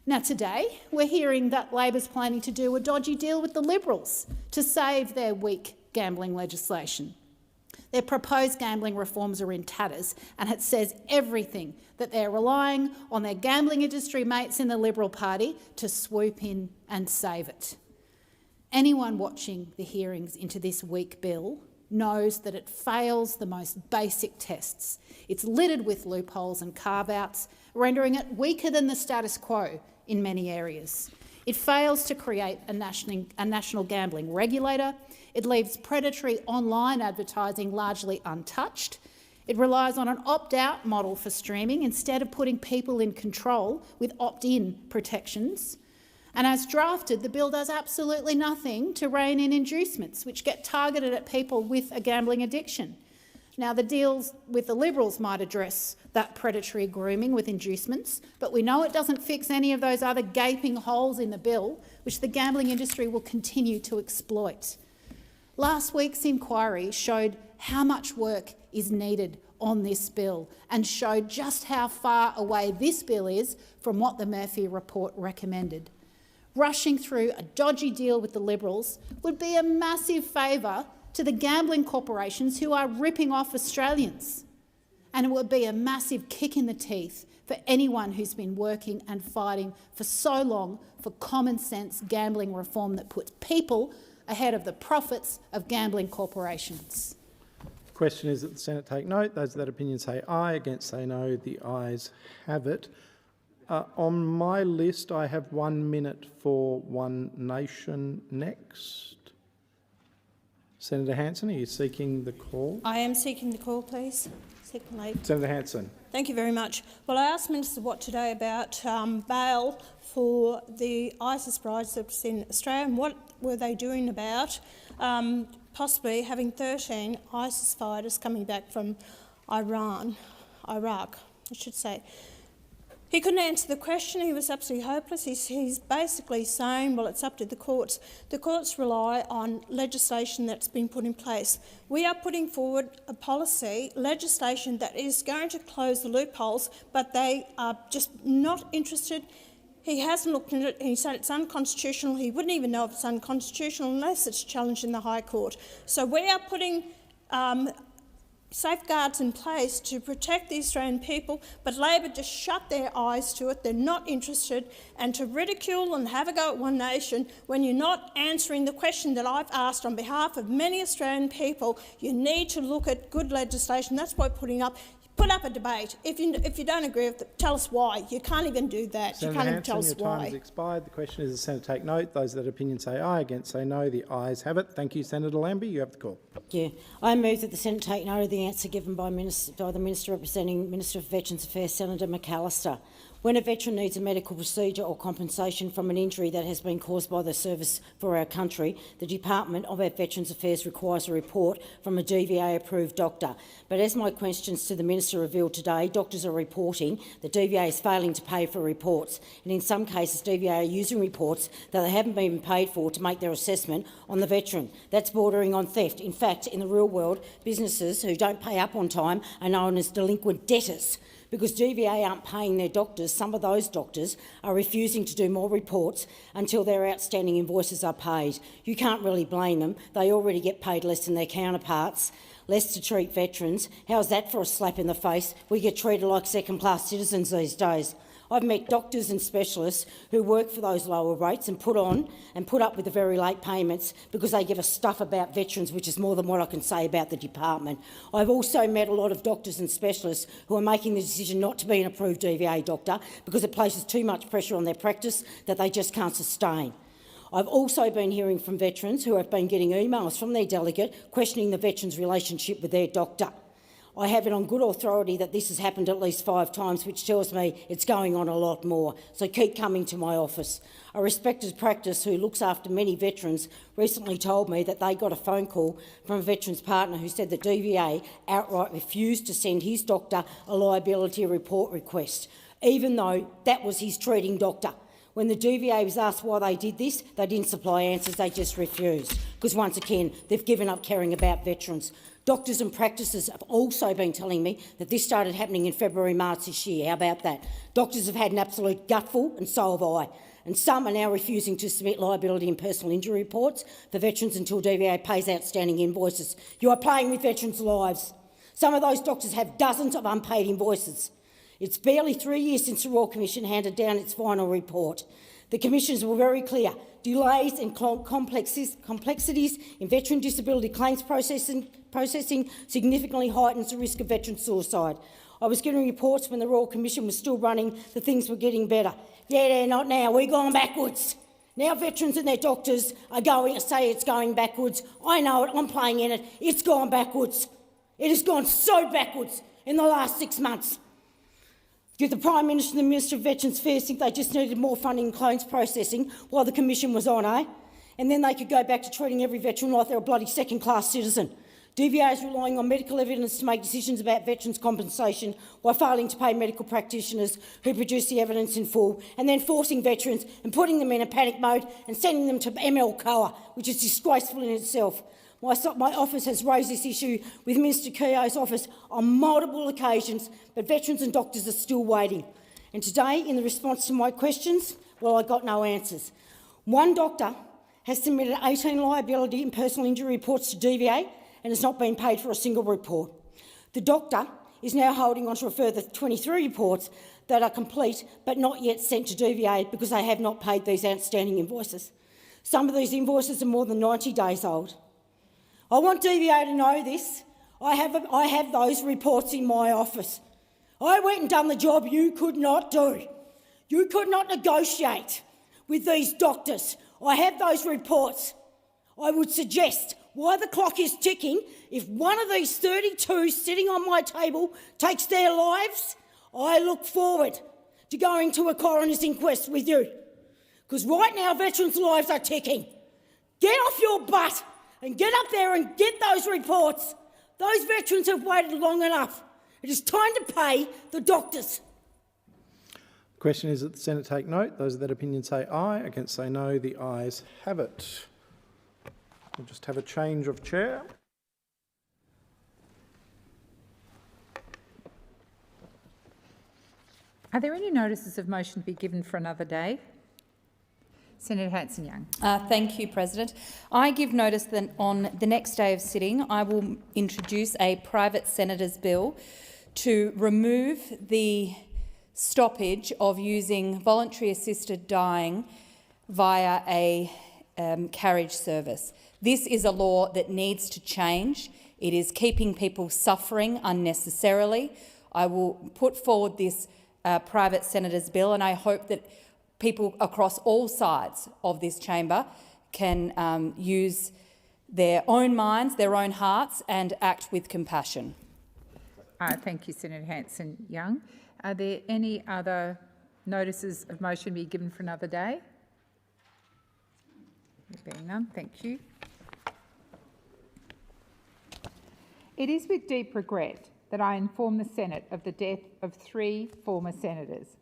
Now today, we're hearing that Labor's planning to do a dodgy deal with the Liberals to save their weak gambling legislation. Their proposed gambling reforms are in tatters, and it says everything that they're relying on their gambling industry mates in the Liberal Party to swoop in and save it. Anyone watching the hearings into this weak bill knows that it fails the most basic tests. It's littered with loopholes and carve-outs, rendering it weaker than the status quo in many areas. It fails to create a national gambling regulator. It leaves predatory online advertising largely untouched. It relies on an opt-out model for streaming instead of putting people in control with opt-in protections. And as drafted, the bill does absolutely nothing to rein in inducements, which get targeted at people with a gambling addiction. Now, the deals with the Liberals might address that predatory grooming with inducements, but we know it doesn't fix any of those other gaping holes in the bill, which the gambling industry will continue to exploit. Last week's inquiry showed how much work is needed on this bill and showed just how far away this bill is from what the Murphy report recommended. Rushing through a dodgy deal with the Liberals would be a massive favour to the gambling corporations who are ripping off Australians. And it would be a massive kick in the teeth for anyone who's been working and fighting for so long for common sense gambling reform that puts people ahead of the profits of gambling corporations. The question is that the Senate take note. Those of that opinion say aye, against say no. The ayes have it. On my list, I have 1 minute for One Nation next. Senator Hanson, are you seeking the call? I am seeking the call, please. Second Lady. Senator Hanson. Thank you very much. Well, I asked Minister Watt today about bail for the ISIS brides that was in Australia and what were they doing about possibly having 13 ISIS fighters coming back from Iraq, I should say. He couldn't answer the question. He was absolutely hopeless. He's basically saying, well, it's up to the courts. The courts rely on legislation that's been put in place. We are putting forward a policy, legislation that is going to close the loopholes, but they are just not interested. He hasn't looked at it. He said it's unconstitutional. He wouldn't even know if it's unconstitutional unless it's challenged in the High Court. So we are putting safeguards in place to protect the Australian people, but Labor just shut their eyes to it. They're not interested. And to ridicule and have a go at One Nation when you're not answering the question that I've asked on behalf of many Australian people, you need to look at good legislation. That's why put up a debate. If you don't agree with it, tell us why. You can't even do that. Senator you can't even Hanson, tell us your time why. has expired. The question is the Senate take note. Those that opinion say aye, against say no. The ayes have it. Thank you, Senator Lambie. You have the call. Thank you. I move that the Senate take note of the answer given by the Minister representing Minister for Veterans Affairs, Senator McAllister. When a veteran needs a medical procedure or compensation from an injury that has been caused by the service for our country, the Department of Veterans Affairs requires a report from a DVA-approved doctor. But as my questions to the Minister revealed today, doctors are reporting that DVA is failing to pay for reports, and in some cases DVA are using reports that they haven't been paid for to make their assessment on the veteran. That's bordering on theft. In fact, in the real world, businesses who don't pay up on time are known as delinquent debtors. Because DVA aren't paying their doctors, some of those doctors are refusing to do more reports until their outstanding invoices are paid. You can't really blame them. They already get paid less than their counterparts. Less to treat veterans. How's that for a slap in the face? We get treated like second-class citizens these days. I've met doctors and specialists who work for those lower rates and put up with the very late payments because they give a stuff about veterans, which is more than what I can say about the department. I've also met a lot of doctors and specialists who are making the decision not to be an approved DVA doctor because it places too much pressure on their practice that they just can't sustain. I've also been hearing from veterans who have been getting emails from their delegate questioning the veteran's relationship with their doctor. I have it on good authority that this has happened at least 5 times, which tells me it's going on a lot more. So keep coming to my office. A respected practice who looks after many veterans recently told me that they got a phone call from a veteran's partner who said that DVA outright refused to send his doctor a liability report request, even though that was his treating doctor. When the DVA was asked why they did this, they didn't supply answers, they just refused. Because once again, they've given up caring about veterans. Doctors and practices have also been telling me that this started happening in February, March this year. How about that? Doctors have had an absolute gutful, and so have I. and some are now refusing to submit liability and personal injury reports for veterans until DVA pays outstanding invoices. You are playing with veterans' lives. Some of those doctors have dozens of unpaid invoices. It's barely 3 years since the Royal Commission handed down its final report. The commissions were very clear. Delays and complexities in veteran disability claims processing significantly heightens the risk of veteran suicide. I was getting reports when the Royal Commission was still running that things were getting better. Yeah, not now. We're going backwards. Now veterans and their doctors are going to say it's going backwards. I know it. I'm playing in it. It's gone backwards. It has gone so backwards in the last 6 months. Did the Prime Minister and the Minister of Veterans Affairs think they just needed more funding in claims processing while the Commission was on, eh? And then they could go back to treating every veteran like they're a bloody second-class citizen. DVA is relying on medical evidence to make decisions about veterans' compensation while failing to pay medical practitioners who produce the evidence in full, and then forcing veterans and putting them in a panic mode and sending them to ML-COA, which is disgraceful in itself. My office has raised this issue with Minister Keogh's office on multiple occasions, but veterans and doctors are still waiting. And today, in the response to my questions, well, I got no answers. One doctor has submitted 18 liability and personal injury reports to DVA and has not been paid for a single report. The doctor is now holding on to a further 23 reports that are complete but not yet sent to DVA because they have not paid these outstanding invoices. Some of these invoices are more than 90 days old. I want DVA to know this. I have those reports in my office. I went and done the job you could not do. You could not negotiate with these doctors. I have those reports. I would suggest why the clock is ticking. If one of these 32 sitting on my table takes their lives, I look forward to going to a coroner's inquest with you. Because right now veterans' lives are ticking. Get off your butt and get up there and get those reports. Those veterans have waited long enough. It is time to pay the doctors. The question is that the Senate take note. Those of that opinion say aye. Against say no. The ayes have it. We'll just have a change of chair. Are there any notices of motion to be given for another day? Senator Hanson-Young. Thank you, President. I give notice that on the next day of sitting I will introduce a private senator's bill to remove the stoppage of using voluntary assisted dying via a carriage service. This is a law that needs to change. It is keeping people suffering unnecessarily. I will put forward this private senator's bill, and I hope that people across all sides of this chamber can use their own minds, their own hearts, and act with compassion. Thank you, Senator Hanson-Young. Are there any other notices of motion to be given for another day? There being none, thank you. It is with deep regret that I inform the Senate of the death of 3 former senators.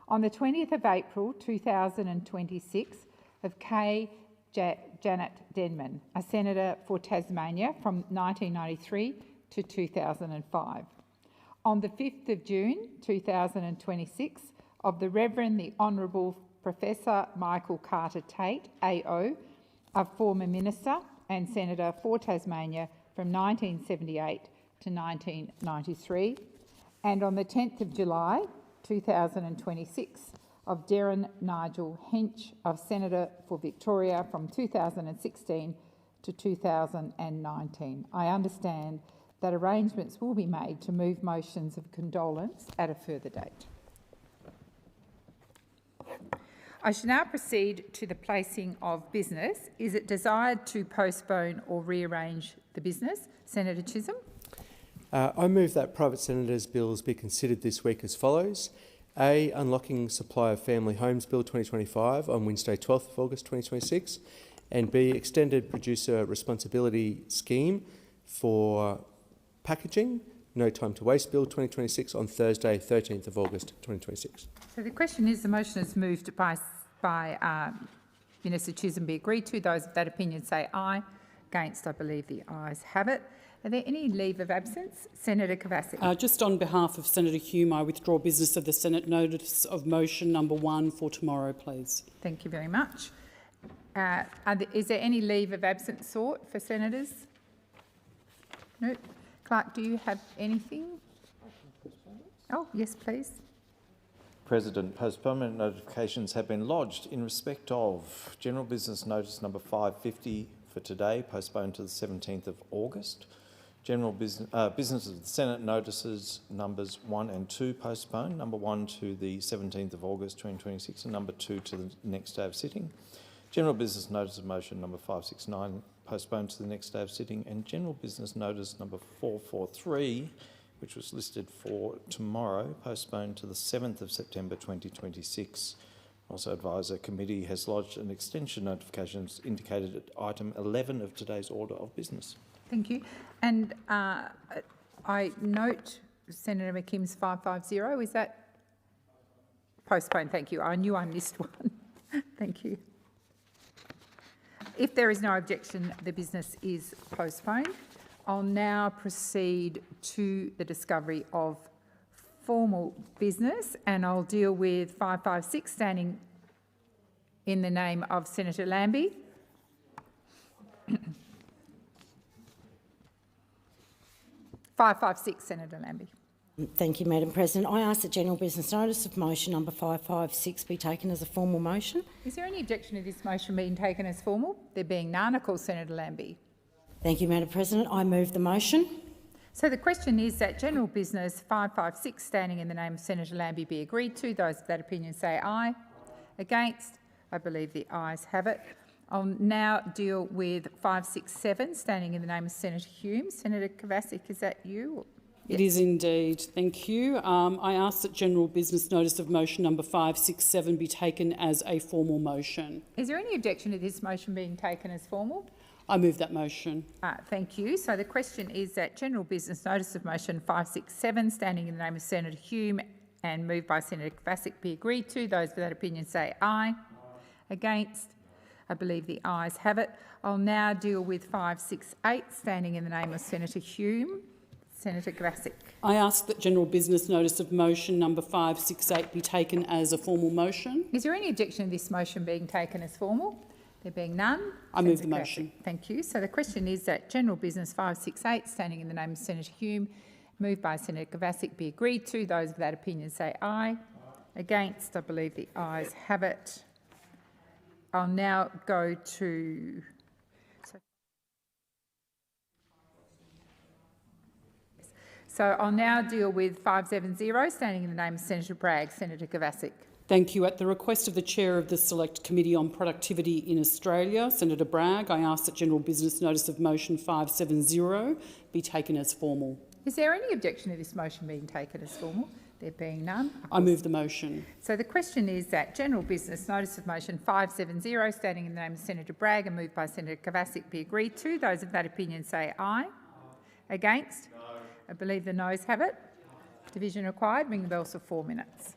On the 20th of April 2026, of K. Janet Denman, a senator for Tasmania from 1993 to 2005. On the 5th of June 2026, of the Reverend the Honourable Professor Michael Carter-Tate, AO, a former minister and senator for Tasmania from 1978 to 1993. And on the 10th of July 2026, of Darren Nigel Hench, of Senator for Victoria from 2016 to 2019. I understand that arrangements will be made to move motions of condolence at a further date. I shall now proceed to the placing of business. Is it desired to postpone or rearrange the business? Senator Chisholm. I move that private senators' bills be considered this week as follows. A. Unlocking Supply of Family Homes Bill 2025 on Wednesday 12th of August 2026, and B. Extended Producer Responsibility Scheme for Packaging, No Time to Waste Bill 2026 on Thursday 13th of August 2026. So the question is, the motion is moved by Minister Chisholm be agreed to. Those of that opinion say aye. Against, I believe the ayes have it. Are there any leave of absence? Senator Kovacic. Just on behalf of Senator Hume, I withdraw business of the Senate notice of motion number 1 for tomorrow, please. Thank you very much. Is there any leave of absence sought for senators? No. Clerk, do you have anything? Oh, yes, please. President, postponement notifications have been lodged in respect of General Business Notice number 550 for today, postponed to the 17th of August. General Business of the Senate notices numbers 1 and 2 postponed, number 1 to the 17th of August 2026 and number 2 to the next day of sitting. General Business Notice of Motion number 569 postponed to the next day of sitting, and General Business Notice number 443, which was listed for tomorrow, postponed to the 7th of September 2026. Also advise a committee has lodged an extension notification as indicated at item 11 of today's order of business. Thank you. And I note Senator McKim's 550. Is that postponed? Thank you. I knew I missed one. Thank you. If there is no objection, the business is postponed. I'll now proceed to the discovery of formal business, and I'll deal with 556, standing in the name of Senator Lambie. 556, Senator Lambie. Thank you, Madam President. I ask that general business notice of motion number 556 be taken as a formal motion. Is there any objection to this motion being taken as formal? There being none, I call Senator Lambie. Thank you, Madam President. I move the motion. So the question is that general business 556, standing in the name of Senator Lambie, be agreed to. Those of that opinion say aye. Against? I believe the ayes have it. I'll now deal with 567, standing in the name of Senator Hume. Senator Kovacic, is that you? It is indeed. Thank you. I ask that general business notice of motion number 567 be taken as a formal motion. Is there any objection to this motion being taken as formal? I move that motion. Thank you. So the question is that general business notice of motion 567, standing in the name of Senator Hume and moved by Senator Kovacic, be agreed to. Those for that opinion say aye. Against? I believe the ayes have it. I'll now deal with 568, standing in the name of Senator Hume. Senator Kovacic. I ask that general business notice of motion number 568 be taken as a formal motion. Is there any objection to this motion being taken as formal? There being none. I move the motion. Thank you. So the question is that general business 568, standing in the name of Senator Hume, moved by Senator Kovacic, be agreed to. Those of that opinion say aye. Against? I believe the ayes have it. I'll now go to... So I'll now deal with 570, standing in the name of Senator Bragg. Senator Kovacic. Thank you. At the request of the Chair of the Select Committee on Productivity in Australia, Senator Bragg, I ask that general business notice of motion 570 be taken as formal. Is there any objection to this motion being taken as formal? There being none. I move the motion. So the question is that general business notice of motion 570, standing in the name of Senator Bragg and moved by Senator Kovacic, be agreed to. Those of that opinion say aye. Against? No. I believe the noes have it. Division required. Ring the bells for 4 minutes.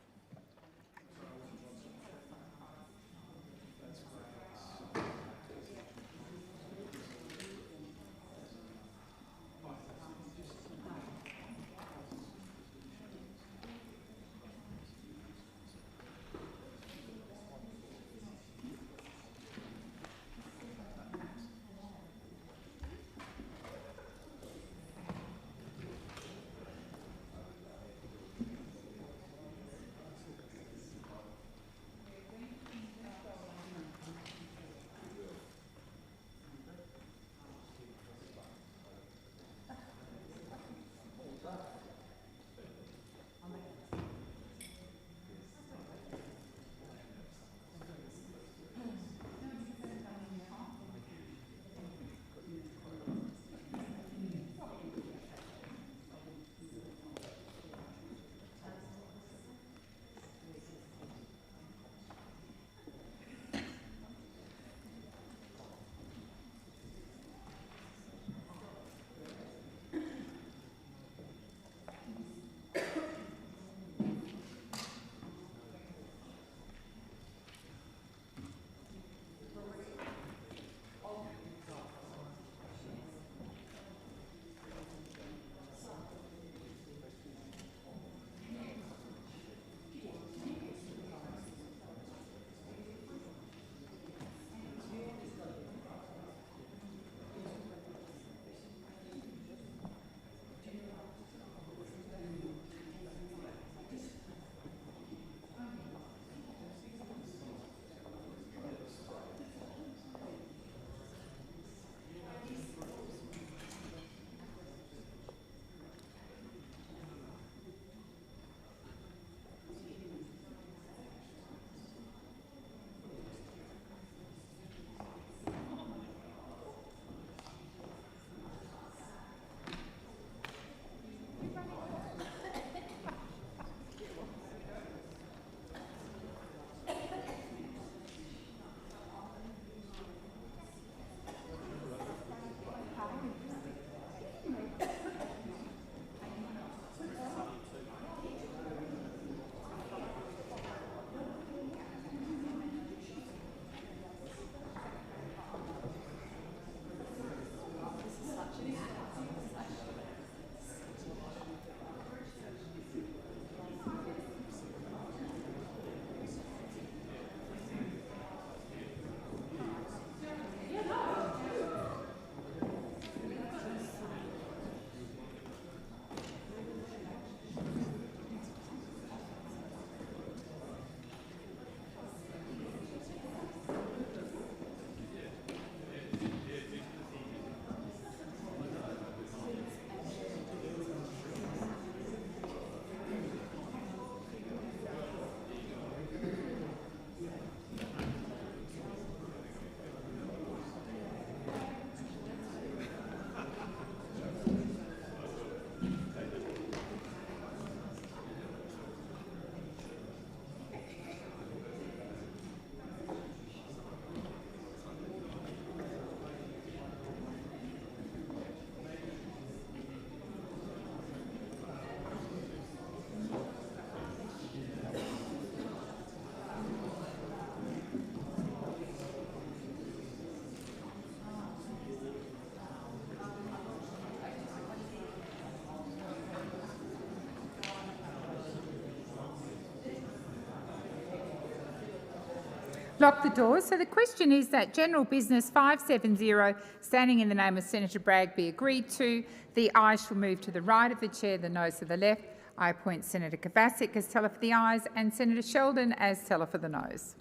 Lock the doors. So the question is that General Business 570, standing in the name of Senator Bragg, be agreed to. The ayes shall move to the right of the chair, the noes to the left. I appoint Senator Kovacic as teller for the ayes and Senator Sheldon as teller for the noes.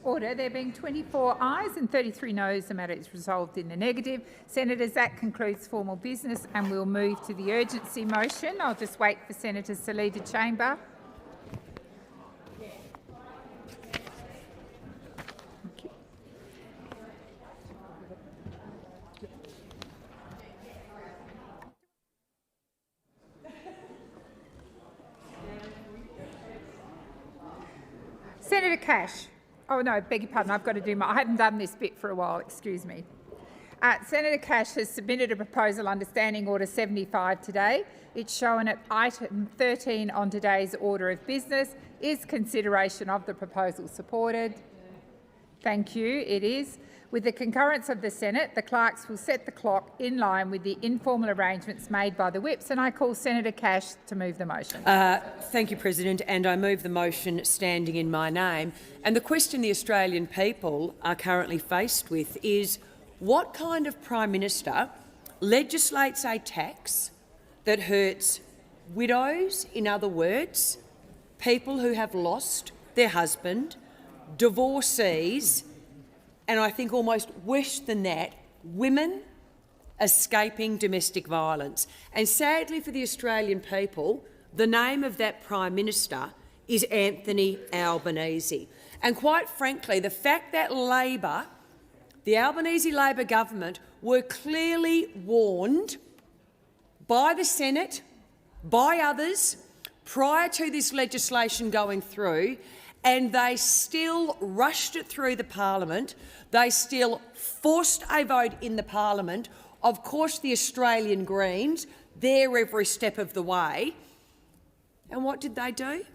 Order. There being 24 ayes and 33 noes, the matter is resolved in the negative. Senators, that concludes formal business and we'll move to the urgency motion. I'll just wait for senators to leave the chamber. Senator Cash. Oh no, beg your pardon, I've got to do I haven't done this bit for a while, excuse me. Senator Cash has submitted a proposal under Standing Order 75 today. It's shown at item 13 on today's order of business. Is consideration of the proposal supported? Thank you, it is. With the concurrence of the Senate, the clerks will set the clock in line with the informal arrangements made by the whips, and I call Senator Cash to move the motion. Thank you, President, and I move the motion standing in my name. And the question the Australian people are currently faced with is, what kind of Prime Minister legislates a tax that hurts widows, in other words, people who have lost their husband, divorcees, and I think almost worse than that, women escaping domestic violence. And sadly for the Australian people, the name of that Prime Minister is Anthony Albanese. And quite frankly, the fact that Labor, the Albanese Labor government, were clearly warned by the Senate, by others, prior to this legislation going through, and they still rushed it through the parliament. They still forced a vote in the parliament. Of course, the Australian Greens, they're every step of the way. And what did they do?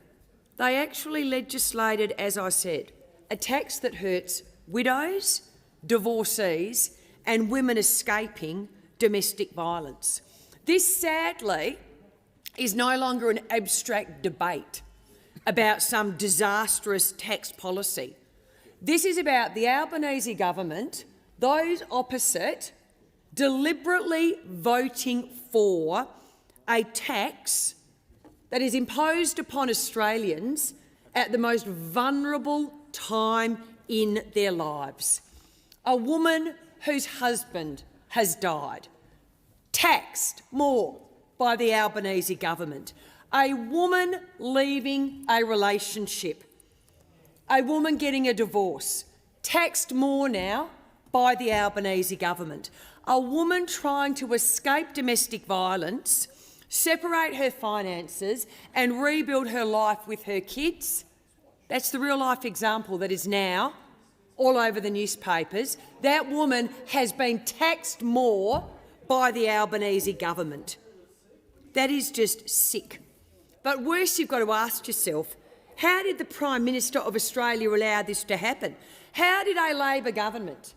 They actually legislated, as I said, a tax that hurts widows, divorcees and women escaping domestic violence. This, sadly, is no longer an abstract debate about some disastrous tax policy. This is about the Albanese government, those opposite, deliberately voting for a tax that is imposed upon Australians at the most vulnerable time in their lives. A woman whose husband has died, taxed more by the Albanese government. A woman leaving a relationship. A woman getting a divorce, taxed more now by the Albanese government. A woman trying to escape domestic violence, separate her finances and rebuild her life with her kids. That's the real-life example that is now all over the newspapers. That woman has been taxed more by the Albanese government. That is just sick. But worse, you've got to ask yourself, how did the Prime Minister of Australia allow this to happen? How did a Labor government,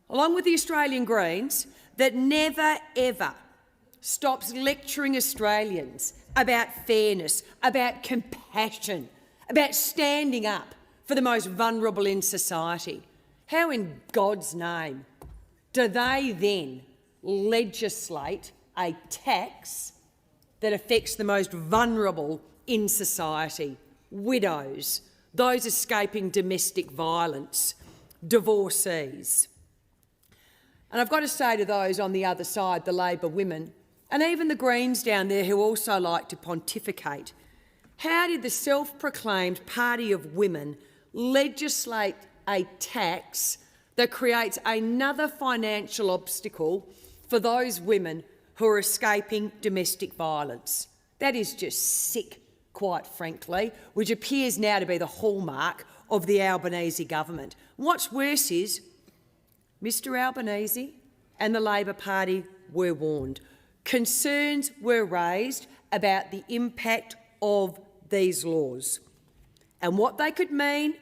along with the Australian Greens, that never ever stops lecturing Australians about fairness, about compassion, about standing up for the most vulnerable in society, how in God's name do they then legislate a tax that affects the most vulnerable in society? Widows, those escaping domestic violence, divorcees. And I've got to say to those on the other side, the Labor women, and even the Greens down there who also like to pontificate, how did the self-proclaimed party of women legislate a tax that creates another financial obstacle for those women who are escaping domestic violence? That is just sick, quite frankly, which appears now to be the hallmark of the Albanese government. What's worse is Mr Albanese and the Labor Party were warned. Concerns were raised about the impact of these laws and what they could mean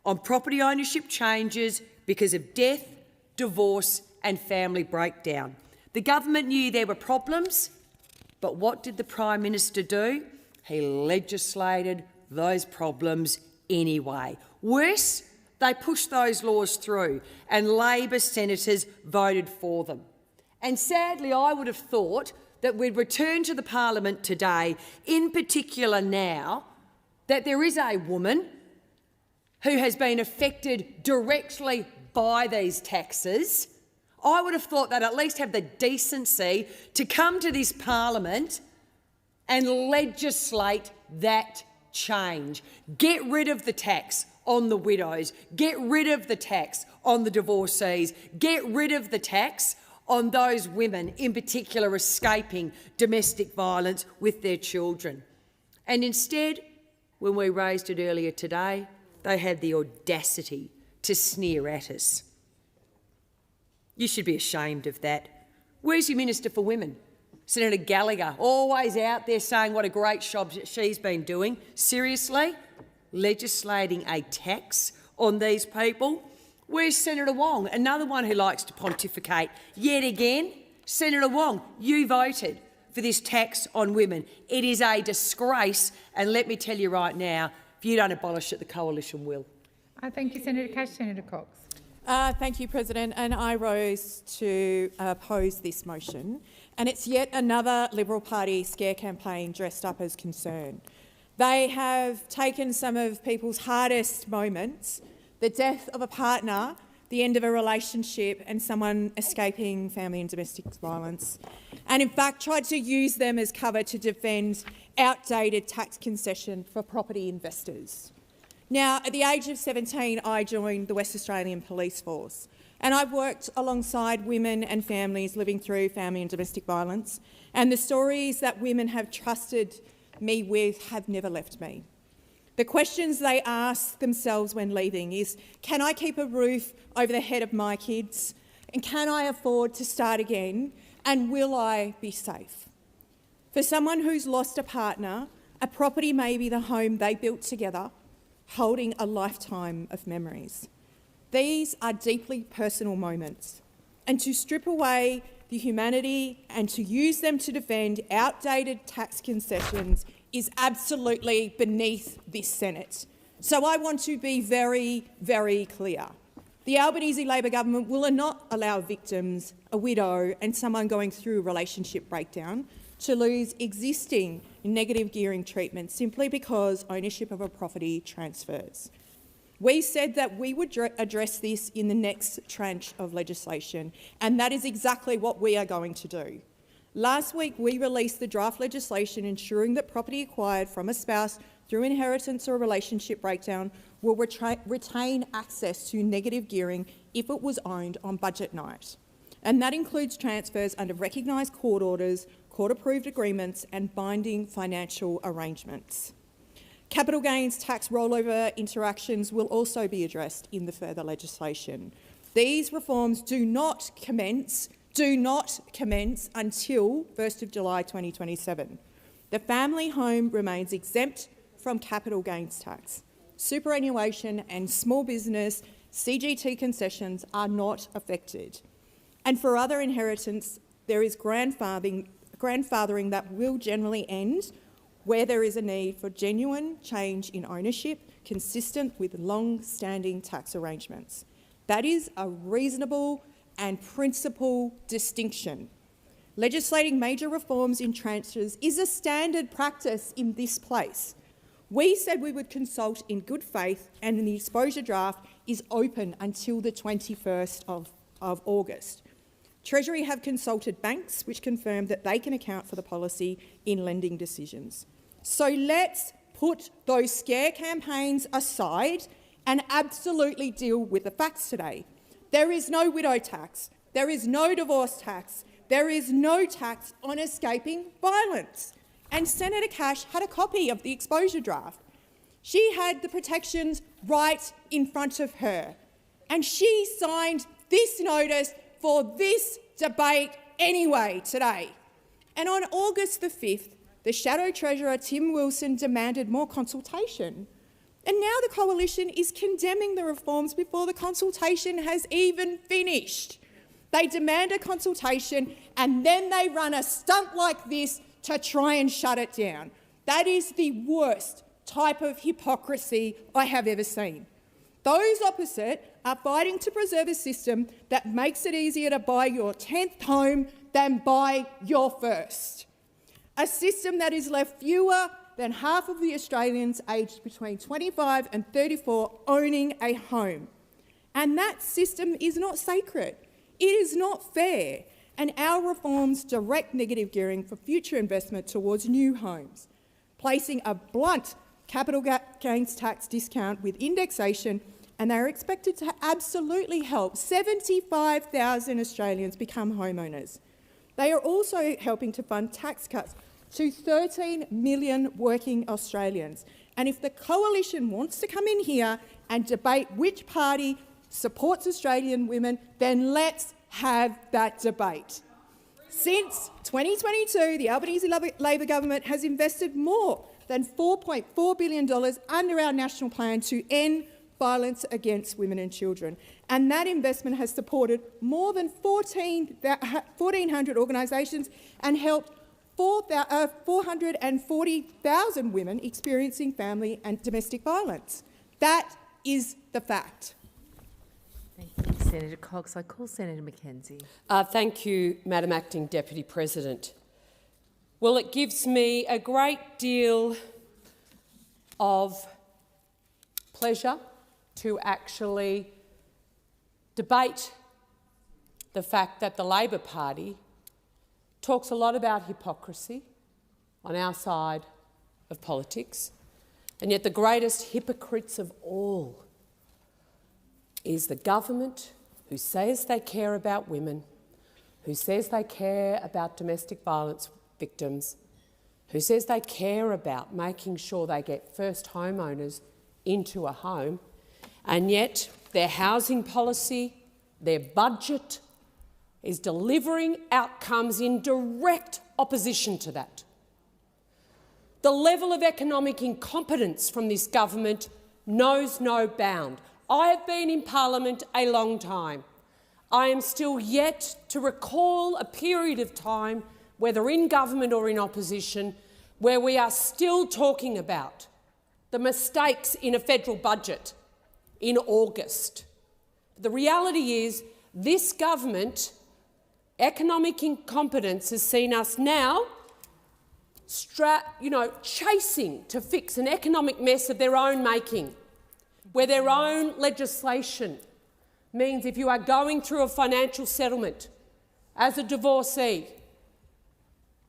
on property ownership changes because of death, divorce and family breakdown. The government knew there were problems, but what did the Prime Minister do? He legislated those problems anyway. Worse, they pushed those laws through and Labor senators voted for them. And sadly, I would have thought that we'd return to the parliament today, in particular now that there is a woman who has been affected directly by these taxes. I would have thought they'd at least have the decency to come to this parliament and legislate that change. Get rid of the tax on the widows. Get rid of the tax on the divorcees. Get rid of the tax on those women, in particular escaping domestic violence with their children. And instead, when we raised it earlier today, they had the audacity to sneer at us. You should be ashamed of that. Where's your Minister for Women? Senator Gallagher, always out there saying what a great job she's been doing. Seriously? Legislating a tax on these people? Where's Senator Wong, another one who likes to pontificate? Yet again, Senator Wong, you voted for this tax on women. It is a disgrace, and let me tell you right now, if you don't abolish it, the Coalition will. Thank you, Senator Cash. Senator Cox. Thank you, President. And I rose to oppose this motion. And it's yet another Liberal Party scare campaign dressed up as concern. They have taken some of people's hardest moments, the death of a partner, the end of a relationship and someone escaping family and domestic violence, and in fact tried to use them as cover to defend outdated tax concession for property investors. Now, at the age of 17, I joined the West Australian Police Force, and I've worked alongside women and families living through family and domestic violence, and the stories that women have trusted me with have never left me. The questions they ask themselves when leaving is, can I keep a roof over the head of my kids? And can I afford to start again? And will I be safe? For someone who's lost a partner, a property may be the home they built together, holding a lifetime of memories. These are deeply personal moments, and to strip away the humanity and to use them to defend outdated tax concessions is absolutely beneath this Senate. So I want to be very, very clear. The Albanese Labor government will not allow victims, a widow and someone going through a relationship breakdown to lose existing negative gearing treatment simply because ownership of a property transfers. We said that we would address this in the next tranche of legislation, and that is exactly what we are going to do. Last week, we released the draft legislation ensuring that property acquired from a spouse through inheritance or relationship breakdown will retain access to negative gearing if it was owned on budget night. And that includes transfers under recognised court orders, court-approved agreements and binding financial arrangements. Capital gains tax rollover interactions will also be addressed in the further legislation. These reforms do not commence until 1st of July 2027. The family home remains exempt from capital gains tax. Superannuation and small business CGT concessions are not affected. And for other inheritance, there is grandfathering that will generally end where there is a need for genuine change in ownership consistent with long-standing tax arrangements. That is a reasonable and principal distinction. Legislating major reforms in tranches is a standard practice in this place. We said we would consult in good faith, and the exposure draft is open until the 21st of August. Treasury have consulted banks which confirmed that they can account for the policy in lending decisions. So let's put those scare campaigns aside and absolutely deal with the facts today. There is no widow tax. There is no divorce tax. There is no tax on escaping violence. And Senator Cash had a copy of the exposure draft. She had the protections right in front of her. And she signed this notice for this debate anyway today. And on August the 5th, the Shadow Treasurer Tim Wilson demanded more consultation. And now the Coalition is condemning the reforms before the consultation has even finished. They demand a consultation and then they run a stunt like this to try and shut it down. That is the worst type of hypocrisy I have ever seen. Those opposite are fighting to preserve a system that makes it easier to buy your 10th home than buy your first. A system that has left fewer than half of the Australians aged between 25 and 34 owning a home. And that system is not sacred. It is not fair. And our reforms direct negative gearing for future investment towards new homes, placing a blunt capital gains tax discount with indexation, and they are expected to absolutely help 75,000 Australians become homeowners. They are also helping to fund tax cuts to 13 million working Australians. And if the Coalition wants to come in here and debate which party supports Australian women, then let's have that debate. Since 2022, the Albanese Labor government has invested more than $4.4 billion under our national plan to end violence against women and children. And that investment has supported more than 1,400 organisations and helped 440,000 women experiencing family and domestic violence. That is the fact. Thank you, Senator Cox. I call Senator Mackenzie. Thank you, Madam Acting Deputy President. Well, it gives me a great deal of pleasure to actually debate the fact that the Labor Party talks a lot about hypocrisy on our side of politics, and yet the greatest hypocrites of all is the government, who says they care about women, who says they care about domestic violence victims, who says they care about making sure they get first homeowners into a home, and yet their housing policy, their budget is delivering outcomes in direct opposition to that. The level of economic incompetence from this government knows no bound. I have been in Parliament a long time. I am still yet to recall a period of time, whether in government or in opposition, where we are still talking about the mistakes in a federal budget in August. The reality is this government, economic incompetence has seen us now chasing to fix an economic mess of their own making, where their own legislation means if you are going through a financial settlement as a divorcee,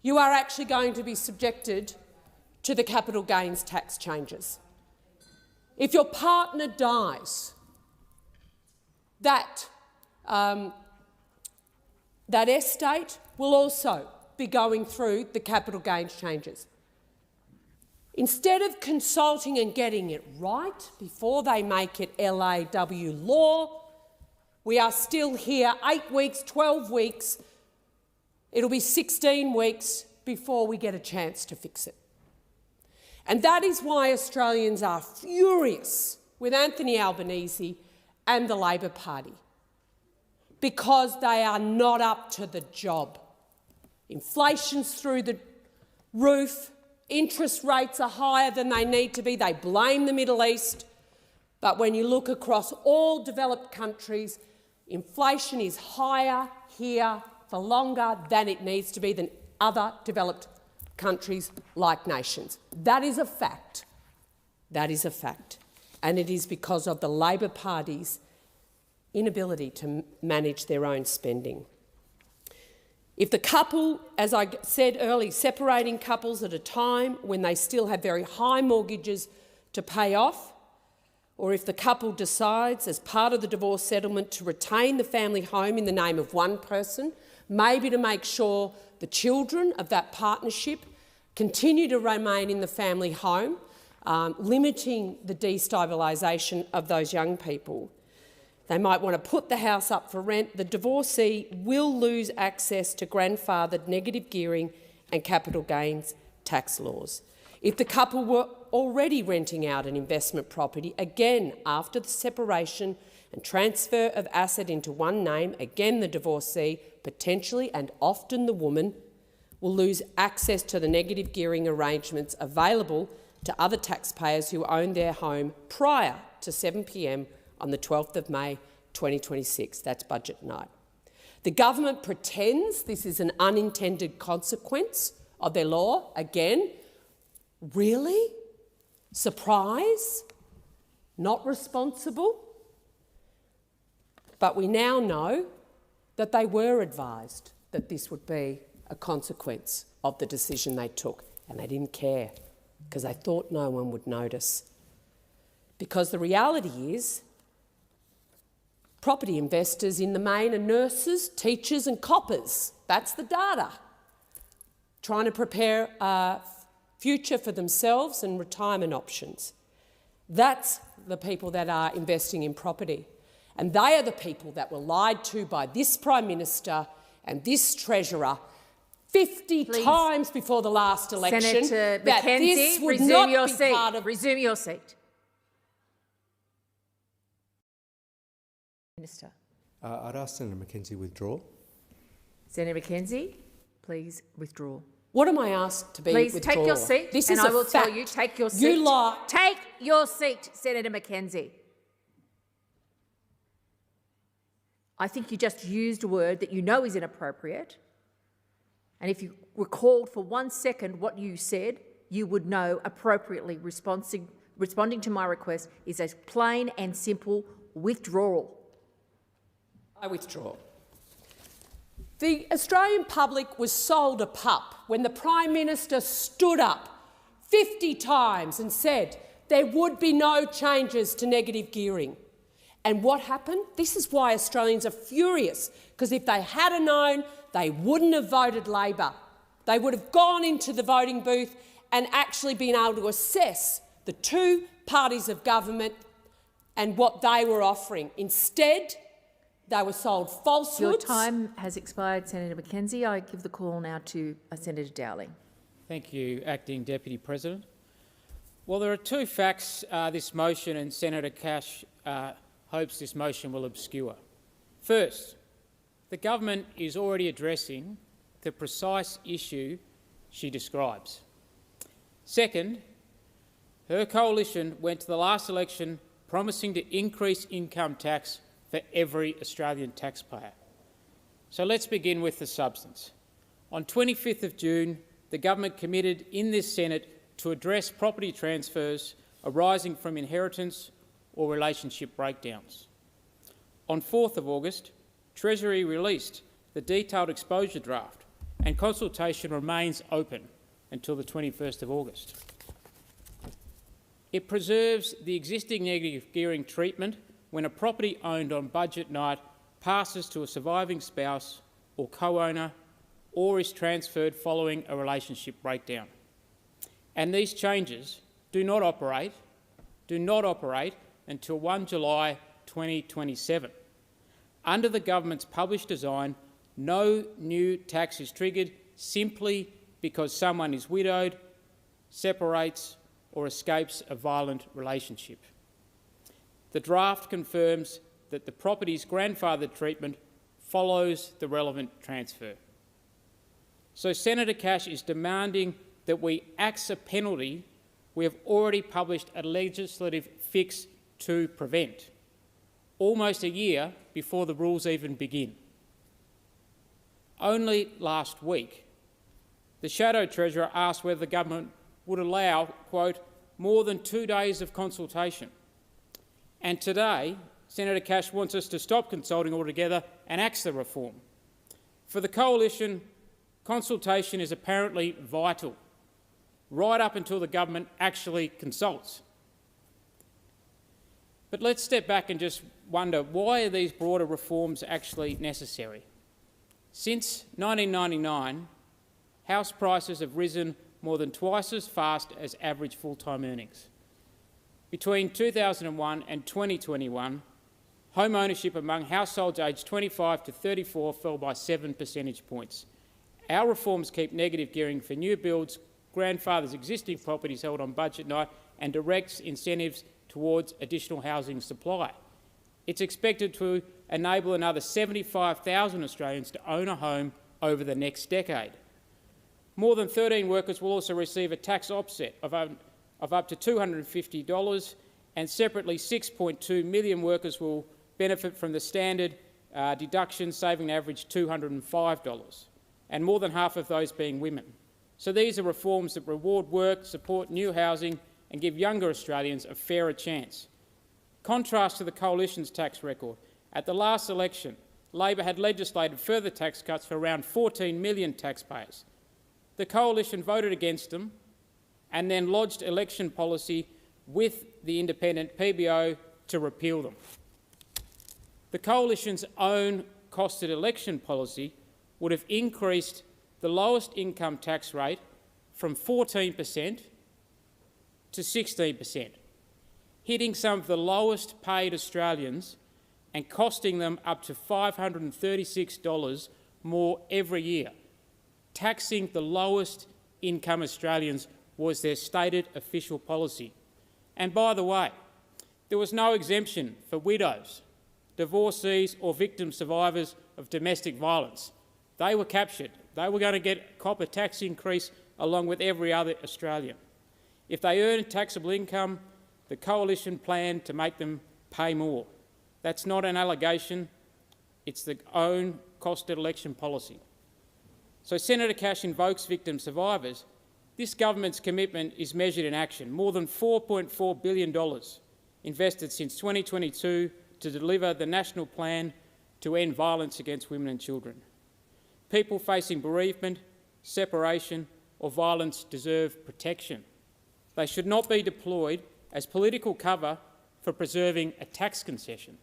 you are actually going to be subjected to the capital gains tax changes. If your partner dies, that estate will also be going through the capital gains changes. Instead of consulting and getting it right before they make it LAW law, we are still here 8 weeks, 12 weeks, it'll be 16 weeks before we get a chance to fix it. And that is why Australians are furious with Anthony Albanese and the Labor Party, because they are not up to the job. Inflation's through the roof, interest rates are higher than they need to be. They blame the Middle East. But when you look across all developed countries, inflation is higher here for longer than it needs to be than other developed countries like nations. That is a fact. That is a fact. And it is because of the Labor Party's inability to manage their own spending. If the couple, as I said earlier, separating couples at a time when they still have very high mortgages to pay off, or if the couple decides as part of the divorce settlement to retain the family home in the name of one person, maybe to make sure the children of that partnership continue to remain in the family home, limiting the destabilisation of those young people. They might want to put the house up for rent. The divorcee will lose access to grandfathered negative gearing and capital gains tax laws. If the couple were already renting out an investment property, again, after the separation and transfer of asset into one name, again the divorcee, potentially and often the woman, will lose access to the negative gearing arrangements available to other taxpayers who own their home prior to 7 p.m. on the 12th of May 2026. That's budget night. The government pretends this is an unintended consequence of their law. Again, really? Surprise? Not responsible? But we now know that they were advised that this would be a consequence of the decision they took, and they didn't care because they thought no one would notice. Because the reality is, property investors in the main are nurses, teachers and coppers. That's the data. Trying to prepare a future for themselves and retirement options. That's the people that are investing in property. And they are the people that were lied to by this Prime Minister and this Treasurer 50 times before the last election. Senator that Mackenzie, this would resume not your be seat. part of Resume your seat. Minister. I'd ask Senator Mackenzie withdraw. Senator Mackenzie, please withdraw. What am I asked to be Please withdrawn? take your seat, This and is I a will fact. tell you, take your seat. You lie. Take your seat, Senator Mackenzie. I think you just used a word that you know is inappropriate, and if you recalled for 1 second what you said, you would know appropriately responding to my request is a plain and simple withdrawal. I withdraw. The Australian public was sold a pup when the Prime Minister stood up 50 times and said there would be no changes to negative gearing. And what happened? This is why Australians are furious, because if they had known, they wouldn't have voted Labor. They would have gone into the voting booth and actually been able to assess the two parties of government and what they were offering. Instead, they were sold falsehoods. Your time has expired, Senator Mackenzie. I give the call now to Senator Dowling. Thank you, Acting Deputy President. Well, there are two facts this motion and Senator Cash hopes this motion will obscure. First, the government is already addressing the precise issue she describes. Second, her coalition went to the last election promising to increase income tax for every Australian taxpayer. So let's begin with the substance. On 25th of June, the government committed in this Senate to address property transfers arising from inheritance or relationship breakdowns. On 4th of August, Treasury released the detailed exposure draft, and consultation remains open until the 21st of August. It preserves the existing negative gearing treatment when a property owned on budget night passes to a surviving spouse or co-owner or is transferred following a relationship breakdown. And these changes do not operate until 1 July 2027. Under the government's published design, no new tax is triggered simply because someone is widowed, separates or escapes a violent relationship. The draft confirms that the property's grandfathered treatment follows the relevant transfer. So Senator Cash is demanding that we axe a penalty we have already published a legislative fix to prevent, almost a year before the rules even begin. Only last week, the Shadow Treasurer asked whether the government would allow, quote, more than 2 days of consultation. And today, Senator Cash wants us to stop consulting altogether and axe the reform. For the Coalition, consultation is apparently vital, right up until the government actually consults. But let's step back and just wonder, why are these broader reforms actually necessary? Since 1999, house prices have risen more than twice as fast as average full-time earnings. Between 2001 and 2021, home ownership among households aged 25 to 34 fell by 7 percentage points. Our reforms keep negative gearing for new builds, grandfathers existing properties held on budget night, and directs incentives towards additional housing supply. It's expected to enable another 75,000 Australians to own a home over the next decade. More than 13 workers will also receive a tax offset of up to $250, and separately 6.2 million workers will benefit from the standard deduction, saving an average $205, and more than half of those being women. So these are reforms that reward work, support new housing and give younger Australians a fairer chance. Contrast to the Coalition's tax record. At the last election, Labor had legislated further tax cuts for around 14 million taxpayers. The Coalition voted against them and then lodged election policy with the independent PBO to repeal them. The Coalition's own costed election policy would have increased the lowest income tax rate from 14% to 16%, hitting some of the lowest paid Australians and costing them up to $536 more every year. Taxing the lowest income Australians was their stated official policy. And by the way, there was no exemption for widows, divorcees or victim survivors of domestic violence. They were captured. They were going to get cop a tax increase along with every other Australian. If they earned taxable income, the Coalition planned to make them pay more. That's not an allegation, it's their own costed election policy. So Senator Cash invokes victim survivors. This government's commitment is measured in action. More than $4.4 billion invested since 2022 to deliver the national plan to end violence against women and children. People facing bereavement, separation or violence deserve protection. They should not be deployed as political cover for preserving a tax concession.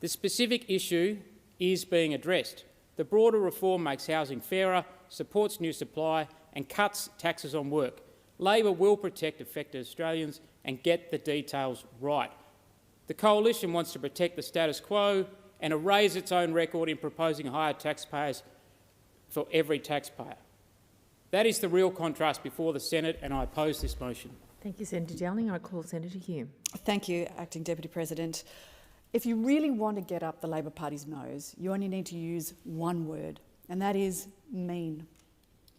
The specific issue is being addressed. The broader reform makes housing fairer, supports new supply and cuts taxes on work. Labor will protect affected Australians and get the details right. The Coalition wants to protect the status quo and erase its own record in proposing higher taxpayers for every taxpayer. That is the real contrast before the Senate, and I oppose this motion. Thank you, Senator Dowling. I call Senator Hume. Thank you, Acting Deputy President. If you really want to get up the Labor Party's nose, you only need to use one word, and that is mean.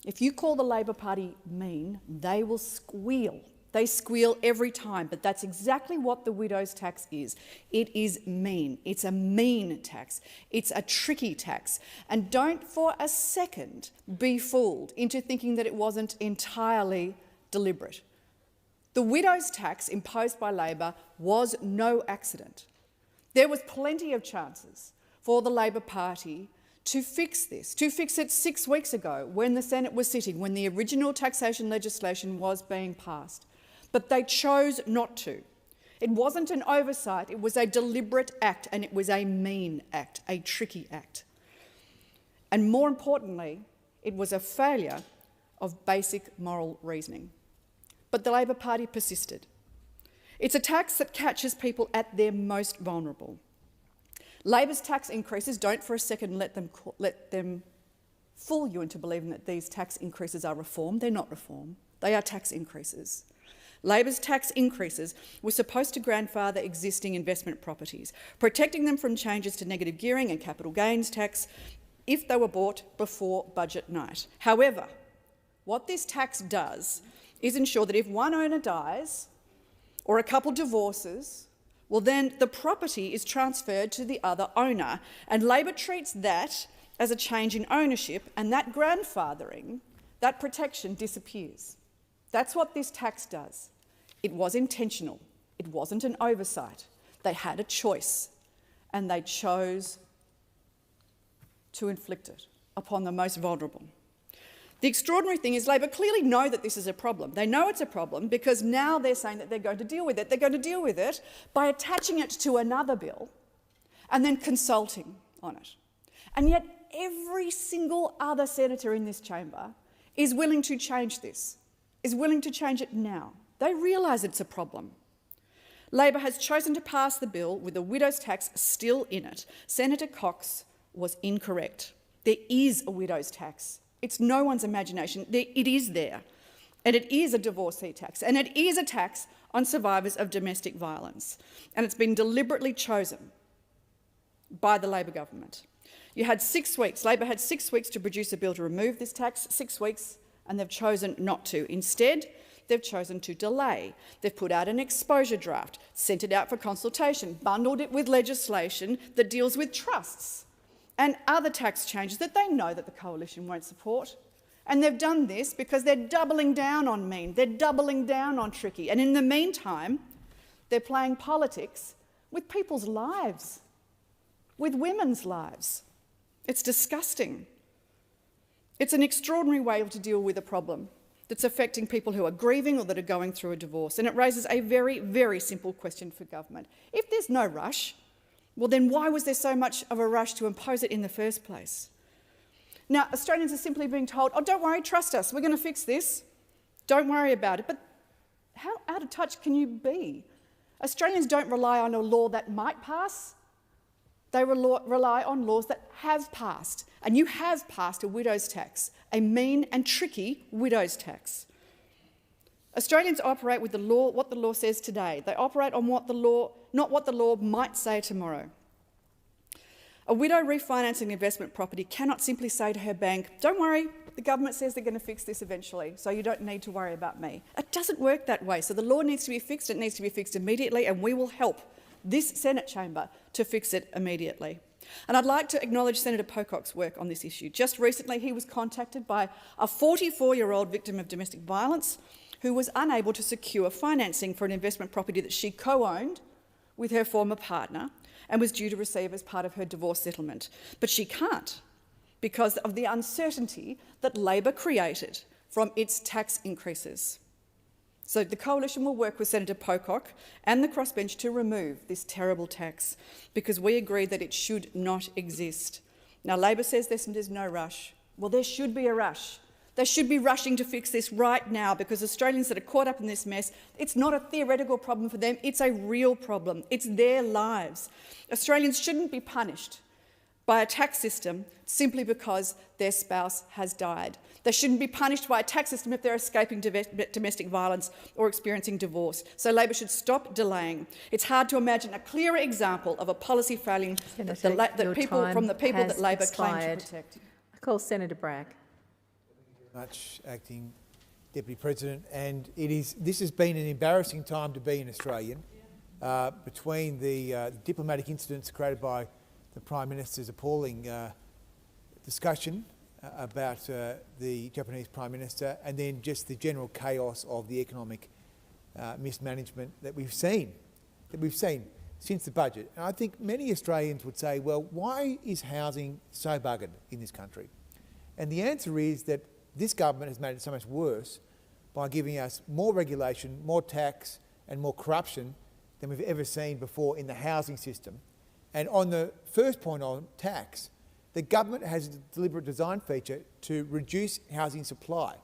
If you call the Labor Party mean, they will squeal. They squeal every time, but that's exactly what the widow's tax is. It is mean. It's a mean tax. It's a tricky tax. And don't for a second be fooled into thinking that it wasn't entirely deliberate. The widow's tax imposed by Labor was no accident. There was plenty of chances for the Labor Party to fix this, to fix it 6 weeks ago when the Senate was sitting, when the original taxation legislation was being passed. But they chose not to. It wasn't an oversight, it was a deliberate act, and it was a mean act, a tricky act. And more importantly, it was a failure of basic moral reasoning. But the Labor Party persisted. It's a tax that catches people at their most vulnerable. Labor's tax increases, don't for a second let them fool you into believing that these tax increases are reform. They're not reform. They are tax increases. Labor's tax increases were supposed to grandfather existing investment properties, protecting them from changes to negative gearing and capital gains tax if they were bought before budget night. However, what this tax does is ensure that if one owner dies or a couple divorces, well then the property is transferred to the other owner, and Labor treats that as a change in ownership, and that grandfathering, that protection disappears. That's what this tax does. It was intentional. It wasn't an oversight. They had a choice, and they chose to inflict it upon the most vulnerable. The extraordinary thing is Labor clearly know that this is a problem. They know it's a problem because now they're saying that they're going to deal with it. They're going to deal with it by attaching it to another bill and then consulting on it. And yet every single other senator in this chamber is willing to change this, is willing to change it now. They realise it's a problem. Labor has chosen to pass the bill with the widow's tax still in it. Senator Cox was incorrect. There is a widow's tax. It's no one's imagination. It is there. And it is a divorcee tax. And it is a tax on survivors of domestic violence. And it's been deliberately chosen by the Labor government. You had 6 weeks. Labor had 6 weeks to produce a bill to remove this tax, 6 weeks, and they've chosen not to. Instead, they've chosen to delay. They've put out an exposure draft, sent it out for consultation, bundled it with legislation that deals with trusts and other tax changes that they know that the coalition won't support. And they've done this because they're doubling down on mean, they're doubling down on tricky. And in the meantime, they're playing politics with people's lives, with women's lives. It's disgusting. It's an extraordinary way to deal with a problem that's affecting people who are grieving or that are going through a divorce. And it raises a very, very simple question for government. If there's no rush, well then why was there so much of a rush to impose it in the first place? Now, Australians are simply being told, oh, don't worry, trust us, we're going to fix this. Don't worry about it. But how out of touch can you be? Australians don't rely on a law that might pass. They rely on laws that have passed. And you have passed a widow's tax, a mean and tricky widow's tax. Australians operate with the law, what the law says today. They operate on what the law, not what the law might say tomorrow. A widow refinancing investment property cannot simply say to her bank, don't worry, the government says they're going to fix this eventually, so you don't need to worry about me. It doesn't work that way. So the law needs to be fixed, it needs to be fixed immediately, and we will help this Senate chamber to fix it immediately. And I'd like to acknowledge Senator Pocock's work on this issue. Just recently, he was contacted by a 44-year-old victim of domestic violence who was unable to secure financing for an investment property that she co-owned with her former partner and was due to receive as part of her divorce settlement. But she can't because of the uncertainty that Labor created from its tax increases. So the Coalition will work with Senator Pocock and the crossbench to remove this terrible tax because we agree that it should not exist. Now, Labor says there's no rush. Well, there should be a rush. They should be rushing to fix this right now because Australians that are caught up in this mess, it's not a theoretical problem for them, it's a real problem. It's their lives. Australians shouldn't be punished by a tax system simply because their spouse has died. They shouldn't be punished by a tax system if they're escaping domestic violence or experiencing divorce. So Labor should stop delaying. It's hard to imagine a clearer example of a policy failing from the people that Labor claim to protect. I call Senator Bragg. Much, Acting Deputy President, and this has been an embarrassing time to be an Australian. Between the diplomatic incidents created by the Prime Minister's appalling discussion about the Japanese Prime Minister, and then just the general chaos of the economic mismanagement that we've seen since the budget. And I think many Australians would say, well, why is housing so buggered in this country? And the answer is that this government has made it so much worse by giving us more regulation, more tax and more corruption than we've ever seen before in the housing system. And on the first point on tax, the government has a deliberate design feature to reduce housing supply.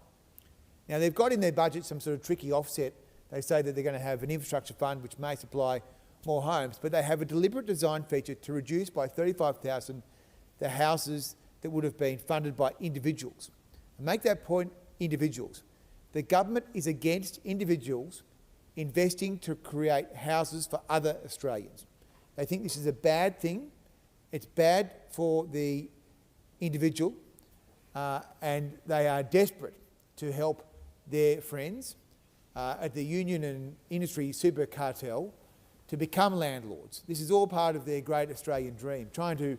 Now, they've got in their budget some sort of tricky offset. They say that they're going to have an infrastructure fund which may supply more homes, but they have a deliberate design feature to reduce by 35,000 the houses that would have been funded by individuals. And make that point, individuals. The government is against individuals investing to create houses for other Australians. They think this is a bad thing. It's bad for the individual, and they are desperate to help their friends at the union and industry super cartel to become landlords. This is all part of their great Australian dream, trying to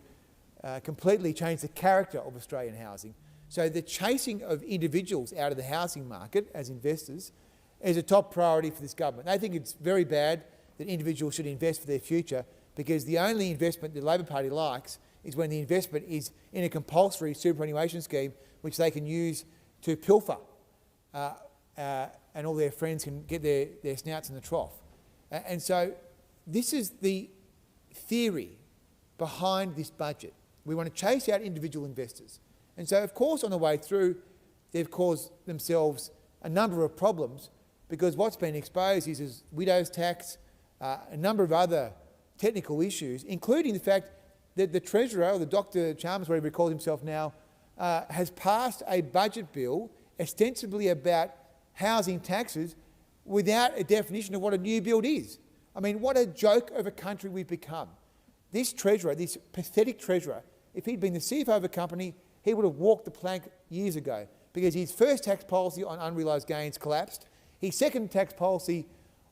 completely change the character of Australian housing. So the chasing of individuals out of the housing market as investors is a top priority for this government. They think it's very bad that individuals should invest for their future, because the only investment the Labor Party likes is when the investment is in a compulsory superannuation scheme which they can use to pilfer and all their friends can get their snouts in the trough. And so this is the theory behind this budget. We want to chase out individual investors. And so, of course, on the way through, they've caused themselves a number of problems, because what's been exposed is widows' tax, a number of other technical issues, including the fact that the Treasurer, or the Dr. Chalmers, whatever he calls himself now, has passed a budget bill ostensibly about housing taxes without a definition of what a new build is. I mean, what a joke of a country we've become. This Treasurer, this pathetic Treasurer, if he'd been the CFO of a company, he would have walked the plank years ago, because his first tax policy on unrealised gains collapsed. His second tax policy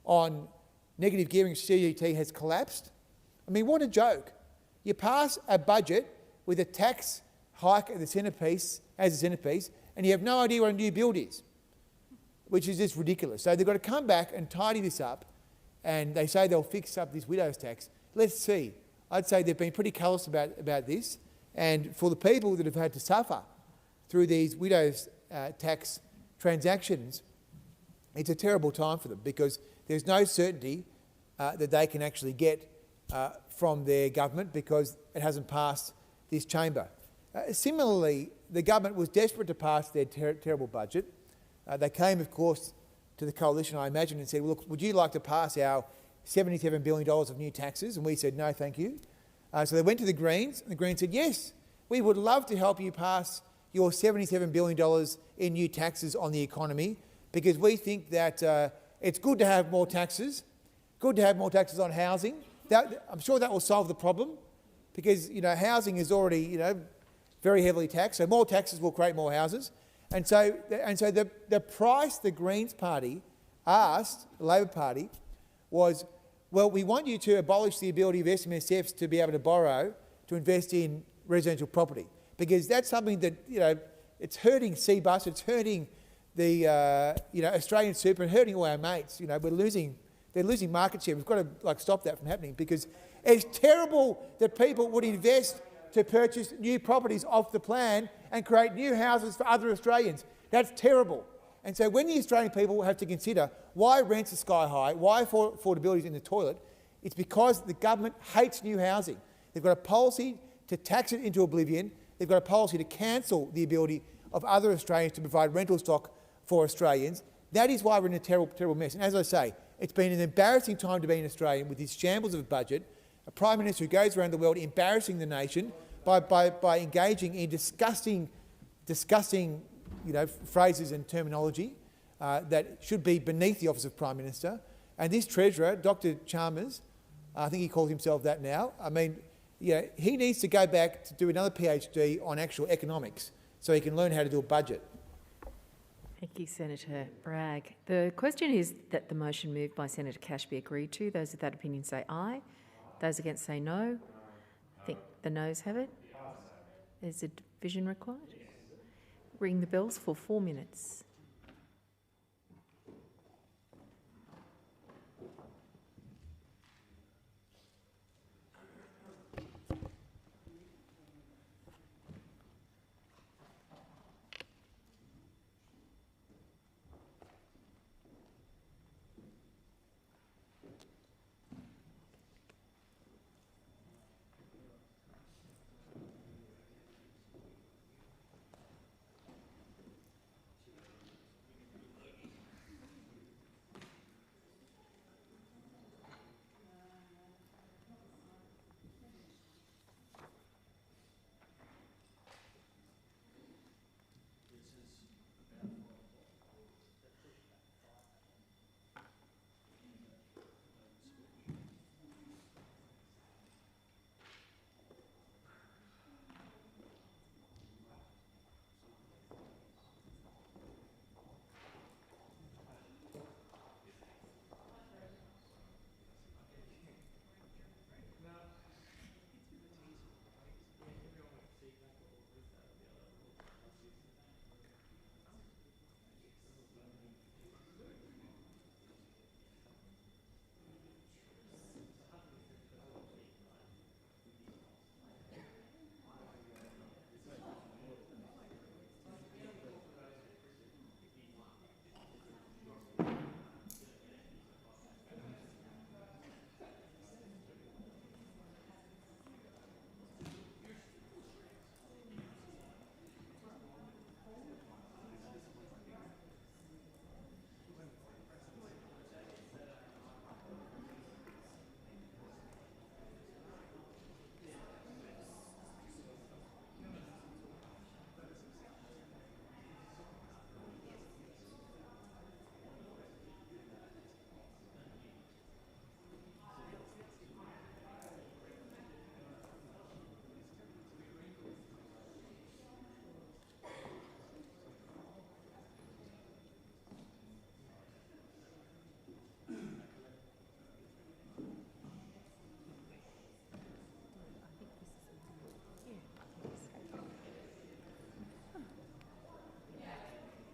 on negative gearing CGT has collapsed. I mean, what a joke. You pass a budget with a tax hike as a centrepiece, and you have no idea what a new build is, which is just ridiculous. So they've got to come back and tidy this up, and they say they'll fix up this widows' tax. Let's see. I'd say they've been pretty callous about this, and for the people that have had to suffer through these widows' tax transactions, it's a terrible time for them, because there's no certainty that they can actually get from their government, because it hasn't passed this chamber. Similarly, the government was desperate to pass their terrible budget. They came, of course, to the coalition, I imagine, and said, well, look, would you like to pass our $77 billion of new taxes? And we said, no, thank you. So they went to the Greens, and the Greens said, yes, we would love to help you pass your $77 billion in new taxes on the economy, because we think that it's good to have more taxes, good to have more taxes on housing. I'm sure that will solve the problem, because housing is already very heavily taxed, so more taxes will create more houses. And so the price the Greens Party asked the Labor Party was, well, we want you to abolish the ability of SMSFs to be able to borrow to invest in residential property, because that's something that it's hurting CBUS, it's hurting the Australian super, and hurting all our mates. They're losing market share. We've got to stop that from happening, because it's terrible that people would invest to purchase new properties off the plan and create new houses for other Australians. That's terrible. And so when the Australian people have to consider why rents are sky high, why affordability is in the toilet, it's because the government hates new housing. They've got a policy to tax it into oblivion. They've got a policy to cancel the ability of other Australians to provide rental stock for Australians. That is why we're in a terrible, terrible mess. And as I say, it's been an embarrassing time to be an Australian, with this shambles of a budget, a Prime Minister who goes around the world embarrassing the nation by engaging in disgusting phrases and terminology that should be beneath the Office of Prime Minister. And this Treasurer, Dr Chalmers, I think he calls himself that now, I mean, he needs to go back to do another PhD on actual economics so he can learn how to do a budget. Thank you, Senator Bragg. The question is that the motion moved by Senator Cash be agreed to. Those of that opinion say aye. Those against say no. I think the noes have it. There's a division required. Ring the bells for 4 minutes.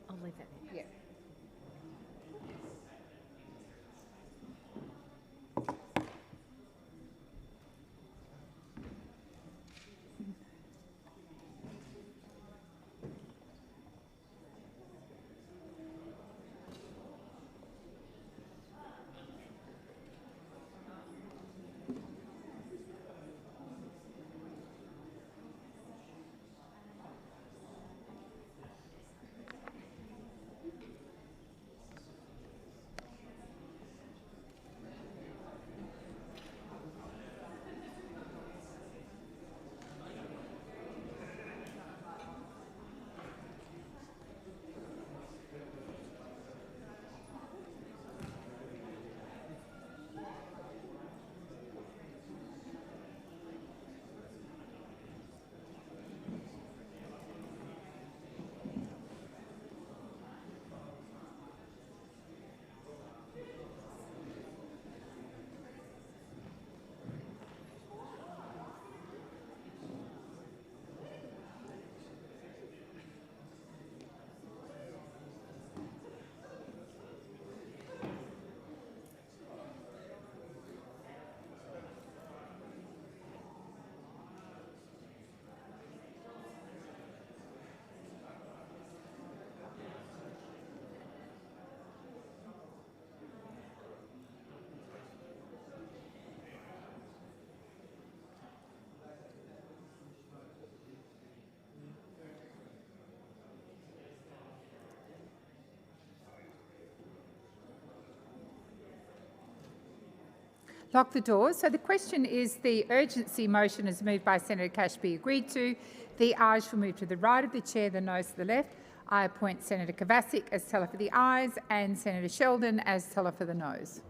I'll leave that there. Yeah. lock the doors. So the question is, the urgency motion is moved by Senator Cash be agreed to. The ayes shall move to the right of the chair, the noes to the left. I appoint Senator Kovacic as teller for the ayes and Senator Sheldon as teller for the noes.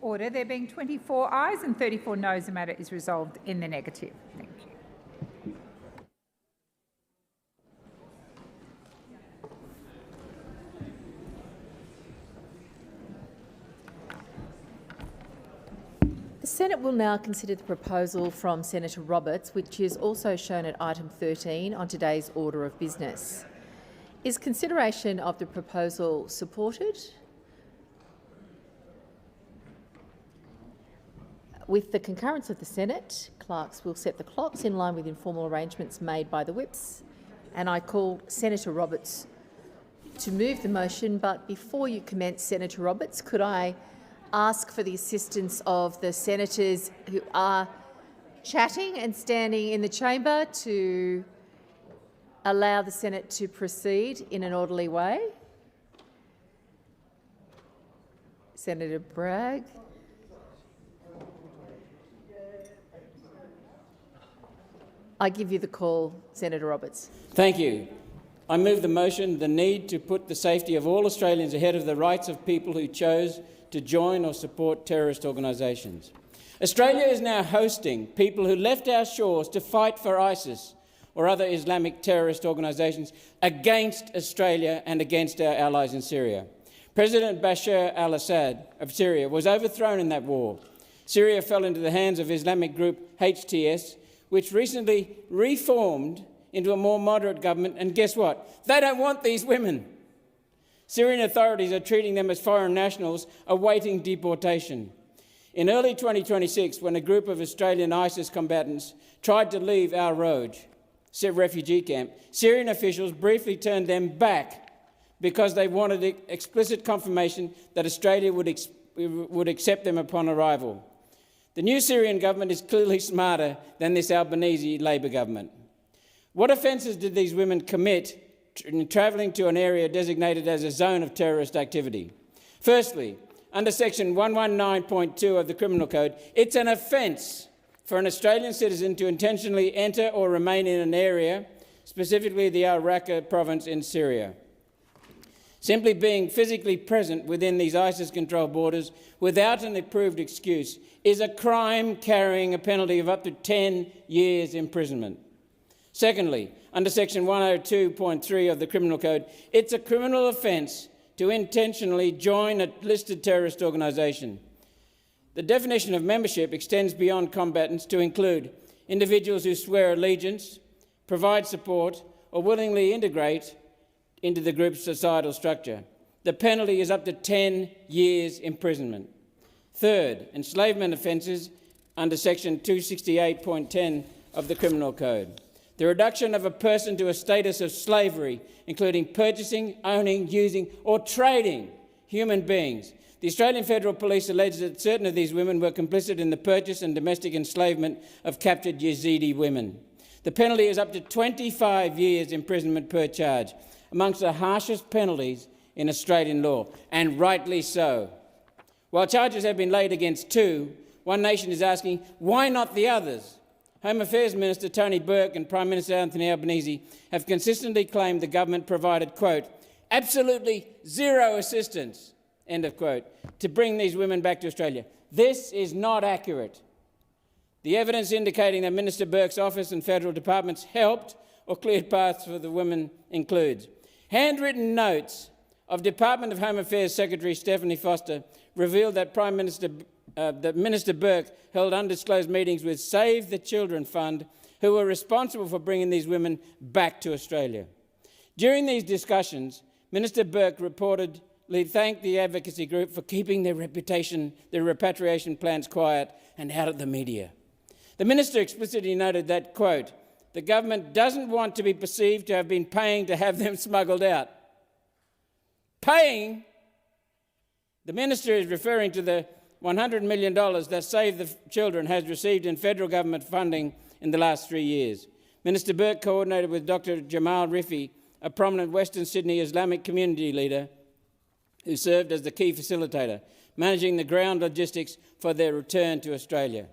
Order. There being 24 ayes and 34 noes, the matter is resolved in the negative. Thank you. The Senate will now consider the proposal from Senator Roberts, which is also shown at item 13 on today's order of business. Is consideration of the proposal supported? With the concurrence of the Senate, clerks will set the clocks in line with informal arrangements made by the whips, and I call Senator Roberts to move the motion. But before you commence, Senator Roberts, could I ask for the assistance of the senators who are chatting and standing in the chamber to allow the Senate to proceed in an orderly way? Senator Bragg. I give you the call, Senator Roberts. Thank you. I move the motion, the need to put the safety of all Australians ahead of the rights of people who chose to join or support terrorist organisations. Australia is now hosting people who left our shores to fight for ISIS or other Islamic terrorist organisations against Australia and against our allies in Syria. President Bashar al-Assad of Syria was overthrown in that war. Syria fell into the hands of Islamic group HTS, which recently reformed into a more moderate government, and guess what? They don't want these women. Syrian authorities are treating them as foreign nationals awaiting deportation. In early 2026, when a group of Australian ISIS combatants tried to leave Al Roj refugee camp, Syrian officials briefly turned them back because they wanted explicit confirmation that Australia would accept them upon arrival. The new Syrian government is clearly smarter than this Albanese Labor government. What offences did these women commit in travelling to an area designated as a zone of terrorist activity? Firstly, under section 119.2 of the Criminal Code, it's an offence for an Australian citizen to intentionally enter or remain in an area, specifically the Al-Raqqa province in Syria. Simply being physically present within these ISIS-controlled borders without an approved excuse is a crime carrying a penalty of up to 10 years imprisonment. Secondly, under section 102.3 of the Criminal Code, it's a criminal offence to intentionally join a listed terrorist organisation. The definition of membership extends beyond combatants to include individuals who swear allegiance, provide support, or willingly integrate into the group's societal structure. The penalty is up to 10 years imprisonment. Third, enslavement offences under section 268.10 of the Criminal Code. The reduction of a person to a status of slavery, including purchasing, owning, using or trading human beings. The Australian Federal Police allege that certain of these women were complicit in the purchase and domestic enslavement of captured Yazidi women. The penalty is up to 25 years imprisonment per charge, amongst the harshest penalties in Australian law, and rightly so. While charges have been laid against two, One Nation is asking, why not the others? Home Affairs Minister Tony Burke and Prime Minister Anthony Albanese have consistently claimed the government provided, quote, absolutely zero assistance, end of quote, to bring these women back to Australia. This is not accurate. The evidence indicating that Minister Burke's office and federal departments helped or cleared paths for the women includes handwritten notes of Department of Home Affairs Secretary Stephanie Foster revealed that Minister Burke held undisclosed meetings with Save the Children Fund, who were responsible for bringing these women back to Australia. During these discussions, Minister Burke reportedly thanked the advocacy group for keeping their repatriation plans quiet and out of the media. The minister explicitly noted that, quote, the government doesn't want to be perceived to have been paying to have them smuggled out. Paying? The minister is referring to the $100 million that Save the Children has received in federal government funding in the last 3 years. Minister Burke coordinated with Dr. Jamal Rifi, a prominent Western Sydney Islamic community leader who served as the key facilitator, managing the ground logistics for their return to Australia.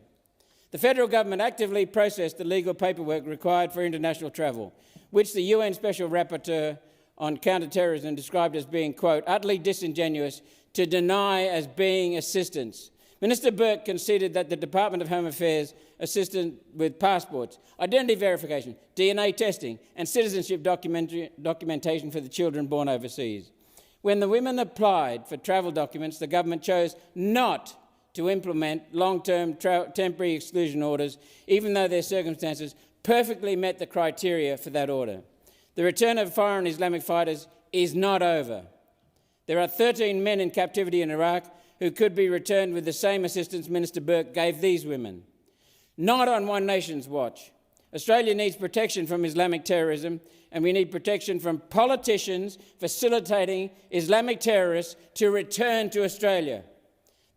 The federal government actively processed the legal paperwork required for international travel, which the UN Special Rapporteur on counter-terrorism described as being, quote, utterly disingenuous to deny as being assistance. Minister Burke conceded that the Department of Home Affairs assisted with passports, identity verification, DNA testing and citizenship documentation for the children born overseas. When the women applied for travel documents, the government chose not to implement long-term temporary exclusion orders, even though their circumstances perfectly met the criteria for that order. The return of foreign Islamic fighters is not over. There are 13 men in captivity in Iraq who could be returned with the same assistance Minister Burke gave these women. Not on One Nation's watch. Australia needs protection from Islamic terrorism, and we need protection from politicians facilitating Islamic terrorists to return to Australia.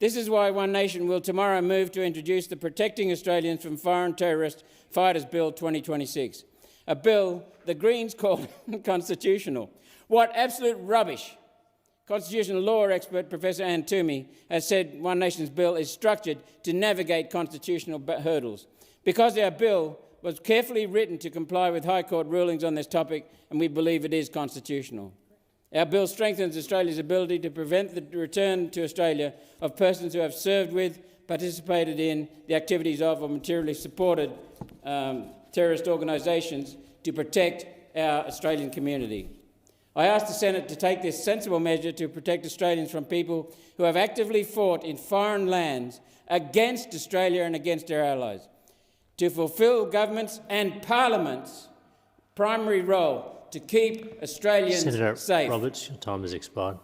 This is why One Nation will tomorrow move to introduce the Protecting Australians from Foreign Terrorist Fighters Bill 2026, a bill the Greens call constitutional. What absolute rubbish! Constitutional law expert Professor Anne Toomey has said One Nation's bill is structured to navigate constitutional hurdles. Because our bill was carefully written to comply with High Court rulings on this topic, and we believe it is constitutional. Our bill strengthens Australia's ability to prevent the return to Australia of persons who have served with, participated in the activities of or materially supported terrorist organisations to protect our Australian community. I ask the Senate to take this sensible measure to protect Australians from people who have actively fought in foreign lands against Australia and against our allies, to fulfil governments and parliaments' primary role to keep Australians Senator safe. Roberts, your time has expired.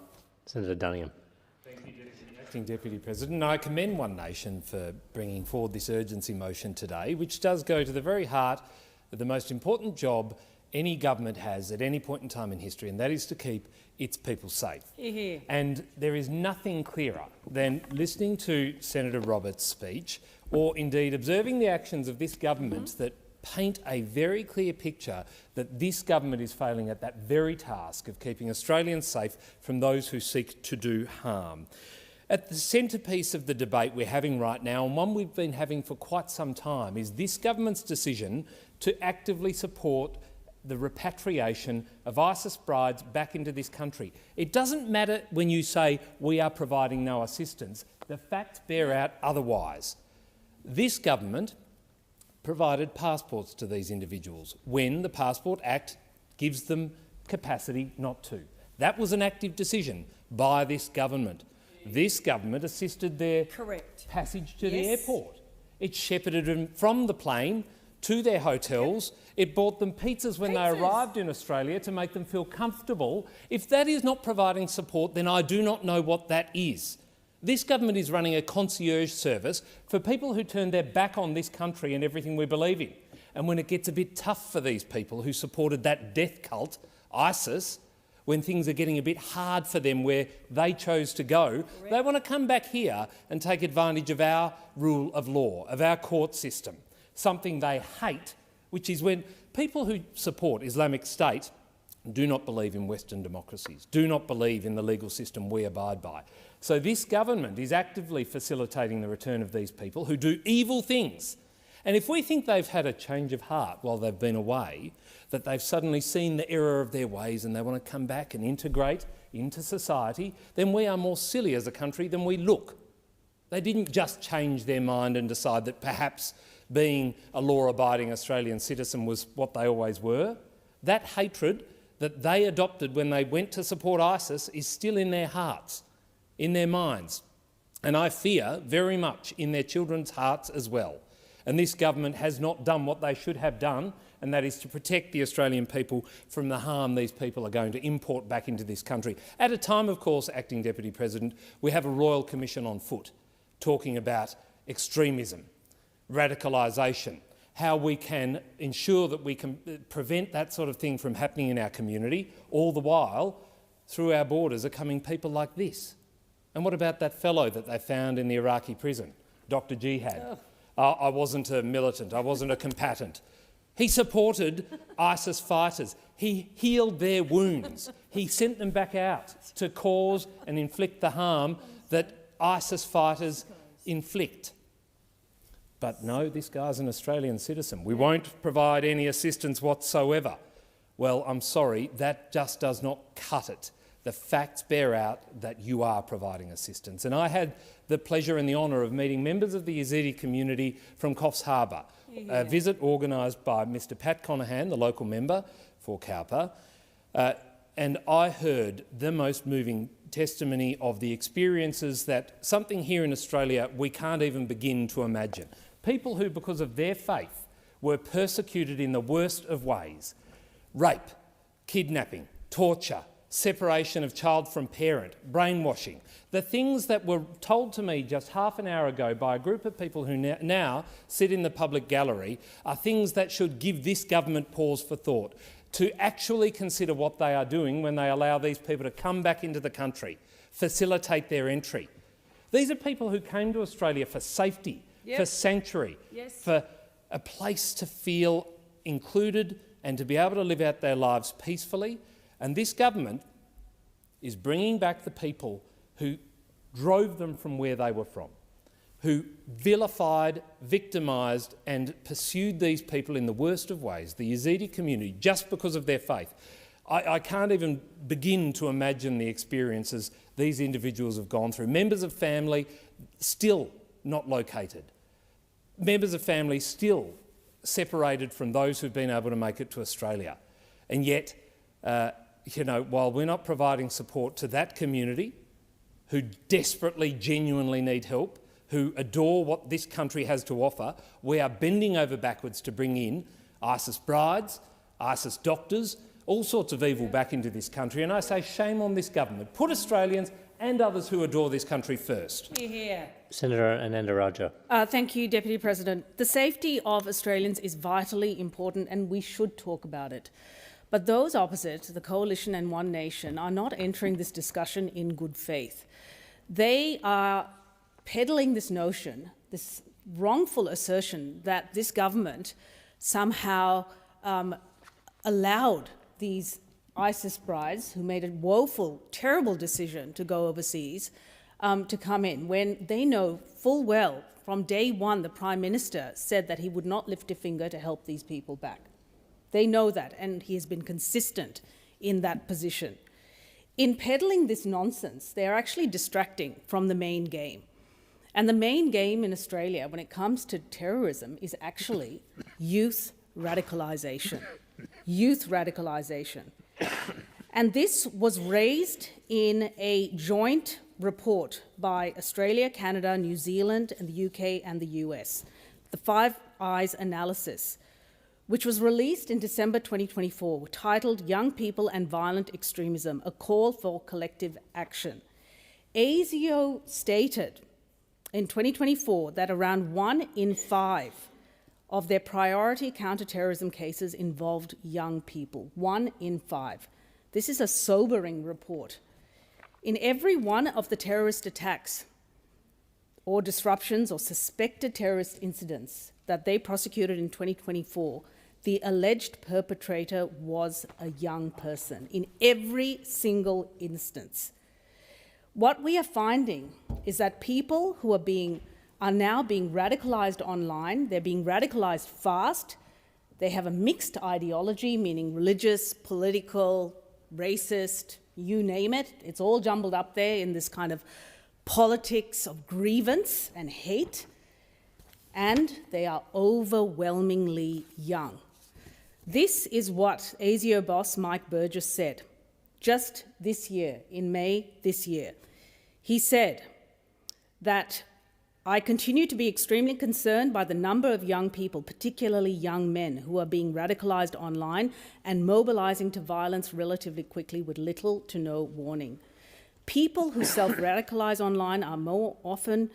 Senator Dunningham. Thank you, Acting Deputy President. I commend One Nation for bringing forward this urgency motion today, which does go to the very heart of the most important job any government has at any point in time in history, and that is to keep its people safe. And there is nothing clearer than listening to Senator Roberts' speech, or indeed observing the actions of this government that paint a very clear picture that this government is failing at that very task of keeping Australians safe from those who seek to do harm. At the centrepiece of the debate we're having right now, and one we've been having for quite some time, is this government's decision to actively support the repatriation of ISIS brides back into this country. It doesn't matter when you say we are providing no assistance. The facts bear out otherwise. This government provided passports to these individuals when the Passport Act gives them capacity not to. That was an active decision by this government. This government assisted their passage to the airport. It shepherded them from the plane to their hotels. It bought them pizzas when they arrived in Australia to make them feel comfortable. If that is not providing support, then I do not know what that is. This government is running a concierge service for people who turn their back on this country and everything we believe in. And when it gets a bit tough for these people who supported that death cult, ISIS, when things are getting a bit hard for them where they chose to go, they want to come back here and take advantage of our rule of law, of our court system, something they hate, which is when people who support Islamic State do not believe in Western democracies, do not believe in the legal system we abide by. So this government is actively facilitating the return of these people who do evil things. And if we think they've had a change of heart while they've been away, that they've suddenly seen the error of their ways and they want to come back and integrate into society, then we are more silly as a country than we look. They didn't just change their mind and decide that perhaps being a law-abiding Australian citizen was what they always were. That hatred that they adopted when they went to support ISIS is still in their hearts, in their minds, and I fear very much in their children's hearts as well. And this government has not done what they should have done, and that is to protect the Australian people from the harm these people are going to import back into this country. At a time, of course, Acting Deputy President, we have a Royal Commission on foot talking about extremism, radicalisation, how we can ensure that we can prevent that sort of thing from happening in our community, all the while through our borders are coming people like this. And what about that fellow that they found in the Iraqi prison, Dr. Jihad? I wasn't a militant, I wasn't a combatant. He supported ISIS fighters. He healed their wounds. He sent them back out to cause and inflict the harm that ISIS fighters inflict. But no, this guy's an Australian citizen. We won't provide any assistance whatsoever. Well, I'm sorry, that just does not cut it. The facts bear out that you are providing assistance. And I had the pleasure and the honour of meeting members of the Yazidi community from Coffs Harbour, a visit organised by Mr Pat Conahan, the local member for Cowper, and I heard the most moving testimony of the experiences that something here in Australia we can't even begin to imagine. People who, because of their faith, were persecuted in the worst of ways. Rape, kidnapping, torture, separation of child from parent, brainwashing. The things that were told to me just half an hour ago by a group of people who now sit in the public gallery are things that should give this government pause for thought, to actually consider what they are doing when they allow these people to come back into the country, facilitate their entry. These are people who came to Australia for safety, for sanctuary, for a place to feel included and to be able to live out their lives peacefully. And this government is bringing back the people who drove them from where they were from, who vilified, victimised and pursued these people in the worst of ways, the Yazidi community, just because of their faith. I can't even begin to imagine the experiences these individuals have gone through. Members of family still not located. Members of family still separated from those who've been able to make it to Australia. And yet, while we're not providing support to that community who desperately, genuinely need help, who adore what this country has to offer, we are bending over backwards to bring in ISIS brides, ISIS doctors, all sorts of evil back into this country. And I say shame on this government. Put Australians and others who adore this country first. Hear, hear. Senator Ananda Raja. Thank you, Deputy President. The safety of Australians is vitally important and we should talk about it. But those opposite, the Coalition and One Nation, are not entering this discussion in good faith. They are peddling this notion, this wrongful assertion that this government somehow allowed these ISIS brides, who made a woeful, terrible decision to go overseas, to come in, when they know full well from day one the Prime Minister said that he would not lift a finger to help these people back. They know that, and he has been consistent in that position. In peddling this nonsense, they are actually distracting from the main game. And the main game in Australia when it comes to terrorism is actually youth radicalisation. Youth radicalisation. And this was raised in a joint report by Australia, Canada, New Zealand, and the UK and the US, the Five Eyes analysis, which was released in December 2024, titled Young People and Violent Extremism, A Call for Collective Action. ASIO stated in 2024 that around 1 in 5 of their priority counterterrorism cases involved young people. 1 in 5. This is a sobering report. In every one of the terrorist attacks or disruptions or suspected terrorist incidents that they prosecuted in 2024, the alleged perpetrator was a young person in every single instance. What we are finding is that people who are now being radicalised online, they're being radicalised fast, they have a mixed ideology, meaning religious, political, racist, you name it. It's all jumbled up there in this kind of politics of grievance and hate, and they are overwhelmingly young. This is what ASIO boss Mike Burgess said just this year, in May this year. He said that I continue to be extremely concerned by the number of young people, particularly young men, who are being radicalised online and mobilising to violence relatively quickly with little to no warning. People who self-radicalise online are more often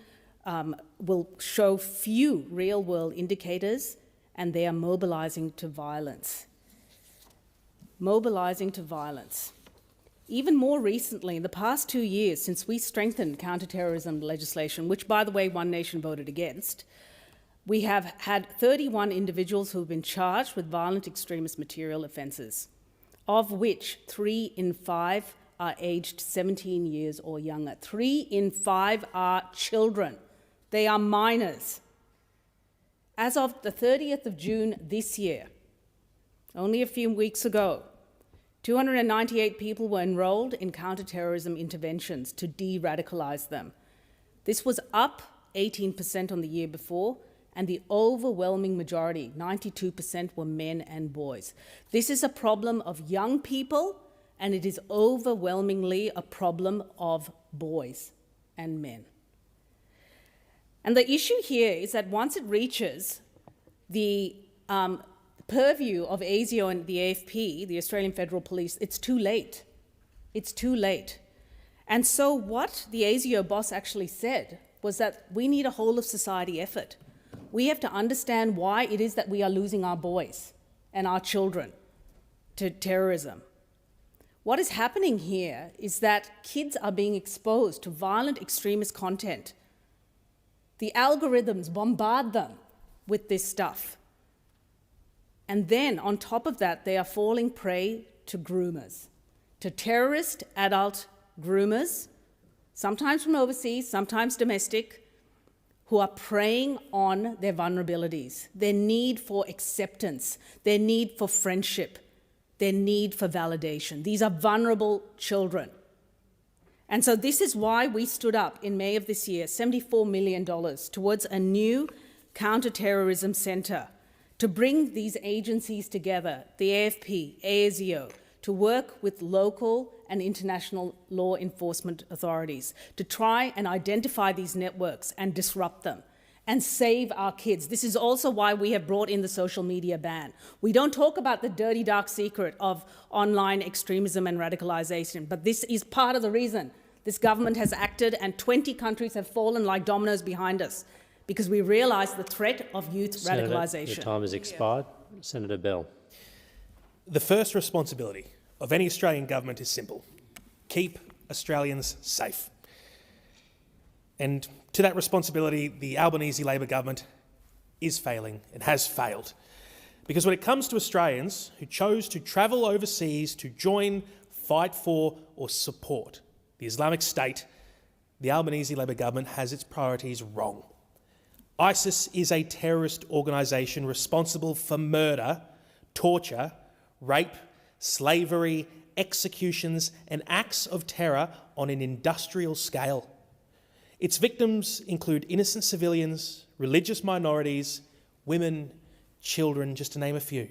will show few real-world indicators, and they are mobilising to violence. Mobilising to violence. Even more recently, in the past 2 years, since we strengthened counterterrorism legislation, which, by the way, One Nation voted against, we have had 31 individuals who have been charged with violent extremist material offences, of which 3 in 5 are aged 17 years or younger. 3 in 5 are children. They are minors. As of the 30th of June this year, only a few weeks ago, 298 people were enrolled in counterterrorism interventions to de-radicalise them. This was up 18% on the year before, and the overwhelming majority, 92%, were men and boys. This is a problem of young people, and it is overwhelmingly a problem of boys and men. And the issue here is that once it reaches the purview of ASIO and the AFP, the Australian Federal Police, it's too late. It's too late. And so what the ASIO boss actually said was that we need a whole of society effort. We have to understand why it is that we are losing our boys and our children to terrorism. What is happening here is that kids are being exposed to violent extremist content. The algorithms bombard them with this stuff. And then, on top of that, they are falling prey to groomers, to terrorist adult groomers, sometimes from overseas, sometimes domestic, who are preying on their vulnerabilities, their need for acceptance, their need for friendship, their need for validation. These are vulnerable children. And so this is why we stood up in May of this year, $74 million towards a new counter-terrorism centre to bring these agencies together, the AFP, ASIO, to work with local and international law enforcement authorities to try and identify these networks and disrupt them and save our kids. This is also why we have brought in the social media ban. We don't talk about the dirty, dark secret of online extremism and radicalisation, but this is part of the reason this government has acted and 20 countries have fallen like dominoes behind us, because we realise the threat of youth radicalisation. Your time has expired. Senator Bell. The first responsibility of any Australian government is simple: keep Australians safe. And to that responsibility, the Albanese Labor government is failing and has failed. Because when it comes to Australians who chose to travel overseas to join, fight for or support the Islamic State, the Albanese Labor government has its priorities wrong. ISIS is a terrorist organisation responsible for murder, torture, rape, slavery, executions and acts of terror on an industrial scale. Its victims include innocent civilians, religious minorities, women, children, just to name a few.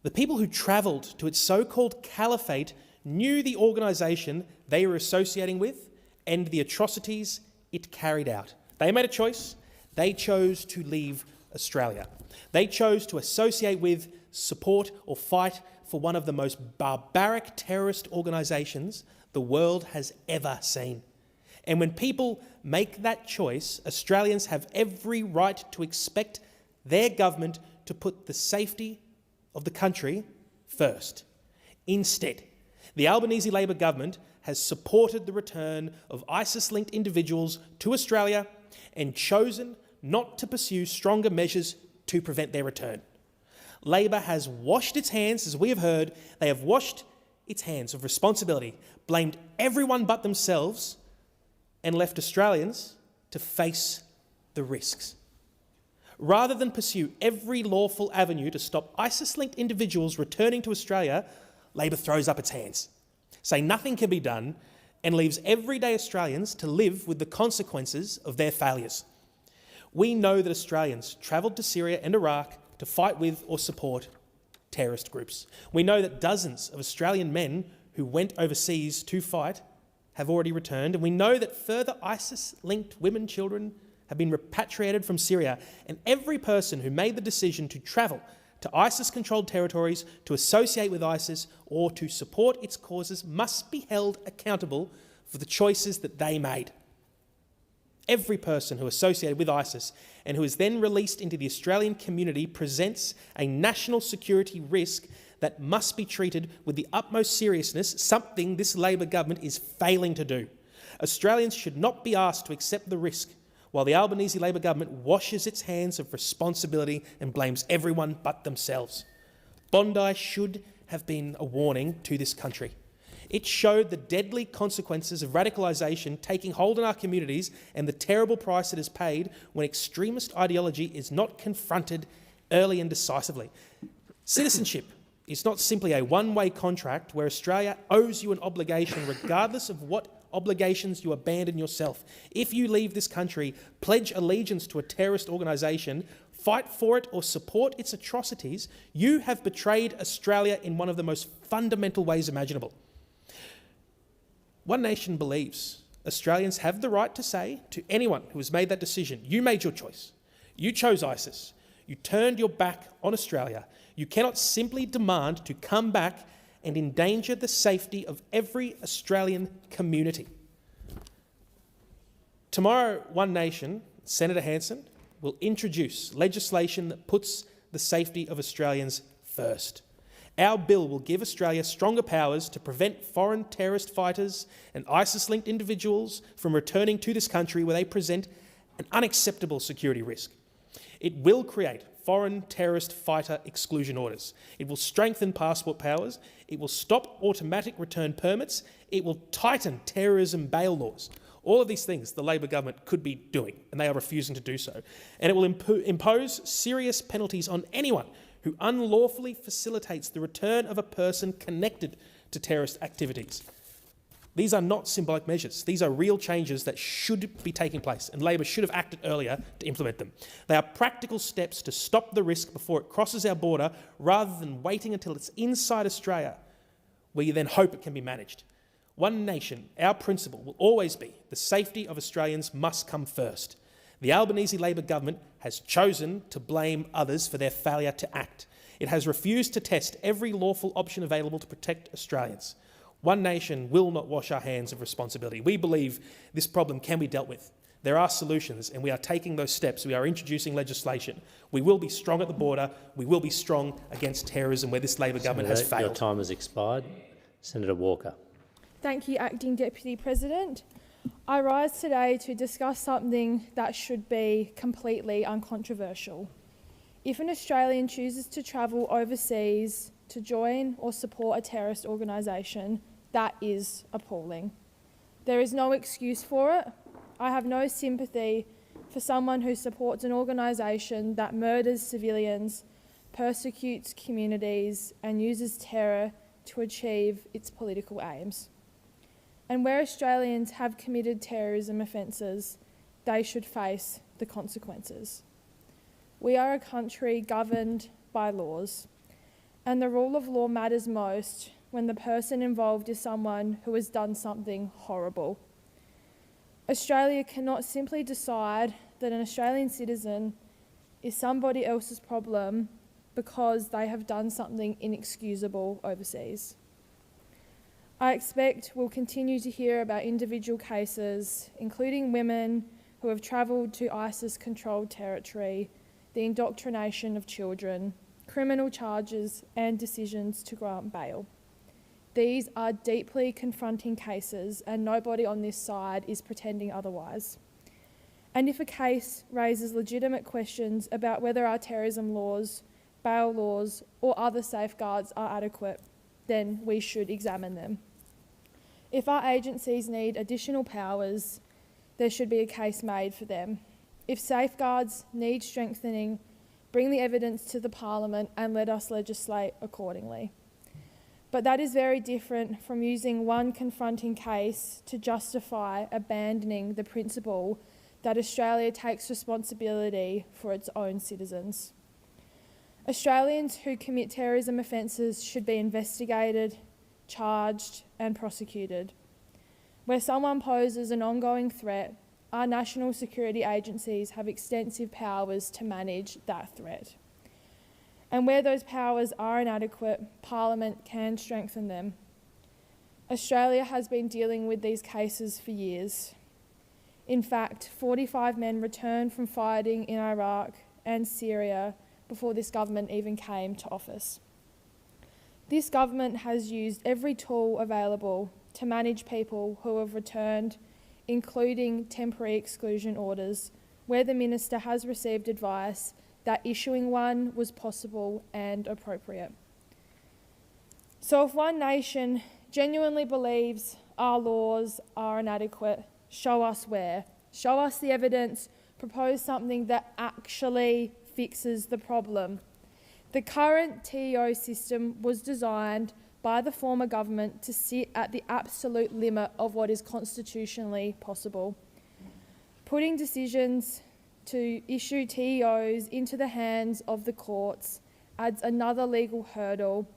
The people who travelled to its so-called caliphate knew the organisation they were associating with and the atrocities it carried out. They made a choice. They chose to leave Australia. They chose to associate with, support or fight for one of the most barbaric terrorist organisations the world has ever seen. And when people make that choice, Australians have every right to expect their government to put the safety of the country first. Instead, the Albanese Labor government has supported the return of ISIS-linked individuals to Australia and chosen not to pursue stronger measures to prevent their return. Labor has washed its hands, as we have heard. They have washed its hands of responsibility, blamed everyone but themselves, and left Australians to face the risks. Rather than pursue every lawful avenue to stop ISIS-linked individuals returning to Australia, Labor throws up its hands, saying nothing can be done, and leaves everyday Australians to live with the consequences of their failures. We know that Australians travelled to Syria and Iraq to fight with or support terrorist groups. We know that dozens of Australian men who went overseas to fight have already returned, and we know that further ISIS-linked women and children have been repatriated from Syria, and every person who made the decision to travel to ISIS-controlled territories to associate with ISIS or to support its causes must be held accountable for the choices that they made. Every person who associated with ISIS and who is then released into the Australian community presents a national security risk that must be treated with the utmost seriousness, something this Labor government is failing to do. Australians should not be asked to accept the risk while the Albanese Labor government washes its hands of responsibility and blames everyone but themselves. Bondi should have been a warning to this country. It showed the deadly consequences of radicalisation taking hold in our communities and the terrible price it is paid when extremist ideology is not confronted early and decisively. Citizenship is not simply a one-way contract where Australia owes you an obligation regardless of what obligations you abandon yourself. If you leave this country, pledge allegiance to a terrorist organisation, fight for it or support its atrocities, you have betrayed Australia in one of the most fundamental ways imaginable. One Nation believes Australians have the right to say to anyone who has made that decision, you made your choice. You chose ISIS. You turned your back on Australia. You cannot simply demand to come back and endanger the safety of every Australian community. Tomorrow, One Nation, Senator Hanson, will introduce legislation that puts the safety of Australians first. Our bill will give Australia stronger powers to prevent foreign terrorist fighters and ISIS-linked individuals from returning to this country where they present an unacceptable security risk. It will create foreign terrorist fighter exclusion orders. It will strengthen passport powers. It will stop automatic return permits. It will tighten terrorism bail laws. All of these things the Labor government could be doing, and they are refusing to do so. And it will impose serious penalties on anyone who unlawfully facilitates the return of a person connected to terrorist activities. These are not symbolic measures. These are real changes that should be taking place, and Labor should have acted earlier to implement them. They are practical steps to stop the risk before it crosses our border, rather than waiting until it's inside Australia, where you then hope it can be managed. One Nation, our principle will always be the safety of Australians must come first. The Albanese Labor government has chosen to blame others for their failure to act. It has refused to test every lawful option available to protect Australians. One Nation will not wash our hands of responsibility. We believe this problem can be dealt with. There are solutions, and we are taking those steps. We are introducing legislation. We will be strong at the border. We will be strong against terrorism where this Labor government has failed. Your time has expired. Senator Walker. Thank you, Acting Deputy President. I rise today to discuss something that should be completely uncontroversial. If an Australian chooses to travel overseas to join or support a terrorist organisation, that is appalling. There is no excuse for it. I have no sympathy for someone who supports an organisation that murders civilians, persecutes communities, and uses terror to achieve its political aims. And where Australians have committed terrorism offences, they should face the consequences. We are a country governed by laws, and the rule of law matters most when the person involved is someone who has done something horrible. Australia cannot simply decide that an Australian citizen is somebody else's problem because they have done something inexcusable overseas. I expect we'll continue to hear about individual cases, including women who have travelled to ISIS-controlled territory, the indoctrination of children, criminal charges and decisions to grant bail. These are deeply confronting cases and nobody on this side is pretending otherwise. And if a case raises legitimate questions about whether our terrorism laws, bail laws or other safeguards are adequate, then we should examine them. If our agencies need additional powers, there should be a case made for them. If safeguards need strengthening, bring the evidence to the Parliament and let us legislate accordingly. But that is very different from using one confronting case to justify abandoning the principle that Australia takes responsibility for its own citizens. Australians who commit terrorism offences should be investigated, charged and prosecuted. Where someone poses an ongoing threat, our national security agencies have extensive powers to manage that threat. And where those powers are inadequate, Parliament can strengthen them. Australia has been dealing with these cases for years. In fact, 45 men returned from fighting in Iraq and Syria before this government even came to office. This government has used every tool available to manage people who have returned, including temporary exclusion orders, where the minister has received advice that issuing one was possible and appropriate. So if one nation genuinely believes our laws are inadequate, show us where. Show us the evidence, propose something that actually fixes the problem. The current TEO system was designed by the former government to sit at the absolute limit of what is constitutionally possible. Putting decisions to issue TEOs into the hands of the courts adds another legal hurdle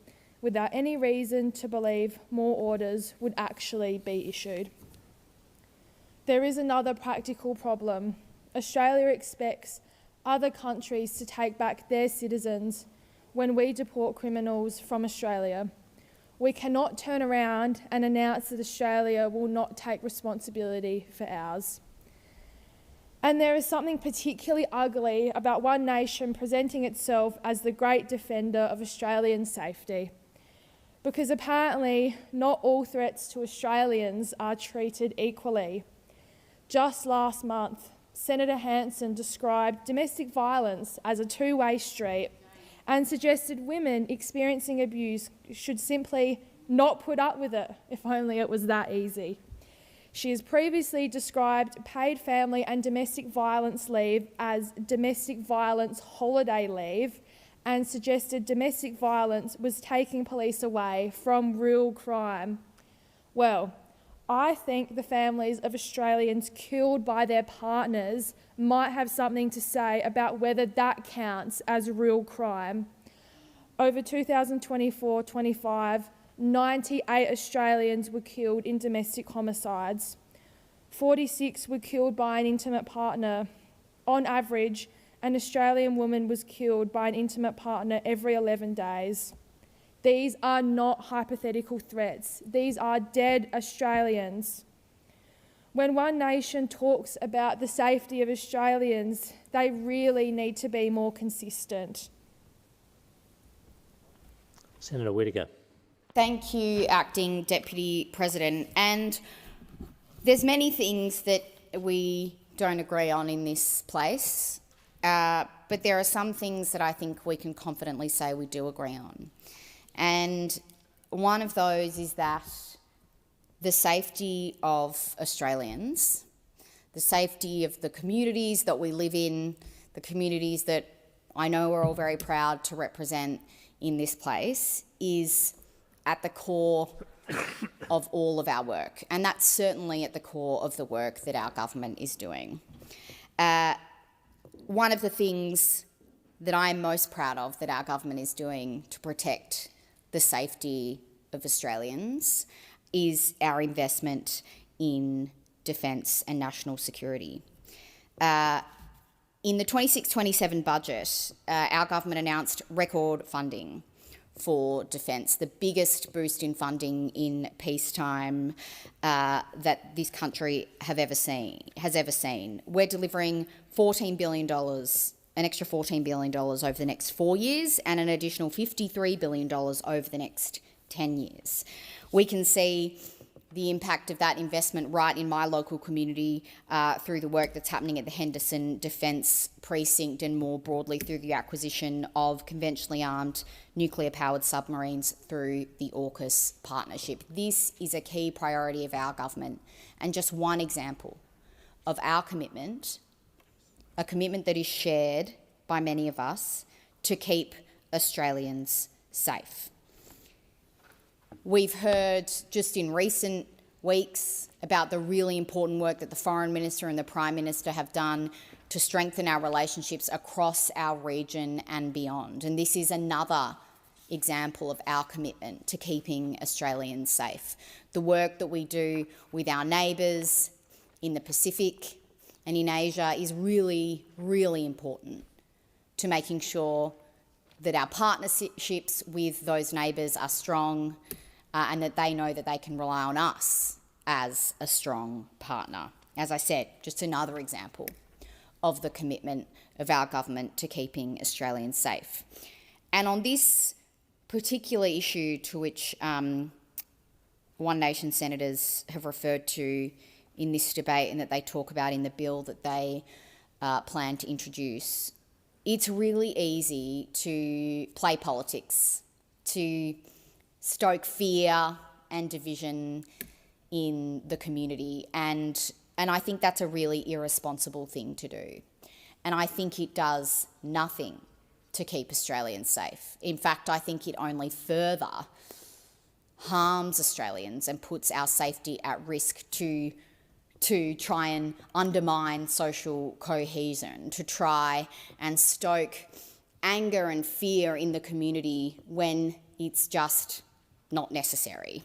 without any reason to believe more orders would actually be issued. There is another practical problem. Australia expects other countries to take back their citizens when we deport criminals from Australia. We cannot turn around and announce that Australia will not take responsibility for ours. And there is something particularly ugly about one nation presenting itself as the great defender of Australian safety, because apparently not all threats to Australians are treated equally. Just last month, Senator Hanson described domestic violence as a two-way street and suggested women experiencing abuse should simply not put up with it, if only it was that easy. She has previously described paid family and domestic violence leave as domestic violence holiday leave and suggested domestic violence was taking police away from real crime. Well, I think the families of Australians killed by their partners might have something to say about whether that counts as real crime. Over 2024-25, 98 Australians were killed in domestic homicides. 46 were killed by an intimate partner. On average, an Australian woman was killed by an intimate partner every 11 days. These are not hypothetical threats. These are dead Australians. When one nation talks about the safety of Australians, they really need to be more consistent. Senator Whittaker. Thank you, Acting Deputy President. And there's many things that we don't agree on in this place, but there are some things that I think we can confidently say we do agree on. And one of those is that the safety of Australians, the safety of the communities that we live in, the communities that I know we're all very proud to represent in this place, is at the core of all of our work. And that's certainly at the core of the work that our government is doing. One of the things that I am most proud of that our government is doing to protect the safety of Australians is our investment in defence and national security. In the 26-27 budget, our government announced record funding for defence, the biggest boost in funding in peacetime that this country has ever seen. We're delivering $14 billion, an extra $14 billion over the next 4 years and an additional $53 billion over the next 10 years. We can see the impact of that investment right in my local community through the work that's happening at the Henderson Defence Precinct and more broadly through the acquisition of conventionally armed nuclear-powered submarines through the AUKUS partnership. This is a key priority of our government and just one example of our commitment, a commitment that is shared by many of us to keep Australians safe. We've heard just in recent weeks about the really important work that the Foreign Minister and the Prime Minister have done to strengthen our relationships across our region and beyond. And this is another example of our commitment to keeping Australians safe. The work that we do with our neighbours in the Pacific and in Asia is really, really important to making sure that our partnerships with those neighbours are strong and that they know that they can rely on us as a strong partner. As I said, just another example of the commitment of our government to keeping Australians safe. And on this particular issue to which One Nation senators have referred to in this debate and that they talk about in the bill that they plan to introduce, it's really easy to play politics, to stoke fear and division in the community. And I think that's a really irresponsible thing to do. And I think it does nothing to keep Australians safe. In fact, I think it only further harms Australians and puts our safety at risk to try and undermine social cohesion, to try and stoke anger and fear in the community when it's just not necessary.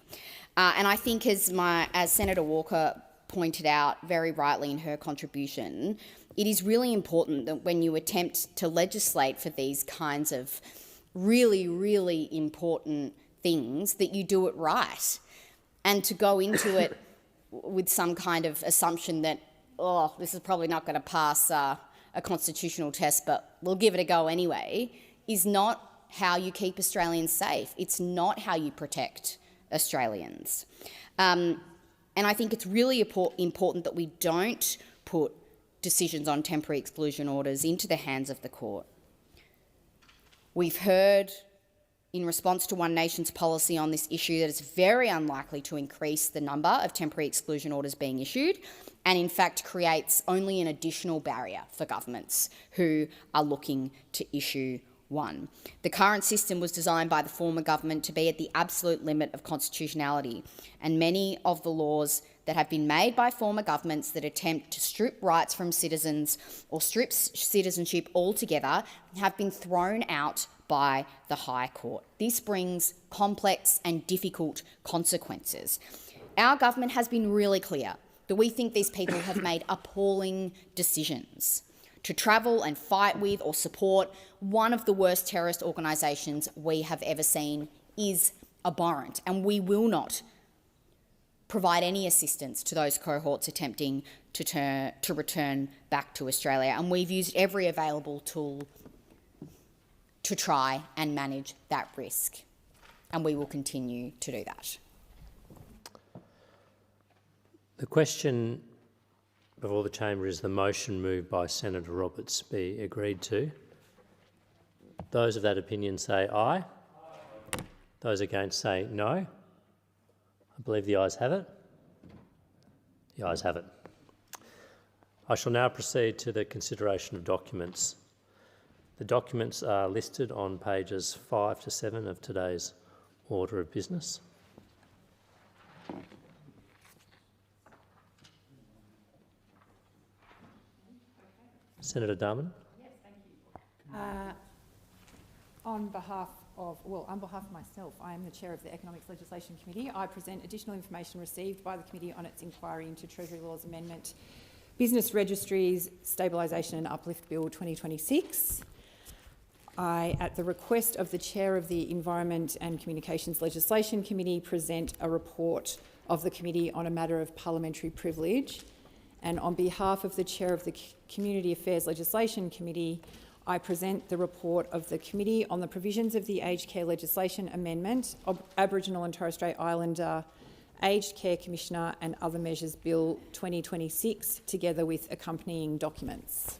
And I think as Senator Walker pointed out very rightly in her contribution, it is really important that when you attempt to legislate for these kinds of really, really important things, that you do it right. And to go into it with some kind of assumption that, oh, this is probably not going to pass a constitutional test, but we'll give it a go anyway, is not how you keep Australians safe. It's not how you protect Australians. And I think it's really important that we don't put decisions on temporary exclusion orders into the hands of the court. We've heard in response to One Nation's policy on this issue that it's very unlikely to increase the number of temporary exclusion orders being issued and in fact creates only an additional barrier for governments who are looking to issue one. The current system was designed by the former government to be at the absolute limit of constitutionality, and many of the laws that have been made by former governments that attempt to strip rights from citizens or strip citizenship altogether have been thrown out by the High Court. This brings complex and difficult consequences. Our government has been really clear that we think these people have made appalling decisions. To travel and fight with or support one of the worst terrorist organisations we have ever seen is abhorrent, and we will not provide any assistance to those cohorts attempting to return back to Australia. And we've used every available tool to try and manage that risk, and we will continue to do that. The question before the chamber is the motion moved by Senator Roberts be agreed to. Those of that opinion say aye. Those against say no. I believe the ayes have it. The ayes have it. I shall now proceed to the consideration of documents. The documents are listed on pages 5 to 7 of today's order of business. Senator Darman. Yes, thank you. On behalf of myself, I am the Chair of the Economics Legislation Committee. I present additional information received by the committee on its inquiry into Treasury Laws Amendment, Business Registries Stabilisation and Uplift Bill 2026. I, at the request of the Chair of the Environment and Communications Legislation Committee, present a report of the committee on a matter of parliamentary privilege. And on behalf of the Chair of the Community Affairs Legislation Committee, I present the report of the Committee on the Provisions of the Aged Care Legislation Amendment, Aboriginal and Torres Strait Islander Aged Care Commissioner and Other Measures Bill 2026, together with accompanying documents.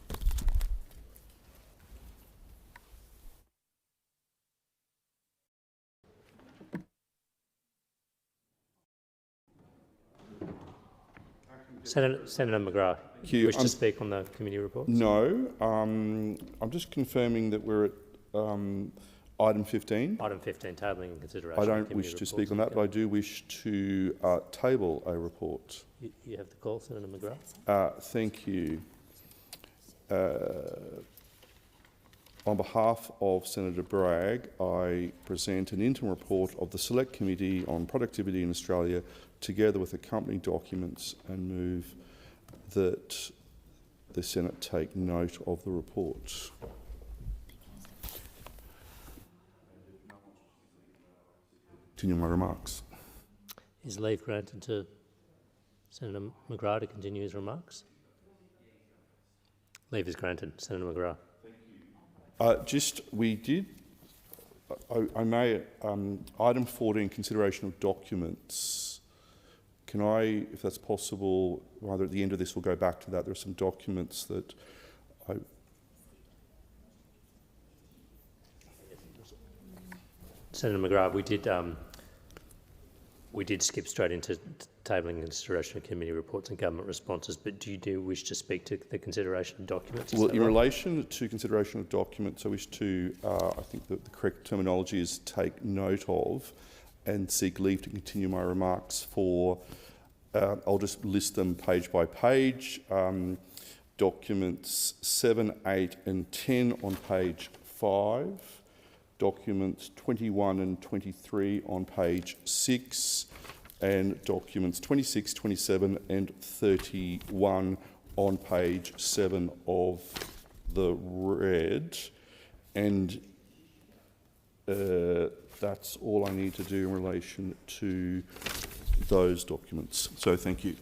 Senator McGrath, do you wish to speak on the committee report? No. I'm just confirming that we're at item 15. Item 15, tabling and consideration. I don't wish to speak on that, but I do wish to table a report. You have the call, Senator McGrath. Thank you. On behalf of Senator Bragg, I present an interim report of the Select Committee on Productivity in Australia, together with accompanying documents, and move that the Senate take note of the report. Continue my remarks. Is leave granted to Senator McGrath to continue his remarks? Leave is granted. Senator McGrath. I may, item 14, consideration of documents. Can I, if that's possible, either at the end of this we'll go back to that. There are some documents that Senator McGrath, we did skip straight into tabling and consideration of committee reports and government responses, but do you wish to speak to the consideration of documents? Well, in relation to consideration of documents, I wish to, I think that the correct terminology is take note of and seek leave to continue my remarks for, I'll just list them page by page, documents 7, 8 and 10 on page 5, documents 21 and 23 on page 6, and documents 26, 27 and 31 on page 7 of the red. And that's all I need to do in relation to those documents. So thank you.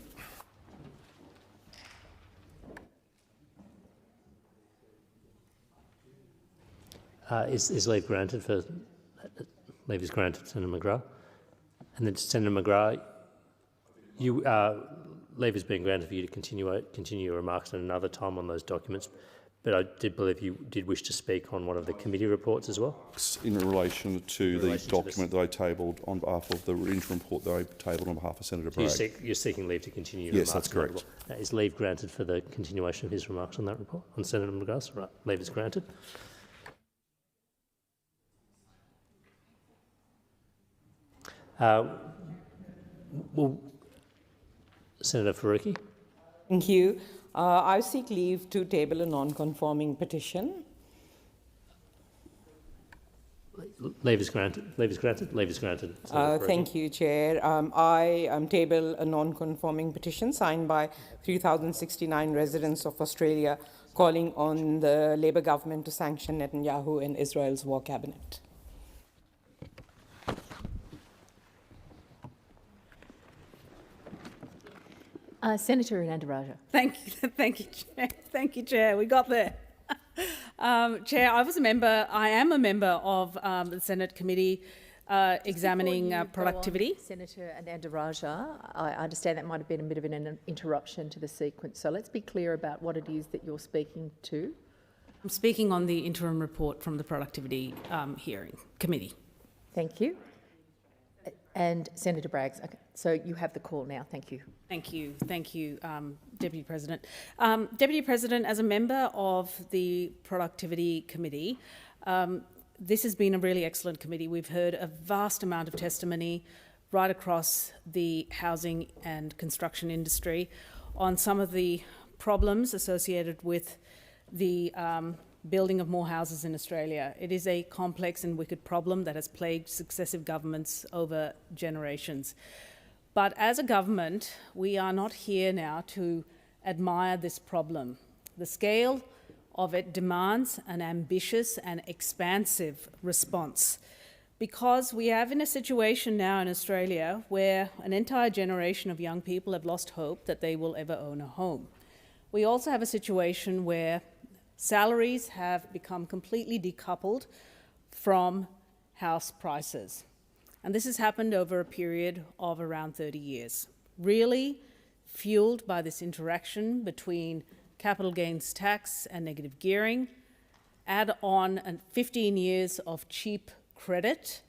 Is leave granted for leave is granted, Senator McGrath, and then Senator McGrath, leave has been granted for you to continue your remarks at another time on those documents. But I did believe you did wish to speak on one of the committee reports as well. In relation to the document that I tabled on behalf of the interim report that I tabled on behalf of Senator Bragg. You're seeking leave to continue your remarks? Yes, that's correct. Is leave granted for the continuation of his remarks on that report? On Senator McGrath? Right, leave is granted. Senator Faruqi. Thank you. I seek leave to table a non-conforming petition. Leave is granted. Leave is granted. Leave is granted. Thank you, Chair. I table a non-conforming petition signed by 3,069 residents of Australia calling on the Labor government to sanction Netanyahu and Israel's war cabinet. Senator Anandaraja. Thank you, Chair. Thank you, Chair. We got there. Chair, I am a member of the Senate Committee examining productivity. Senator Anandaraja, I understand that might have been a bit of an interruption to the sequence, so let's be clear about what it is that you're speaking to. I'm speaking on the interim report from the Productivity Committee. Thank you. And Senator Bragg, okay, so you have the call now. Thank you. Thank you, Deputy President. Deputy President, as a member of the Productivity Committee, this has been a really excellent committee. We've heard a vast amount of testimony right across the housing and construction industry on some of the problems associated with the building of more houses in Australia. It is a complex and wicked problem that has plagued successive governments over generations. But as a government, we are not here now to admire this problem. The scale of it demands an ambitious and expansive response, because we have in a situation now in Australia where an entire generation of young people have lost hope that they will ever own a home. We also have a situation where salaries have become completely decoupled from house prices. And this has happened over a period of around 30 years, really fueled by this interaction between capital gains tax and negative gearing, add on 15 years of cheap credit,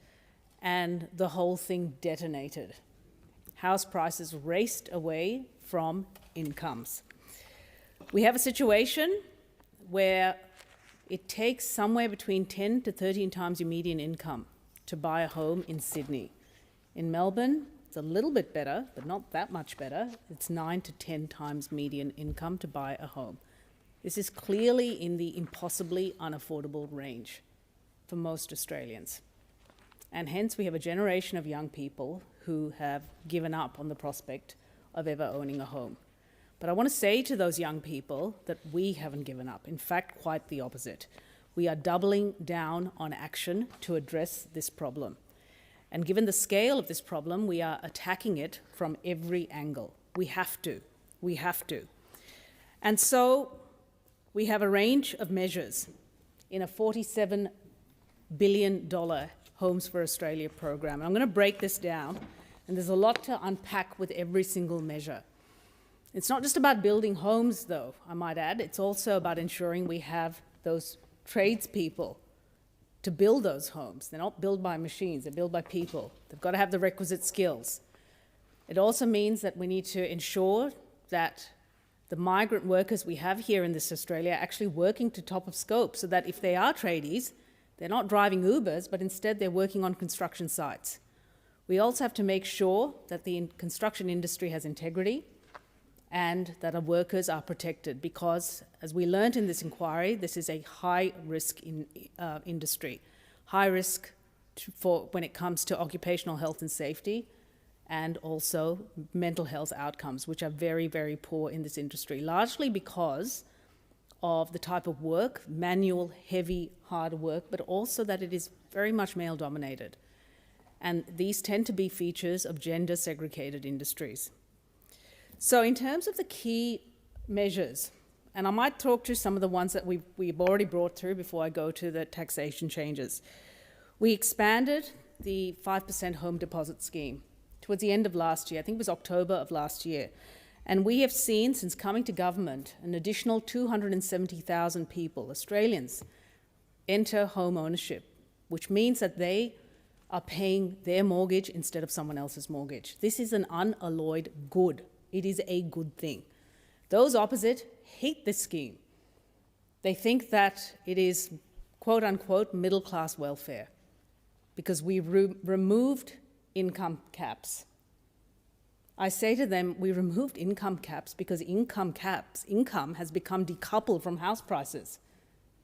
and the whole thing detonated. House prices raced away from incomes. We have a situation where it takes somewhere between 10 to 13 times your median income to buy a home in Sydney. In Melbourne, it's a little bit better, but not that much better. It's 9 to 10 times median income to buy a home. This is clearly in the impossibly unaffordable range for most Australians. And hence we have a generation of young people who have given up on the prospect of ever owning a home. But I want to say to those young people that we haven't given up. In fact, quite the opposite. We are doubling down on action to address this problem. And given the scale of this problem, we are attacking it from every angle. We have to. We have to. And so we have a range of measures in a $47 billion Homes for Australia program. And I'm going to break this down, and there's a lot to unpack with every single measure. It's not just about building homes, though, I might add. It's also about ensuring we have those tradespeople to build those homes. They're not built by machines, they're built by people. They've got to have the requisite skills. It also means that we need to ensure that the migrant workers we have here in this Australia are actually working to top of scope, so that if they are tradies, they're not driving Ubers, but instead they're working on construction sites. We also have to make sure that the construction industry has integrity and that our workers are protected, because, as we learned in this inquiry, this is a high-risk industry. High risk when it comes to occupational health and safety, and also mental health outcomes, which are very, very poor in this industry, largely because of the type of work, manual, heavy, hard work, but also that it is very much male-dominated. And these tend to be features of gender-segregated industries. So in terms of the key measures, and I might talk to some of the ones that we've already brought through before I go to the taxation changes. We expanded the 5% home deposit scheme towards the end of last year. I think it was October of last year. And we have seen, since coming to government, an additional 270,000 people, Australians, enter home ownership, which means that they are paying their mortgage instead of someone else's mortgage. This is an unalloyed good. It is a good thing. Those opposite hate this scheme. They think that it is, quote unquote, middle class welfare, because we removed income caps. I say to them, we removed income caps because income has become decoupled from house prices.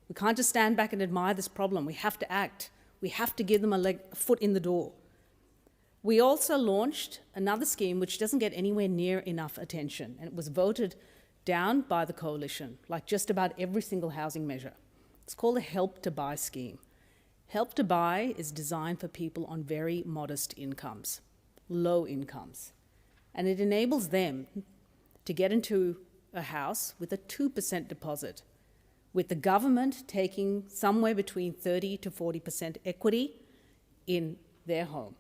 We can't just stand back and admire this problem. We have to act. We have to give them a foot in the door. We also launched another scheme which doesn't get anywhere near enough attention, and it was voted down by the coalition, like just about every single housing measure. It's called the Help to Buy scheme. Help to Buy is designed for people on very modest incomes, low incomes, and it enables them to get into a house with a 2% deposit, with the government taking somewhere between 30 to 40% equity in their home.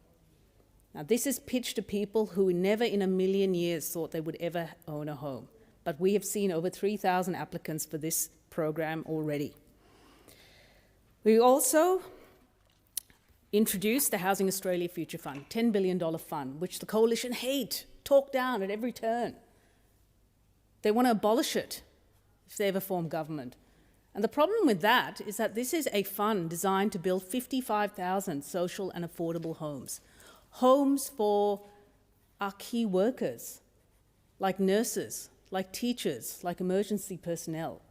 Now, this is pitched to people who never in a million years thought they would ever own a home. But we have seen over 3,000 applicants for this program already. We also introduced the Housing Australia Future Fund, $10 billion fund, which the coalition talk down at every turn. They want to abolish it if they ever form government. And the problem with that is that this is a fund designed to build 55,000 social and affordable homes. Homes for our key workers, like nurses, like teachers, like emergency personnel.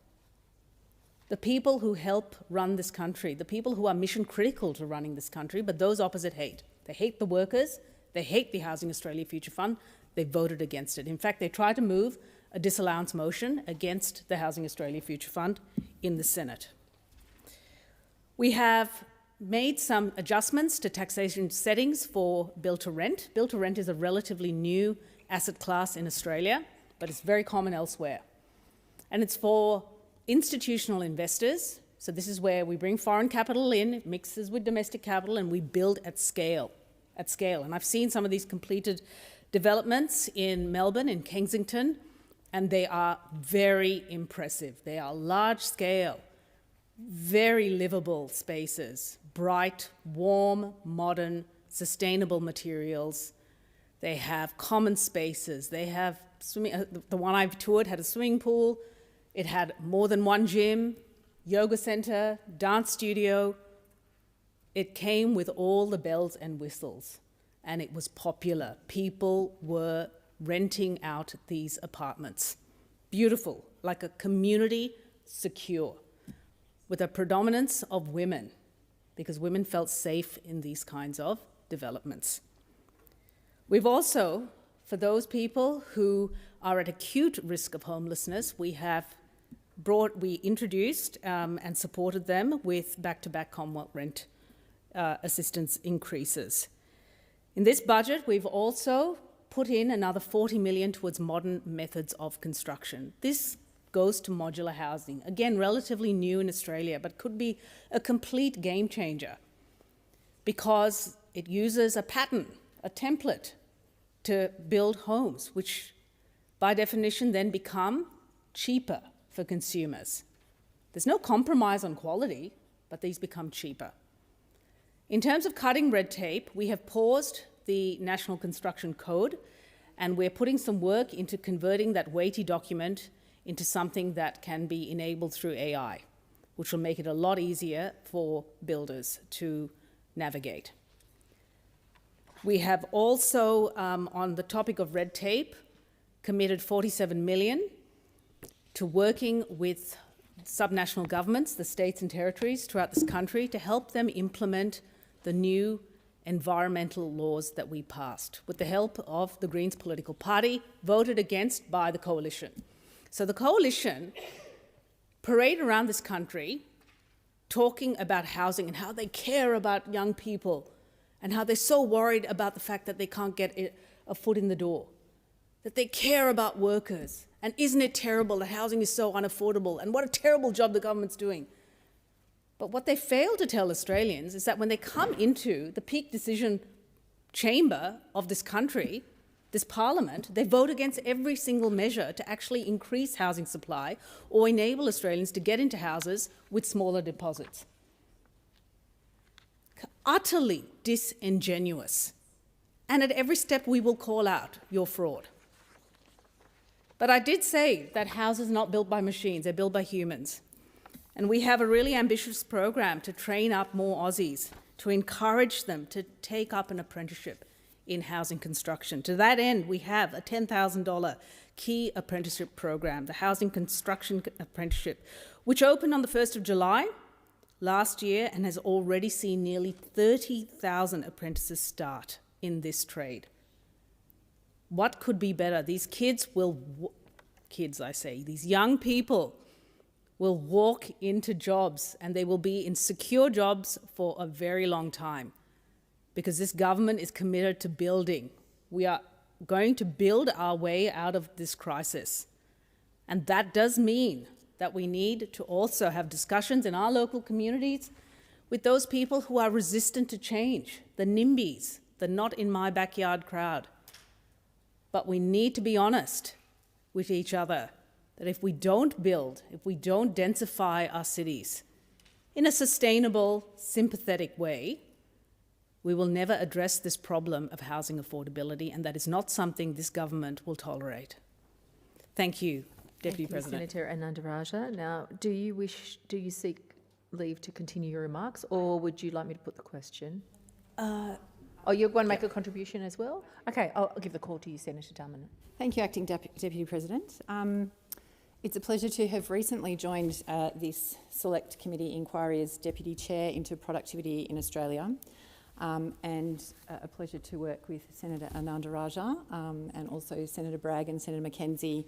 the people who help run this country, the people who are mission critical to running this country, but those opposite hate. They hate the workers, they hate the Housing Australia Future Fund, they voted against it. In fact, they tried to move a disallowance motion against the Housing Australia Future Fund in the Senate. We have made some adjustments to taxation settings for build-to-rent. Build-to-rent is a relatively new asset class in Australia, but it's very common elsewhere. And it's for institutional investors. So this is where we bring foreign capital in, it mixes with domestic capital, and we build at scale. And I've seen some of these completed developments in Melbourne, in Kensington, and they are very impressive. They are large scale, very livable spaces, bright, warm, modern, sustainable materials. They have common spaces. They have swimming. The one I've toured had a swimming pool. It had more than one gym, yoga center, dance studio. It came with all the bells and whistles, and it was popular. People were renting out these apartments. Beautiful, like a community, secure, with a predominance of women, because women felt safe in these kinds of developments. We've also, for those people who are at acute risk of homelessness, we introduced and supported them with back-to-back Commonwealth rent assistance increases. In this budget, we've also put in another $40 million towards modern methods of construction. This goes to modular housing. Again, relatively new in Australia, but could be a complete game changer because it uses a pattern, a template to build homes, which by definition then become cheaper for consumers. There's no compromise on quality, but these become cheaper. In terms of cutting red tape, we have paused the National Construction Code, and we're putting some work into converting that weighty document into something that can be enabled through AI, which will make it a lot easier for builders to navigate. We have also, on the topic of red tape, committed $47 million to working with subnational governments, the states and territories throughout this country, to help them implement the new environmental laws that we passed, with the help of the Greens political party, voted against by the Coalition. So the Coalition parade around this country talking about housing and how they care about young people and how they're so worried about the fact that they can't get a foot in the door, that they care about workers. And isn't it terrible that housing is so unaffordable, and what a terrible job the government's doing. But what they fail to tell Australians is that when they come into the peak decision chamber of this country, this parliament, they vote against every single measure to actually increase housing supply or enable Australians to get into houses with smaller deposits. Utterly disingenuous. And at every step we will call out your fraud. But I did say that houses are not built by machines, they're built by humans. And we have a really ambitious program to train up more Aussies, to encourage them to take up an apprenticeship in housing construction. To that end, we have a $10,000 key apprenticeship program, the Housing Construction Apprenticeship, which opened on the 1st of July last year and has already seen nearly 30,000 apprentices start in this trade. What could be better? These these young people will walk into jobs, and they will be in secure jobs for a very long time, because this government is committed to building. We are going to build our way out of this crisis. And that does mean that we need to also have discussions in our local communities with those people who are resistant to change, the NIMBYs, the not in my backyard crowd. But we need to be honest with each other that if we don't build, if we don't densify our cities in a sustainable, sympathetic way, we will never address this problem of housing affordability, and that is not something this government will tolerate. Thank you, Deputy President. Senator Anandaraja. Now, do you seek leave to continue your remarks, or would you like me to put the question? You're going to make a contribution as well? Okay, I'll give the call to you, Senator Darman. Thank you, Acting Deputy President. It's a pleasure to have recently joined this Select Committee inquiry as Deputy Chair into productivity in Australia, and a pleasure to work with Senator Ananda Raja and also Senator Bragg and Senator McKenzie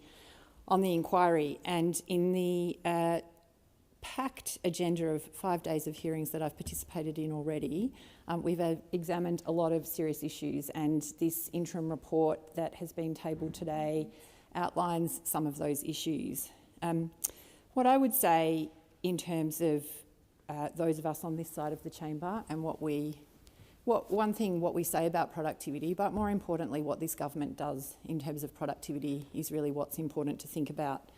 on the inquiry. And in the packed agenda of 5 days of hearings that I've participated in already, we've examined a lot of serious issues, and this interim report that has been tabled today outlines some of those issues. What I would say in terms of those of us on this side of the chamber and what we say about productivity, but more importantly what this government does in terms of productivity is really what's important to think about.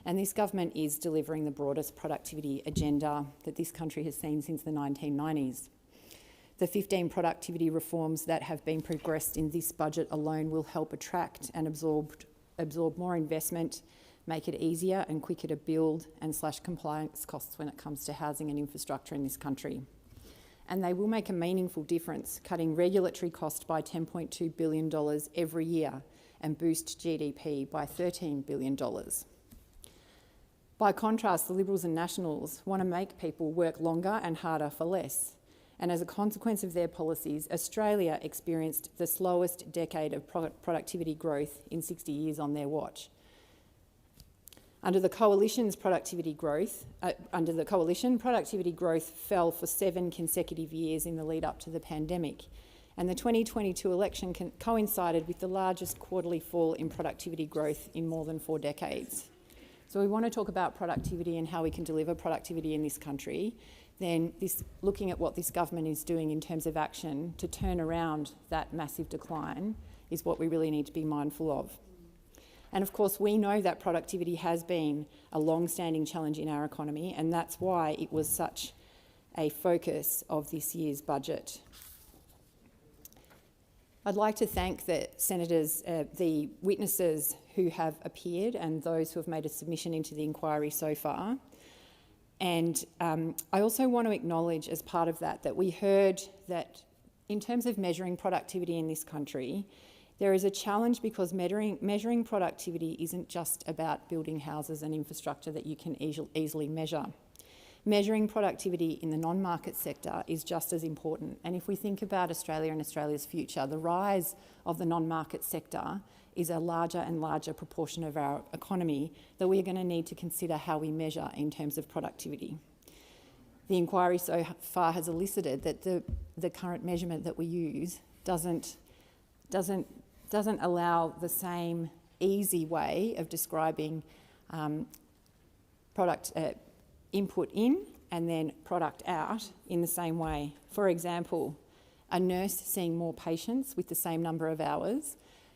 And this government is delivering the broadest productivity agenda that this country has seen since the 1990s. The 15 productivity reforms that have been progressed in this budget alone will help attract and absorb more investment, make it easier and quicker to build and slash compliance costs when it comes to housing and infrastructure in this country. And they will make a meaningful difference, cutting regulatory costs by $10.2 billion every year and boost GDP by $13 billion. By contrast, the Liberals and Nationals want to make people work longer and harder for less. And as a consequence of their policies, Australia experienced the slowest decade of productivity growth in 60 years on their watch. Under the Coalition, productivity growth fell for 7 consecutive years in the lead up to the pandemic. And the 2022 election coincided with the largest quarterly fall in productivity growth in more than 4 decades. So we want to talk about productivity and how we can deliver productivity in this country. Then looking at what this government is doing in terms of action to turn around that massive decline is what we really need to be mindful of. And of course, we know that productivity has been a long-standing challenge in our economy, and that's why it was such a focus of this year's budget. I'd like to thank the senators, the witnesses who have appeared and those who have made a submission into the inquiry so far. And I also want to acknowledge as part of that we heard that in terms of measuring productivity in this country, there is a challenge because measuring productivity isn't just about building houses and infrastructure that you can easily measure. Measuring productivity in the non-market sector is just as important. And if we think about Australia and Australia's future, the rise of the non-market sector is a larger and larger proportion of our economy that we're going to need to consider how we measure in terms of productivity. The inquiry so far has elicited that the current measurement that we use doesn't allow the same easy way of describing product input in and then product out in the same way. For example, a nurse seeing more patients with the same number of hours,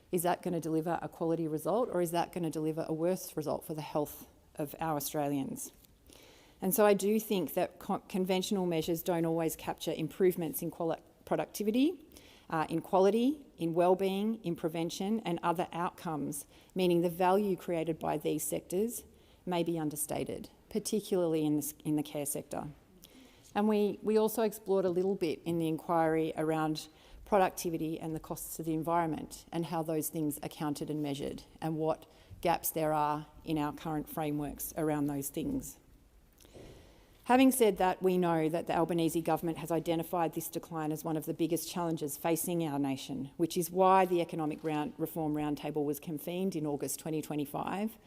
is that going to deliver a quality result, or is that going to deliver a worse result for the health of our Australians? And so I do think that conventional measures don't always capture improvements in productivity, in quality, in well-being, in prevention and other outcomes, meaning the value created by these sectors may be understated, particularly in the care sector. And we also explored a little bit in the inquiry around productivity and the costs to the environment and how those things are counted and measured and what gaps there are in our current frameworks around those things. Having said that, we know that the Albanese government has identified this decline as one of the biggest challenges facing our nation, which is why the Economic Reform Roundtable was convened in August 2025.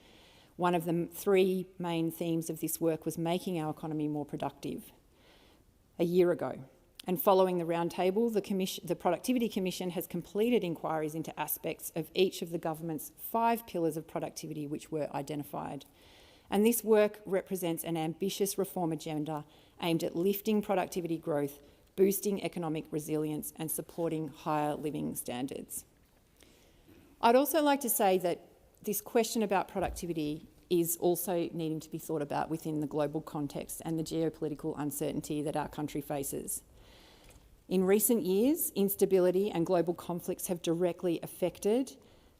One of the 3 main themes of this work was making our economy more productive a year ago. And following the roundtable, the Productivity Commission has completed inquiries into aspects of each of the government's 5 pillars of productivity which were identified. And this work represents an ambitious reform agenda aimed at lifting productivity growth, boosting economic resilience and supporting higher living standards. I'd also like to say that this question about productivity is also needing to be thought about within the global context and the geopolitical uncertainty that our country faces. In recent years, instability and global conflicts have directly affected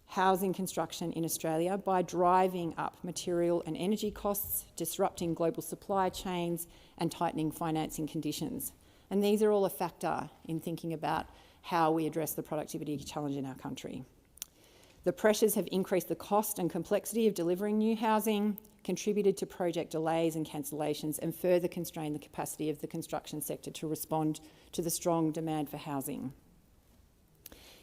housing construction in Australia by driving up material and energy costs, disrupting global supply chains and tightening financing conditions. And these are all a factor in thinking about how we address the productivity challenge in our country. The pressures have increased the cost and complexity of delivering new housing, contributed to project delays and cancellations, and further constrained the capacity of the construction sector to respond to the strong demand for housing.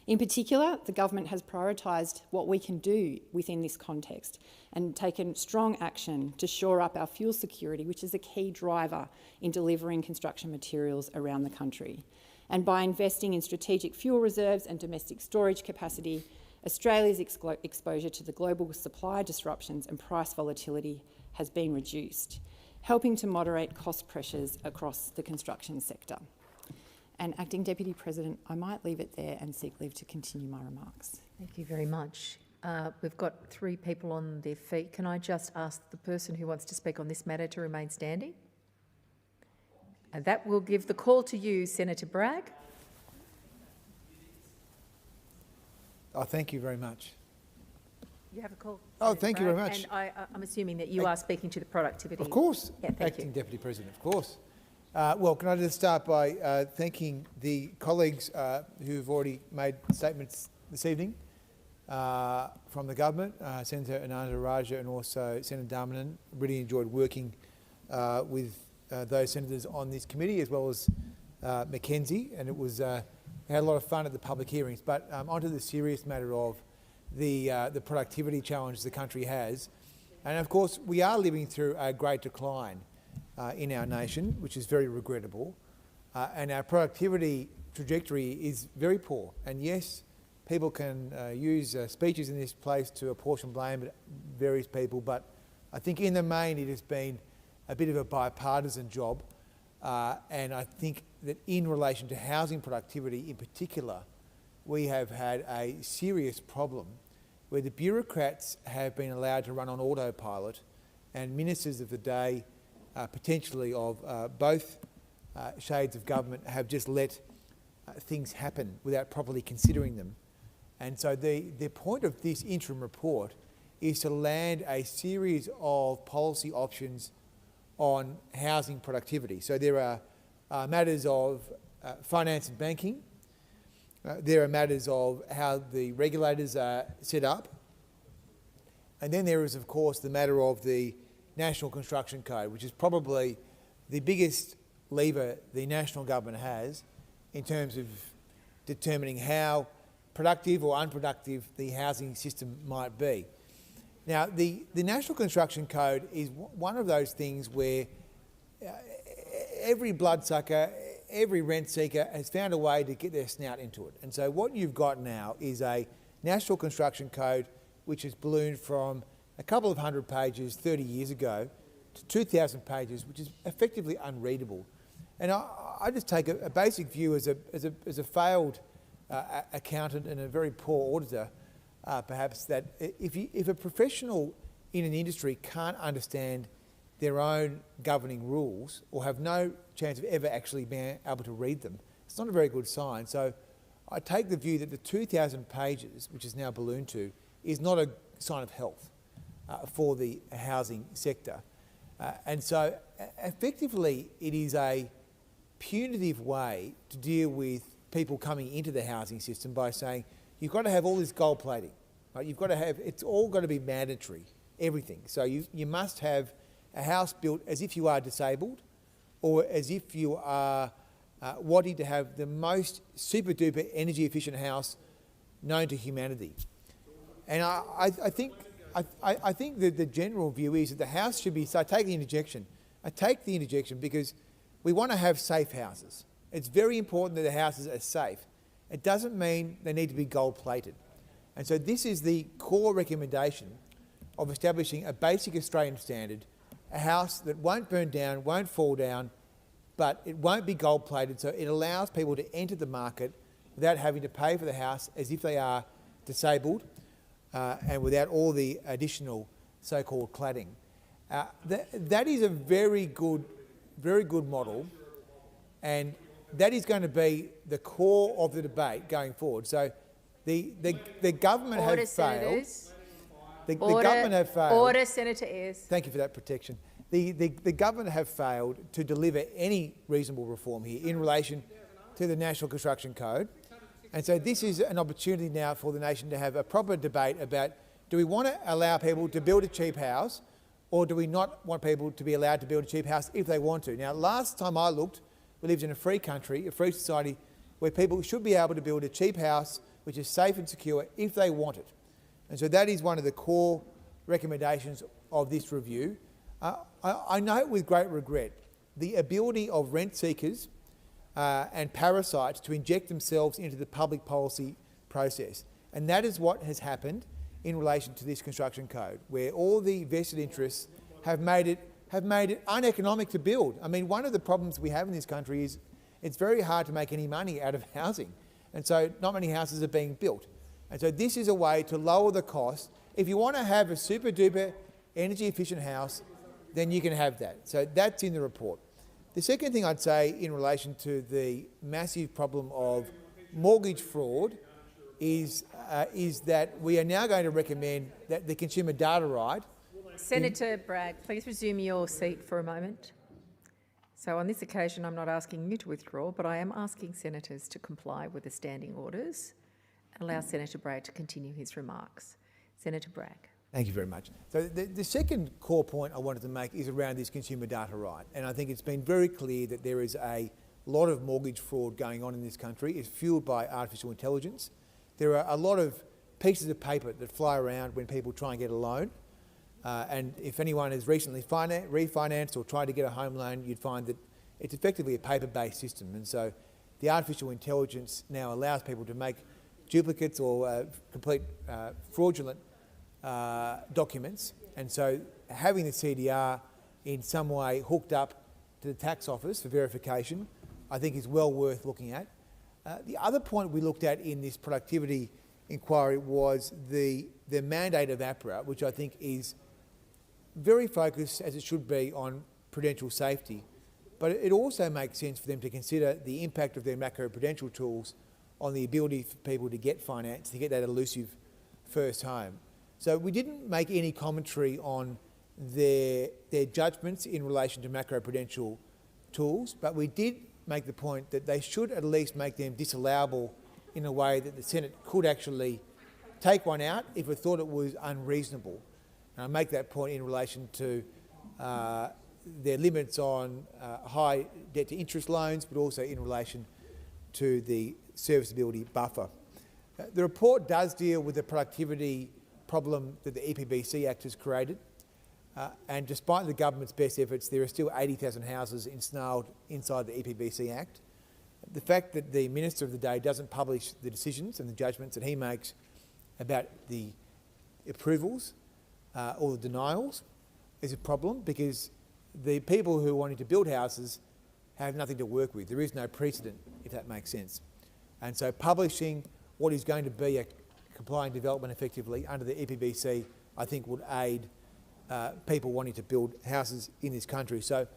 In particular, the government has prioritised what we can do within this context and taken strong action to shore up our fuel security, which is a key driver in delivering construction materials around the country. And by investing in strategic fuel reserves and domestic storage capacity, Australia's exposure to the global supply disruptions and price volatility has been reduced, helping to moderate cost pressures across the construction sector. And Acting Deputy President, I might leave it there and seek leave to continue my remarks. Thank you very much. We've got 3 people on their feet. Can I just ask the person who wants to speak on this matter to remain standing? And that will give the call to you, Senator Bragg. Oh, thank you very much. You have a call. Oh, thank you very much. And I'm assuming that you are speaking to the productivity. Of course, yeah, Acting Deputy President, of course. Well, can I just start by thanking the colleagues who've already made statements this evening from the government, Senator Ananda Raja and also Senator Darmanin. Really enjoyed working with those senators on this committee, as well as Mackenzie, and it was we had a lot of fun at the public hearings. But onto the serious matter of the productivity challenge the country has, and of course we are living through a great decline in our nation, which is very regrettable, and our productivity trajectory is very poor. And yes, people can use speeches in this place to apportion blame at various people, but I think in the main it has been a bit of a bipartisan job, and I think that in relation to housing productivity in particular, we have had a serious problem where the bureaucrats have been allowed to run on autopilot, and ministers of the day, potentially of both shades of government, have just let things happen without properly considering them. And so the point of this interim report is to land a series of policy options on housing productivity. So there are matters of finance and banking. There are matters of how the regulators are set up. And then there is, of course, the matter of the National Construction Code, which is probably the biggest lever the national government has in terms of determining how productive or unproductive the housing system might be. Now, the National Construction Code is one of those things where every bloodsucker, every rent seeker has found a way to get their snout into it. And so what you've got now is a National Construction Code which has ballooned from a couple of hundred pages 30 years ago to 2,000 pages, which is effectively unreadable. And I just take a basic view as a failed accountant and a very poor auditor, perhaps, that if a professional in an industry can't understand their own governing rules or have no chance of ever actually being able to read them, it's not a very good sign. So I take the view that the 2,000 pages, which is now ballooned to, is not a sign of health for the housing sector. And so effectively it is a punitive way to deal with people coming into the housing system by saying you've got to have all this gold plating, right? You've got to have, it's all got to be mandatory, everything. So you must have a house built as if you are disabled or as if you are wanting to have the most super duper energy efficient house known to humanity. And I think that the general view is that the house should be, so I take the interjection because we want to have safe houses. It's very important that the houses are safe. It doesn't mean they need to be gold plated. And so this is the core recommendation of establishing a basic Australian standard, a house that won't burn down, won't fall down, but it won't be gold plated, so it allows people to enter the market without having to pay for the house as if they are disabled and without all the additional so-called cladding. That is a very good model, and that is going to be the core of the debate going forward. So the government has failed. The government have failed. Order, Senator Ayres. Thank you for that protection. The government have failed to deliver any reasonable reform here in relation to the National Construction Code, And so this is an opportunity now for the nation to have a proper debate about, do we want to allow people to build a cheap house, or do we not want people to be allowed to build a cheap house if they want to? Now, last time I looked, we lived in a free country, a free society, where people should be able to build a cheap house which is safe and secure if they want it. And so that is one of the core recommendations of this review. I note with great regret the ability of rent seekers and parasites to inject themselves into the public policy process. And that is what has happened in relation to this construction code, where all the vested interests have made it uneconomic to build. I mean, one of the problems we have in this country is it's very hard to make any money out of housing. And so not many houses are being built. And so this is a way to lower the cost. If you want to have a super duper energy efficient house, then you can have that. So that's in the report. The second thing I'd say in relation to the massive problem of mortgage fraud is that we are now going to recommend that the consumer data right. Senator Bragg, please resume your seat for a moment. So on this occasion, I'm not asking you to withdraw, but I am asking senators to comply with the standing orders and allow Senator Bragg to continue his remarks. Senator Bragg. Thank you very much. So the second core point I wanted to make is around this consumer data right. And I think it's been very clear that there is a lot of mortgage fraud going on in this country. It's fuelled by artificial intelligence. There are a lot of pieces of paper that fly around when people try and get a loan. And if anyone has recently refinanced or tried to get a home loan, you'd find that it's effectively a paper-based system. And so the artificial intelligence now allows people to make duplicates or complete fraudulent documents. And so having the CDR in some way hooked up to the tax office for verification, I think is well worth looking at. The other point we looked at in this productivity inquiry was the mandate of APRA, which I think is very focused, as it should be, on prudential safety. But it also makes sense for them to consider the impact of their macro-prudential tools on the ability for people to get finance, to get that elusive first home. So we didn't make any commentary on their judgments in relation to macro-prudential tools, but we did make the point that they should at least make them disallowable in a way that the Senate could actually take one out if it thought it was unreasonable. And I make that point in relation to their limits on high debt-to-interest loans, but also in relation to the serviceability buffer. The report does deal with the productivity problem that the EPBC Act has created. And despite the government's best efforts, there are still 80,000 houses ensnarled inside the EPBC Act. The fact that the Minister of the day doesn't publish the decisions and the judgments that he makes about the approvals or the denials is a problem, because the people who are wanting to build houses have nothing to work with. There is no precedent, if that makes sense. And so publishing what is going to be a compliant development effectively under the EPBC, I think, would aid people wanting to build houses in this country. So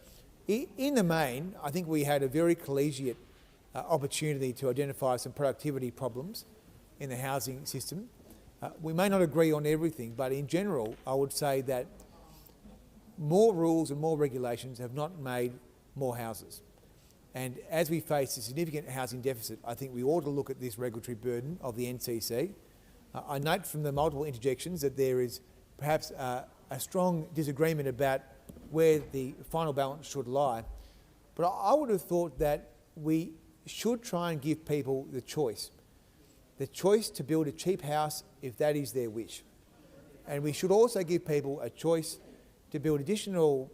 in the main, I think we had a very collegiate opportunity to identify some productivity problems in the housing system. We may not agree on everything, but in general, I would say that more rules and more regulations have not made more houses. And as we face a significant housing deficit, I think we ought to look at this regulatory burden of the NCC. I note from the multiple interjections that there is perhaps a strong disagreement about where the final balance should lie. But I would have thought that we should try and give people the choice to build a cheap house if that is their wish. And we should also give people a choice to build additional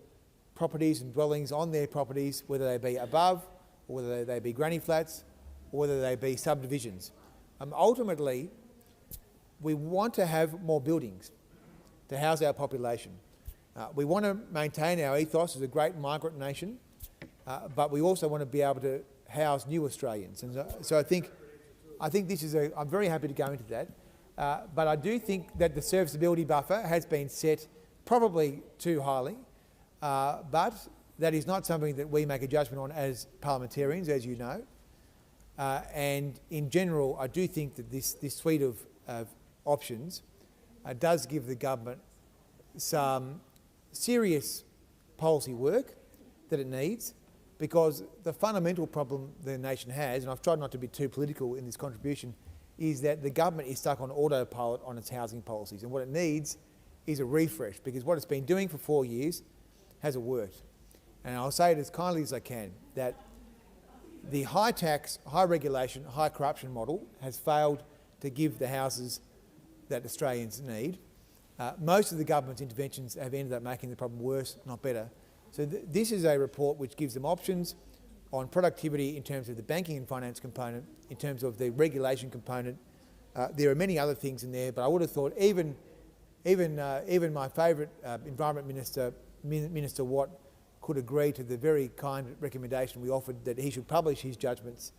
properties and dwellings on their properties, whether they be above, or whether they be granny flats, or whether they be subdivisions. Ultimately, we want to have more buildings to house our population. We want to maintain our ethos as a great migrant nation, but we also want to be able to house new Australians. And so I think this is I'm very happy to go into that, but I do think that the serviceability buffer has been set probably too highly, but that is not something that we make a judgment on as parliamentarians, as you know. And in general, I do think that this suite of options does give the government some serious policy work that it needs, because the fundamental problem the nation has, and I've tried not to be too political in this contribution, is that the government is stuck on autopilot on its housing policies, and what it needs is a refresh, because what it's been doing for 4 years hasn't worked. And I'll say it as kindly as I can, that the high tax, high regulation, high corruption model has failed to give the houses that Australians need. Most of the government's interventions have ended up making the problem worse, not better. So this is a report which gives them options on productivity in terms of the banking and finance component, in terms of the regulation component. There are many other things in there, but I would have thought even my favourite Environment Minister, Minister Watt, could agree to the very kind recommendation we offered that he should publish his judgments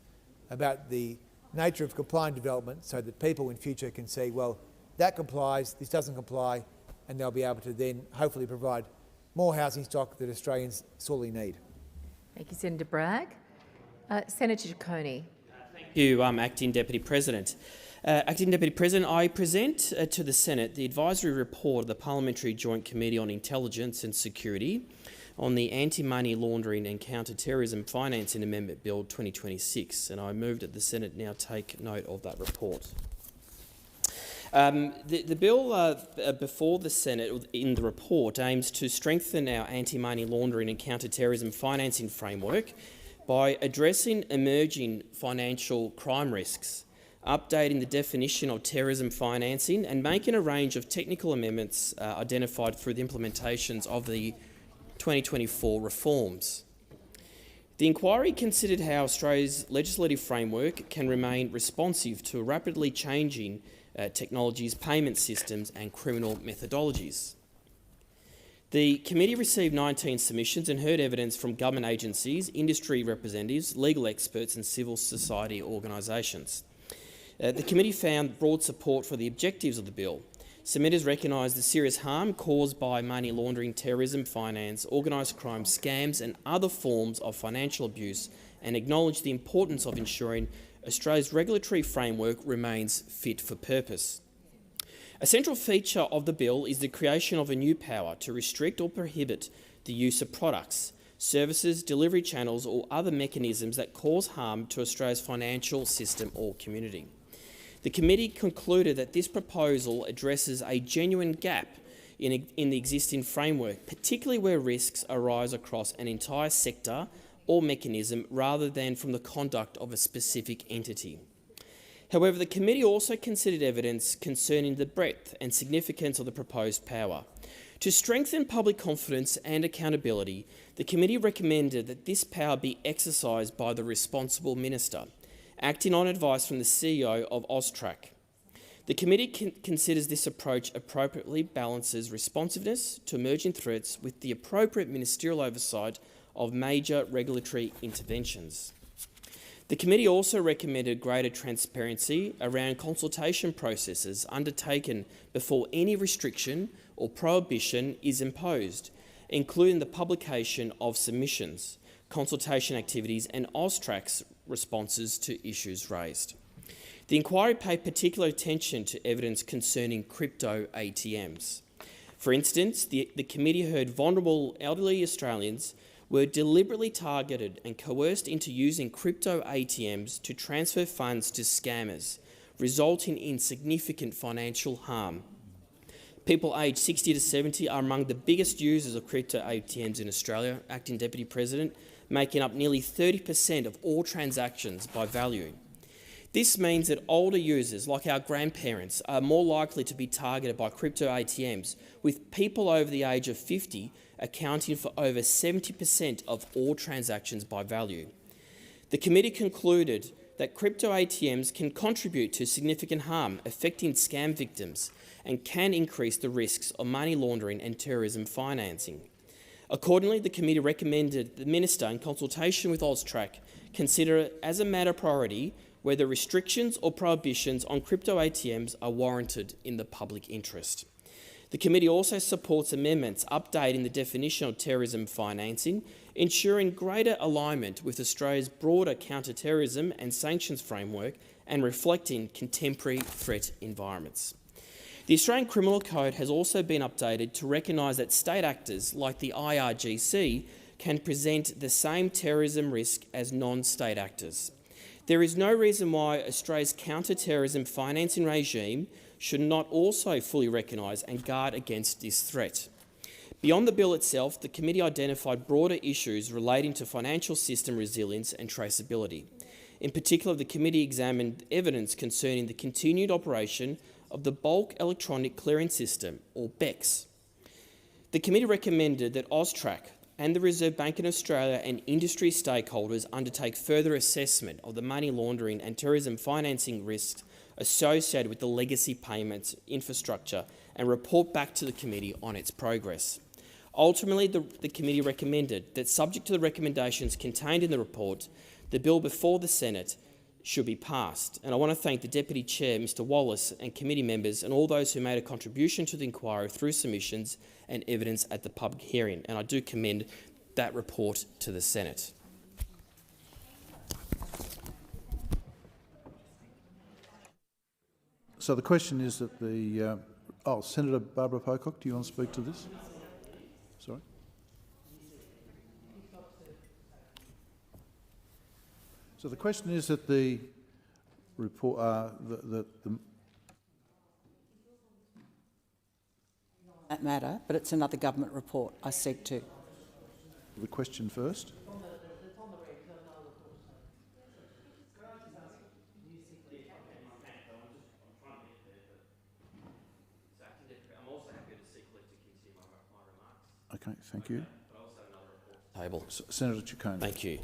about the nature of compliant development so that people in future can see, well, that complies, this doesn't comply, and they'll be able to then hopefully provide more housing stock that Australians sorely need. Thank you, Senator Bragg. Senator Ciccone. Thank you, Acting Deputy President. Acting Deputy President, I present to the Senate the advisory report of the Parliamentary Joint Committee on Intelligence and Security on the Anti-Money Laundering and Counter-Terrorism Financing Amendment Bill 2026, and I move that the Senate now take note of that report. The bill before the Senate in the report aims to strengthen our anti-money laundering and counter-terrorism financing framework by addressing emerging financial crime risks, updating the definition of terrorism financing and making a range of technical amendments identified through the implementations of the 2024 reforms. The inquiry considered how Australia's legislative framework can remain responsive to rapidly changing technologies, payment systems and criminal methodologies. The committee received 19 submissions and heard evidence from government agencies, industry representatives, legal experts and civil society organisations. The committee found broad support for the objectives of the bill. Submitters recognised the serious harm caused by money laundering, terrorism finance, organised crime, scams and other forms of financial abuse, and acknowledged the importance of ensuring Australia's regulatory framework remains fit for purpose. A central feature of the bill is the creation of a new power to restrict or prohibit the use of products, services, delivery channels or other mechanisms that cause harm to Australia's financial system or community. The committee concluded that this proposal addresses a genuine gap in the existing framework, particularly where risks arise across an entire sector or mechanism rather than from the conduct of a specific entity. However, the committee also considered evidence concerning the breadth and significance of the proposed power. To strengthen public confidence and accountability, the committee recommended that this power be exercised by the responsible minister, acting on advice from the CEO of AUSTRAC. The committee considers this approach appropriately balances responsiveness to emerging threats with the appropriate ministerial oversight of major regulatory interventions. The committee also recommended greater transparency around consultation processes undertaken before any restriction or prohibition is imposed, including the publication of submissions, consultation activities and AUSTRAC's responses to issues raised. The inquiry paid particular attention to evidence concerning crypto ATMs. For instance, the committee heard vulnerable elderly Australians were deliberately targeted and coerced into using crypto ATMs to transfer funds to scammers, resulting in significant financial harm. People aged 60 to 70 are among the biggest users of crypto ATMs in Australia, Acting Deputy President, making up nearly 30% of all transactions by value. This means that older users, like our grandparents, are more likely to be targeted by crypto ATMs, with people over the age of 50 accounting for over 70% of all transactions by value. The committee concluded that crypto ATMs can contribute to significant harm affecting scam victims and can increase the risks of money laundering and terrorism financing. Accordingly, the committee recommended the Minister, in consultation with AUSTRAC, consider as a matter of priority whether restrictions or prohibitions on crypto ATMs are warranted in the public interest. The committee also supports amendments updating the definition of terrorism financing, ensuring greater alignment with Australia's broader counter-terrorism and sanctions framework and reflecting contemporary threat environments. The Australian Criminal Code has also been updated to recognise that state actors like the IRGC can present the same terrorism risk as non-state actors. There is no reason why Australia's counter-terrorism financing regime should not also fully recognise and guard against this threat. Beyond the bill itself, the committee identified broader issues relating to financial system resilience and traceability. In particular, the committee examined evidence concerning the continued operation of the Bulk Electronic Clearing System, or BECS. The committee recommended that AUSTRAC and the Reserve Bank of Australia and industry stakeholders undertake further assessment of the money laundering and terrorism financing risks associated with the legacy payments infrastructure and report back to the committee on its progress. Ultimately, the committee recommended that, subject to the recommendations contained in the report, the bill before the Senate should be passed. And I want to thank the Deputy Chair, Mr Wallace, and committee members and all those who made a contribution to the inquiry through submissions and evidence at the public hearing. And I do commend that report to the Senate. So the question is that the... Senator Barbara Pocock, do you want to speak to this? Sorry. So the question is that the report, that matter, but it's another government report I seek to. The question first. Okay, thank you. Table. Senator Ciccone. Thank you.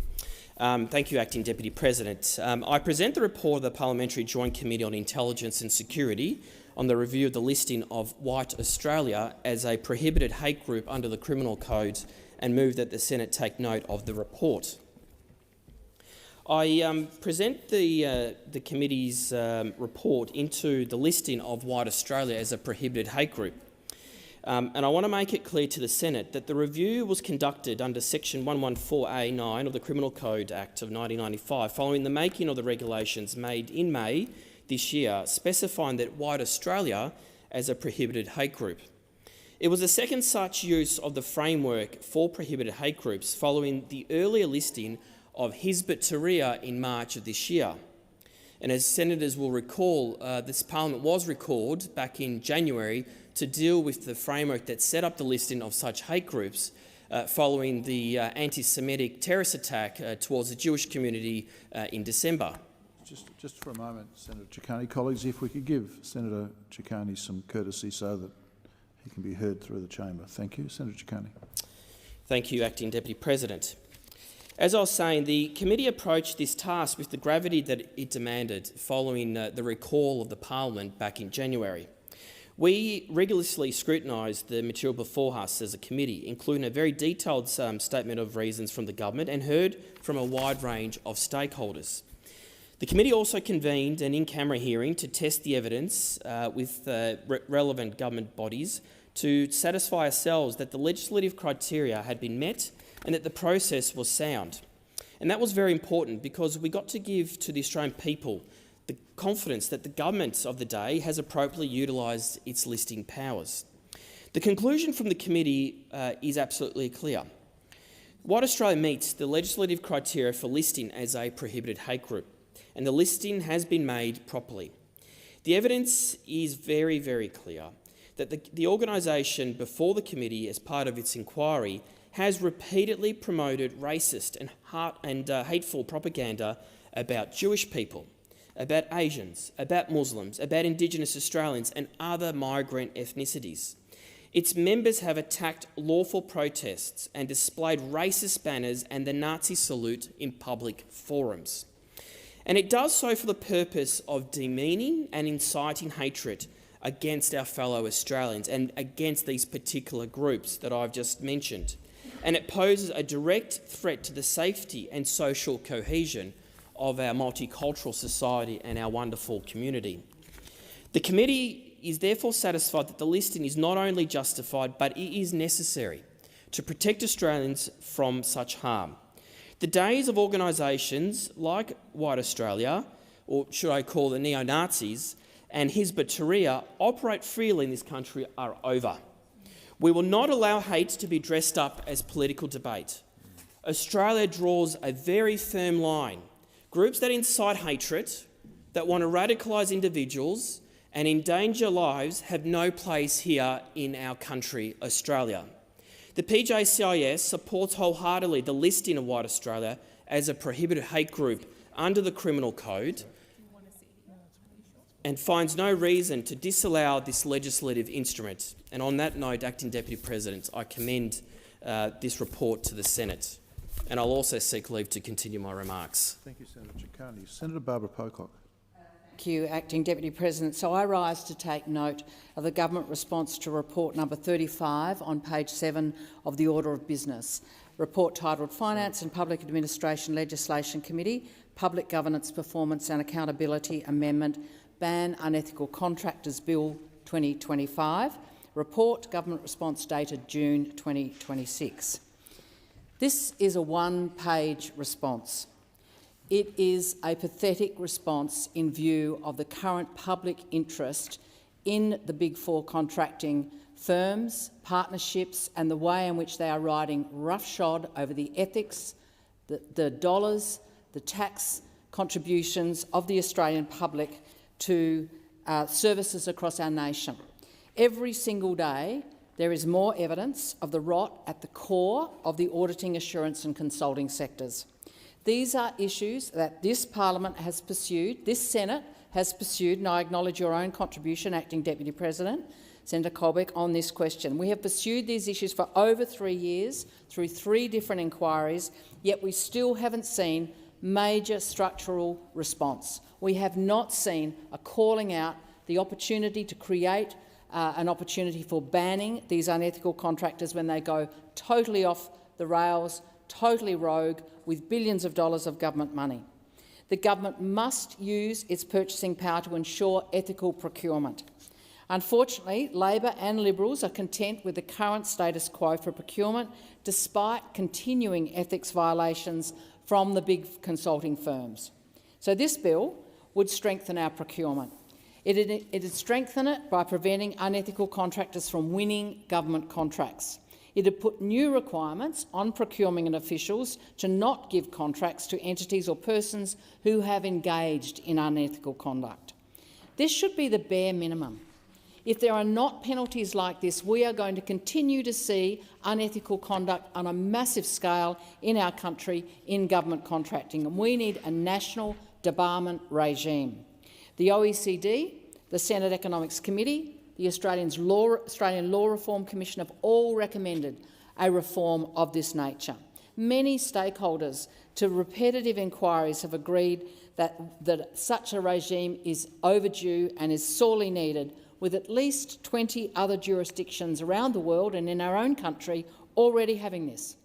Thank you, Acting Deputy President. I present the report of the Parliamentary Joint Committee on Intelligence and Security on the review of the listing of White Australia as a prohibited hate group under the Criminal Code and move that the Senate take note of the report. I present the committee's report into the listing of White Australia as a prohibited hate group. And I want to make it clear to the Senate that the review was conducted under Section 114A9 of the Criminal Code Act of 1995, following the making of the regulations made in May this year, specifying that White Australia as a prohibited hate group. It was the second such use of the framework for prohibited hate groups following the earlier listing of Hizb ut-Tahrir in March of this year. And as senators will recall, this Parliament was recalled back in January to deal with the framework that set up the listing of such hate groups following the anti-Semitic terrorist attack towards the Jewish community in December. Just for a moment, Senator Ciccone. Colleagues, if we could give Senator Ciccone some courtesy so that he can be heard through the chamber. Thank you. Senator Ciccone. Thank you, Acting Deputy President. As I was saying, the committee approached this task with the gravity that it demanded following the recall of the Parliament back in January. We rigorously scrutinised the material before us as a committee, including a very detailed statement of reasons from the government, and heard from a wide range of stakeholders. The committee also convened an in-camera hearing to test the evidence with relevant government bodies to satisfy ourselves that the legislative criteria had been met and that the process was sound. And that was very important because we got to give to the Australian people the confidence that the government of the day has appropriately utilised its listing powers. The conclusion from the committee is absolutely clear. White Australia meets the legislative criteria for listing as a prohibited hate group, and the listing has been made properly. The evidence is very, very clear that the organisation before the committee, as part of its inquiry, has repeatedly promoted racist and hateful propaganda about Jewish people, about Asians, about Muslims, about Indigenous Australians and other migrant ethnicities. Its members have attacked lawful protests and displayed racist banners and the Nazi salute in public forums. And it does so for the purpose of demeaning and inciting hatred against our fellow Australians and against these particular groups that I've just mentioned. And it poses a direct threat to the safety and social cohesion of our multicultural society and our wonderful community. The committee is therefore satisfied that the listing is not only justified, but it is necessary to protect Australians from such harm. The days of organisations like White Australia, or should I call the neo-Nazis, and Hizb ut-Tahrir operate freely in this country are over. We will not allow hate to be dressed up as political debate. Australia draws a very firm line. Groups that incite hatred, that want to radicalise individuals and endanger lives have no place here in our country, Australia. The PJCIS supports wholeheartedly the listing of White Australia as a prohibited hate group under the Criminal Code and finds no reason to disallow this legislative instrument. And on that note, Acting Deputy President, I commend this report to the Senate. And I'll also seek leave to continue my remarks. Thank you, Senator Ciccone. Senator Barbara Pocock. Thank you, Acting Deputy President. So I rise to take note of the government response to report number 35 on page 7 of the Order of Business. Report titled Finance and Public Administration Legislation Committee, Public Governance, Performance and Accountability Amendment, Ban Unethical Contractors Bill 2025. Report, government response dated June 2026. This is a one-page response. It is a pathetic response in view of the current public interest in the Big Four contracting firms, partnerships and the way in which they are riding roughshod over the ethics, the dollars, the tax contributions of the Australian public to services across our nation. Every single day there is more evidence of the rot at the core of the auditing, assurance and consulting sectors. These are issues that this parliament has pursued, this Senate has pursued, and I acknowledge your own contribution, Acting Deputy President, Senator Colbeck, on this question. We have pursued these issues for over 3 years through 3 different inquiries, yet we still haven't seen major structural response. We have not seen a calling out the opportunity to create an opportunity for banning these unethical contractors when they go totally off the rails, totally rogue, with billions of dollars of government money. The government must use its purchasing power to ensure ethical procurement. Unfortunately, Labor and Liberals are content with the current status quo for procurement, despite continuing ethics violations from the big consulting firms. So this bill would strengthen our procurement. It'd strengthen it by preventing unethical contractors from winning government contracts. It'd put new requirements on procurement officials to not give contracts to entities or persons who have engaged in unethical conduct. This should be the bare minimum. If there are not penalties like this, we are going to continue to see unethical conduct on a massive scale in our country in government contracting, and we need a national debarment regime. The OECD, the Senate Economics Committee, the Australian Law Reform Commission have all recommended a reform of this nature. Many stakeholders to repetitive inquiries have agreed that such a regime is overdue and is sorely needed, with at least 20 other jurisdictions around the world and in our own country already having this.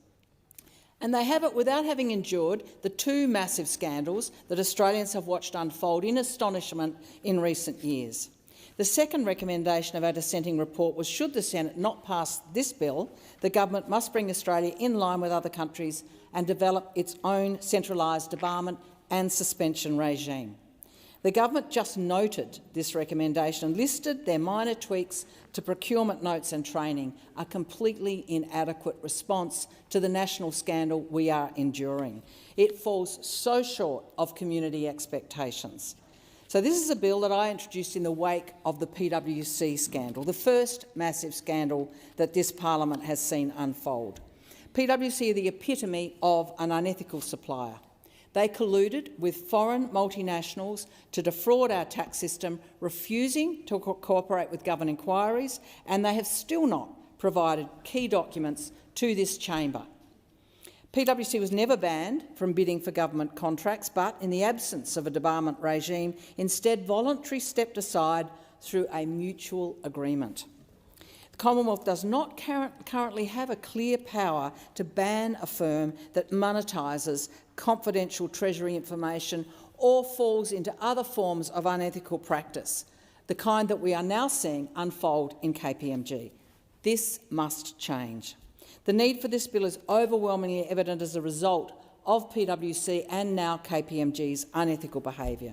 And they have it without having endured the 2 massive scandals that Australians have watched unfold in astonishment in recent years. The second recommendation of our dissenting report was, should the Senate not pass this bill, the government must bring Australia in line with other countries and develop its own centralised debarment and suspension regime. The government just noted this recommendation and listed their minor tweaks to procurement notes and training, a completely inadequate response to the national scandal we are enduring. It falls so short of community expectations. So this is a bill that I introduced in the wake of the PwC scandal, the first massive scandal that this parliament has seen unfold. PwC are the epitome of an unethical supplier. They colluded with foreign multinationals to defraud our tax system, refusing to cooperate with government inquiries, and they have still not provided key documents to this chamber. PwC was never banned from bidding for government contracts, but in the absence of a debarment regime, instead voluntarily stepped aside through a mutual agreement. The Commonwealth does not currently have a clear power to ban a firm that monetises confidential Treasury information or falls into other forms of unethical practice, the kind that we are now seeing unfold in KPMG. This must change. The need for this bill is overwhelmingly evident as a result of PwC and now KPMG's unethical behaviour.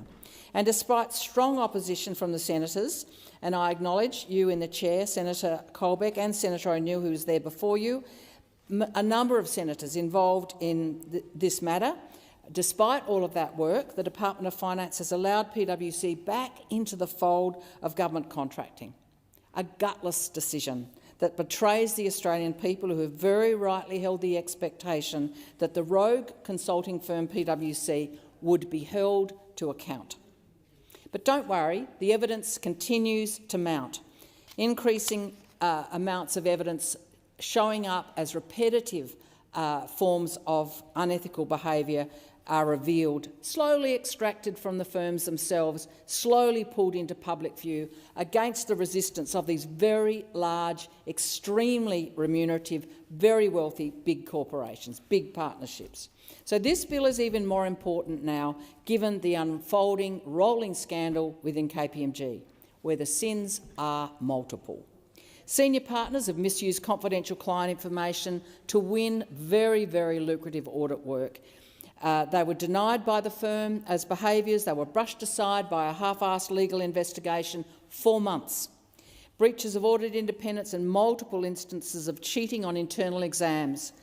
And despite strong opposition from the senators, and I acknowledge you in the chair, Senator Colbeck and Senator O'Neill, who was there before you, a number of senators involved in this matter. Despite all of that work, the Department of Finance has allowed PwC back into the fold of government contracting. A gutless decision that betrays the Australian people, who have very rightly held the expectation that the rogue consulting firm PwC would be held to account. But don't worry, the evidence continues to mount. Increasing amounts of evidence showing up as repetitive forms of unethical behaviour are revealed, slowly extracted from the firms themselves, slowly pulled into public view against the resistance of these very large, extremely remunerative, very wealthy big corporations, big partnerships. So this bill is even more important now, given the unfolding, rolling scandal within KPMG, where the sins are multiple. Senior partners have misused confidential client information to win very, very lucrative audit work. They were denied by the firm as behaviours. They were brushed aside by a half-assed legal investigation for months. Breaches of audit independence and multiple instances of cheating on internal exams.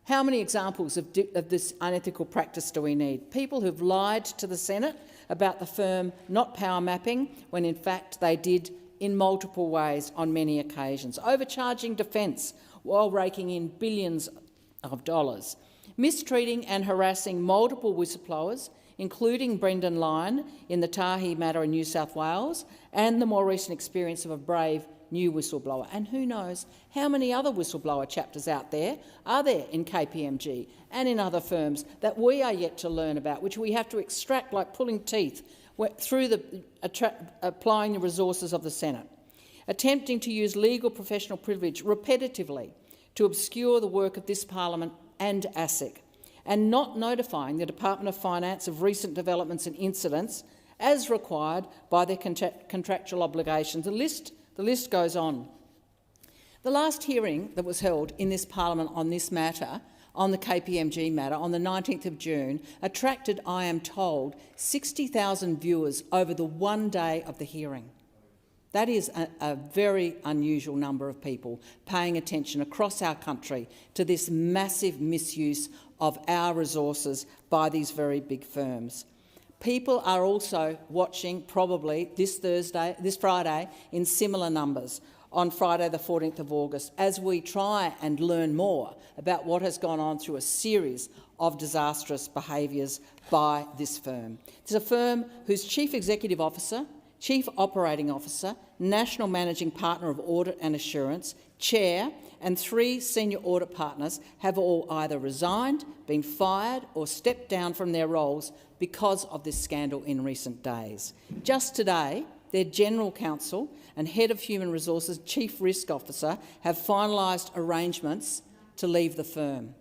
How many examples of this unethical practice do we need? People who've lied to the Senate about the firm not power mapping, when in fact they did in multiple ways on many occasions. Overcharging defence while raking in billions of dollars. Mistreating and harassing multiple whistleblowers, including Brendan Lyon in the Tahi matter in New South Wales, and the more recent experience of a brave new whistleblower. And who knows how many other whistleblower chapters out there are there in KPMG and in other firms that we are yet to learn about, which we have to extract like pulling teeth through applying the resources of the Senate. Attempting to use legal professional privilege repetitively to obscure the work of this parliament and ASIC, and not notifying the Department of Finance of recent developments and incidents as required by their contractual obligations. The list goes on. The last hearing that was held in this parliament on this matter, on the KPMG matter, on the 19th of June, attracted, I am told, 60,000 viewers over the one day of the hearing. That is a very unusual number of people paying attention across our country to this massive misuse of our resources by these very big firms. People are also watching probably this Friday in similar numbers, on Friday the 14th of August, as we try and learn more about what has gone on through a series of disastrous behaviours by this firm. It's a firm whose Chief Executive Officer, Chief Operating Officer, National Managing Partner of Audit and Assurance, Chair and 3 senior audit partners have all either resigned, been fired or stepped down from their roles because of this scandal in recent days. Just today, their General Counsel and Head of Human Resources, Chief Risk Officer, have finalised arrangements to leave the firm.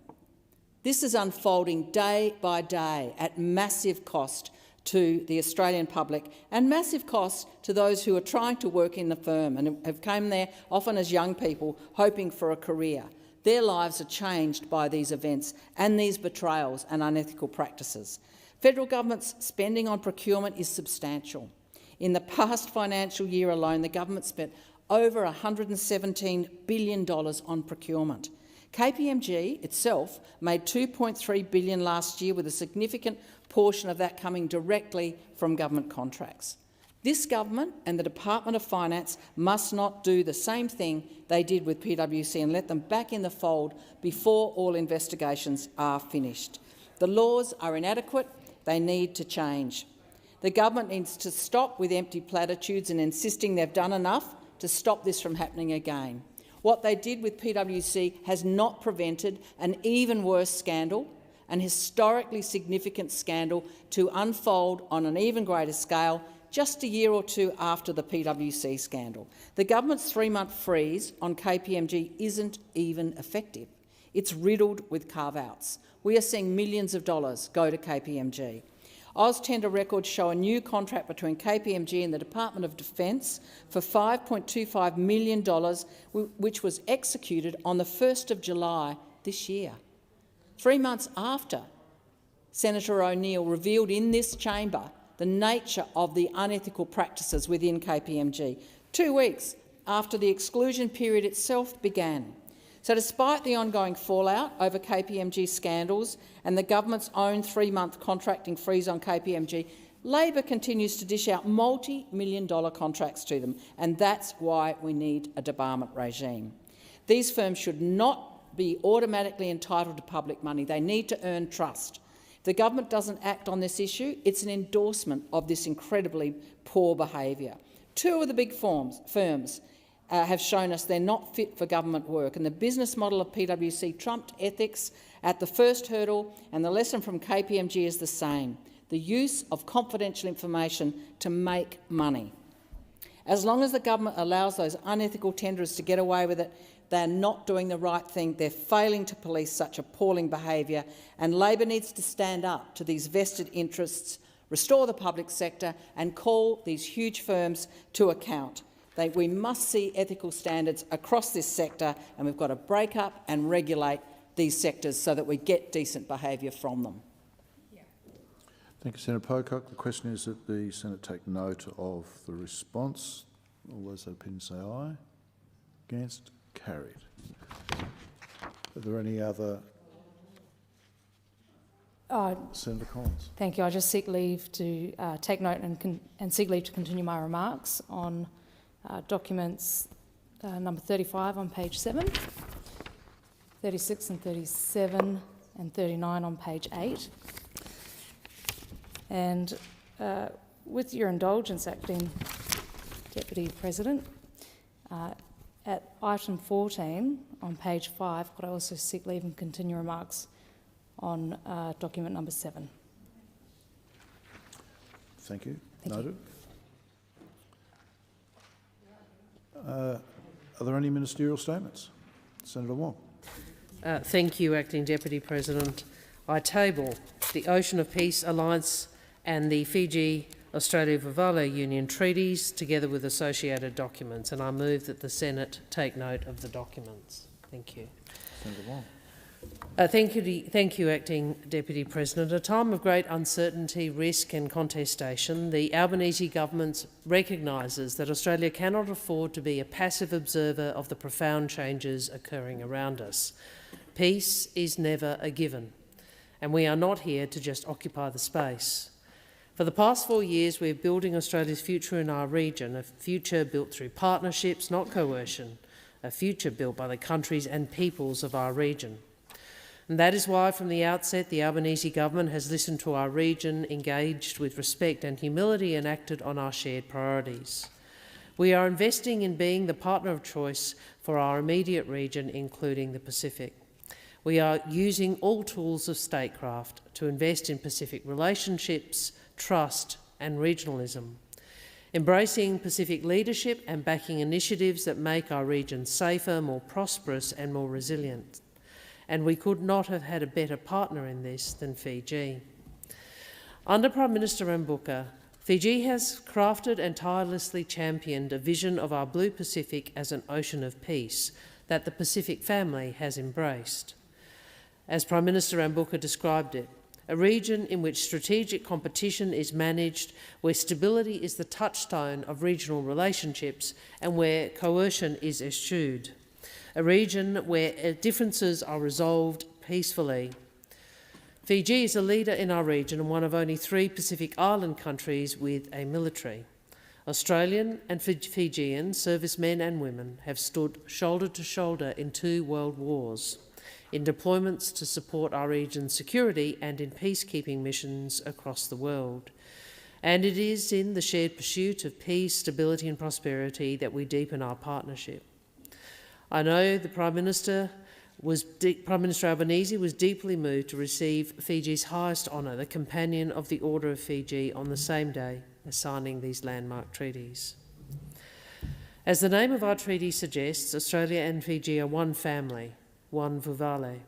This is unfolding day by day at massive cost to the Australian public and massive cost to those who are trying to work in the firm and have come there often as young people hoping for a career. Their lives are changed by these events and these betrayals and unethical practices. Federal government's spending on procurement is substantial. In the past financial year alone, the government spent over $117 billion on procurement. KPMG itself made $2.3 billion last year, with a significant portion of that coming directly from government contracts. This government and the Department of Finance must not do the same thing they did with PwC and let them back in the fold before all investigations are finished. The laws are inadequate. They need to change. The government needs to stop with empty platitudes and insisting they've done enough to stop this from happening again. What they did with PwC has not prevented an even worse scandal, an historically significant scandal, to unfold on an even greater scale just a year or two after the PwC scandal. The government's 3-month freeze on KPMG isn't even effective. It's riddled with carve-outs. We are seeing millions of dollars go to KPMG. AusTender records show a new contract between KPMG and the Department of Defence for $5.25 million, which was executed on the 1st of July this year. 3 months after Senator O'Neill revealed in this chamber the nature of the unethical practices within KPMG, 2 weeks after the exclusion period itself began. So despite the ongoing fallout over KPMG scandals and the government's own 3-month contracting freeze on KPMG, Labor continues to dish out multi-million-dollar contracts to them, and that's why we need a debarment regime. These firms should not be automatically entitled to public money. They need to earn trust. If the government doesn't act on this issue, it's an endorsement of this incredibly poor behaviour. 2 of the big firms have shown us they're not fit for government work, and the business model of PwC trumped ethics at the first hurdle, and the lesson from KPMG is the same: the use of confidential information to make money. As long as the government allows those unethical tenderers to get away with it, they're not doing the right thing. They're failing to police such appalling behaviour, and Labor needs to stand up to these vested interests, restore the public sector and call these huge firms to account. We must see ethical standards across this sector, and we've got to break up and regulate these sectors so that we get decent behaviour from them. Thank you, Senator Pocock. The question is that the Senate take note of the response. All those that opinion say aye. Against? Carried. Are there any other? Senator Collins. Thank you. I just seek leave to take note and seek leave to continue my remarks on documents number 35 on page 7, 36 and 37 and 39 on page 8. And with your indulgence, Acting Deputy President, at item 14 on page 5, could I also seek leave and continue remarks on document number 7? Thank you. Noted. Are there any ministerial statements? Senator Wong. Thank you, Acting Deputy President. I table the Ocean of Peace Alliance and the Fiji-Australia-Vuvale Union treaties, together with associated documents, and I move that the Senate take note of the documents. Thank you. Senator Wong. Thank you, Acting Deputy President. At a time of great uncertainty, risk and contestation, the Albanese government recognises that Australia cannot afford to be a passive observer of the profound changes occurring around us. Peace is never a given, and we are not here to just occupy the space. For the past 4 years, we're building Australia's future in our region, a future built through partnerships, not coercion, a future built by the countries and peoples of our region. And that is why, from the outset, the Albanese government has listened to our region, engaged with respect and humility, and acted on our shared priorities. We are investing in being the partner of choice for our immediate region, including the Pacific. We are using all tools of statecraft to invest in Pacific relationships, trust and regionalism, embracing Pacific leadership and backing initiatives that make our region safer, more prosperous and more resilient. And we could not have had a better partner in this than Fiji. Under Prime Minister Rabuka, Fiji has crafted and tirelessly championed a vision of our blue Pacific as an ocean of peace that the Pacific family has embraced. As Prime Minister Rabuka described it, a region in which strategic competition is managed, where stability is the touchstone of regional relationships and where coercion is eschewed. A region where differences are resolved peacefully. Fiji is a leader in our region and one of only 3 Pacific Island countries with a military. Australian and Fijian servicemen and women have stood shoulder to shoulder in 2 world wars, in deployments to support our region's security and in peacekeeping missions across the world. And it is in the shared pursuit of peace, stability and prosperity that we deepen our partnership. I know the Prime Minister Albanese was deeply moved to receive Fiji's highest honour, the Companion of the Order of Fiji, on the same day as signing these landmark treaties. As the name of our treaty suggests, Australia and Fiji are one family, one Vuvale.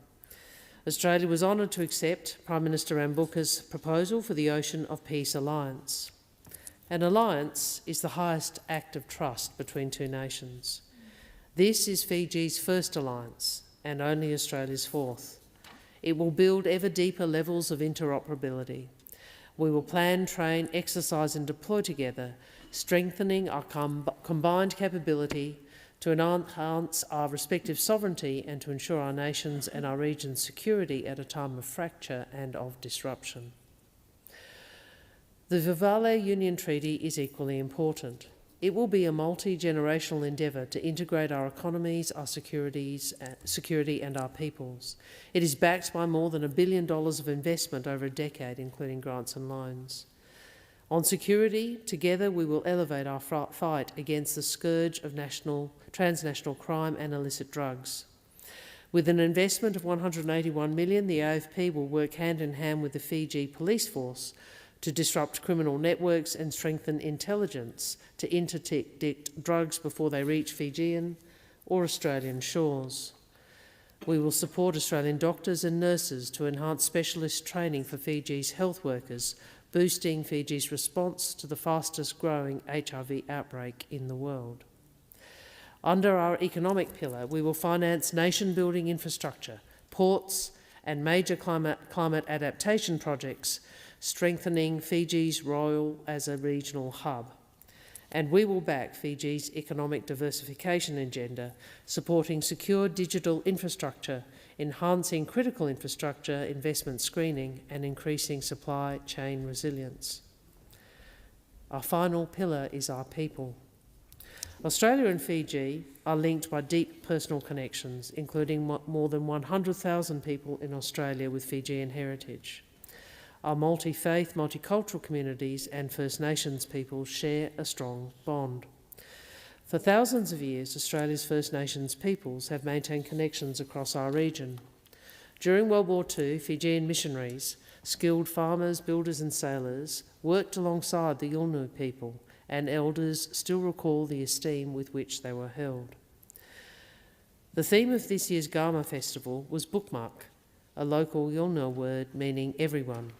Australia was honoured to accept Prime Minister Rabuka's proposal for the Ocean of Peace Alliance. An alliance is the highest act of trust between 2 nations. This is Fiji's first alliance and only Australia's 4th. It will build ever deeper levels of interoperability. We will plan, train, exercise and deploy together, strengthening our combined capability to enhance our respective sovereignty and to ensure our nation's and our region's security at a time of fracture and of disruption. The Vivale Union Treaty is equally important. It will be a multi-generational endeavour to integrate our economies, our security and our peoples. It is backed by more than $1 billion of investment over a decade, including grants and loans. On security, together we will elevate our fight against the scourge of transnational crime and illicit drugs. With an investment of $181 million, the AFP will work hand in hand with the Fiji police force to disrupt criminal networks and strengthen intelligence to interdict drugs before they reach Fijian or Australian shores. We will support Australian doctors and nurses to enhance specialist training for Fiji's health workers, boosting Fiji's response to the fastest growing HIV outbreak in the world. Under our economic pillar, we will finance nation-building infrastructure, ports and major climate adaptation projects, strengthening Fiji's role as a regional hub. And we will back Fiji's economic diversification agenda, supporting secure digital infrastructure, enhancing critical infrastructure investment screening and increasing supply chain resilience. Our final pillar is our people. Australia and Fiji are linked by deep personal connections, including more than 100,000 people in Australia with Fijian heritage. Our multi-faith, multicultural communities and First Nations people share a strong bond. For thousands of years, Australia's First Nations peoples have maintained connections across our region. During World War II, Fijian missionaries, skilled farmers, builders and sailors worked alongside the Yolngu people, and elders still recall the esteem with which they were held. The theme of this year's Gama Festival was bookmark, a local Yolngu word meaning everyone.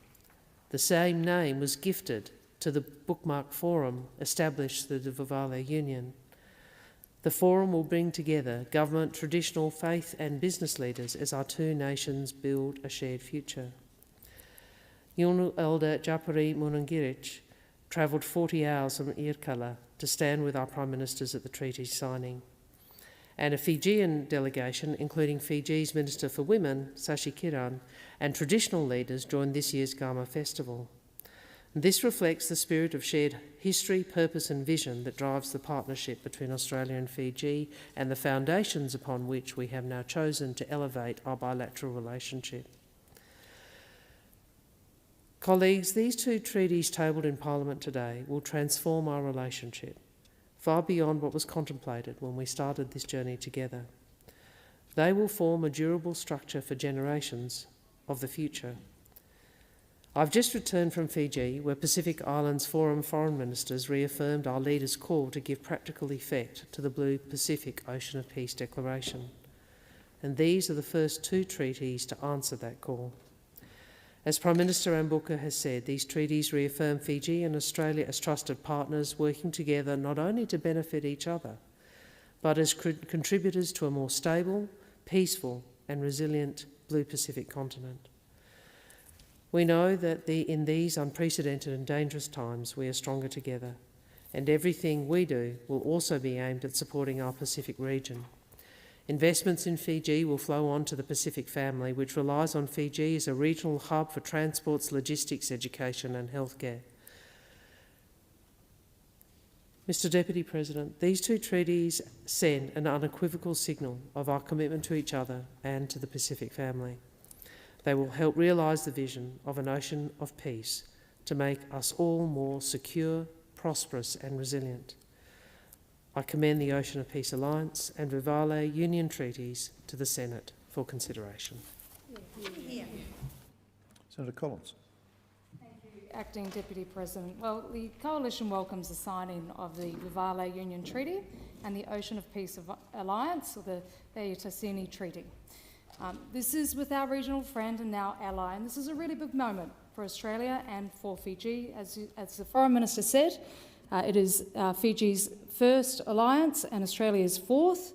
The same name was gifted to the Bookmark Forum established through the Vivale Union. The forum will bring together government, traditional faith and business leaders as our two nations build a shared future. Yolngu elder Japari Munangirich travelled 40 hours from Irkala to stand with our Prime Ministers at the treaty signing. And a Fijian delegation, including Fiji's Minister for Women, Sashi Kiran, and traditional leaders joined this year's Gama Festival. This reflects the spirit of shared history, purpose and vision that drives the partnership between Australia and Fiji and the foundations upon which we have now chosen to elevate our bilateral relationship. Colleagues, these two treaties tabled in Parliament today will transform our relationship far beyond what was contemplated when we started this journey together. They will form a durable structure for generations of the future. I've just returned from Fiji, where Pacific Islands Forum foreign ministers reaffirmed our leaders' call to give practical effect to the Blue Pacific Ocean of Peace Declaration. And these are the first two treaties to answer that call. As Prime Minister Ambuka has said, these treaties reaffirm Fiji and Australia as trusted partners working together not only to benefit each other, but as contributors to a more stable, peaceful and resilient Blue Pacific continent. We know that in these unprecedented and dangerous times we are stronger together, and everything we do will also be aimed at supporting our Pacific region. Investments in Fiji will flow on to the Pacific family, which relies on Fiji as a regional hub for transports, logistics, education and healthcare. Mr Deputy President, these two treaties send an unequivocal signal of our commitment to each other and to the Pacific family. They will help realise the vision of an ocean of peace to make us all more secure, prosperous and resilient. I commend the Ocean of Peace Alliance and Vivale Union treaties to the Senate for consideration. Senator Collins. Thank you, Acting Deputy President. Well, the Coalition welcomes the signing of the Vivale Union Treaty and the Ocean of Peace Alliance, or the Eutassini Treaty. This is with our regional friend and now ally, and this is a really big moment for Australia and for Fiji. As the Foreign Minister said, it is Fiji's first alliance and Australia's fourth.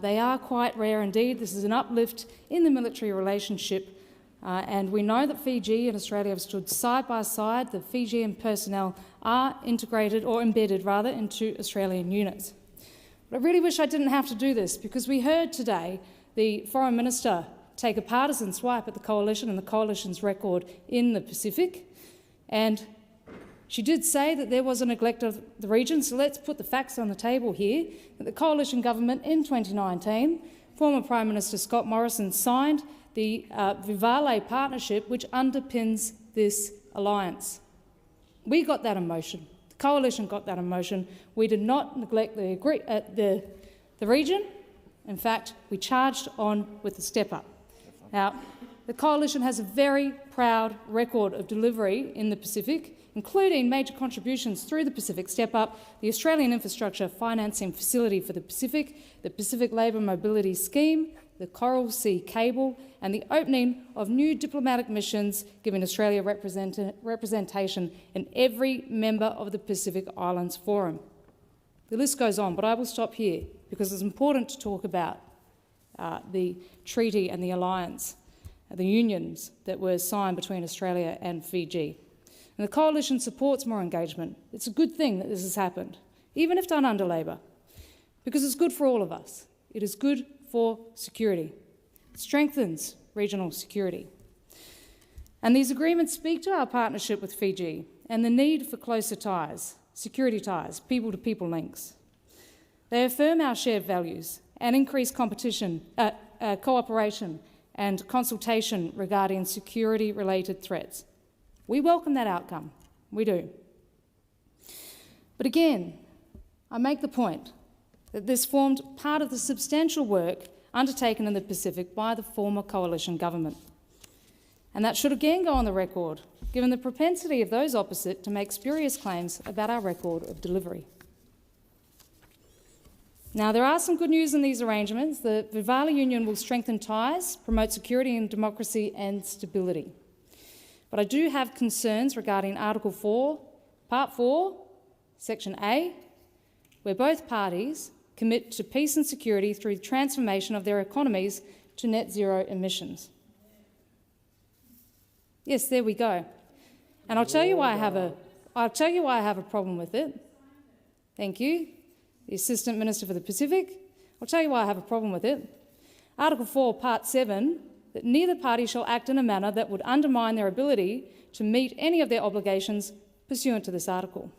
They are quite rare indeed. This is an uplift in the military relationship, and we know that Fiji and Australia have stood side by side. The Fijian personnel are integrated, or embedded rather, into Australian units. But I really wish I didn't have to do this, because we heard today the Foreign Minister take a partisan swipe at the Coalition and the Coalition's record in the Pacific. And she did say that there was a neglect of the region, so let's put the facts on the table here. That the Coalition government in 2019, former Prime Minister Scott Morrison signed the Vivale partnership, which underpins this alliance. We got that in motion. The Coalition got that in motion. We did not neglect the region. In fact, we charged on with the step up. Now, the Coalition has a very proud record of delivery in the Pacific, including major contributions through the Pacific Step Up, the Australian Infrastructure Financing Facility for the Pacific Labour Mobility Scheme, the Coral Sea Cable, and the opening of new diplomatic missions, giving Australia representation in every member of the Pacific Islands Forum. The list goes on, but I will stop here because it's important to talk about the treaty and the alliance, the unions that were signed between Australia and Fiji. And the Coalition supports more engagement. It's a good thing that this has happened, even if done under Labor, because it's good for all of us. It is good for security. It strengthens regional security. And these agreements speak to our partnership with Fiji and the need for closer ties, security ties, people-to-people links. They affirm our shared values and increase cooperation and consultation regarding security-related threats. We welcome that outcome. We do. But again, I make the point that this formed part of the substantial work undertaken in the Pacific by the former Coalition government. And that should again go on the record, given the propensity of those opposite to make spurious claims about our record of delivery. Now, there are some good news in these arrangements. The Vivale Union will strengthen ties, promote security and democracy and stability. But I do have concerns regarding Article 4, Part 4, Section A, where both parties commit to peace and security through the transformation of their economies to net zero emissions. Yes, there we go. And I'll tell you why I have a problem with it. Thank you, the Assistant Minister for the Pacific. I'll tell you why I have a problem with it. Article 4, Part 7, that neither party shall act in a manner that would undermine their ability to meet any of their obligations pursuant to this article.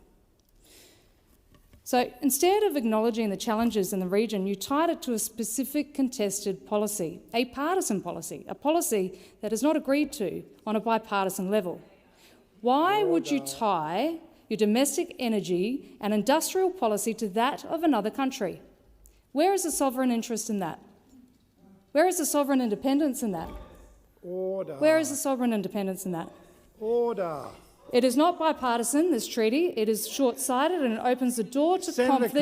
So instead of acknowledging the challenges in the region, you tied it to a specific contested policy, a partisan policy, a policy that is not agreed to on a bipartisan level. Why would you tie your domestic energy and industrial policy to that of another country? Where is the sovereign interest in that? Where is the sovereign independence in that? Order. Where is the sovereign independence in that? Order. It is not bipartisan, this treaty. It is short-sighted and it opens the door to conflict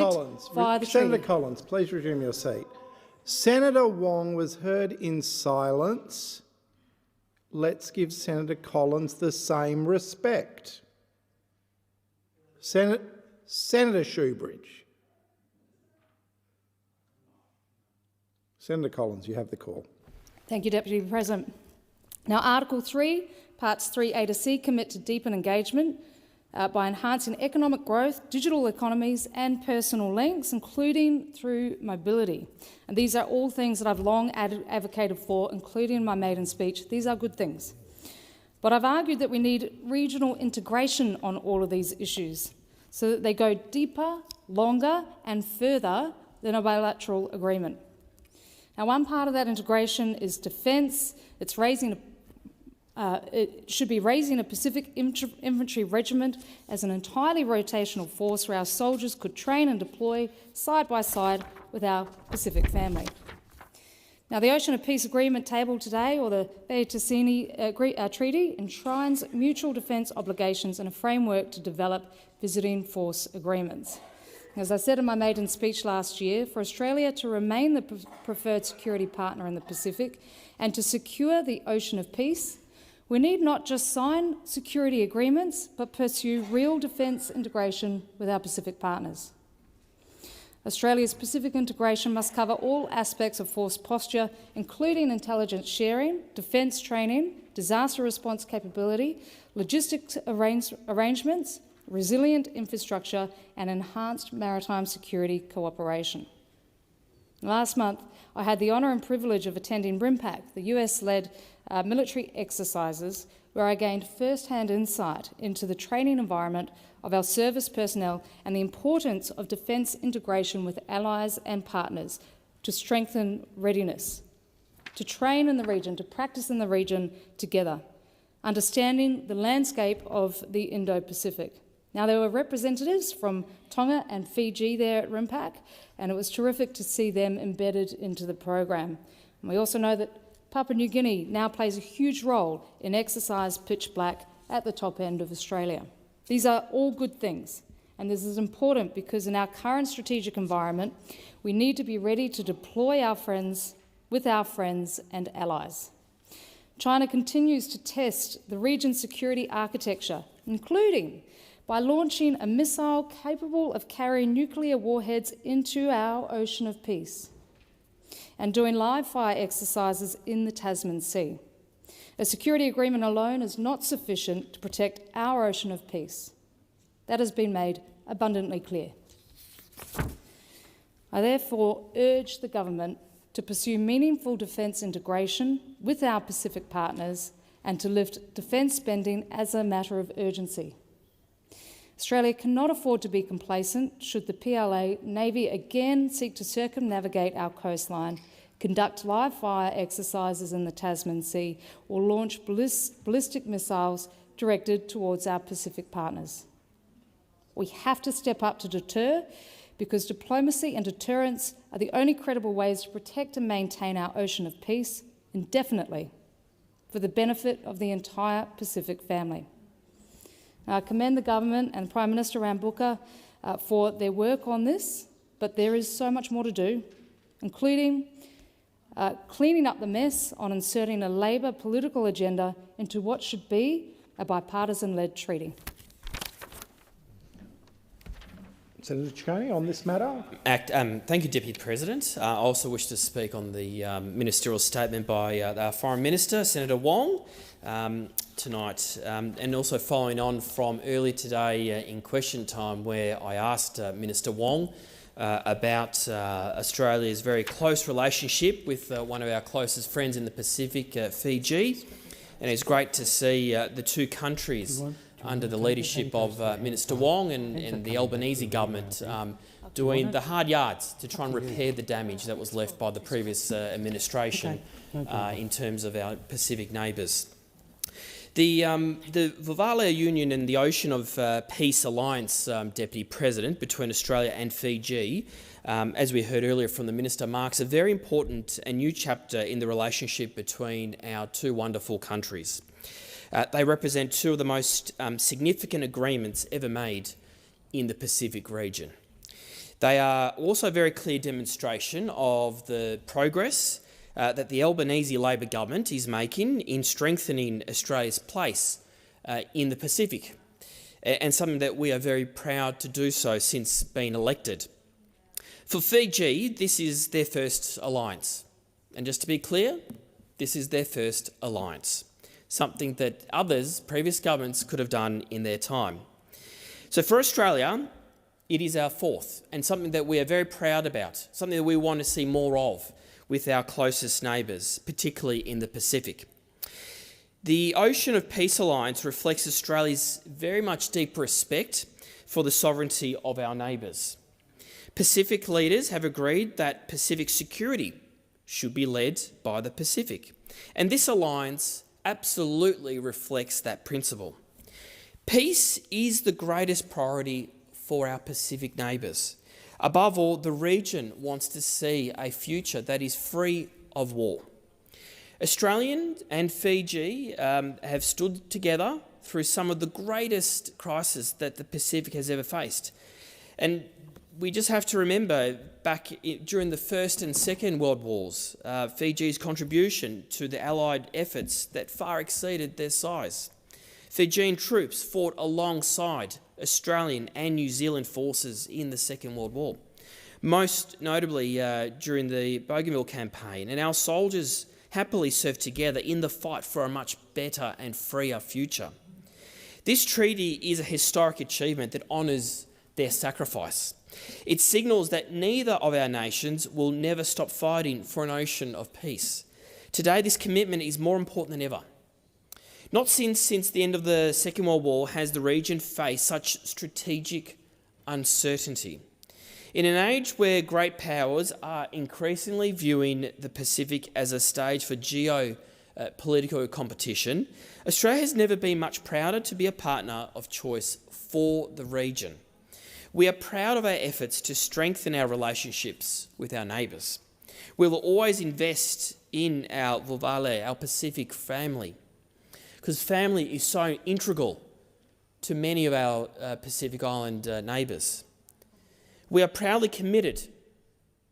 via the treaty. Senator Collins, please resume your seat. Senator Wong was heard in silence. Let's give Senator Collins the same respect. Senator Shoebridge. Senator Collins, you have the call. Thank you, Deputy President. Now, Article 3, Parts 3A to C commit to deepen engagement by enhancing economic growth, digital economies and personal links, including through mobility. And these are all things that I've long advocated for, including in my maiden speech. These are good things. But I've argued that we need regional integration on all of these issues so that they go deeper, longer and further than a bilateral agreement. Now, one part of that integration is defence. It should be raising a Pacific Infantry Regiment as an entirely rotational force where our soldiers could train and deploy side by side with our Pacific family. Now, the Ocean of Peace Agreement tabled today, or the Bay-Tassini Treaty, enshrines mutual defence obligations and a framework to develop visiting force agreements. As I said in my maiden speech last year, for Australia to remain the preferred security partner in the Pacific and to secure the Ocean of Peace, we need not just sign security agreements, but pursue real defence integration with our Pacific partners. Australia's Pacific integration must cover all aspects of force posture, including intelligence sharing, defence training, disaster response capability, logistics arrangements, resilient infrastructure and enhanced maritime security cooperation. Last month, I had the honour and privilege of attending RIMPAC, the US-led military exercises, where I gained first-hand insight into the training environment of our service personnel and the importance of defence integration with allies and partners to strengthen readiness, to train in the region, to practice in the region together, understanding the landscape of the Indo-Pacific. Now, there were representatives from Tonga and Fiji there at RIMPAC, and it was terrific to see them embedded into the program. And we also know that Papua New Guinea now plays a huge role in exercise pitch black at the top end of Australia. These are all good things, and this is important because in our current strategic environment, we need to be ready to deploy our friends with our friends and allies. China continues to test the region's security architecture, including by launching a missile capable of carrying nuclear warheads into our ocean of peace and doing live-fire exercises in the Tasman Sea. A security agreement alone is not sufficient to protect our ocean of peace. That has been made abundantly clear. I therefore urge the government to pursue meaningful defence integration with our Pacific partners and to lift defence spending as a matter of urgency. Australia cannot afford to be complacent should the PLA Navy again seek to circumnavigate our coastline, conduct live-fire exercises in the Tasman Sea, or launch ballistic missiles directed towards our Pacific partners. We have to step up to deter, because diplomacy and deterrence are the only credible ways to protect and maintain our ocean of peace indefinitely for the benefit of the entire Pacific family. Now, I commend the government and Prime Minister Rambuka for their work on this, but there is so much more to do, including cleaning up the mess on inserting a Labor political agenda into what should be a bipartisan-led treaty. Senator Ciccone, on this matter. Thank you, Deputy President. I also wish to speak on the ministerial statement by our Foreign Minister, Senator Wong, tonight, and also following on from earlier today in question time, where I asked Minister Wong about Australia's very close relationship with one of our closest friends in the Pacific, Fiji, and it's great to see the two countries under the leadership of Minister Wong and the Albanese government doing the hard yards to try and repair the damage that was left by the previous administration in terms of our Pacific neighbours. The Vivalia Union and the Ocean of Peace Alliance, Deputy President, between Australia and Fiji, as we heard earlier from the Minister, marks a very important and new chapter in the relationship between our two wonderful countries. They represent two of the most significant agreements ever made in the Pacific region. They are also a very clear demonstration of the progress that the Albanese Labor government is making in strengthening Australia's place in the Pacific, and something that we are very proud to do so since being elected. For Fiji, this is their first alliance. And just to be clear, this is their first alliance, something that others, previous governments, could have done in their time. So for Australia, it is our fourth, and something that we are very proud about, something that we want to see more of with our closest neighbours, particularly in the Pacific. The Ocean of Peace Alliance reflects Australia's very much deep respect for the sovereignty of our neighbours. Pacific leaders have agreed that Pacific security should be led by the Pacific, and this alliance absolutely reflects that principle. Peace is the greatest priority for our Pacific neighbours. Above all, the region wants to see a future that is free of war. Australia and Fiji have stood together through some of the greatest crises that the Pacific has ever faced. And we just have to remember during the First and Second World Wars, Fiji's contribution to the Allied efforts that far exceeded their size. Fijian troops fought alongside Australian and New Zealand forces in the Second World War, most notably during the Bougainville campaign, and our soldiers happily served together in the fight for a much better and freer future. This treaty is a historic achievement that honours their sacrifice. It signals that neither of our nations will never stop fighting for an ocean of peace. Today, this commitment is more important than ever. Not since the end of the Second World War has the region faced such strategic uncertainty. In an age where great powers are increasingly viewing the Pacific as a stage for geopolitical competition, Australia has never been much prouder to be a partner of choice for the region. We are proud of our efforts to strengthen our relationships with our neighbours. We will always invest in our Vulvale, our Pacific family, because family is so integral to many of our Pacific Island neighbours. We are proudly committed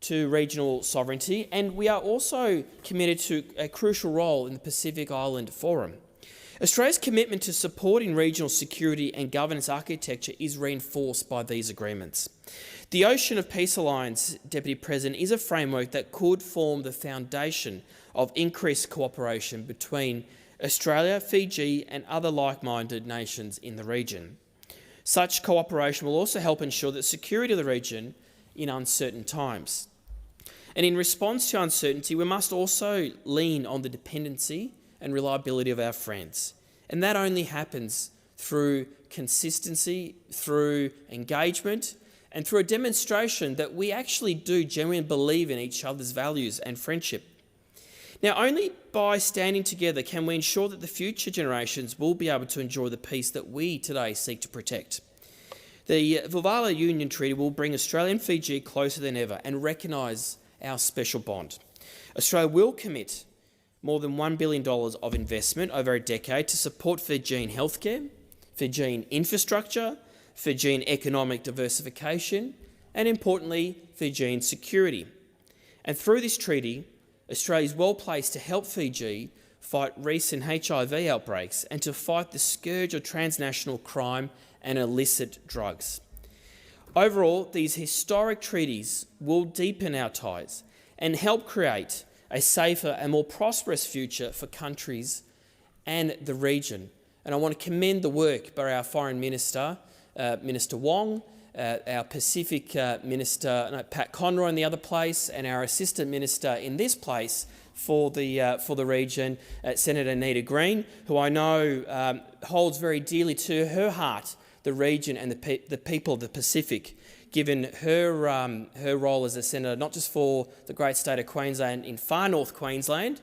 to regional sovereignty, and we are also committed to a crucial role in the Pacific Island Forum. Australia's commitment to supporting regional security and governance architecture is reinforced by these agreements. The Ocean of Peace Alliance, Deputy President, is a framework that could form the foundation of increased cooperation between Australia, Fiji and other like-minded nations in the region. Such cooperation will also help ensure the security of the region in uncertain times. And in response to uncertainty, we must also lean on the dependency and reliability of our friends. And that only happens through consistency, through engagement, and through a demonstration that we actually do genuinely believe in each other's values and friendship. Now, only by standing together can we ensure that the future generations will be able to enjoy the peace that we today seek to protect. The Vulvale Union Treaty will bring Australia and Fiji closer than ever and recognise our special bond. Australia will commit more than $1 billion of investment over a decade to support Fijian healthcare, Fijian infrastructure, Fijian economic diversification, and importantly, Fijian security. And through this treaty, Australia is well placed to help Fiji fight recent HIV outbreaks and to fight the scourge of transnational crime and illicit drugs. Overall, these historic treaties will deepen our ties and help create a safer and more prosperous future for countries and the region. And I want to commend the work by our Foreign Minister, Minister Wong, our Pacific Minister, Pat Conroy in the other place, and our Assistant Minister in this place for the region, Senator Anita Green, who I know holds very dearly to her heart the region and the people of the Pacific, given her role as a senator, not just for the great state of Queensland in far north Queensland,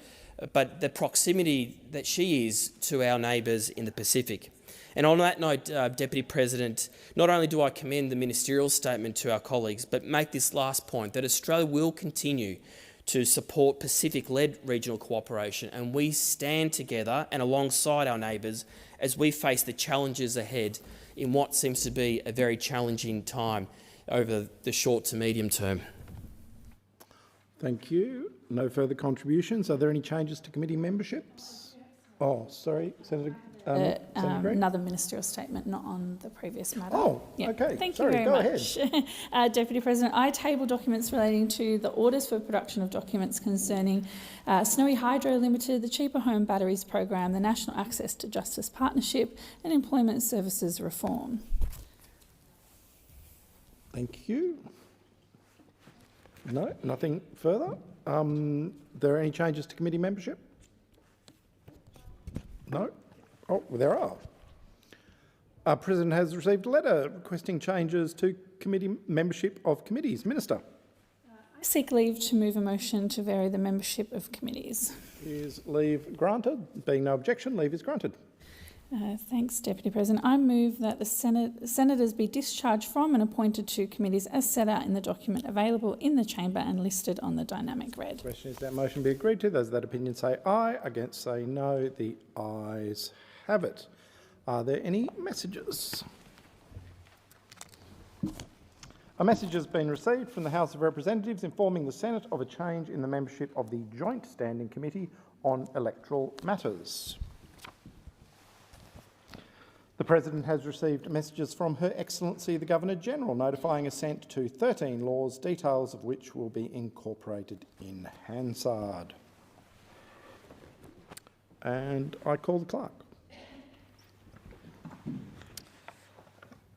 but the proximity that she is to our neighbours in the Pacific. And on that note, Deputy President, not only do I commend the ministerial statement to our colleagues, but make this last point, that Australia will continue to support Pacific-led regional cooperation, and we stand together and alongside our neighbours as we face the challenges ahead in what seems to be a very challenging time over the short to medium term. Thank you. No further contributions. Are there any changes to committee memberships? Oh, sorry, Senator Green? Another ministerial statement, not on the previous matter. Oh, yeah. okay. Thank Sorry, you very go much. Deputy President, I table documents relating to the orders for production of documents concerning Snowy Hydro Limited, the Cheaper Home Batteries Program, the National Access to Justice Partnership and Employment Services Reform. Thank you. No, nothing further. There are any changes to committee membership? No? Oh, well, there are. Our President has received a letter requesting changes to committee membership of committees. Minister. I seek leave to move a motion to vary the membership of committees. Is leave granted? Being no objection, leave is granted. Thanks, Deputy President. I move that the senators be discharged from and appointed to committees as set out in the document available in the chamber and listed on the dynamic red. The question is that motion be agreed to. Those of that opinion say aye. Against say no. The ayes have it. Are there any messages? A message has been received from the House of Representatives informing the Senate of a change in the membership of the Joint Standing Committee on Electoral Matters. The President has received messages from Her Excellency the Governor-General notifying assent to 13 laws, details of which will be incorporated in Hansard. And I call the clerk.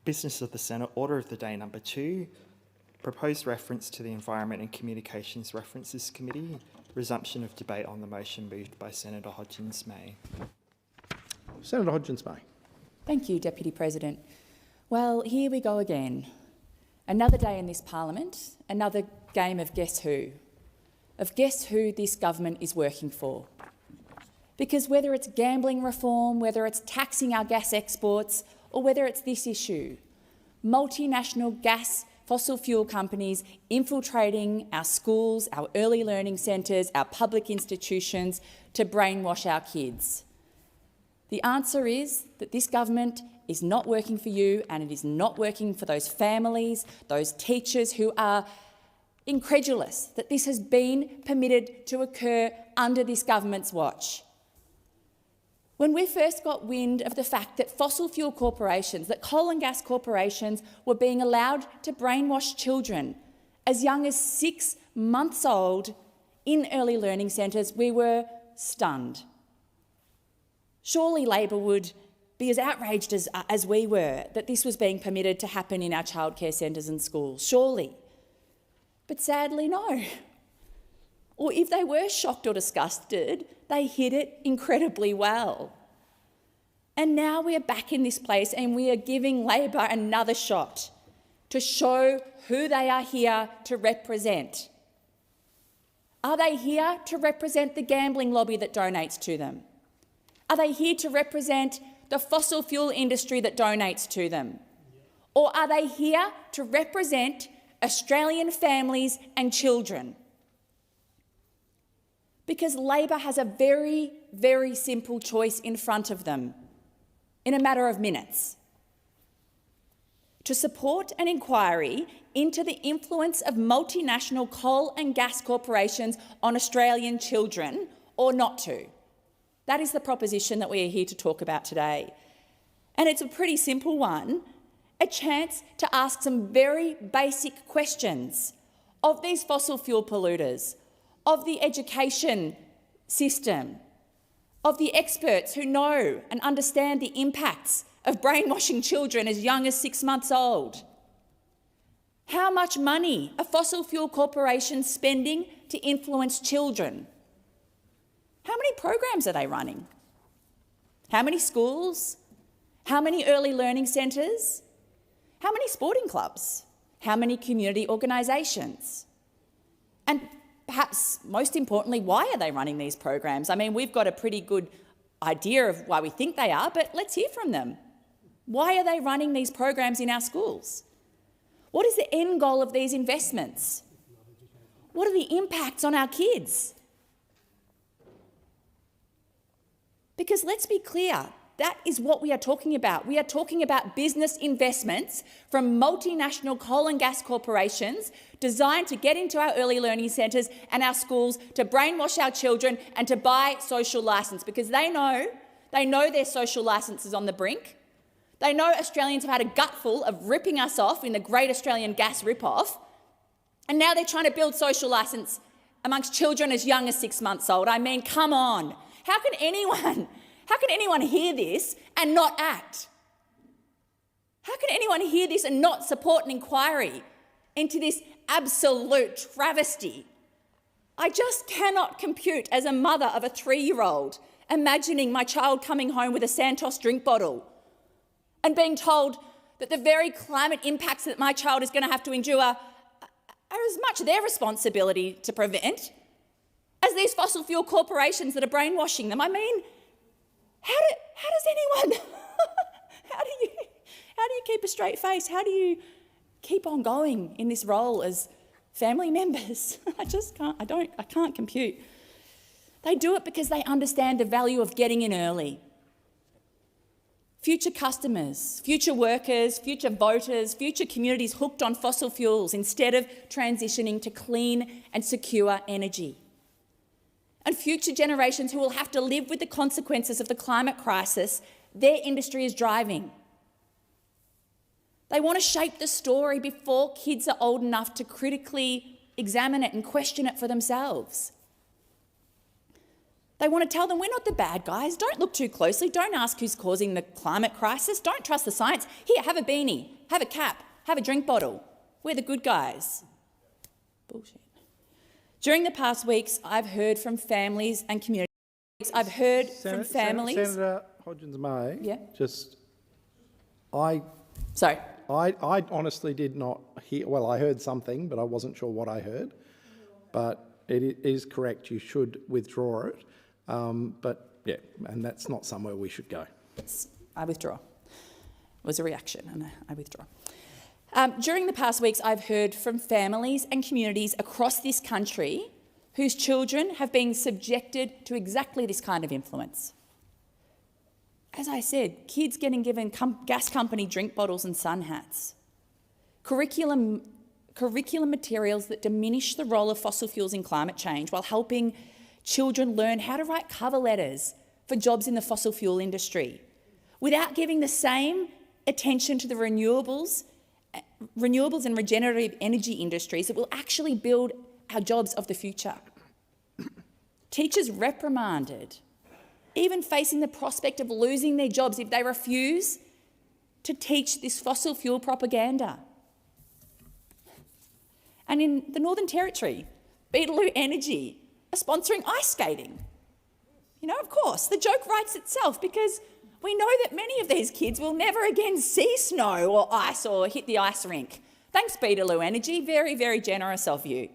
Business of the Senate, Order of the Day number 2, proposed reference to the Environment and Communications References Committee, resumption of debate on the motion moved by Senator Hodgins-May. Senator Hodgins-May. Thank you, Deputy President. Well, here we go again. Another day in this parliament, another game of guess who this government is working for. Because whether it's gambling reform, whether it's taxing our gas exports, or whether it's this issue, multinational gas fossil fuel companies infiltrating our schools, our early learning centres, our public institutions to brainwash our kids. The answer is that this government is not working for you, and it is not working for those families, those teachers who are incredulous that this has been permitted to occur under this government's watch. When we first got wind of the fact that fossil fuel corporations, that coal and gas corporations were being allowed to brainwash children as young as 6 months old in early learning centres, we were stunned. Surely Labor would be as outraged as we were that this was being permitted to happen in our childcare centres and schools, surely. But sadly, no. Or if they were shocked or disgusted, they hid it incredibly well. And now we are back in this place and we are giving Labor another shot to show who they are here to represent. Are they here to represent the gambling lobby that donates to them? Are they here to represent the fossil fuel industry that donates to them? Or are they here to represent Australian families and children? Because Labor has a very, very simple choice in front of them in a matter of minutes: to support an inquiry into the influence of multinational coal and gas corporations on Australian children, or not to. That is the proposition that we are here to talk about today. And it's a pretty simple one, a chance to ask some very basic questions of these fossil fuel polluters, of the education system, of the experts who know and understand the impacts of brainwashing children as young as 6 months old. How much money are fossil fuel corporations spending to influence children? How many programs are they running? How many schools? How many early learning centres? How many sporting clubs? How many community organisations? And perhaps most importantly, why are they running these programs? I mean, we've got a pretty good idea of why we think they are, but let's hear from them. Why are they running these programs in our schools? What is the end goal of these investments? What are the impacts on our kids? Because let's be clear, that is what we are talking about. We are talking about business investments from multinational coal and gas corporations designed to get into our early learning centres and our schools to brainwash our children and to buy social licence, because they know their social licence is on the brink. They know Australians have had a gutful of ripping us off in the Great Australian Gas rip-off, and now they're trying to build social licence amongst children as young as 6 months old. I mean, come on. How can anyone hear this and not act? How can anyone hear this and not support an inquiry into this absolute travesty? I just cannot compute, as a mother of a 3-year-old, imagining my child coming home with a Santos drink bottle and being told that the very climate impacts that my child is going to have to endure are as much their responsibility to prevent as these fossil fuel corporations that are brainwashing them. I mean, how does anyone, how do you keep a straight face? How do you keep on going in this role as family members? I can't compute. They do it because they understand the value of getting in early. Future customers, future workers, future voters, future communities hooked on fossil fuels instead of transitioning to clean and secure energy. And future generations who will have to live with the consequences of the climate crisis their industry is driving. They want to shape the story before kids are old enough to critically examine it and question it for themselves. They want to tell them we're not the bad guys. Don't look too closely. Don't ask who's causing the climate crisis. Don't trust the science. Here, have a beanie, have a cap, have a drink bottle. We're the good guys. Bullshit. During the past weeks, I've heard from families and communities. I've heard from families. Senator Hodgins-May. Yeah. Sorry. I honestly did not hear. Well, I heard something, but I wasn't sure what I heard. But it is correct. You should withdraw it. But yeah, and that's not somewhere we should go. Yes, I withdraw. It was a reaction, and I withdraw. During the past weeks, I've heard from families and communities across this country whose children have been subjected to exactly this kind of influence. As I said, kids getting given gas company drink bottles and sun hats, curriculum materials that diminish the role of fossil fuels in climate change while helping children learn how to write cover letters for jobs in the fossil fuel industry, without giving the same attention to the renewables and regenerative energy industries that will actually build our jobs of the future. Teachers reprimanded, even facing the prospect of losing their jobs if they refuse to teach this fossil fuel propaganda. And in the Northern Territory, Beetaloo Energy are sponsoring ice skating. You know, of course, the joke writes itself because we know that many of these kids will never again see snow or ice or hit the ice rink. Thanks, Beetaloo Energy. Very, very generous of you.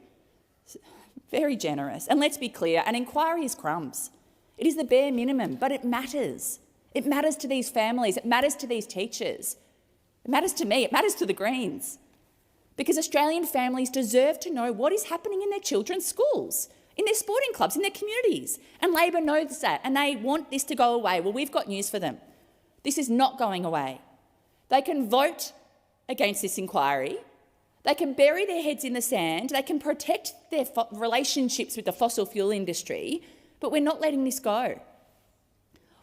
Very generous. And let's be clear, an inquiry is crumbs. It is the bare minimum, but it matters. It matters to these families. It matters to these teachers. It matters to me. It matters to the Greens. Because Australian families deserve to know what is happening in their children's schools, in their sporting clubs, in their communities. And Labor knows that, and they want this to go away. Well, we've got news for them. This is not going away. They can vote against this inquiry. They can bury their heads in the sand. They can protect their relationships with the fossil fuel industry, but we're not letting this go.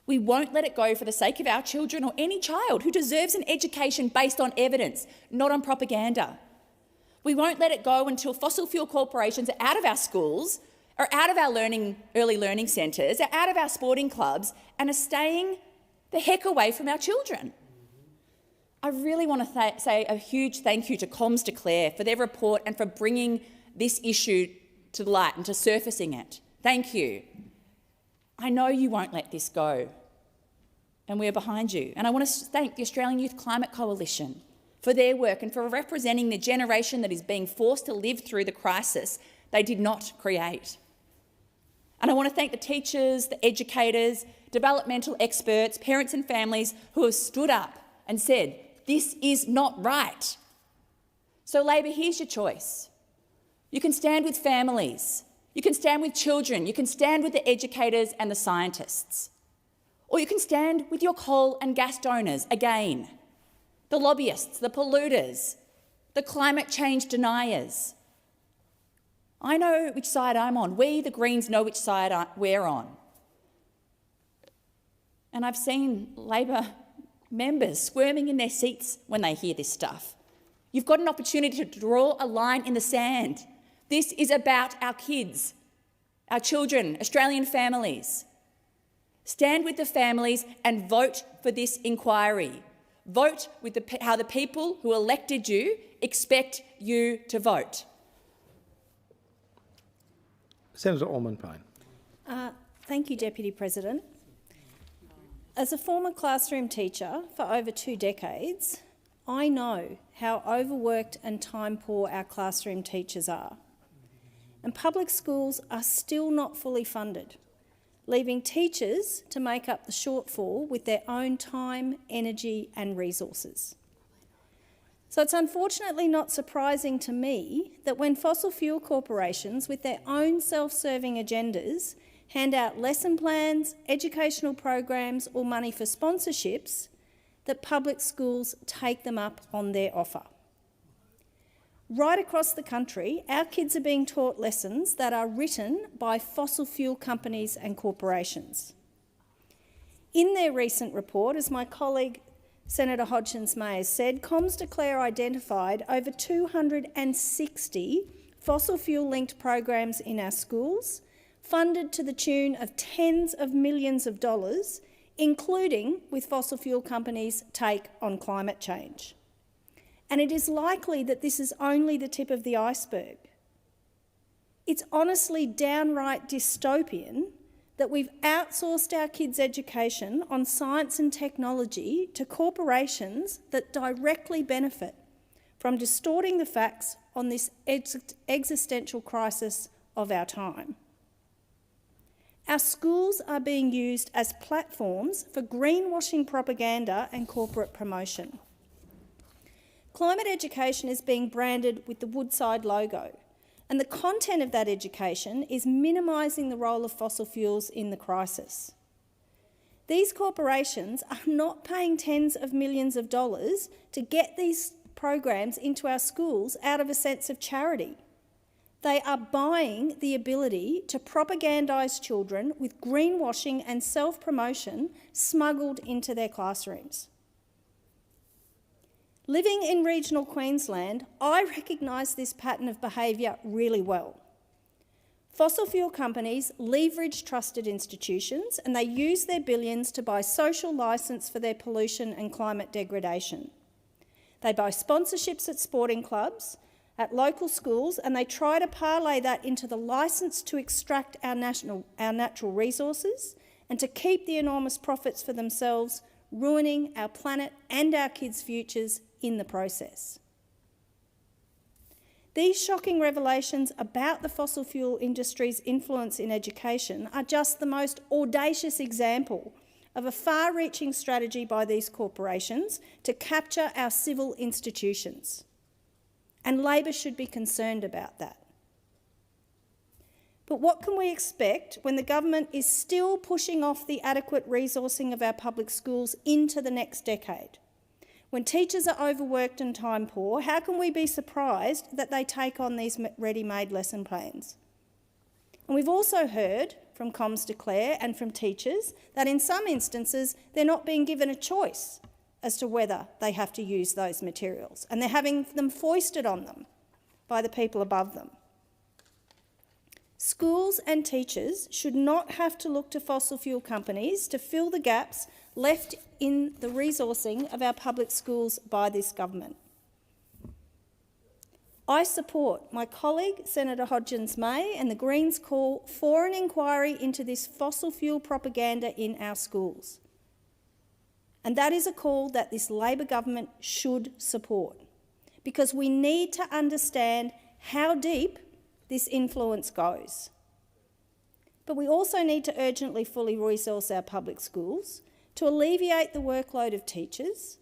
We won't let it go for the sake of our children or any child who deserves an education based on evidence, not on propaganda. We won't let it go until fossil fuel corporations are out of our schools, are out of our early learning centres, are out of our sporting clubs and are staying the heck away from our children. I really want to say a huge thank you to Comms Declare for their report and for bringing this issue to light and to surfacing it. Thank you. I know you won't let this go, and we're behind you. And I want to thank the Australian Youth Climate Coalition for their work and for representing the generation that is being forced to live through the crisis they did not create. And I want to thank the teachers, the educators, developmental experts, parents and families who have stood up and said, this is not right. So Labor, here's your choice. You can stand with families, you can stand with children, you can stand with the educators and the scientists. Or you can stand with your coal and gas donors again, the lobbyists, the polluters, the climate change deniers. I know which side I'm on. We, the Greens, know which side we're on. And I've seen Labor members squirming in their seats when they hear this stuff. You've got an opportunity to draw a line in the sand. This is about our kids, our children, Australian families. Stand with the families and vote for this inquiry. Vote with how the people who elected you expect you to vote. Senator Allman-Payne. Thank you, Deputy President. As a former classroom teacher for over 2 decades, I know how overworked and time-poor our classroom teachers are. And public schools are still not fully funded, leaving teachers to make up the shortfall with their own time, energy and resources. So it's unfortunately not surprising to me that when fossil fuel corporations with their own self-serving agendas hand out lesson plans, educational programs or money for sponsorships, that public schools take them up on their offer. Right across the country, our kids are being taught lessons that are written by fossil fuel companies and corporations. In their recent report, as my colleague Senator Hodgins-May has said, Comms Declare identified over 260 fossil fuel-linked programs in our schools, funded to the tune of tens of millions of dollars, including with fossil fuel companies' take on climate change. And it is likely that this is only the tip of the iceberg. It's honestly downright dystopian that we've outsourced our kids' education on science and technology to corporations that directly benefit from distorting the facts on this existential crisis of our time. Our schools are being used as platforms for greenwashing propaganda and corporate promotion. Climate education is being branded with the Woodside logo, and the content of that education is minimising the role of fossil fuels in the crisis. These corporations are not paying tens of millions of dollars to get these programs into our schools out of a sense of charity. They are buying the ability to propagandise children with greenwashing and self-promotion smuggled into their classrooms. Living in regional Queensland, I recognise this pattern of behaviour really well. Fossil fuel companies leverage trusted institutions and they use their billions to buy social licence for their pollution and climate degradation. They buy sponsorships at sporting clubs, at local schools, and they try to parlay that into the licence to extract our natural resources and to keep the enormous profits for themselves, ruining our planet and our kids' futures in the process. These shocking revelations about the fossil fuel industry's influence in education are just the most audacious example of a far-reaching strategy by these corporations to capture our civil institutions. And Labor should be concerned about that. But what can we expect when the government is still pushing off the adequate resourcing of our public schools into the next decade? When teachers are overworked and time poor, how can we be surprised that they take on these ready-made lesson plans? And we've also heard from Comms Declare and from teachers that in some instances they're not being given a choice as to whether they have to use those materials, and they're having them foisted on them by the people above them. Schools and teachers should not have to look to fossil fuel companies to fill the gaps left in the resourcing of our public schools by this government. I support my colleague Senator Hodgins-May and the Greens' call for an inquiry into this fossil fuel propaganda in our schools. And that is a call that this Labor government should support, because we need to understand how deep this influence goes. But we also need to urgently fully resource our public schools to alleviate the workload of teachers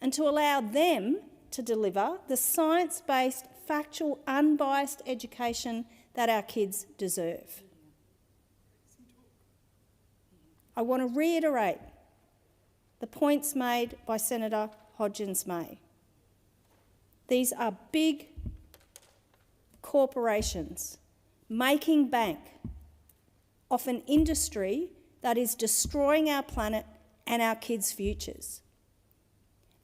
and to allow them to deliver the science-based, factual, unbiased education that our kids deserve. I want to reiterate the points made by Senator Hodgins-May. These are big corporations making bank off an industry that is destroying our planet and our kids' futures.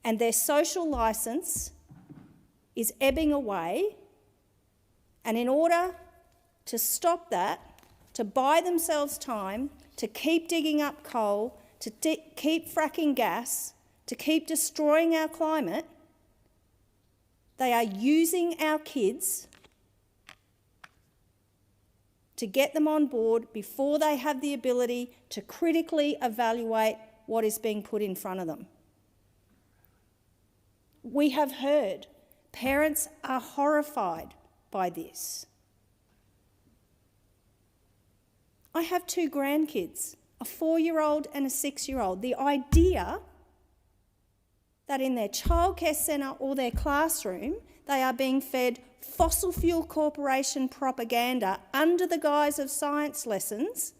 And their social licence is ebbing away, and in order to stop that, to buy themselves time, to keep digging up coal, to keep fracking gas, to keep destroying our climate, they are using our kids to get them on board before they have the ability to critically evaluate what is being put in front of them. We have heard parents are horrified by this. I have 2 grandkids, a 4-year-old and a 6-year-old. The idea that in their childcare centre or their classroom they are being fed fossil fuel corporation propaganda under the guise of science lessons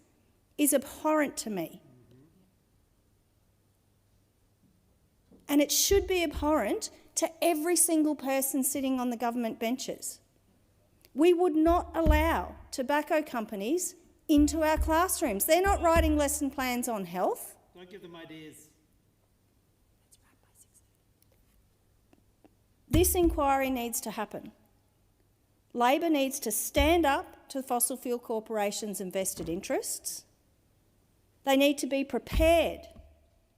is abhorrent to me. And it should be abhorrent to every single person sitting on the government benches. We would not allow tobacco companies into our classrooms. They're not writing lesson plans on health. Don't give them ideas. This inquiry needs to happen. Labor needs to stand up to fossil fuel corporations and vested interests. They need to be prepared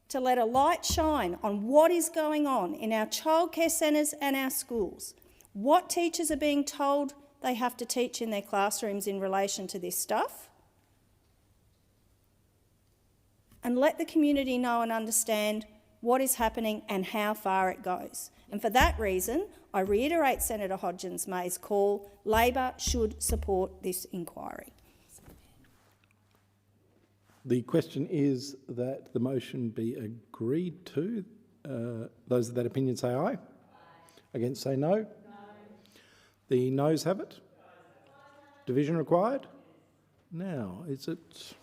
to let a light shine on what is going on in our childcare centres and our schools, what teachers are being told they have to teach in their classrooms in relation to this stuff, and let the community know and understand what is happening and how far it goes. And for that reason, I reiterate Senator Hodgins-May's call. Labor should support this inquiry. The question is that the motion be agreed to. Those of that opinion say aye. Against say no. The noes have it. Division required. Now, is it...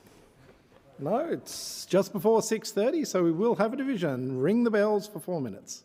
No, it's just before 6:30, so we will have a division. Ring the bells for 4 minutes.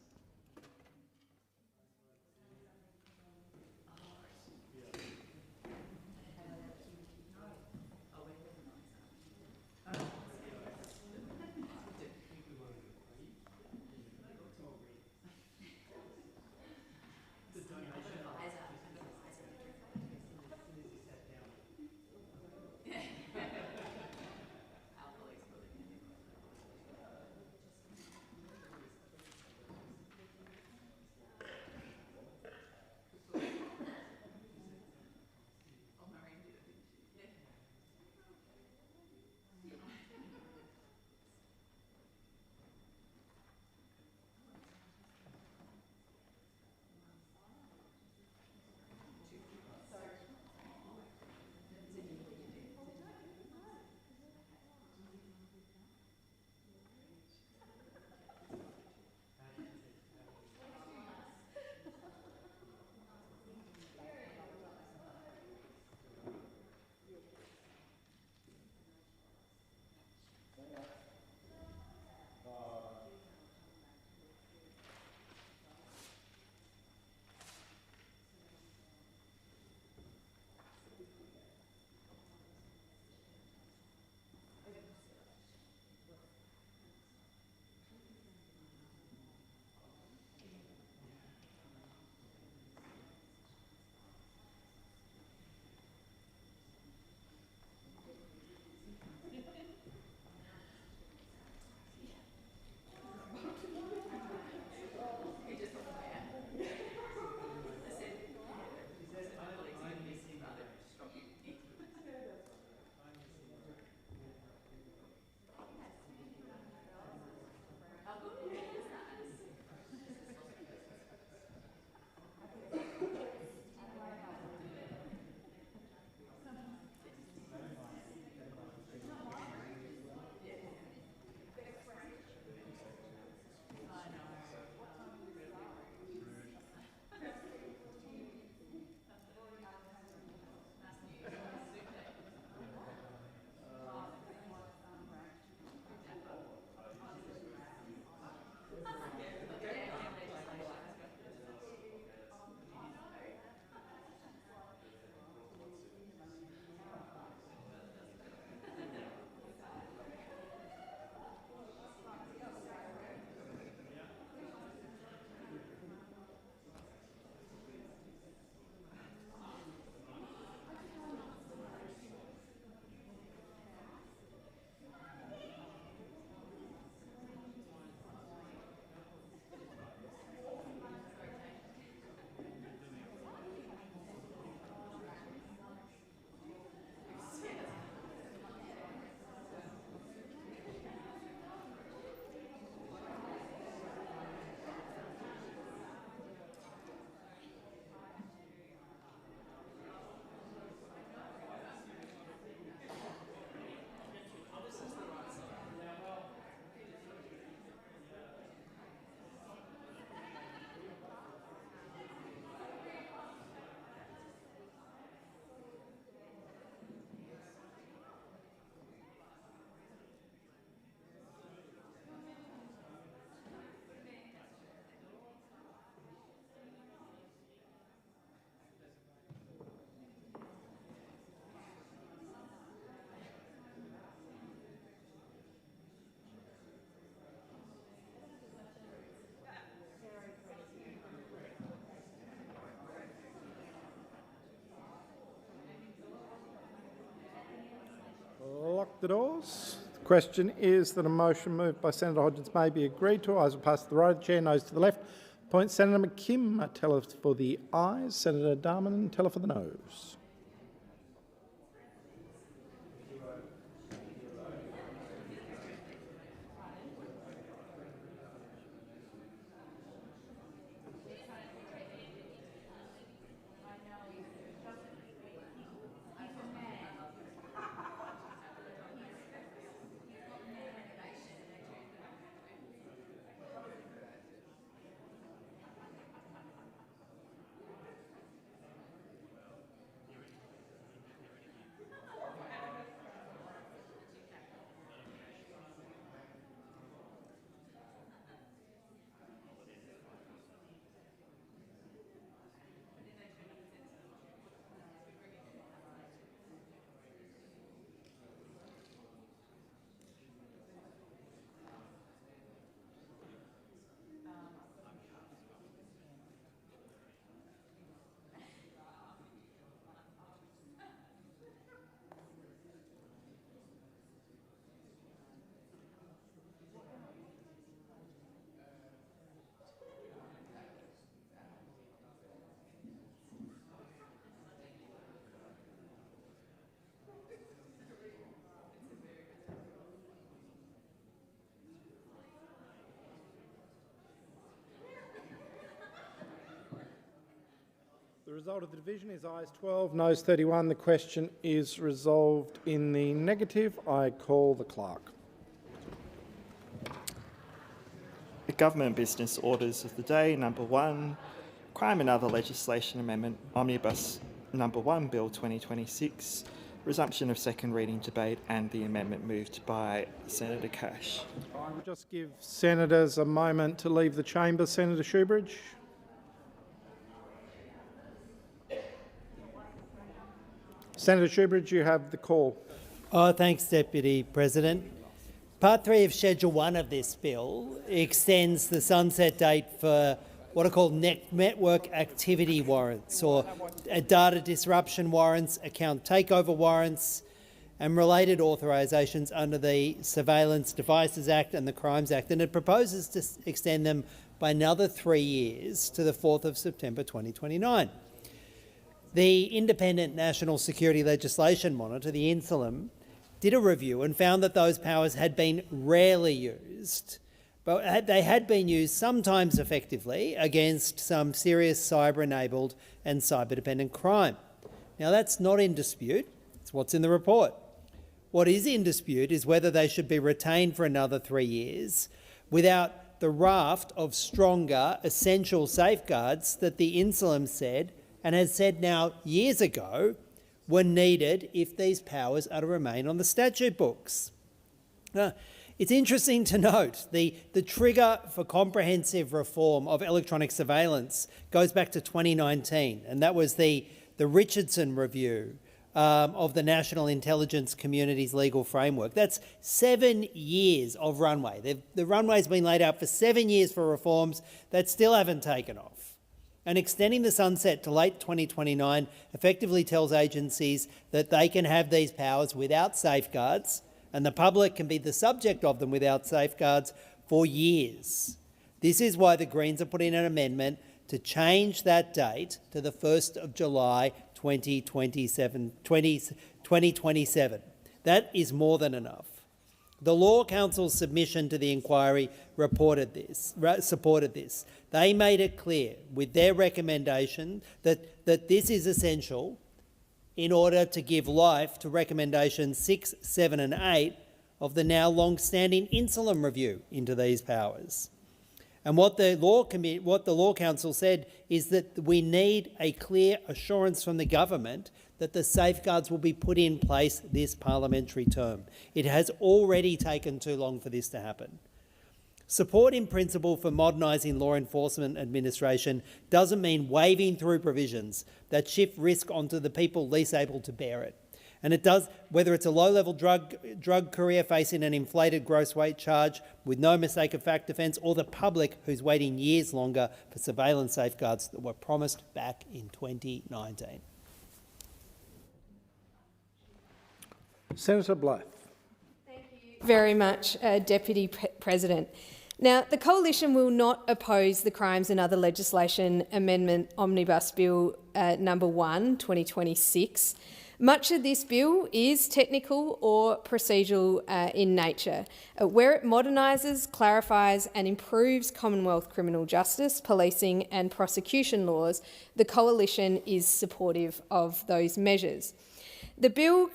the doors. The question is that a motion moved by Senator Hodgins may be agreed to. Ayes will pass to the right of the chair, noes to the left. Point Senator McKim, teller for the ayes. Senator Darman, teller for the noes. The result of the division is ayes 12, noes 31. The question is resolved in the negative. I call the clerk. The government business orders of the day, number 1, Crime and Other Legislation Amendment, Omnibus number 1, Bill 2026, resumption of second reading debate and the amendment moved by Senator Cash. I will just give senators a moment to leave the chamber. Senator Shoebridge. Senator Shoebridge, you have the call. Thanks, Deputy President. Part 3 of Schedule 1 of this bill extends the sunset date for what are called network activity warrants, or data disruption warrants, account takeover warrants, and related authorisations under the Surveillance Devices Act and the Crimes Act, and it proposes to extend them by another 3 years to the 4th of September 2029. The Independent National Security Legislation Monitor, the INSLM, did a review and found that those powers had been rarely used, but they had been used sometimes effectively against some serious cyber-enabled and cyber-dependent crime. Now, that's not in dispute. It's what's in the report. What is in dispute is whether they should be retained for another 3 years without the raft of stronger, essential safeguards that the INSLM said, and has said now years ago, were needed if these powers are to remain on the statute books. It's interesting to note the trigger for comprehensive reform of electronic surveillance goes back to 2019, and that was the Richardson Review of the National Intelligence Community's legal framework. That's 7 years of runway. The runway's been laid out for 7 years for reforms that still haven't taken off. And extending the sunset to late 2029 effectively tells agencies that they can have these powers without safeguards, and the public can be the subject of them without safeguards for years. This is why the Greens are putting an amendment to change that date to the 1st of July 2027. That is more than enough. The Law Council's submission to the inquiry supported this. They made it clear with their recommendation that this is essential in order to give life to recommendations 6, 7 and 8 of the now long-standing INSLM review into these powers. And what the Law Council said is that we need a clear assurance from the government that the safeguards will be put in place this parliamentary term. It has already taken too long for this to happen. Support in principle for modernising law enforcement administration doesn't mean waving through provisions that shift risk onto the people least able to bear it. And it does, whether it's a low-level drug courier facing an inflated gross weight charge with no mistake of fact defence, or the public who's waiting years longer for surveillance safeguards that were promised back in 2019. Senator Blyth. very much, Deputy President. Now, the Coalition will not oppose the Crimes and Other Legislation Amendment Omnibus Bill number 1, 2026. Much of this bill is technical or procedural in nature, where it modernises, clarifies and improves Commonwealth criminal justice, policing and prosecution laws. The Coalition is supportive of those measures. The bill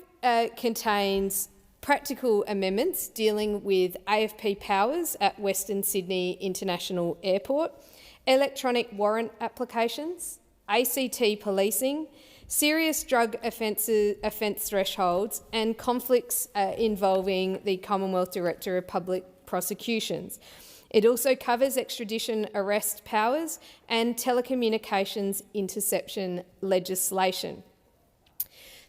contains practical amendments dealing with AFP powers at Western Sydney International Airport, electronic warrant applications, ACT policing, serious drug offence thresholds and conflicts involving the Commonwealth Director of Public Prosecutions. It also covers extradition arrest powers and telecommunications interception legislation.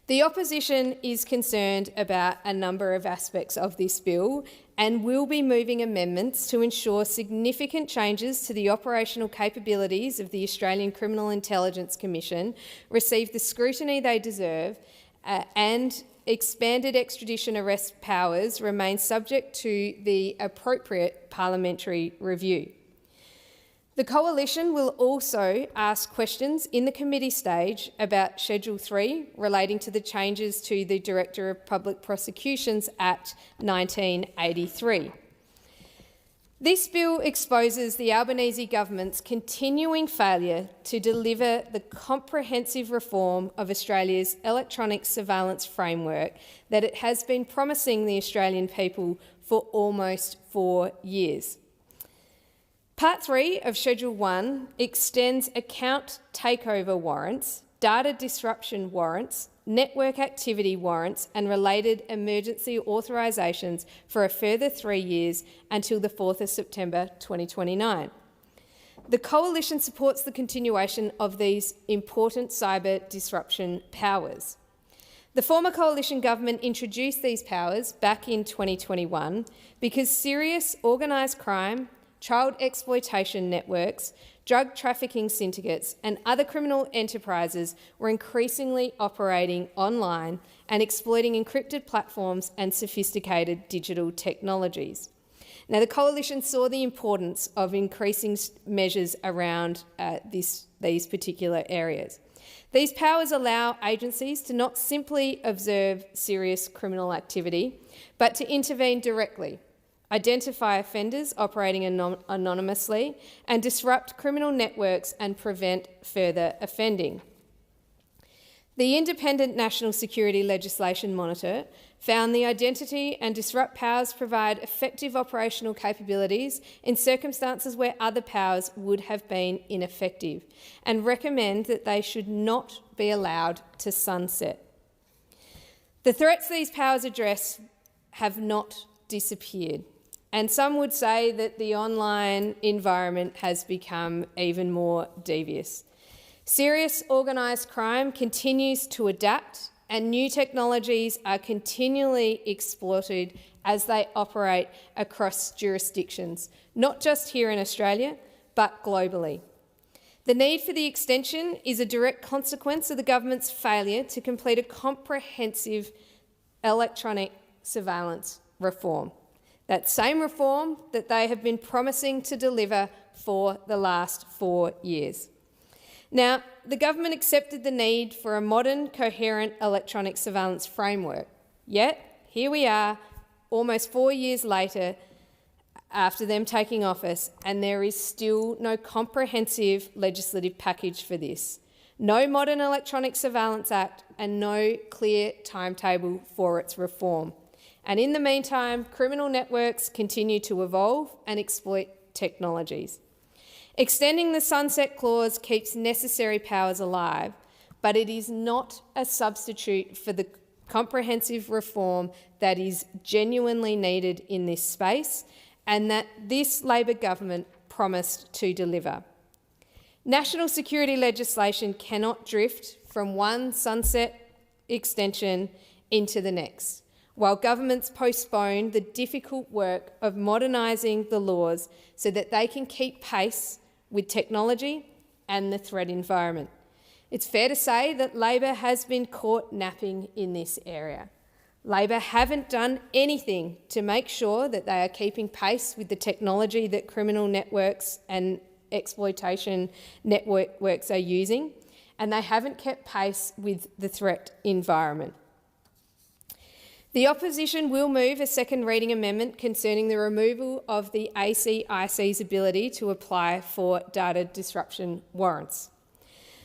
The opposition is concerned about a number of aspects of this bill and will be moving amendments to ensure significant changes to the operational capabilities of the Australian Criminal Intelligence Commission receive the scrutiny they deserve and expanded extradition arrest powers remain subject to the appropriate parliamentary review. The Coalition will also ask questions in the committee stage about Schedule 3 relating to the changes to the Director of Public Prosecutions Act 1983. This bill exposes the Albanese government's continuing failure to deliver the comprehensive reform of Australia's electronic surveillance framework that it has been promising the Australian people for almost 4 years. Part 3 of Schedule 1 extends account takeover warrants, data disruption warrants, network activity warrants and related emergency authorisations for a further 3 years until the 4th of September 2029. The Coalition supports the continuation of these important cyber disruption powers. The former Coalition government introduced these powers back in 2021 because serious organised crime, child exploitation networks, drug trafficking syndicates and other criminal enterprises were increasingly operating online and exploiting encrypted platforms and sophisticated digital technologies. Now, the Coalition saw the importance of increasing measures around these particular areas. These powers allow agencies to not simply observe serious criminal activity, but to intervene directly, identify offenders operating anonymously and disrupt criminal networks and prevent further offending. The Independent National Security Legislation Monitor found the identity and disrupt powers provide effective operational capabilities in circumstances where other powers would have been ineffective and recommend that they should not be allowed to sunset. The threats these powers address have not disappeared. And some would say that the online environment has become even more devious. Serious organised crime continues to adapt and new technologies are continually exploited as they operate across jurisdictions, not just here in Australia, but globally. The need for the extension is a direct consequence of the government's failure to complete a comprehensive electronic surveillance reform. That same reform that they have been promising to deliver for the last 4 years. Now, the government accepted the need for a modern, coherent electronic surveillance framework. Yet, here we are, almost 4 years later, after them taking office, and there is still no comprehensive legislative package for this. No modern Electronic Surveillance Act and no clear timetable for its reform. And in the meantime, criminal networks continue to evolve and exploit technologies. Extending the sunset clause keeps necessary powers alive, but it is not a substitute for the comprehensive reform that is genuinely needed in this space and that this Labor government promised to deliver. National security legislation cannot drift from one sunset extension into the next, while governments postpone the difficult work of modernising the laws so that they can keep pace with technology and the threat environment. It's fair to say that Labor has been caught napping in this area. Labor haven't done anything to make sure that they are keeping pace with the technology that criminal networks and exploitation networks are using, and they haven't kept pace with the threat environment. The opposition will move a second reading amendment concerning the removal of the ACIC's ability to apply for data disruption warrants.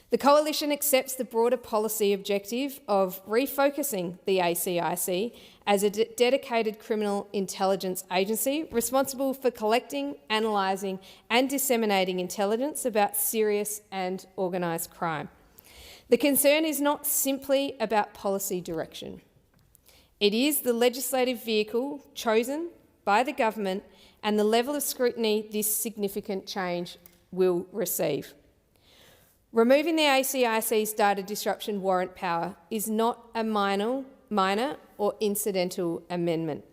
The Coalition accepts the broader policy objective of refocusing the ACIC as a dedicated criminal intelligence agency responsible for collecting, analysing and disseminating intelligence about serious and organised crime. The concern is not simply about policy direction. It is the legislative vehicle chosen by the government and the level of scrutiny this significant change will receive. Removing the ACIC's data disruption warrant power is not a minor or incidental amendment.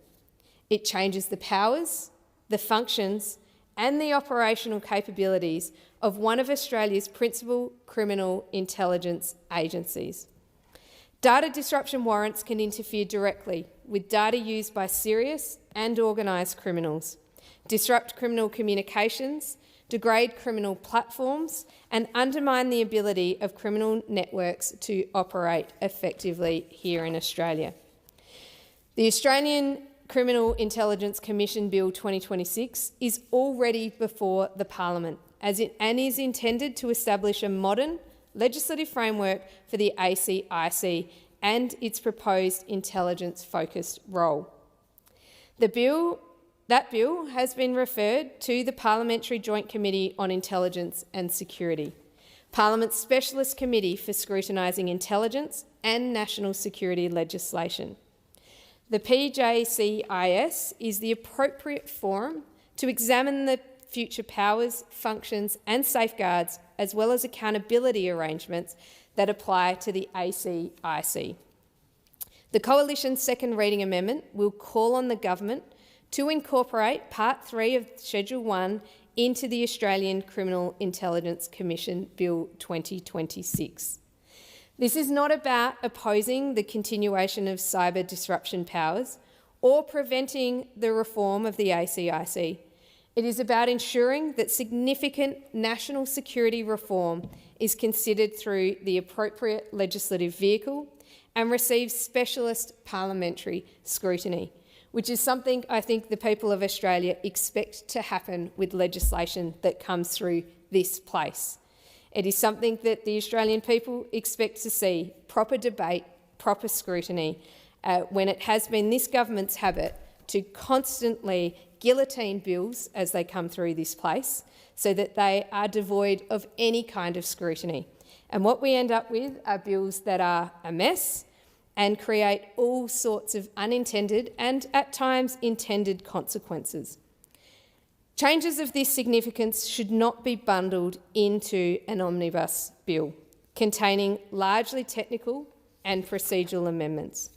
It changes the powers, the functions and the operational capabilities of one of Australia's principal criminal intelligence agencies. Data disruption warrants can interfere directly with data used by serious and organised criminals, disrupt criminal communications, degrade criminal platforms and undermine the ability of criminal networks to operate effectively here in Australia. The Australian Criminal Intelligence Commission Bill 2026 is already before the Parliament and is intended to establish a modern legislative framework for the ACIC and its proposed intelligence-focused role. That bill has been referred to the Parliamentary Joint Committee on Intelligence and Security, Parliament's specialist committee for scrutinising intelligence and national security legislation. The PJCIS is the appropriate forum to examine the future powers, functions and safeguards, as well as accountability arrangements that apply to the ACIC. The Coalition's second reading amendment will call on the government to incorporate Part 3 of Schedule 1 into the Australian Criminal Intelligence Commission Bill 2026. This is not about opposing the continuation of cyber disruption powers or preventing the reform of the ACIC. It is about ensuring that significant national security reform is considered through the appropriate legislative vehicle and receives specialist parliamentary scrutiny, which is something I think the people of Australia expect to happen with legislation that comes through this place. It is something that the Australian people expect to see: proper debate, proper scrutiny, when it has been this government's habit to constantly guillotine bills as they come through this place so that they are devoid of any kind of scrutiny. And what we end up with are bills that are a mess and create all sorts of unintended and at times intended consequences. Changes of this significance should not be bundled into an omnibus bill containing largely technical and procedural amendments.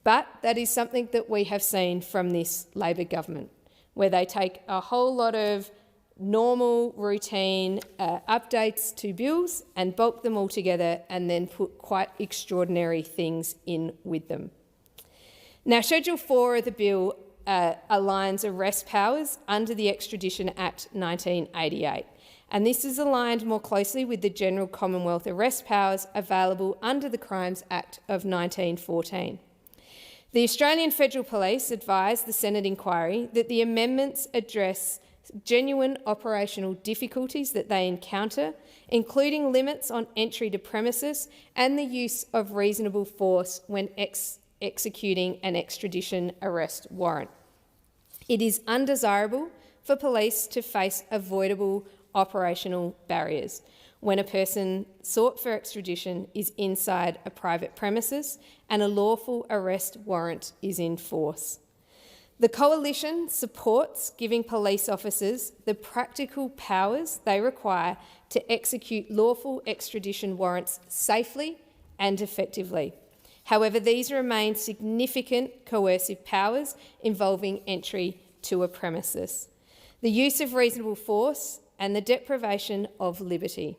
But that is something that we have seen from this Labor government, where they take a whole lot of normal, routine updates to bills and bulk them all together and then put quite extraordinary things in with them. Now, Schedule 4 of the bill aligns arrest powers under the Extradition Act 1988, and this is aligned more closely with the general Commonwealth arrest powers available under the Crimes Act of 1914. The Australian Federal Police advised the Senate inquiry that the amendments address genuine operational difficulties that they encounter, including limits on entry to premises and the use of reasonable force when executing an extradition arrest warrant. It is undesirable for police to face avoidable operational barriers when a person sought for extradition is inside a private premises and a lawful arrest warrant is in force. The Coalition supports giving police officers the practical powers they require to execute lawful extradition warrants safely and effectively. However, these remain significant coercive powers involving entry to a premises, the use of reasonable force and the deprivation of liberty.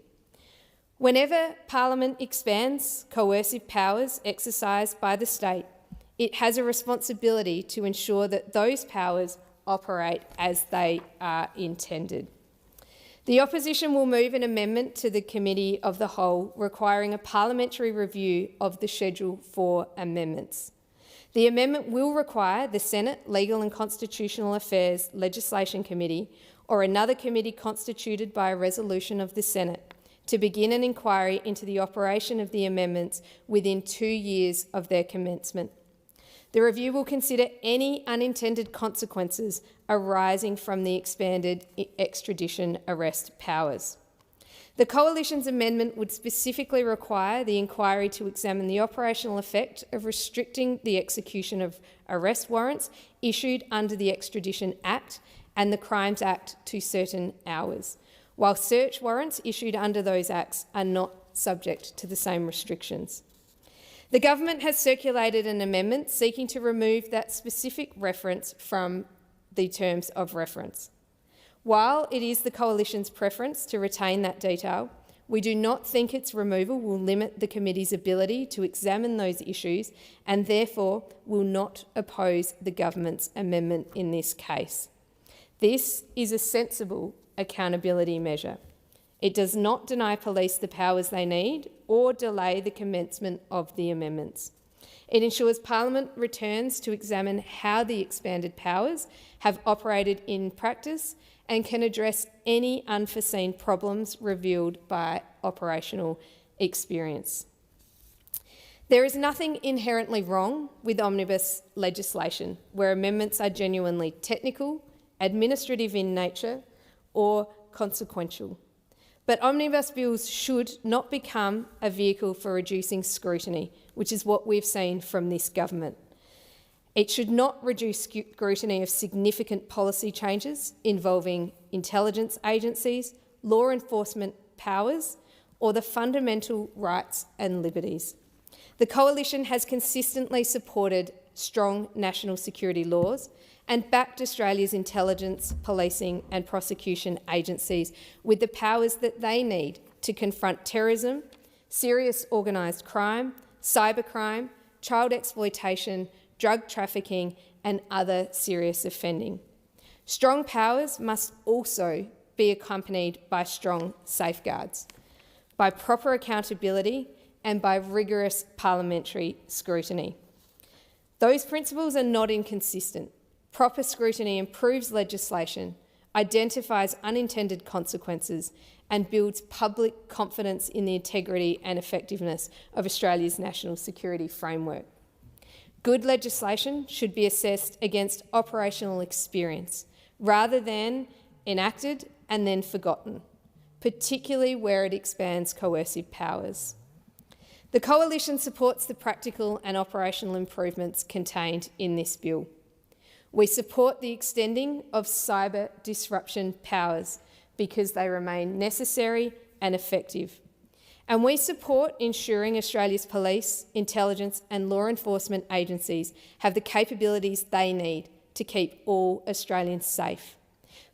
Whenever Parliament expands coercive powers exercised by the state, it has a responsibility to ensure that those powers operate as they are intended. The opposition will move an amendment to the Committee of the Whole requiring a parliamentary review of the schedule for amendments. The amendment will require the Senate Legal and Constitutional Affairs Legislation Committee or another committee constituted by a resolution of the Senate to begin an inquiry into the operation of the amendments within 2 years of their commencement. The review will consider any unintended consequences arising from the expanded extradition arrest powers. The Coalition's amendment would specifically require the inquiry to examine the operational effect of restricting the execution of arrest warrants issued under the Extradition Act and the Crimes Act to certain hours, while search warrants issued under those acts are not subject to the same restrictions. The government has circulated an amendment seeking to remove that specific reference from the terms of reference. While it is the Coalition's preference to retain that detail, we do not think its removal will limit the committee's ability to examine those issues and therefore will not oppose the government's amendment in this case. This is a sensible accountability measure. It does not deny police the powers they need or delay the commencement of the amendments. It ensures Parliament returns to examine how the expanded powers have operated in practice and can address any unforeseen problems revealed by operational experience. There is nothing inherently wrong with omnibus legislation where amendments are genuinely technical, administrative in nature or consequential. But omnibus bills should not become a vehicle for reducing scrutiny, which is what we've seen from this government. It should not reduce scrutiny of significant policy changes involving intelligence agencies, law enforcement powers, or the fundamental rights and liberties. The Coalition has consistently supported strong national security laws and backed Australia's intelligence, policing and prosecution agencies with the powers that they need to confront terrorism, serious organised crime, cybercrime, child exploitation, drug trafficking and other serious offending. Strong powers must also be accompanied by strong safeguards, by proper accountability and by rigorous parliamentary scrutiny. Those principles are not inconsistent. Proper scrutiny improves legislation, identifies unintended consequences and builds public confidence in the integrity and effectiveness of Australia's national security framework. Good legislation should be assessed against operational experience rather than enacted and then forgotten, particularly where it expands coercive powers. The Coalition supports the practical and operational improvements contained in this bill. We support the extending of cyber disruption powers because they remain necessary and effective. And we support ensuring Australia's police, intelligence and law enforcement agencies have the capabilities they need to keep all Australians safe.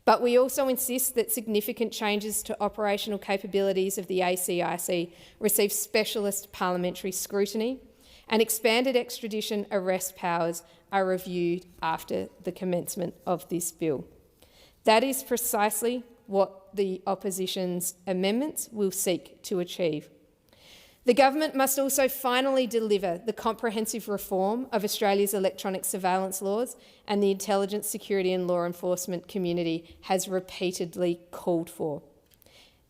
But we also insist that significant changes to operational capabilities of the ACIC receive specialist parliamentary scrutiny and expanded extradition arrest powers are reviewed after the commencement of this bill. That is precisely what the opposition's amendments will seek to achieve. The government must also finally deliver the comprehensive reform of Australia's electronic surveillance laws and the intelligence, security and law enforcement community has repeatedly called for.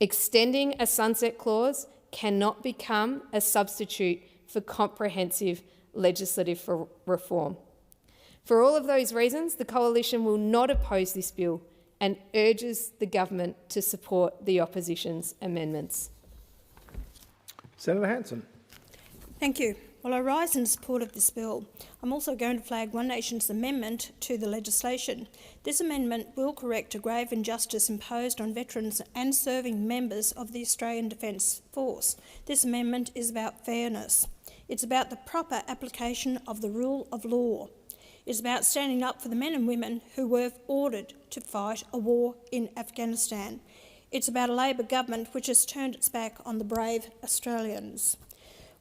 Extending a sunset clause cannot become a substitute for comprehensive legislative reform. For all of those reasons, the Coalition will not oppose this bill and urges the government to support the opposition's amendments. Senator Hanson. Thank you. Well, I rise in support of this bill. I'm also going to flag One Nation's amendment to the legislation. This amendment will correct a grave injustice imposed on veterans and serving members of the Australian Defence Force. This amendment is about fairness. It's about the proper application of the rule of law. It's about standing up for the men and women who were ordered to fight a war in Afghanistan. It's about a Labor government which has turned its back on the brave Australians.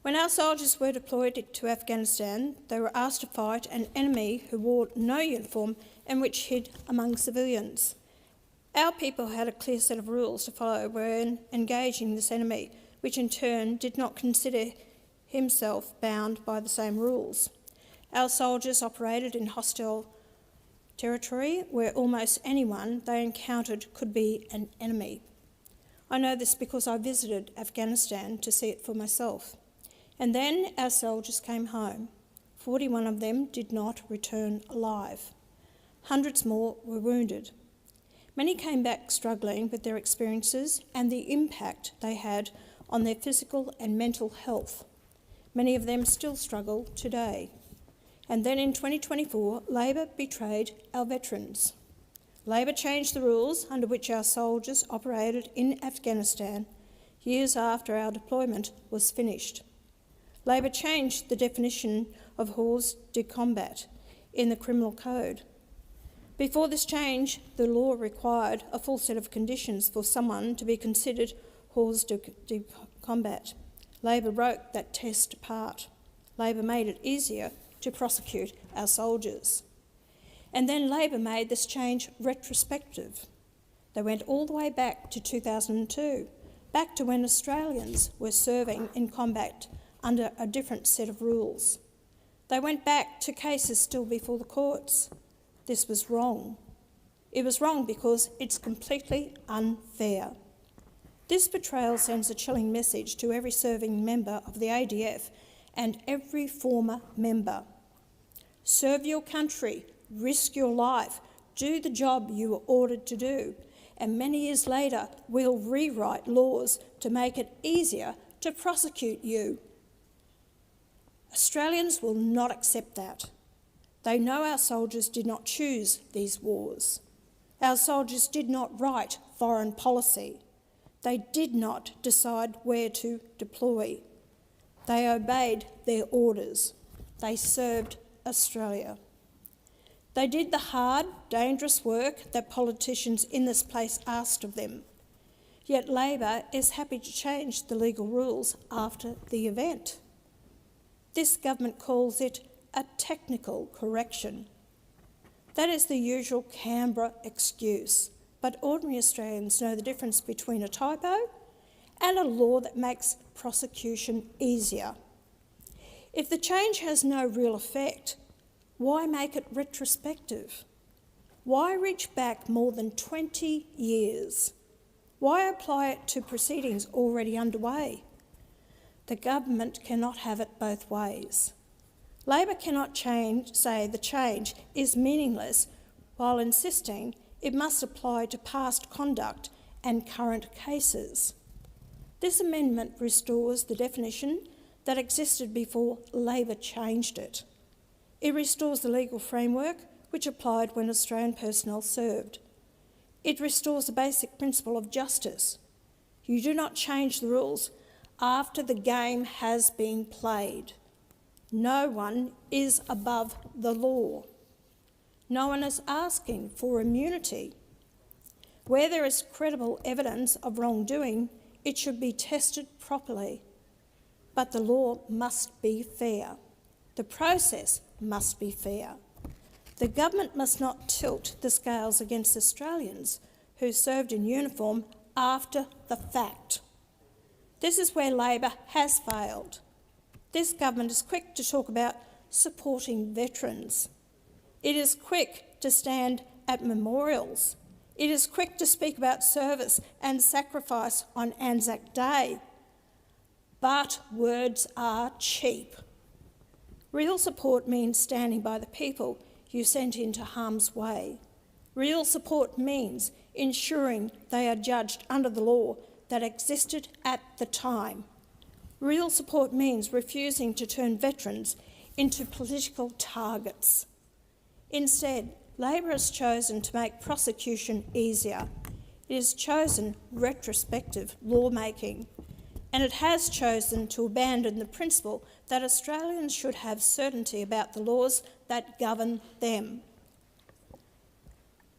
When our soldiers were deployed to Afghanistan, they were asked to fight an enemy who wore no uniform and which hid among civilians. Our people had a clear set of rules to follow when engaging this enemy, which in turn did not consider himself bound by the same rules. Our soldiers operated in hostile territory where almost anyone they encountered could be an enemy. I know this because I visited Afghanistan to see it for myself. And then our soldiers came home. 41 of them did not return alive. Hundreds more were wounded. Many came back struggling with their experiences and the impact they had on their physical and mental health. Many of them still struggle today. And then in 2024, Labor betrayed our veterans. Labor changed the rules under which our soldiers operated in Afghanistan years after our deployment was finished. Labor changed the definition of hors de combat in the criminal code. Before this change, the law required a full set of conditions for someone to be considered hors de combat. Labor broke that test apart. Labor made it easier to prosecute our soldiers. And then Labor made this change retrospective. They went all the way back to 2002, back to when Australians were serving in combat under a different set of rules. They went back to cases still before the courts. This was wrong. It was wrong because it's completely unfair. This betrayal sends a chilling message to every serving member of the ADF and every former member. Serve your country, risk your life, do the job you were ordered to do, and many years later we'll rewrite laws to make it easier to prosecute you. Australians will not accept that. They know our soldiers did not choose these wars. Our soldiers did not write foreign policy. They did not decide where to deploy. They obeyed their orders. They served Australia. They did the hard, dangerous work that politicians in this place asked of them. Yet Labor is happy to change the legal rules after the event. This government calls it a technical correction. That is the usual Canberra excuse, but ordinary Australians know the difference between a typo and a law that makes prosecution easier. If the change has no real effect, why make it retrospective? Why reach back more than 20 years? Why apply it to proceedings already underway? The government cannot have it both ways. Labor cannot say the change is meaningless while insisting it must apply to past conduct and current cases. This amendment restores the definition that existed before Labor changed it. It restores the legal framework which applied when Australian personnel served. It restores the basic principle of justice. You do not change the rules after the game has been played. No one is above the law. No one is asking for immunity. Where there is credible evidence of wrongdoing, it should be tested properly. But the law must be fair. The process must be fair. The government must not tilt the scales against Australians who served in uniform after the fact. This is where Labor has failed. This government is quick to talk about supporting veterans. It is quick to stand at memorials. It is quick to speak about service and sacrifice on Anzac Day. But words are cheap. Real support means standing by the people you sent into harm's way. Real support means ensuring they are judged under the law that existed at the time. Real support means refusing to turn veterans into political targets. Instead, Labor has chosen to make prosecution easier. It has chosen retrospective lawmaking, and it has chosen to abandon the principle that Australians should have certainty about the laws that govern them.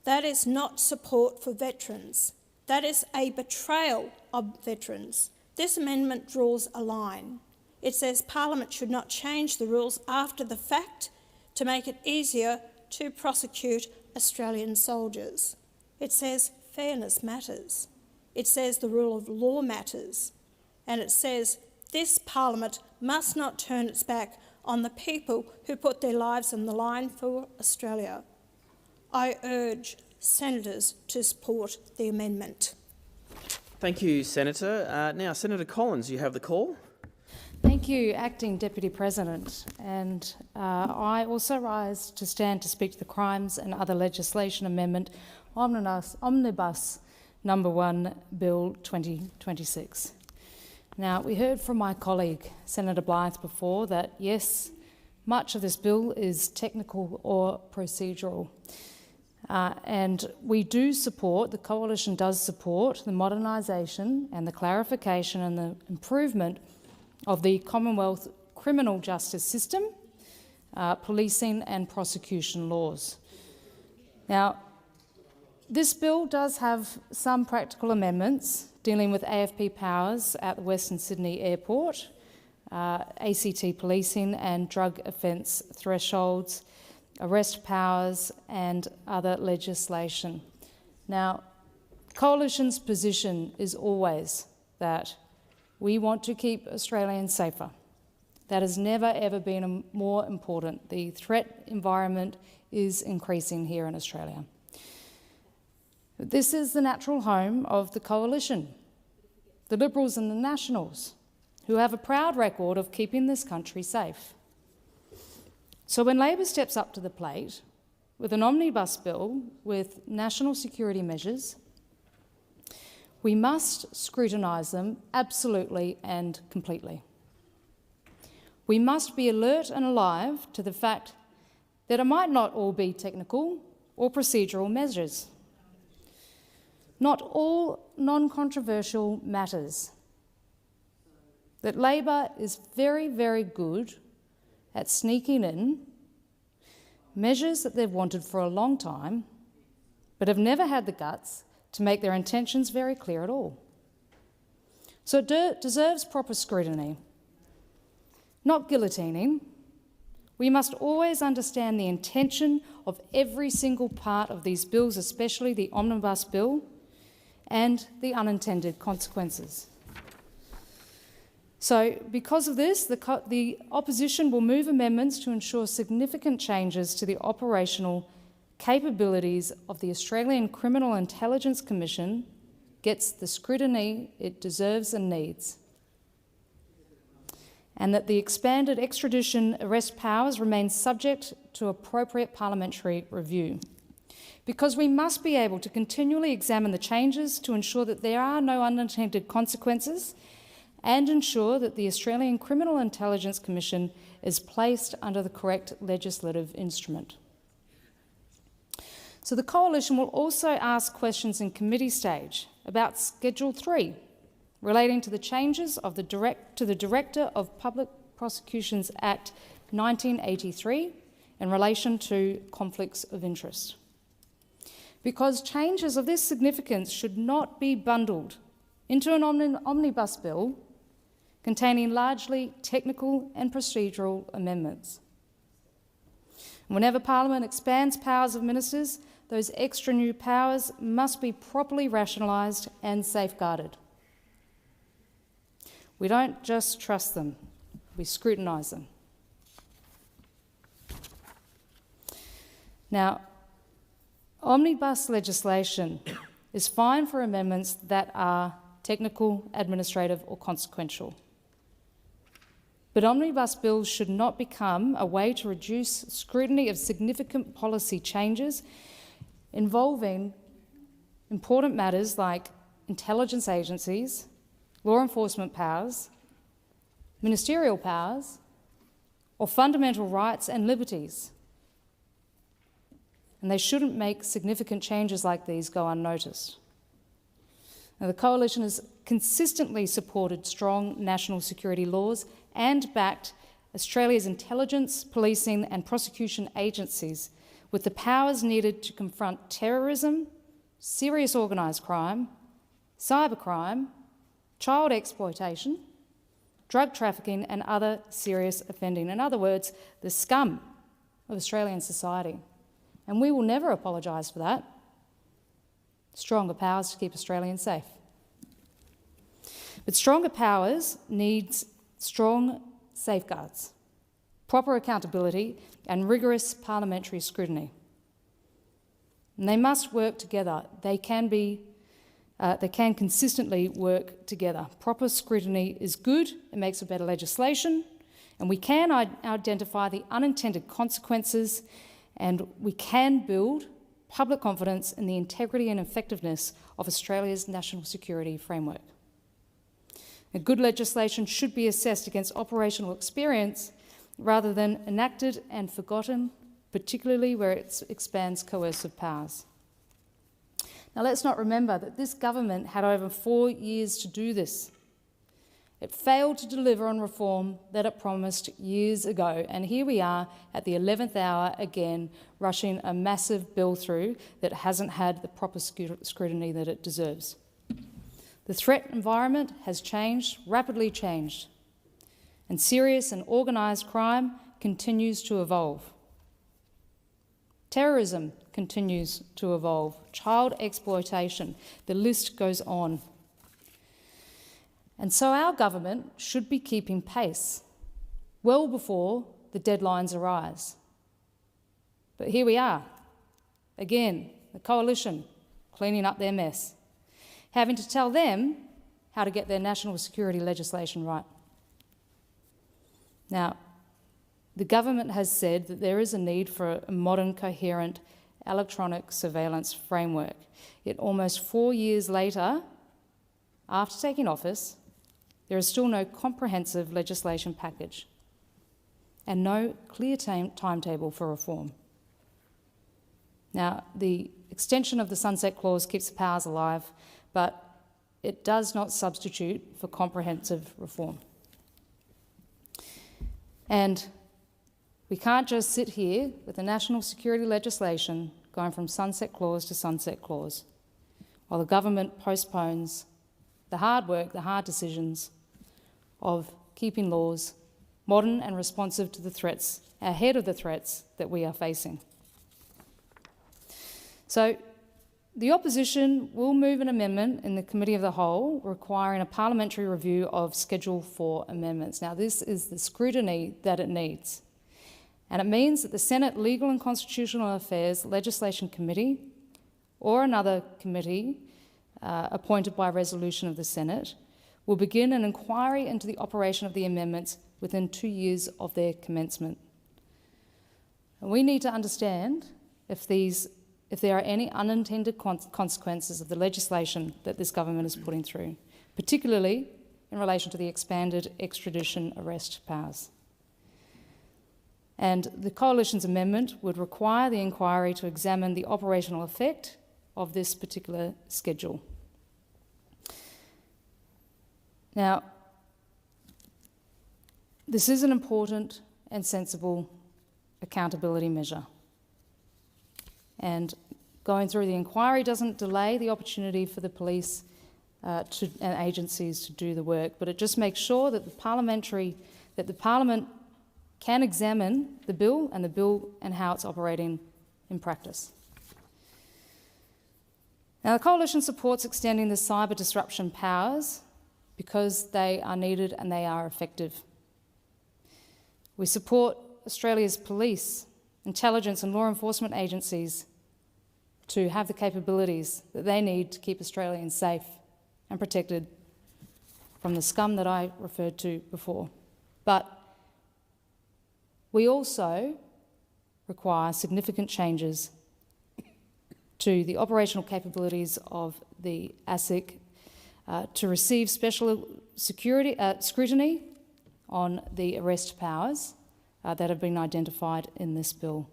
That is not support for veterans. That is a betrayal of veterans. This amendment draws a line. It says Parliament should not change the rules after the fact to make it easier to prosecute Australian soldiers. It says fairness matters. It says the rule of law matters. And it says this Parliament must not turn its back on the people who put their lives on the line for Australia. I urge senators to support the amendment. Thank you, Senator. Now, Senator Collins, you have the call. Thank you, Acting Deputy President. And I also rise to stand to speak to the Crimes and Other Legislation Amendment Omnibus Number 1 Bill 2026. Now, we heard from my colleague, Senator Blythe, before that, yes, much of this bill is technical or procedural. And we do support, the Coalition does support, the modernisation and the clarification and the improvement of the Commonwealth criminal justice system, policing and prosecution laws. Now, this bill does have some practical amendments dealing with AFP powers at the Western Sydney Airport, ACT policing and drug offence thresholds, arrest powers and other legislation. Now, Coalition's position is always that we want to keep Australians safer. That has never ever been more important. The threat environment is increasing here in Australia. This is the natural home of the Coalition, the Liberals and the Nationals, who have a proud record of keeping this country safe. So when Labor steps up to the plate with an omnibus bill with national security measures, we must scrutinise them absolutely and completely. We must be alert and alive to the fact that it might not all be technical or procedural measures. Not all non-controversial matters. That Labor is very, very good at sneaking in measures that they've wanted for a long time, but have never had the guts to make their intentions very clear at all. So it deserves proper scrutiny. Not guillotining. We must always understand the intention of every single part of these bills, especially the omnibus bill, and the unintended consequences. So, because of this, the opposition will move amendments to ensure significant changes to the operational capabilities of the Australian Criminal Intelligence Commission gets the scrutiny it deserves and needs, and that the expanded extradition arrest powers remain subject to appropriate parliamentary review. Because we must be able to continually examine the changes to ensure that there are no unintended consequences and ensure that the Australian Criminal Intelligence Commission is placed under the correct legislative instrument. So the Coalition will also ask questions in committee stage about Schedule 3, relating to the changes of the Director of Public Prosecutions Act 1983 in relation to conflicts of interest. Because changes of this significance should not be bundled into an omnibus bill containing largely technical and procedural amendments. Whenever Parliament expands powers of ministers, those extra new powers must be properly rationalised and safeguarded. We don't just trust them, we scrutinise them. Now, omnibus legislation is fine for amendments that are technical, administrative or consequential. But omnibus bills should not become a way to reduce scrutiny of significant policy changes involving important matters like intelligence agencies, law enforcement powers, ministerial powers, or fundamental rights and liberties. And they shouldn't make significant changes like these go unnoticed. Now, the Coalition has consistently supported strong national security laws and backed Australia's intelligence, policing and prosecution agencies with the powers needed to confront terrorism, serious organised crime, cybercrime, child exploitation, drug trafficking and other serious offending. In other words, the scum of Australian society. And we will never apologise for that. Stronger powers to keep Australians safe. But stronger powers needs strong safeguards, proper accountability and rigorous parliamentary scrutiny. And they must work together. They can consistently work together. Proper scrutiny is good, it makes for better legislation, and we can identify the unintended consequences, and we can build public confidence in the integrity and effectiveness of Australia's national security framework. A good legislation should be assessed against operational experience rather than enacted and forgotten, particularly where it expands coercive powers. Now, let's not remember that this government had over 4 years to do this. It failed to deliver on reform that it promised years ago, and here we are at the 11th hour again, rushing a massive bill through that hasn't had the proper scrutiny that it deserves. The threat environment has changed, rapidly changed, and serious and organised crime continues to evolve. Terrorism continues to evolve, child exploitation, the list goes on. And so our government should be keeping pace, well before the deadlines arise. But here we are, again, the coalition cleaning up their mess, having to tell them how to get their national security legislation right. Now, the government has said that there is a need for a modern, coherent electronic surveillance framework. Yet almost 4 years later, after taking office, there is still no comprehensive legislation package and no clear timetable for reform. Now, the extension of the sunset clause keeps the powers alive, but it does not substitute for comprehensive reform. And we can't just sit here with the national security legislation going from sunset clause to sunset clause while the government postpones the hard work, the hard decisions of keeping laws modern and responsive to the threats, ahead of the threats that we are facing. So the opposition will move an amendment in the Committee of the Whole requiring a parliamentary review of Schedule 4 amendments. Now, this is the scrutiny that it needs. And it means that the Senate Legal and Constitutional Affairs Legislation Committee or another committee appointed by resolution of the Senate will begin an inquiry into the operation of the amendments within 2 years of their commencement. And we need to understand if there are any unintended consequences of the legislation that this government is putting through, particularly in relation to the expanded extradition arrest powers. And the Coalition's amendment would require the inquiry to examine the operational effect of this particular schedule. Now, this is an important and sensible accountability measure. And going through the inquiry doesn't delay the opportunity for the police and agencies to do the work, but it just makes sure that the Parliament can examine the bill and how it's operating in practice. Now, the Coalition supports extending the cyber disruption powers because they are needed and they are effective. We support Australia's police, intelligence and law enforcement agencies to have the capabilities that they need to keep Australians safe and protected from the scum that I referred to before. But we also require significant changes to the operational capabilities of the ASIC to receive special scrutiny on the arrest powers that have been identified in this bill.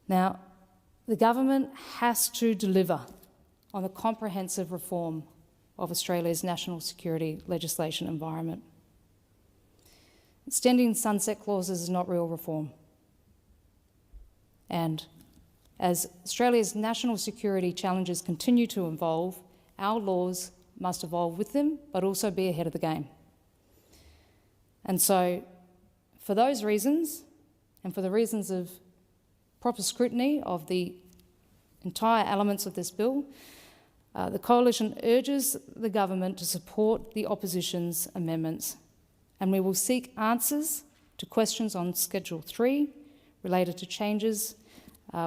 Now, the government has to deliver on the comprehensive reform of Australia's national security legislation environment. Extending sunset clauses is not real reform. And as Australia's national security challenges continue to evolve, our laws must evolve with them, but also be ahead of the game. And so, for those reasons, and for the reasons of proper scrutiny of the entire elements of this bill, the Coalition urges the government to support the opposition's amendments, and we will seek answers to questions on Schedule 3 related to changes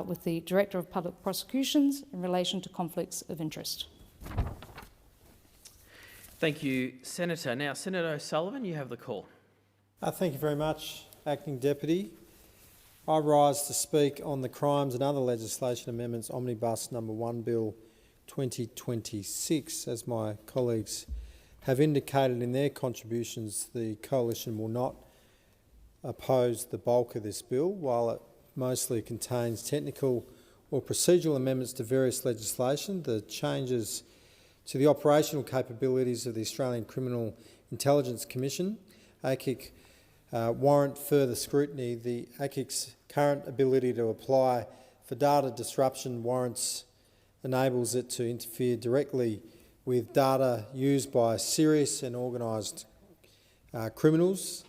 with the Director of Public Prosecutions in relation to conflicts of interest. Thank you, Senator. Now, Senator O'Sullivan, you have the call. Thank you very much, Acting Deputy. I rise to speak on the Crimes and Other Legislation Amendments Omnibus No. 1 Bill 2026. As my colleagues have indicated in their contributions, the Coalition will not oppose the bulk of this bill, while it mostly contains technical or procedural amendments to various legislation. The changes to the operational capabilities of the Australian Criminal Intelligence Commission, ACIC, warrant further scrutiny. The ACIC's current ability to apply for data disruption warrants enables it to interfere directly with data used by serious and organised criminals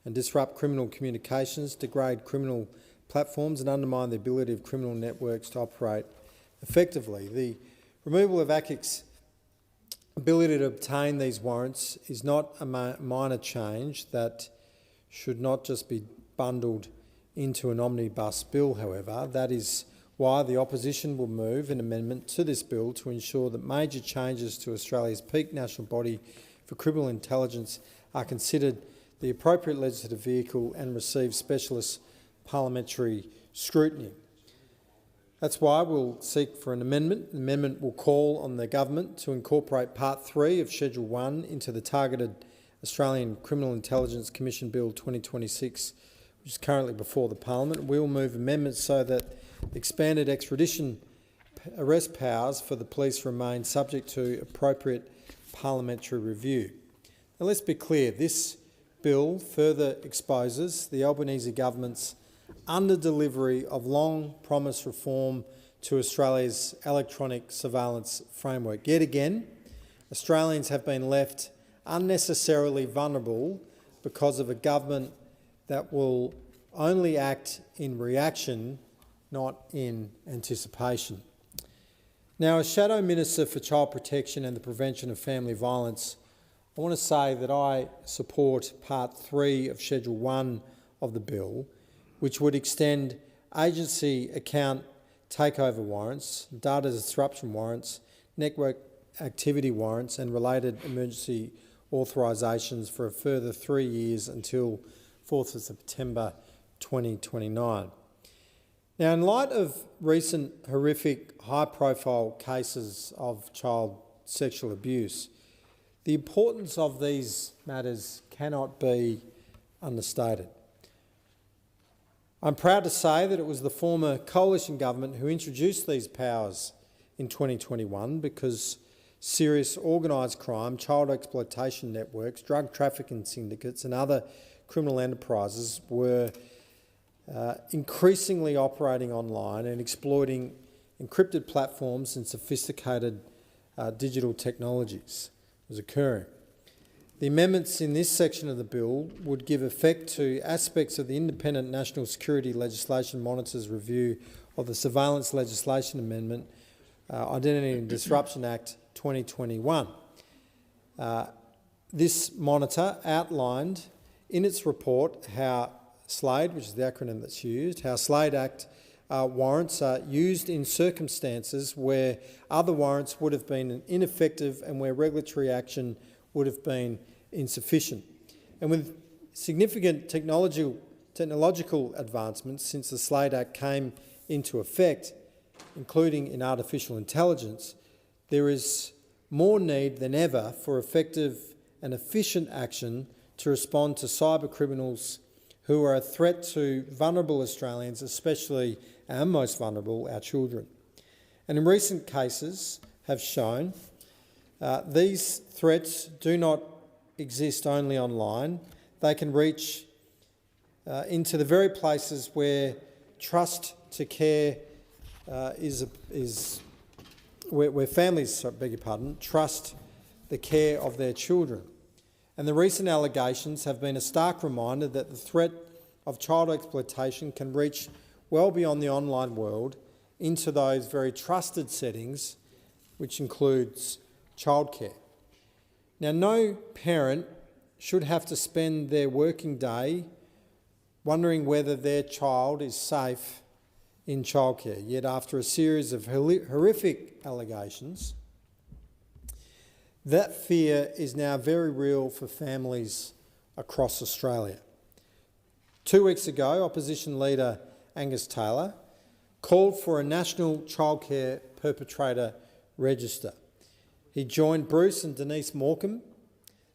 and disrupt criminal communications, degrade criminal platforms and undermine the ability of criminal networks to operate effectively. The removal of ACIC's ability to obtain these warrants is not a minor change that should not just be bundled into an omnibus bill, however. That is why the opposition will move an amendment to this bill to ensure that major changes to Australia's peak national body for criminal intelligence are considered the appropriate legislative vehicle and receive specialist parliamentary scrutiny. That's why we'll seek for an amendment. The amendment will call on the government to incorporate Part 3 of Schedule 1 into the targeted Australian Criminal Intelligence Commission Bill 2026, which is currently before the Parliament. We will move amendments so that expanded extradition arrest powers for the police remain subject to appropriate parliamentary review. Now, let's be clear, this bill further exposes the Albanese government's under-delivery of long-promised reform to Australia's electronic surveillance framework. Yet again, Australians have been left unnecessarily vulnerable because of a government that will only act in reaction, not in anticipation. Now, as Shadow Minister for Child Protection and the Prevention of Family Violence, I want to say that I support Part 3 of Schedule 1 of the bill, which would extend agency account takeover warrants, data disruption warrants, network activity warrants and related emergency authorisations for a further 3 years until 4th of September 2029. Now, in light of recent horrific high-profile cases of child sexual abuse, the importance of these matters cannot be understated. I'm proud to say that it was the former coalition government who introduced these powers in 2021 because serious organised crime, child exploitation networks, drug trafficking syndicates and other criminal enterprises were increasingly operating online and exploiting encrypted platforms and sophisticated digital technologies was occurring. The amendments in this section of the bill would give effect to aspects of the Independent National Security Legislation Monitor's review of the Surveillance Legislation Amendment, Identity and Disruption Act 2021. This monitor outlined in its report how SLADE, which is the acronym that's used, how SLADE Act warrants are used in circumstances where other warrants would have been ineffective and where regulatory action would have been insufficient. And with significant technological advancements since the SLADE Act came into effect, including in artificial intelligence, there is more need than ever for effective and efficient action to respond to cyber criminals who are a threat to vulnerable Australians, especially our most vulnerable, our children. And in recent cases have shown these threats do not exist only online. They can reach into the very places where trust to care where families, trust the care of their children. and the recent allegations have been a stark reminder that the threat of child exploitation can reach well beyond the online world into those very trusted settings, which includes childcare. Now, no parent should have to spend their working day wondering whether their child is safe in childcare. Yet after a series of horrific allegations, that fear is now very real for families across Australia. 2 weeks ago, opposition leader Angus Taylor called for a national childcare perpetrator register. He joined Bruce and Denise Morecambe,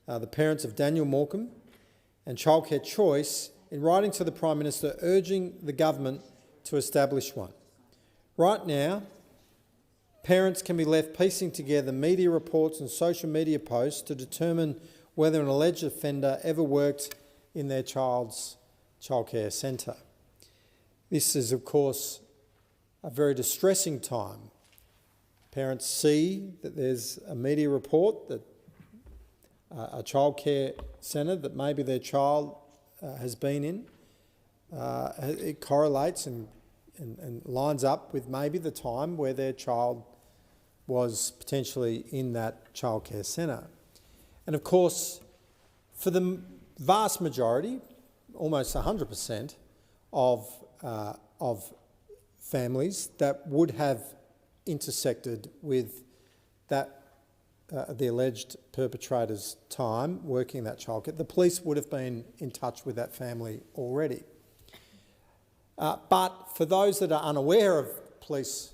the parents of Daniel Morecambe, and Childcare Choice in writing to the Prime Minister urging the government to establish one. Right now, parents can be left piecing together media reports and social media posts to determine whether an alleged offender ever worked in their child's childcare centre. This is, of course, a very distressing time. Parents see that there's a media report that a childcare centre that maybe their child has been in. It correlates and lines up with maybe the time where their child was potentially in that childcare centre. And of course, for the vast majority, almost 100% of families that would have intersected with that the alleged perpetrator's time working in that childcare, the police would have been in touch with that family already. But for those that are unaware of police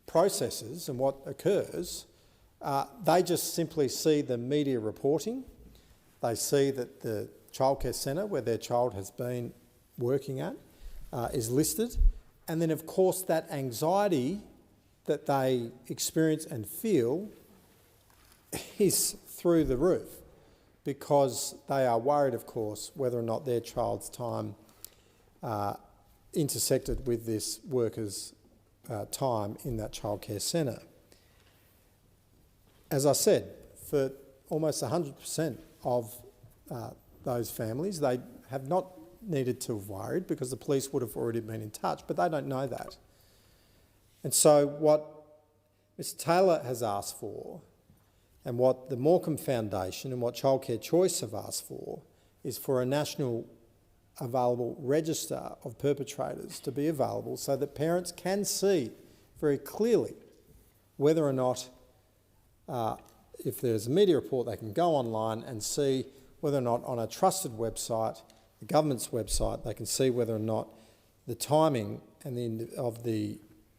processes and what occurs, they just simply see the media reporting. They see that the childcare centre where their child has been working at is listed. And then, of course, that anxiety that they experience and feel is through the roof because they are worried, of course, whether or not their child's time intersected with this worker's time in that childcare centre. As I said, for almost 100% of those families, they have not needed to have worried because the police would have already been in touch, but they don't know that. And so what Mr Taylor has asked for and what the Morecambe Foundation and what Childcare Choice have asked for is for a national available register of perpetrators to be available so that parents can see very clearly whether or not, if there's a media report, they can go online and see whether or not on a trusted website, the government's website, they can see whether or not the timing and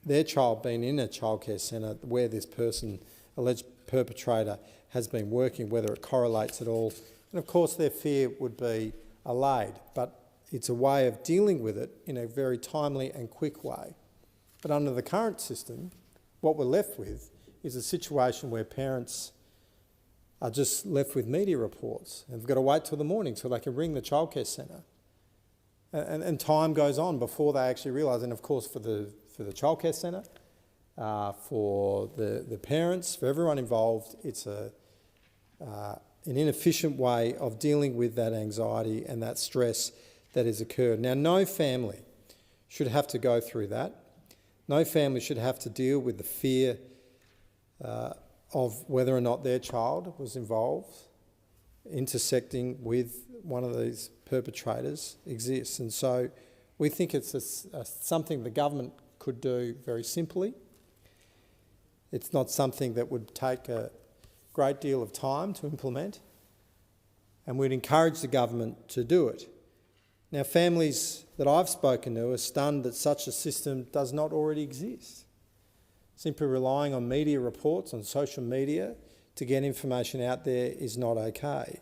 their child being in a childcare centre where this person, alleged perpetrator, has been working, whether it correlates at all. And of course their fear would be allayed, but it's a way of dealing with it in a very timely and quick way. But under the current system, what we're left with is a situation where parents are just left with media reports and they've got to wait till the morning till they can ring the childcare centre. And time goes on before they actually realise, and of course for the childcare centre, for the parents, for everyone involved, it's an inefficient way of dealing with that anxiety and that stress that has occurred. Now, no family should have to go through that. No family should have to deal with the fear of whether or not their child was involved, intersecting with one of these perpetrators exists. And so we think it's something the government could do very simply. It's not something that would take a great deal of time to implement, and we'd encourage the government to do it. Now, families that I've spoken to are stunned that such a system does not already exist. Simply relying on media reports on social media to get information out there is not okay.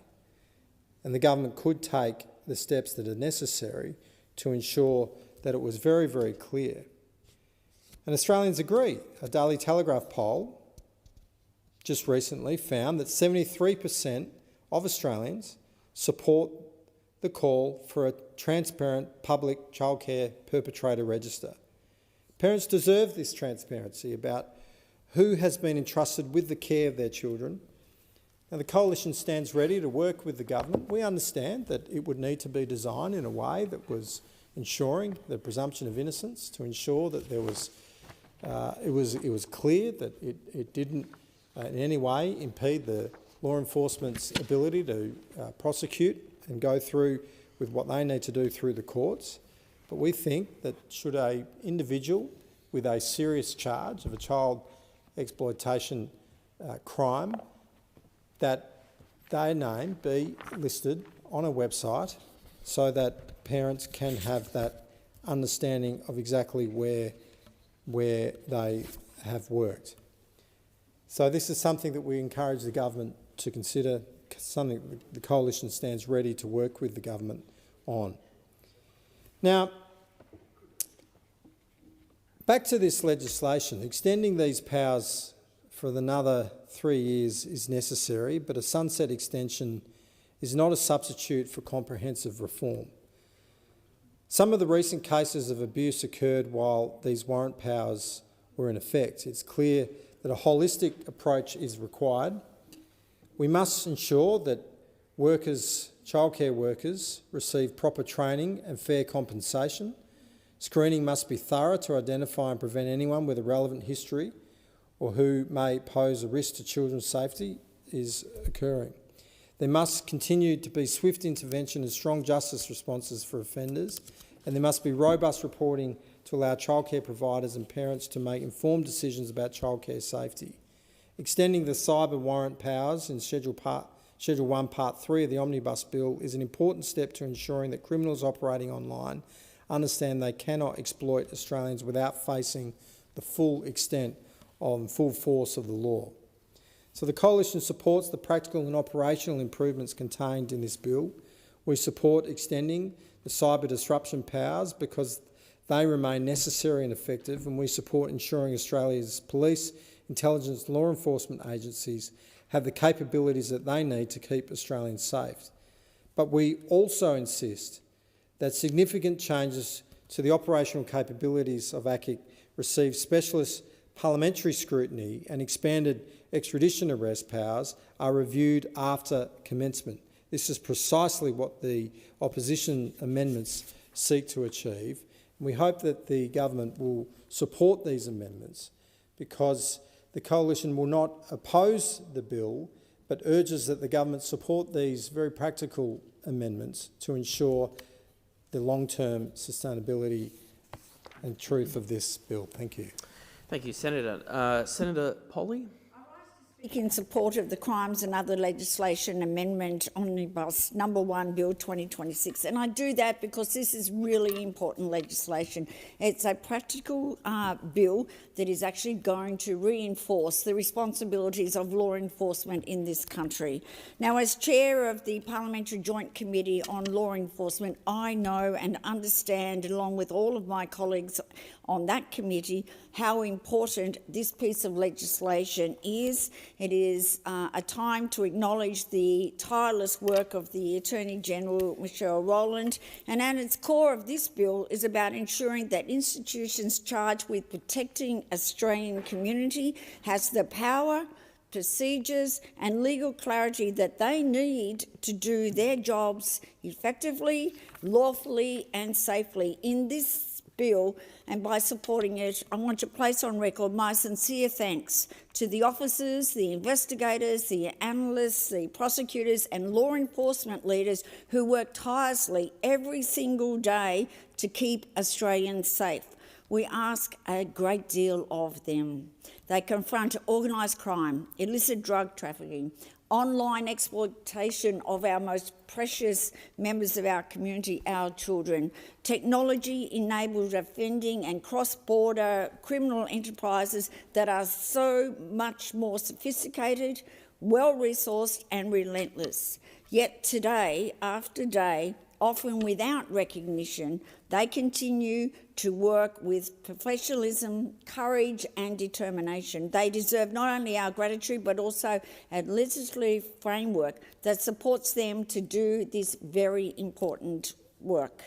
And the government could take the steps that are necessary to ensure that it was very, very clear. And Australians agree. A Daily Telegraph poll just recently found that 73% of Australians support the call for a transparent public childcare perpetrator register. Parents deserve this transparency about who has been entrusted with the care of their children Now, the Coalition stands ready to work with the government. We understand that it would need to be designed in a way that was ensuring the presumption of innocence, to ensure that there was, it was clear that it didn't in any way impede the law enforcement's ability to prosecute and go through with what they need to do through the courts. But we think that should an individual with a serious charge of a child exploitation crime, that their name be listed on a website so that parents can have that understanding of exactly where they have worked. So this is something that we encourage the government to consider, something the Coalition stands ready to work with the government on. Now, back to this legislation. Extending these powers for another 3 years is necessary, but a sunset extension is not a substitute for comprehensive reform. Some of the recent cases of abuse occurred while these warrant powers were in effect. It's clear that a holistic approach is required. We must ensure that childcare workers receive proper training and fair compensation. Screening must be thorough to identify and prevent anyone with a relevant history or who may pose a risk to children's safety is occurring. There must continue to be swift intervention and strong justice responses for offenders, and there must be robust reporting to allow childcare providers and parents to make informed decisions about childcare safety. Extending the cyber warrant powers in Schedule 1, Part 3 of the Omnibus Bill is an important step to ensuring that criminals operating online understand they cannot exploit Australians without facing the full extent and full force of the law. So the Coalition supports the practical and operational improvements contained in this bill. We support extending the cyber disruption powers because they remain necessary and effective, and we support ensuring Australia's police, intelligence and law enforcement agencies have the capabilities that they need to keep Australians safe. But we also insist that significant changes to the operational capabilities of ACIC receive specialist parliamentary scrutiny, and expanded extradition arrest powers are reviewed after commencement. This is precisely what the opposition amendments seek to achieve. And we hope that the government will support these amendments, because the Coalition will not oppose the bill but urges that the government support these very practical amendments to ensure the long-term sustainability and truth of this bill. Thank you. Thank you, Senator. Senator Polley? Speak in support of the Crimes and Other Legislation Amendment Omnibus Number 1 Bill 2026, and I do that because this is really important legislation. It's a practical bill that is actually going to reinforce the responsibilities of law enforcement in this country. Now, as chair of the Parliamentary Joint Committee on Law Enforcement, I know and understand, along with all of my colleagues on that committee, how important this piece of legislation is. It is a time to acknowledge the tireless work of the Attorney-General, Michelle Rowland, and at its core of this bill is about ensuring that institutions charged with protecting Australian community has the power, procedures and legal clarity that they need to do their jobs effectively, lawfully and safely. In this bill, and by supporting it, I want to place on record my sincere thanks to the officers, the investigators, the analysts, the prosecutors and law enforcement leaders who work tirelessly every single day to keep Australians safe. We ask a great deal of them. They confront organised crime, illicit drug trafficking, online exploitation of our most precious members of our community, our children, technology-enabled offending and cross-border criminal enterprises that are so much more sophisticated, well-resourced and relentless. Yet today, after day, often without recognition, they continue to work with professionalism, courage and determination. They deserve not only our gratitude but also a legislative framework that supports them to do this very important work.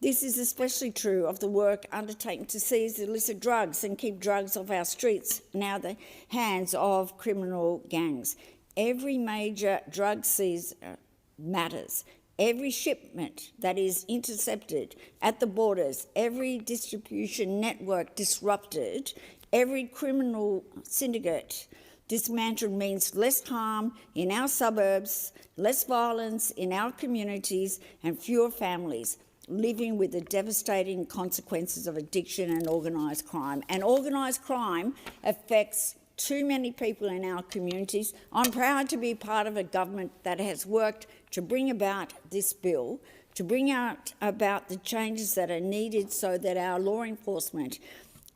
This is especially true of the work undertaken to seize illicit drugs and keep drugs off our streets and out of the hands of criminal gangs. Every major drug seizure matters. Every shipment that is intercepted at the borders, every distribution network disrupted, every criminal syndicate dismantled means less harm in our suburbs, less violence in our communities, and fewer families living with the devastating consequences of addiction and organised crime. And organised crime affects too many people in our communities. I'm proud to be part of a government that has worked to bring about this bill, to bring out about the changes that are needed so that our law enforcement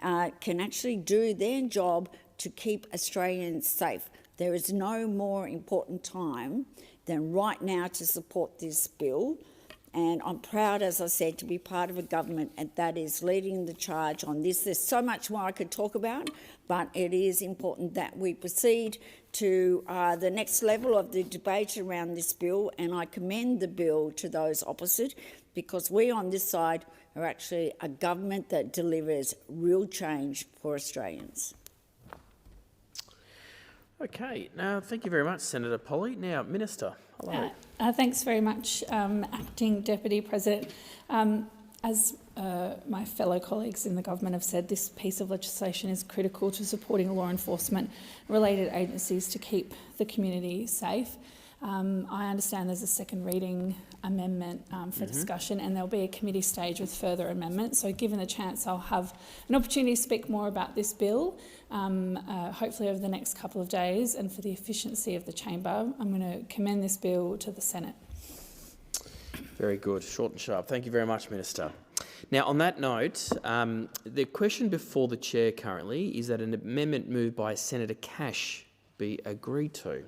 can actually do their job to keep Australians safe. There is no more important time than right now to support this bill. And I'm proud, as I said, to be part of a government that is leading the charge on this. There's so much more I could talk about, but it is important that we proceed to the next level of the debate around this bill, and I commend the bill to those opposite, because we on this side are actually a government that delivers real change for Australians. Okay, now thank you very much, Senator Polly. Now, Minister, hello. Thanks very much, Acting Deputy President. As my fellow colleagues in the government have said, this piece of legislation is critical to supporting law enforcement related agencies to keep the community safe. I understand there's a second reading amendment for discussion, and there'll be a committee stage with further amendments. So given the chance, I'll have an opportunity to speak more about this bill, hopefully over the next couple of days. And for the efficiency of the chamber, I'm going to commend this bill to the Senate. Very good, short and sharp. Thank you very much, Minister. Now, on that note, the question before the chair currently is that an amendment moved by Senator Cash be agreed to.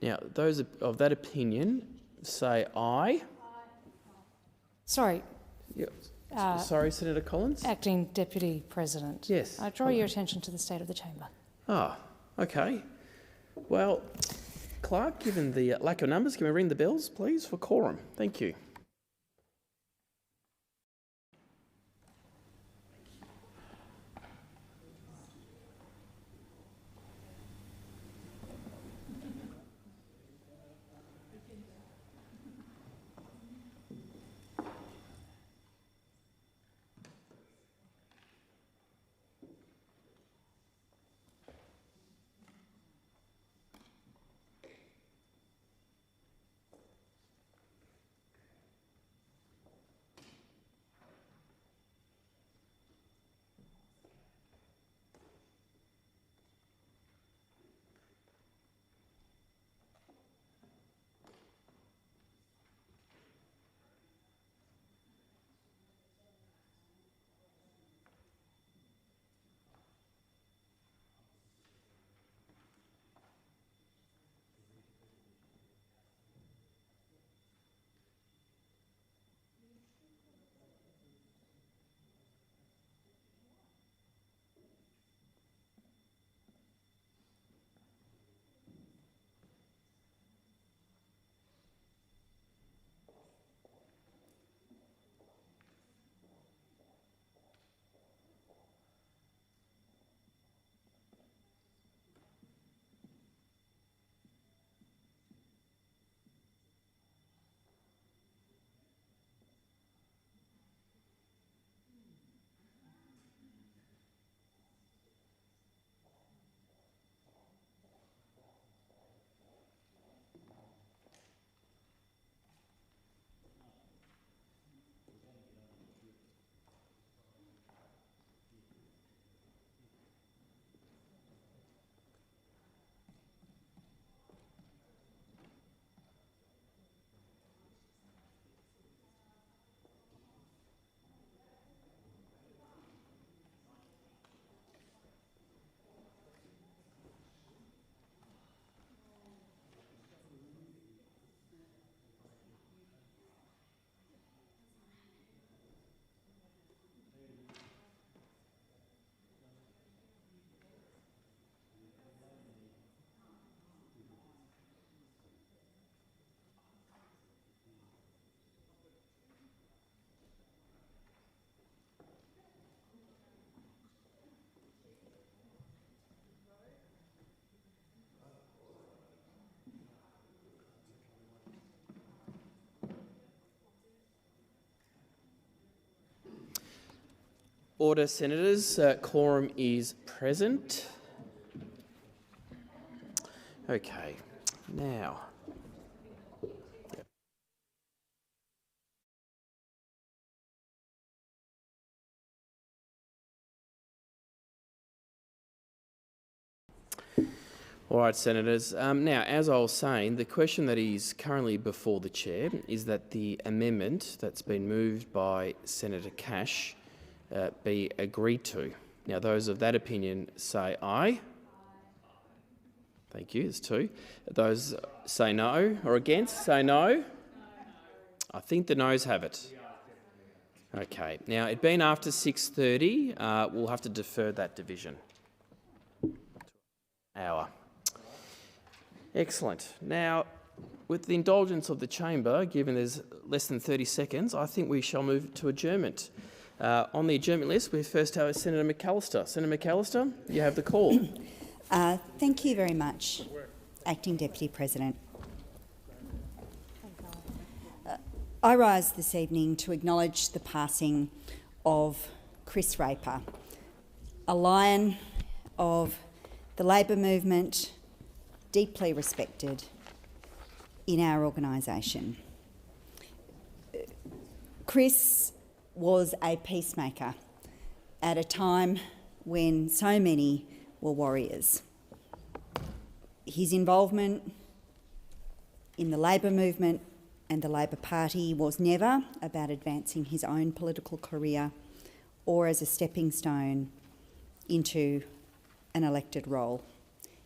Now, those of that opinion say aye. Sorry. Yeah. Sorry, Senator Collins? Acting Deputy President. Yes. I draw your attention to the state of the chamber. Ah, okay. Well, Clerk, given the lack of numbers, can we ring the bells, please, for quorum? Thank you. Order, Senators. Quorum is present. Okay, now. All right, Senators. Now, as I was saying, the question that is currently before the chair is that the amendment that's been moved by Senator Cash be agreed to. Now, those of that opinion say aye. Thank you, there's two. Those say no or against say no. I think the noes have it. Okay, now it being after 6:30, we'll have to defer that division. Hour. Excellent. Now, with the indulgence of the chamber, given there's less than 30 seconds, I think we shall move to adjournment. On the adjournment list, we first have Senator McAllister. Senator McAllister, you have the call. Thank you very much, Acting Deputy President. I rise this evening to acknowledge the passing of Chris Raper, a lion of the Labor movement, deeply respected in our organisation. Chris was a peacemaker at a time when so many were warriors. His involvement in the Labor movement and the Labor Party was never about advancing his own political career or as a stepping stone into an elected role.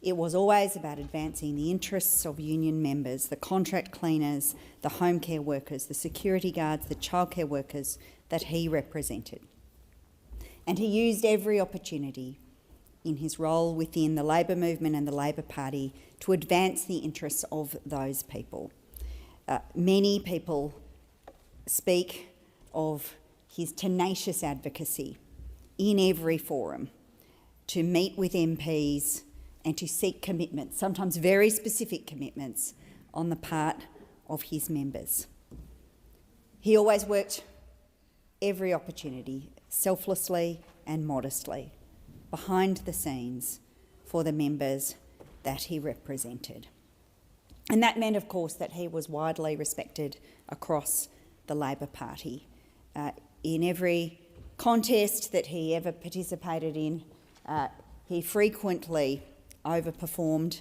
It was always about advancing the interests of union members, the contract cleaners, the home care workers, the security guards, the childcare workers that he represented. And he used every opportunity in his role within the Labor movement and the Labor Party to advance the interests of those people. Many people speak of his tenacious advocacy in every forum to meet with MPs and to seek commitments, sometimes very specific commitments, on the part of his members. He always worked every opportunity, selflessly and modestly, behind the scenes for the members that he represented. And that meant, of course, that he was widely respected across the Labor Party. In every contest that he ever participated in, he frequently overperformed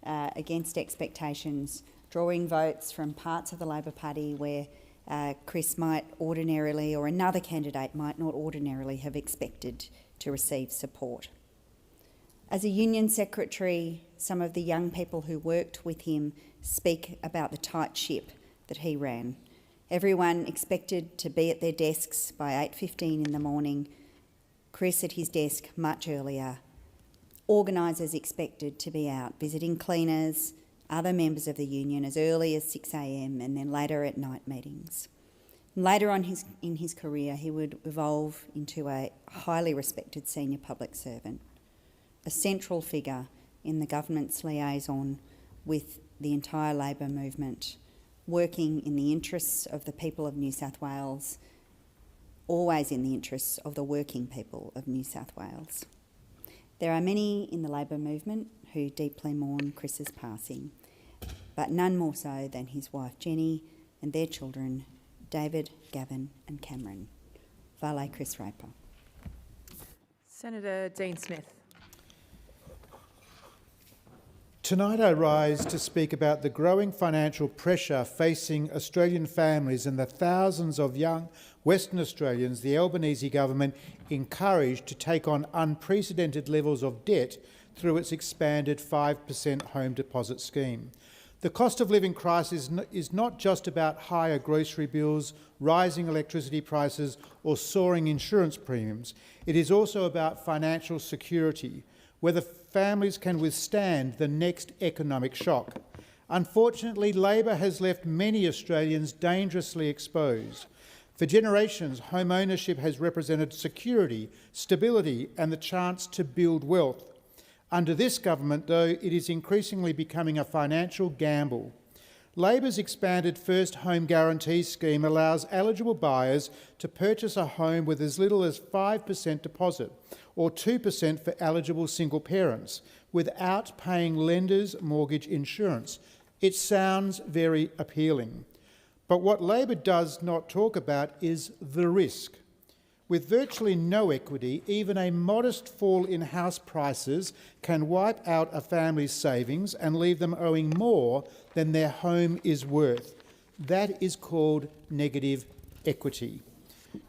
against expectations, drawing votes from parts of the Labor Party where Chris might ordinarily, or another candidate might not ordinarily have expected to receive support. As a union secretary, some of the young people who worked with him speak about the tight ship that he ran. Everyone expected to be at their desks by 8:15 in the morning. Chris at his desk much earlier. Organisers expected to be out visiting cleaners, other members of the union as early as 6 a.m. and then later at night meetings. Later on in his career, he would evolve into a highly respected senior public servant, a central figure in the government's liaison with the entire Labor movement, working in the interests of the people of New South Wales, always in the interests of the working people of New South Wales. There are many in the Labor movement who deeply mourn Chris's passing, but none more so than his wife Jenny and their children, David, Gavin and Cameron. Vale Chris Raper. Senator Dean Smith. Tonight I rise to speak about the growing financial pressure facing Australian families and the thousands of young Western Australians the Albanese government encouraged to take on unprecedented levels of debt through its expanded 5% home deposit scheme. The cost of living crisis is not just about higher grocery bills, rising electricity prices or soaring insurance premiums. It is also about financial security, whether families can withstand the next economic shock. Unfortunately, Labor has left many Australians dangerously exposed. For generations, home ownership has represented security, stability and the chance to build wealth. Under this government, though, it is increasingly becoming a financial gamble. Labor's expanded First Home Guarantee Scheme allows eligible buyers to purchase a home with as little as 5% deposit or 2% for eligible single parents without paying lenders' mortgage insurance. It sounds very appealing. But what Labor does not talk about is the risk. With virtually no equity, even a modest fall in house prices can wipe out a family's savings and leave them owing more than their home is worth. That is called negative equity.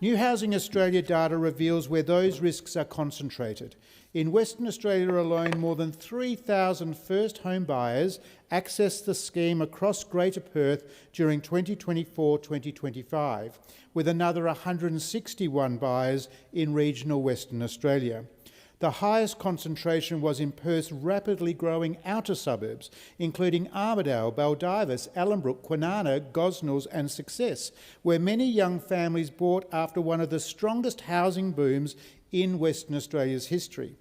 New Housing Australia data reveals where those risks are concentrated. In Western Australia alone, more than 3,000 first home buyers accessed the scheme across Greater Perth during 2024-2025, with another 161 buyers in regional Western Australia. The highest concentration was in Perth's rapidly growing outer suburbs, including Armidale, Baldivis, Ellenbrook, Kwinana, Gosnells and Success, where many young families bought after one of the strongest housing booms in Western Australia's history.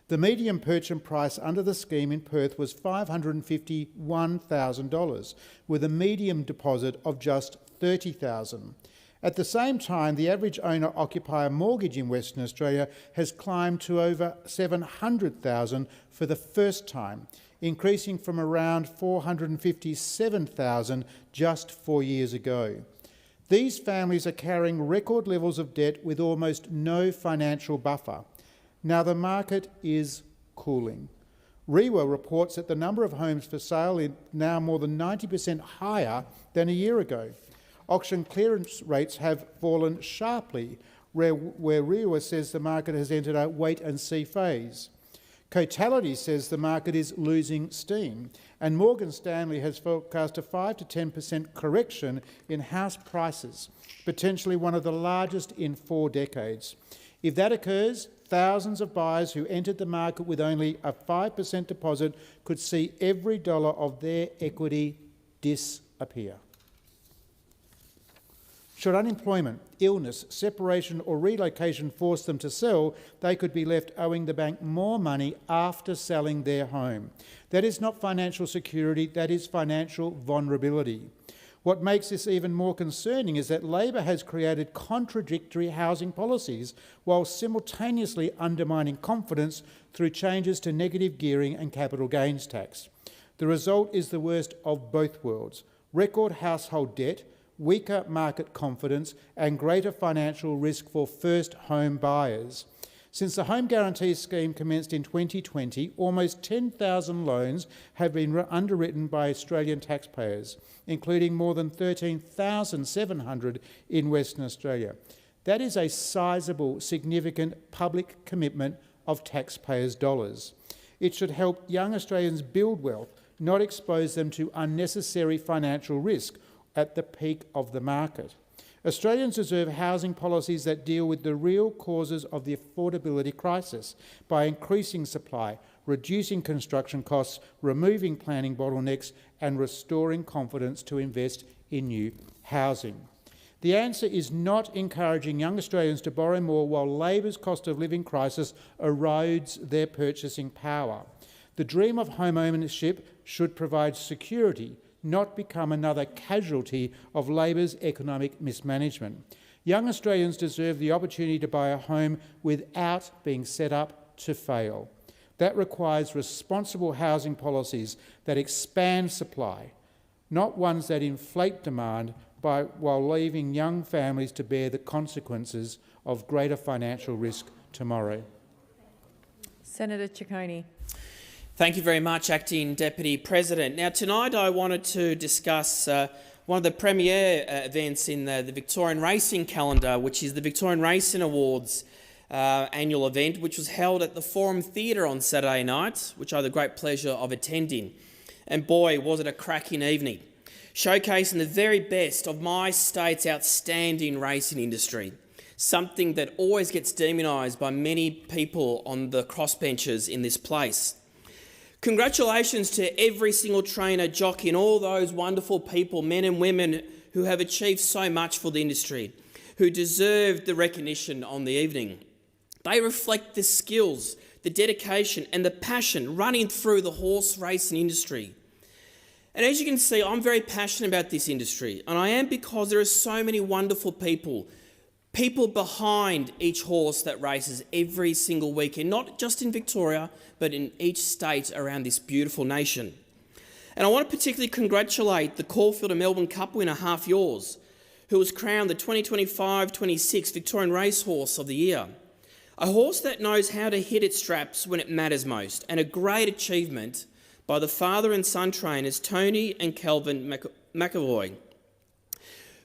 The median purchase price under the scheme in Perth was $551,000, with a medium deposit of just $30,000. At the same time, the average owner-occupier mortgage in Western Australia has climbed to over $700,000 for the first time, increasing from around $457,000 just 4 years ago. These families are carrying record levels of debt with almost no financial buffer. Now the market is cooling. REWA reports that the number of homes for sale is now more than 90% higher than a year ago. Auction clearance rates have fallen sharply, where REWA says the market has entered a wait-and-see phase. Cotality says the market is losing steam, and Morgan Stanley has forecast a 5 to 10% correction in house prices, potentially one of the largest in 4 decades. If that occurs, thousands of buyers who entered the market with only a 5% deposit could see every dollar of their equity disappear. Should unemployment, illness, separation or relocation force them to sell, they could be left owing the bank more money after selling their home. That is not financial security, that is financial vulnerability. What makes this even more concerning is that Labor has created contradictory housing policies while simultaneously undermining confidence through changes to negative gearing and capital gains tax. The result is the worst of both worlds: record household debt, weaker market confidence and greater financial risk for first home buyers. Since the Home Guarantee Scheme commenced in 2020, almost 10,000 loans have been underwritten by Australian taxpayers, including more than 13,700 in Western Australia. That is a sizable, significant public commitment of taxpayers' dollars. It should help young Australians build wealth, not expose them to unnecessary financial risk at the peak of the market. Australians deserve housing policies that deal with the real causes of the affordability crisis by increasing supply, reducing construction costs, removing planning bottlenecks and restoring confidence to invest in new housing. The answer is not encouraging young Australians to borrow more while Labor's cost of living crisis erodes their purchasing power. The dream of home ownership should provide security, not become another casualty of Labor's economic mismanagement. Young Australians deserve the opportunity to buy a home without being set up to fail. That requires responsible housing policies that expand supply, not ones that inflate demand while leaving young families to bear the consequences of greater financial risk tomorrow. Senator Ciccone. Thank you very much, Acting Deputy President. Now, tonight I wanted to discuss one of the premier events in the Victorian Racing calendar, which is the Victorian Racing Awards annual event, which was held at the Forum Theatre on Saturday night, which I had the great pleasure of attending. And boy, was it a cracking evening, showcasing the very best of my state's outstanding racing industry, something that always gets demonised by many people on the crossbenches in this place. Congratulations to every single trainer, jockey and all those wonderful people, men and women who have achieved so much for the industry, who deserve the recognition on the evening. They reflect the skills, the dedication and the passion running through the horse racing industry. And as you can see, I'm very passionate about this industry, and I am because there are so many wonderful people behind each horse that races every single weekend, not just in Victoria, but in each state around this beautiful nation. And I want to particularly congratulate the Caulfield and Melbourne Cup winner, Half Yours, who was crowned the 2025-26 Victorian Racehorse of the Year. A horse that knows how to hit its straps when it matters most, and a great achievement by the father and son trainers Tony and Kelvin McAvoy.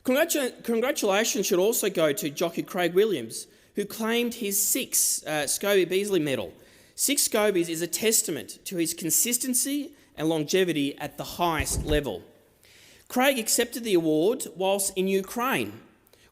Congratulations should also go to jockey Craig Williams, who claimed his 6th Scobie Beasley medal. 6 Scobies is a testament to his consistency and longevity at the highest level. Craig accepted the award whilst in Ukraine,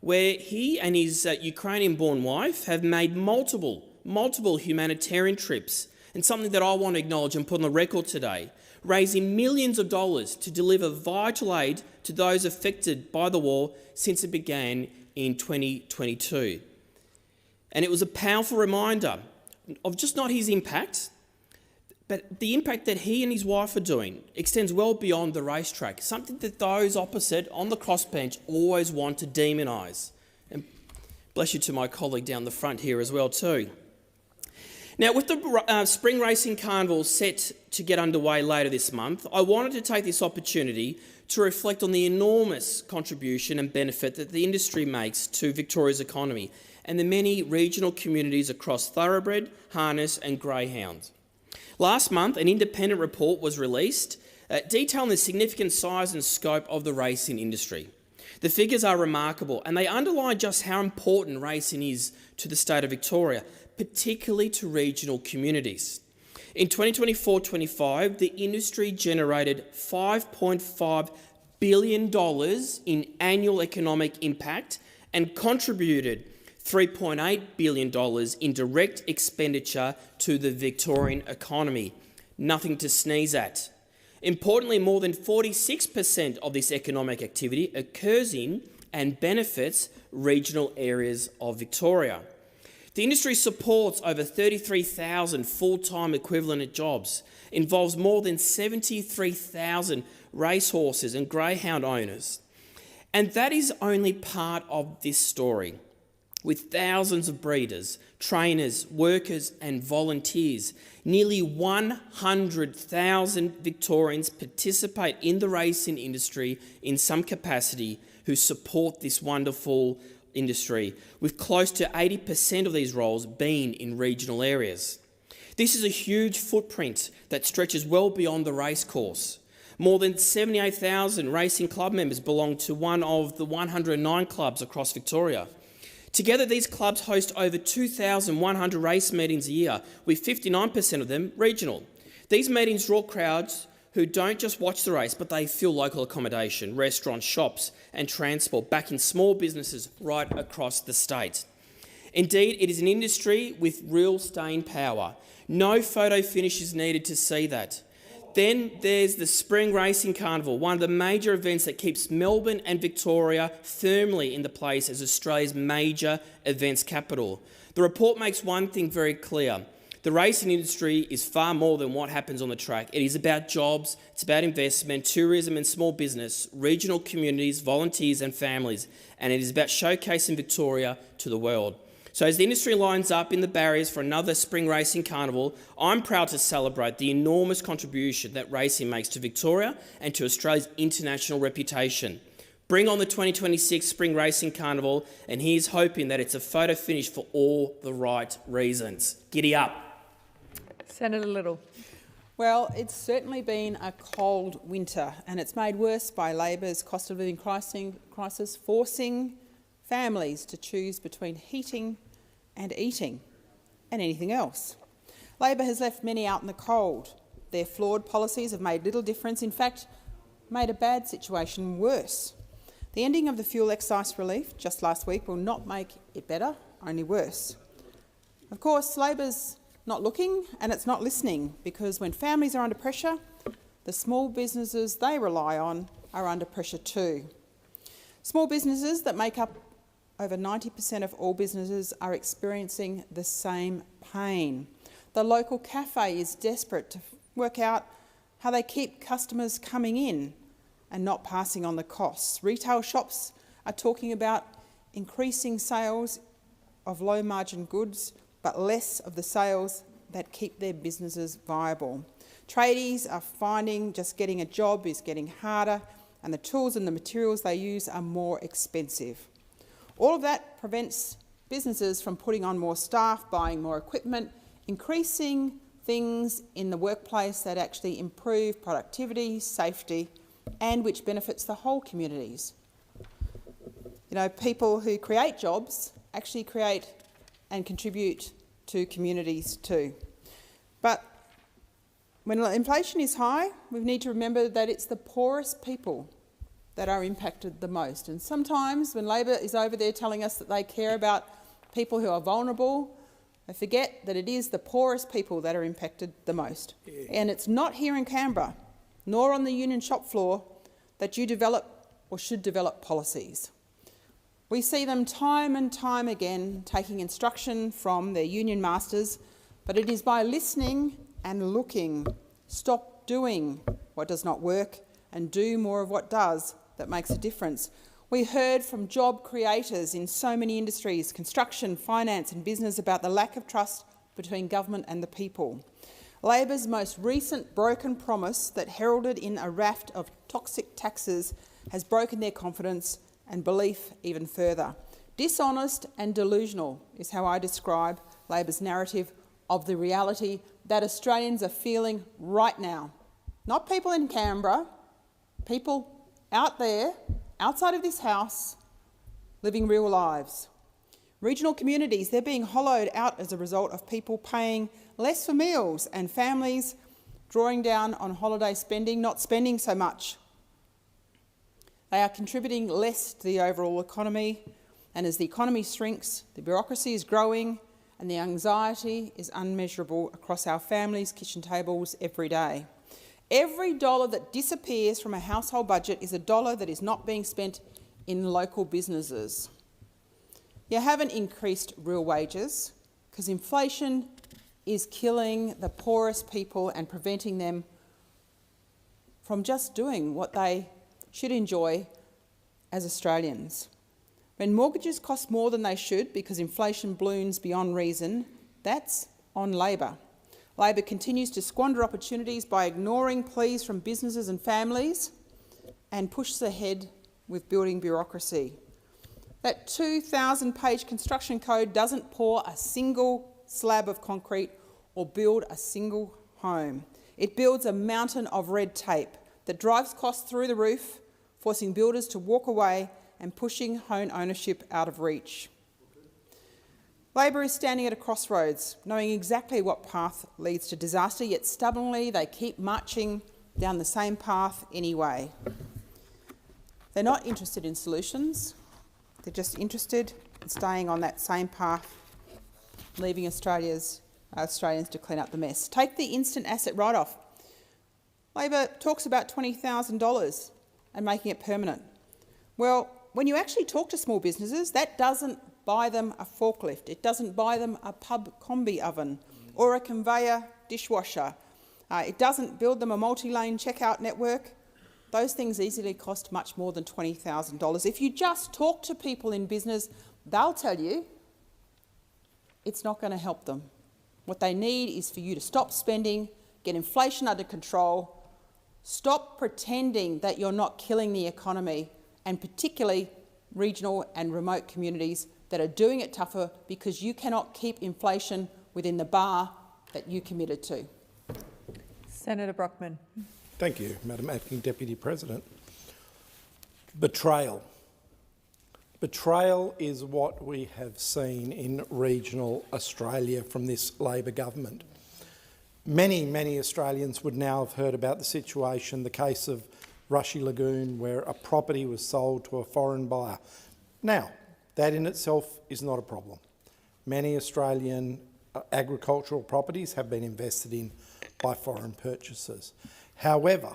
where he and his Ukrainian-born wife have made multiple humanitarian trips, and something that I want to acknowledge and put on the record today, raising millions of dollars to deliver vital aid to those affected by the war since it began in 2022. And it was a powerful reminder of just not his impact, but the impact that he and his wife are doing extends well beyond the racetrack, something that those opposite on the crossbench always want to demonise. And bless you to my colleague down the front here as well too. Now, with the Spring Racing Carnival set to get underway later this month, I wanted to take this opportunity to reflect on the enormous contribution and benefit that the industry makes to Victoria's economy and the many regional communities across thoroughbred, harness and greyhound. Last month, an independent report was released detailing the significant size and scope of the racing industry. The figures are remarkable, and they underline just how important racing is to the state of Victoria, particularly to regional communities. In 2024-25, the industry generated $5.5 billion in annual economic impact and contributed $3.8 billion in direct expenditure to the Victorian economy. Nothing to sneeze at. Importantly, more than 46% of this economic activity occurs in and benefits regional areas of Victoria. The industry supports over 33,000 full-time equivalent jobs, involves more than 73,000 racehorses and greyhound owners. And that is only part of this story. With thousands of breeders, trainers, workers and volunteers, nearly 100,000 Victorians participate in the racing industry in some capacity who support this wonderful industry, with close to 80% of these roles being in regional areas. This is a huge footprint that stretches well beyond the racecourse. More than 78,000 racing club members belong to one of the 109 clubs across Victoria. Together, these clubs host over 2,100 race meetings a year, with 59% of them regional. These meetings draw crowds who don't just watch the race, but they fill local accommodation, restaurants, shops and transport, backing small businesses right across the state. Indeed, it is an industry with real staying power. No photo finish is needed to see that. Then there's the Spring Racing Carnival, one of the major events that keeps Melbourne and Victoria firmly in the place as Australia's major events capital. The report makes one thing very clear. The racing industry is far more than what happens on the track. It is about jobs, it's about investment, tourism and small business, regional communities, volunteers and families, and it is about showcasing Victoria to the world. So as the industry lines up in the barriers for another Spring Racing Carnival, I'm proud to celebrate the enormous contribution that racing makes to Victoria and to Australia's international reputation. Bring on the 2026 Spring Racing Carnival, and here's hoping that it's a photo finish for all the right reasons. Giddy up. Senator Little. Well, it's certainly been a cold winter, and it's made worse by Labor's cost of living crisis, forcing families to choose between heating and eating and anything else. Labor has left many out in the cold. Their flawed policies have made little difference, in fact, made a bad situation worse. The ending of the fuel excise relief just last week will not make it better, only worse. Of course, Labor's not looking and it's not listening, because when families are under pressure, the small businesses they rely on are under pressure too. Small businesses that make up over 90% of all businesses are experiencing the same pain. The local cafe is desperate to work out how they keep customers coming in and not passing on the costs. Retail shops are talking about increasing sales of low-margin goods, but less of the sales that keep their businesses viable. Tradies are finding just getting a job is getting harder, and the tools and the materials they use are more expensive. All of that prevents businesses from putting on more staff, buying more equipment, increasing things in the workplace that actually improve productivity, safety, and which benefits the whole communities. You know, people who create jobs actually create and contribute to communities too. But when inflation is high, we need to remember that it's the poorest people that are impacted the most. And sometimes when Labor is over there telling us that they care about people who are vulnerable, they forget that it is the poorest people that are impacted the most. And it's not here in Canberra, nor on the union shop floor, that you develop or should develop policies. We see them time and time again taking instruction from their union masters, but it is by listening and looking, stop doing what does not work and do more of what does, that makes a difference. We heard from job creators in so many industries, construction, finance and business, about the lack of trust between government and the people. Labor's most recent broken promise that heralded in a raft of toxic taxes has broken their confidence and belief even further. Dishonest and delusional is how I describe Labor's narrative of the reality that Australians are feeling right now. Not people in Canberra, people out there, outside of this house, living real lives. Regional communities, they're being hollowed out as a result of people paying less for meals and families drawing down on holiday spending, not spending so much. They are contributing less to the overall economy, and as the economy shrinks, the bureaucracy is growing and the anxiety is unmeasurable across our families' kitchen tables every day. Every dollar that disappears from a household budget is a dollar that is not being spent in local businesses. You haven't increased real wages because inflation is killing the poorest people and preventing them from just doing what they should enjoy as Australians. When mortgages cost more than they should because inflation balloons beyond reason, that's on Labor. Labor continues to squander opportunities by ignoring pleas from businesses and families and pushes ahead with building bureaucracy. That 2,000-page construction code doesn't pour a single slab of concrete or build a single home. It builds a mountain of red tape that drives costs through the roof, forcing builders to walk away and pushing home ownership out of reach. Labor is standing at a crossroads, knowing exactly what path leads to disaster, yet stubbornly they keep marching down the same path anyway. They're not interested in solutions, they're just interested in staying on that same path, leaving Australians to clean up the mess. Take the instant asset write-off. Labor talks about $20,000 and making it permanent. Well, when you actually talk to small businesses, that doesn't buy them a forklift, it doesn't buy them a pub combi oven or a conveyor dishwasher. It doesn't build them a multi-lane checkout network. Those things easily cost much more than $20,000. If you just talk to people in business, they'll tell you it's not going to help them. What they need is for you to stop spending, get inflation under control, stop pretending that you're not killing the economy, and particularly regional and remote communities that are doing it tougher because you cannot keep inflation within the bar that you committed to. Senator Brockman. Thank you, Madam Acting Deputy President. Betrayal. Betrayal is what we have seen in regional Australia from this Labor government. Many Australians would now have heard about the situation, the case of Rushy Lagoon, where a property was sold to a foreign buyer. Now, that in itself is not a problem. Many Australian agricultural properties have been invested in by foreign purchasers. However,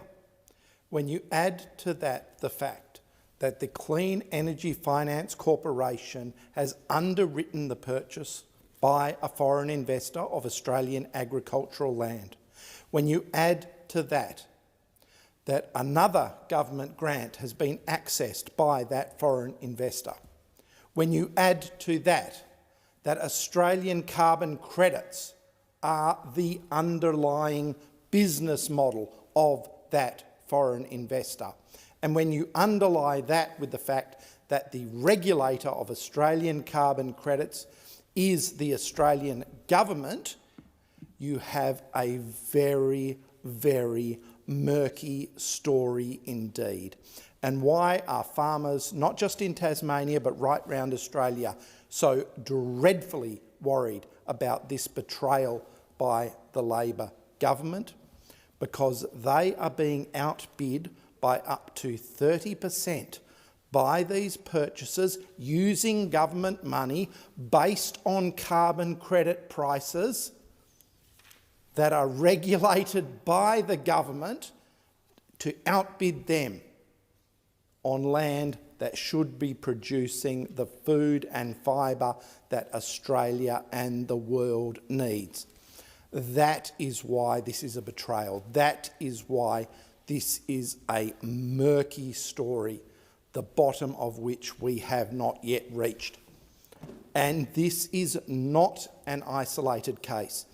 when you add to that the fact that the Clean Energy Finance Corporation has underwritten the purchase by a foreign investor of Australian agricultural land, when you add to that that another government grant has been accessed by that foreign investor. When you add to that Australian carbon credits are the underlying business model of that foreign investor, and when you underlie that with the fact that the regulator of Australian carbon credits is the Australian government, you have a very, very murky story indeed. And why are farmers, not just in Tasmania but right round Australia, so dreadfully worried about this betrayal by the Labor government? Because they are being outbid by up to 30% by these purchasers using government money based on carbon credit prices that are regulated by the government to outbid them on land that should be producing the food and fibre that Australia and the world needs. That is why this is a betrayal. That is why this is a murky story, the bottom of which we have not yet reached. And this is not an isolated case.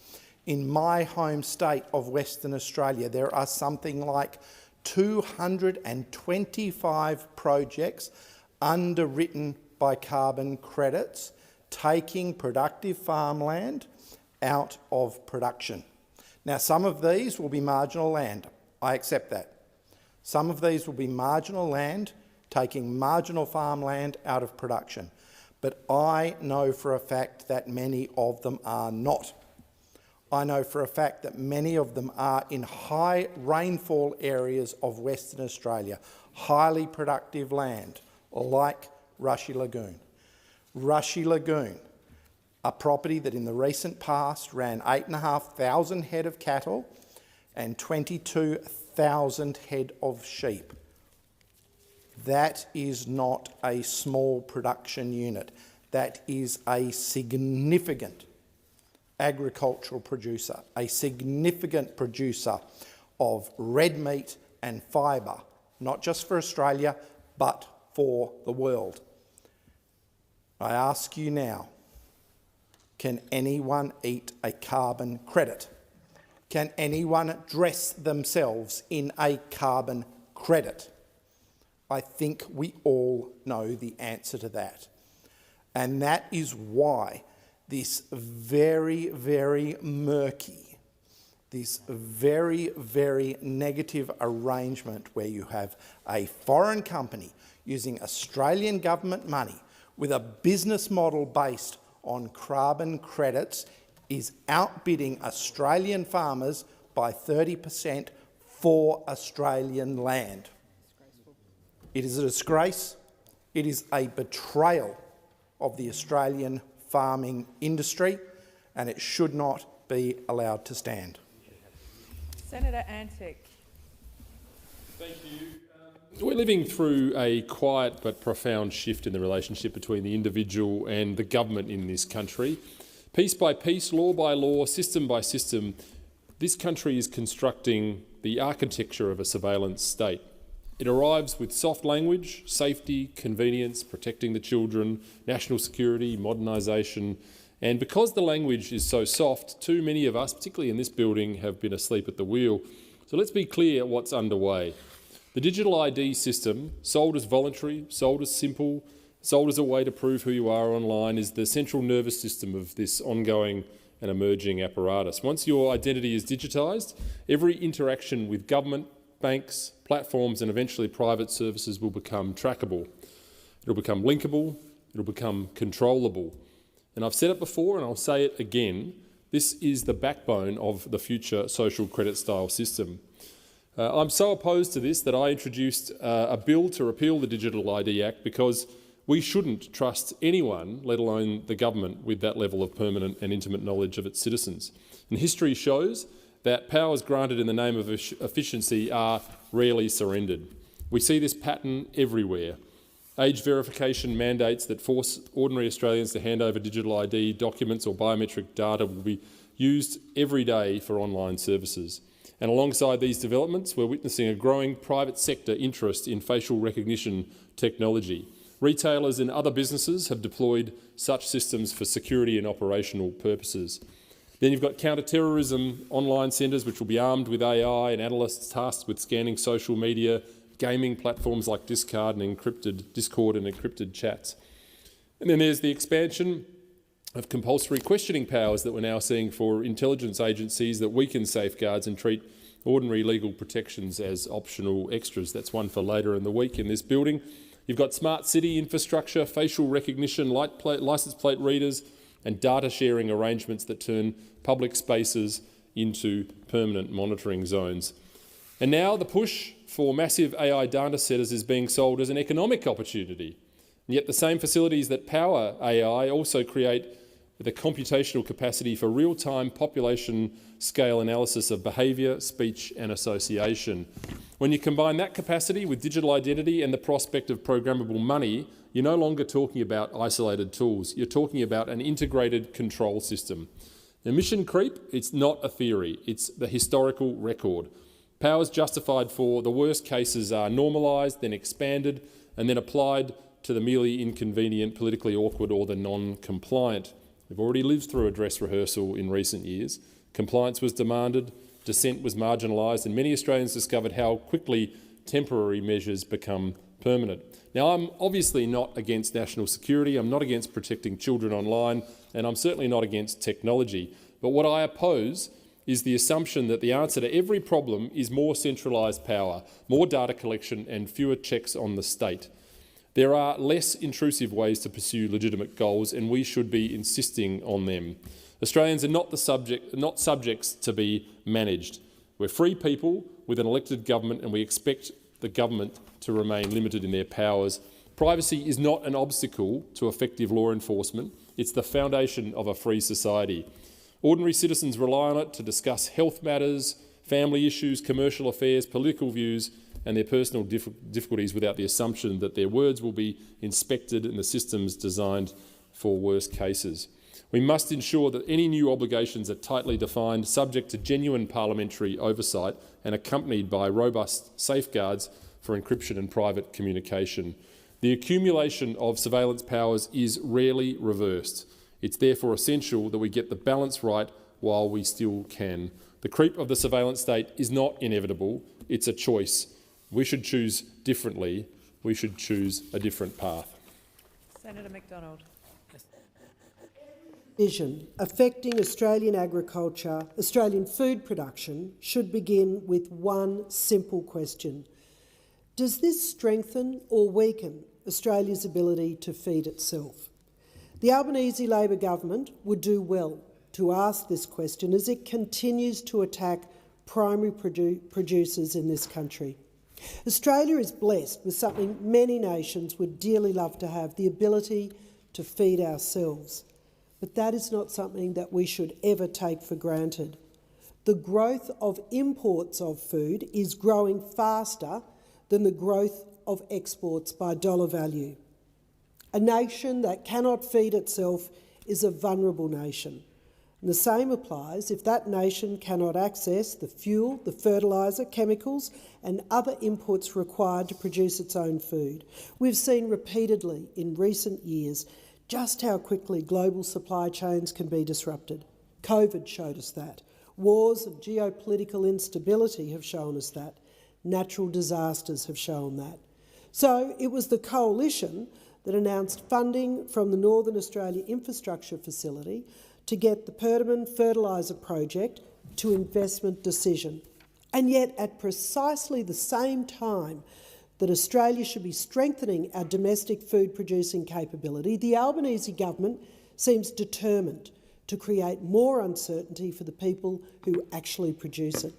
In my home state of Western Australia, there are something like 225 projects underwritten by carbon credits, taking productive farmland out of production. Now, some of these will be marginal land. I accept that. Some of these will be marginal land, taking marginal farmland out of production. But I know for a fact that many of them are not. I know for a fact that many of them are in high rainfall areas of Western Australia, highly productive land, like Rushy Lagoon. Rushy Lagoon, a property that in the recent past ran 8,500 head of cattle and 22,000 head of sheep. That is not a small production unit. That is a significant agricultural producer, a significant producer of red meat and fibre, not just for Australia, but for the world. I ask you now, can anyone eat a carbon credit? Can anyone dress themselves in a carbon credit? I think we all know the answer to that. And that is why this very, very murky, this very, very negative arrangement where you have a foreign company using Australian government money with a business model based on carbon credits is outbidding Australian farmers by 30% for Australian land. It is a disgrace. It is a betrayal of the Australian farming industry, and it should not be allowed to stand. Senator Antic. Thank you. We're living through a quiet but profound shift in the relationship between the individual and the government in this country. Piece by piece, law by law, system by system, this country is constructing the architecture of a surveillance state. It arrives with soft language, safety, convenience, protecting the children, national security, modernisation, and because the language is so soft, too many of us, particularly in this building, have been asleep at the wheel. So let's be clear what's underway. The digital ID system, sold as voluntary, sold as simple, sold as a way to prove who you are online, is the central nervous system of this ongoing and emerging apparatus. Once your identity is digitised, every interaction with government, banks, platforms and eventually private services will become trackable. It'll become linkable, it'll become controllable. And I've said it before and I'll say it again, this is the backbone of the future social credit style system. I'm so opposed to this that I introduced a bill to repeal the Digital ID Act because we shouldn't trust anyone, let alone the government, with that level of permanent and intimate knowledge of its citizens. And history shows that powers granted in the name of efficiency are rarely surrendered. We see this pattern everywhere. Age verification mandates that force ordinary Australians to hand over digital ID documents or biometric data will be used every day for online services. And alongside these developments, we're witnessing a growing private sector interest in facial recognition technology. Retailers and other businesses have deployed such systems for security and operational purposes. Then you've got counter-terrorism online centres which will be armed with AI and analysts tasked with scanning social media, gaming platforms like Discord and encrypted chats. And then there's the expansion of compulsory questioning powers that we're now seeing for intelligence agencies that weaken safeguards and treat ordinary legal protections as optional extras. That's one for later in the week in this building. You've got smart city infrastructure, facial recognition, licence plate readers, and data sharing arrangements that turn public spaces into permanent monitoring zones. And now the push for massive AI data centres is being sold as an economic opportunity. And yet the same facilities that power AI also create the computational capacity for real-time population scale analysis of behaviour, speech and association. When you combine that capacity with digital identity and the prospect of programmable money, you're no longer talking about isolated tools. You're talking about an integrated control system. Emission creep, it's not a theory, it's the historical record. Powers justified for the worst cases are normalised, then expanded, and then applied to the merely inconvenient, politically awkward or the non-compliant. We've already lived through a dress rehearsal in recent years. Compliance was demanded, dissent was marginalised, and many Australians discovered how quickly temporary measures become permanent. Now, I'm obviously not against national security, I'm not against protecting children online, and I'm certainly not against technology. But what I oppose is the assumption that the answer to every problem is more centralised power, more data collection and fewer checks on the state. There are less intrusive ways to pursue legitimate goals, and we should be insisting on them. Australians are not subjects to be managed. We're free people with an elected government, and we expect the government to remain limited in their powers. Privacy is not an obstacle to effective law enforcement. It's the foundation of a free society. Ordinary citizens rely on it to discuss health matters, family issues, commercial affairs, political views, and their personal difficulties without the assumption that their words will be inspected and the systems designed for worse cases. We must ensure that any new obligations are tightly defined, subject to genuine parliamentary oversight and accompanied by robust safeguards for encryption and private communication. The accumulation of surveillance powers is rarely reversed. It's therefore essential that we get the balance right while we still can. The creep of the surveillance state is not inevitable, it's a choice. We should choose differently. We should choose a different path. Senator McDonald. Vision affecting Australian agriculture, Australian food production should begin with one simple question. Does this strengthen or weaken Australia's ability to feed itself? The Albanese Labor government would do well to ask this question as it continues to attack primary producers in this country. Australia is blessed with something many nations would dearly love to have, the ability to feed ourselves. But that is not something that we should ever take for granted. The growth of imports of food is growing faster than the growth of exports by dollar value. A nation that cannot feed itself is a vulnerable nation. And the same applies if that nation cannot access the fuel, the fertiliser, chemicals and other inputs required to produce its own food. We've seen repeatedly in recent years just how quickly global supply chains can be disrupted. COVID showed us that. Wars and geopolitical instability have shown us that. Natural disasters have shown that. So it was the Coalition that announced funding from the Northern Australia Infrastructure Facility to get the Perdaman Fertiliser project to investment decision. And yet, at precisely the same time that Australia should be strengthening our domestic food producing capability, the Albanese government seems determined to create more uncertainty for the people who actually produce it.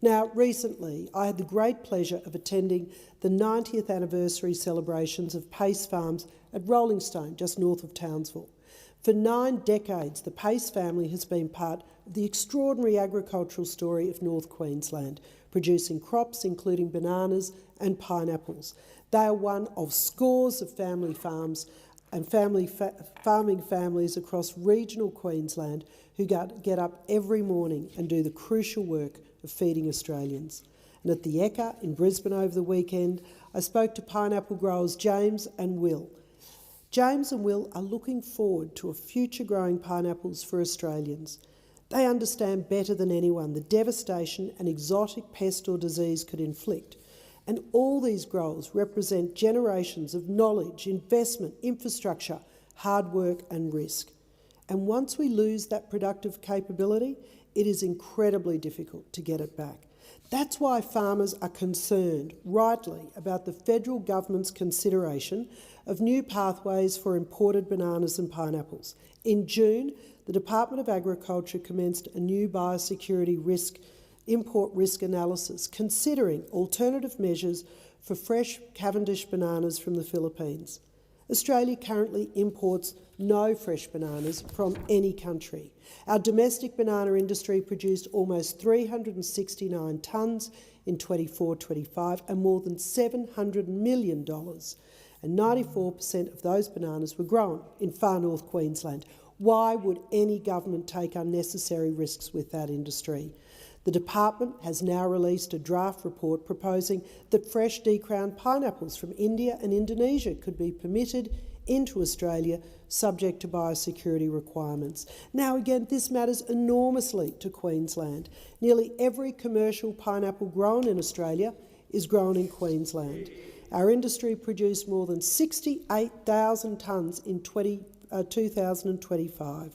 Now, recently, I had the great pleasure of attending the 90th anniversary celebrations of Pace Farms at Rolling Stone, just north of Townsville. For 9 decades, the Pace family has been part of the extraordinary agricultural story of North Queensland, producing crops including bananas and pineapples. They are one of scores of family farms and farming families across regional Queensland who get up every morning and do the crucial work of feeding Australians. And at the Ekka in Brisbane over the weekend, I spoke to pineapple growers James and Will. James and Will are looking forward to a future growing pineapples for Australians. They understand better than anyone the devastation an exotic pest or disease could inflict. And all these growers represent generations of knowledge, investment, infrastructure, hard work and risk. And once we lose that productive capability, it is incredibly difficult to get it back. That's why farmers are concerned, rightly, about the federal government's consideration of new pathways for imported bananas and pineapples. In June, the Department of Agriculture commenced a new biosecurity import risk analysis, considering alternative measures for fresh Cavendish bananas from the Philippines. Australia currently imports no fresh bananas from any country. Our domestic banana industry produced almost 369 tonnes in 24-25 and more than $700 million. And 94% of those bananas were grown in far north Queensland. Why would any government take unnecessary risks with that industry? The department has now released a draft report proposing that fresh decrowned pineapples from India and Indonesia could be permitted into Australia subject to biosecurity requirements. Now again, this matters enormously to Queensland. Nearly every commercial pineapple grown in Australia is grown in Queensland. Our industry produced more than 68,000 tonnes in 2025.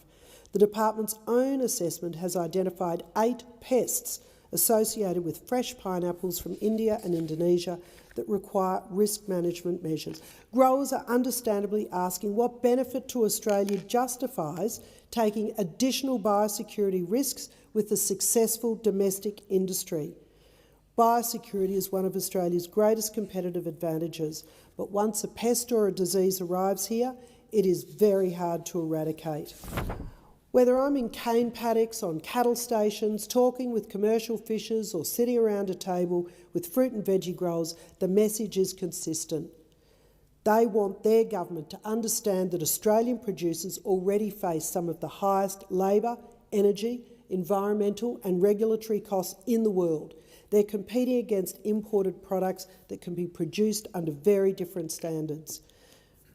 The department's own assessment has identified 8 pests associated with fresh pineapples from India and Indonesia that require risk management measures. Growers are understandably asking what benefit to Australia justifies taking additional biosecurity risks with the successful domestic industry. Biosecurity is one of Australia's greatest competitive advantages, but once a pest or a disease arrives here, it is very hard to eradicate. Whether I'm in cane paddocks, on cattle stations, talking with commercial fishers or sitting around a table with fruit and veggie growers, the message is consistent. They want their government to understand that Australian producers already face some of the highest labour, energy, environmental and regulatory costs in the world. They're competing against imported products that can be produced under very different standards.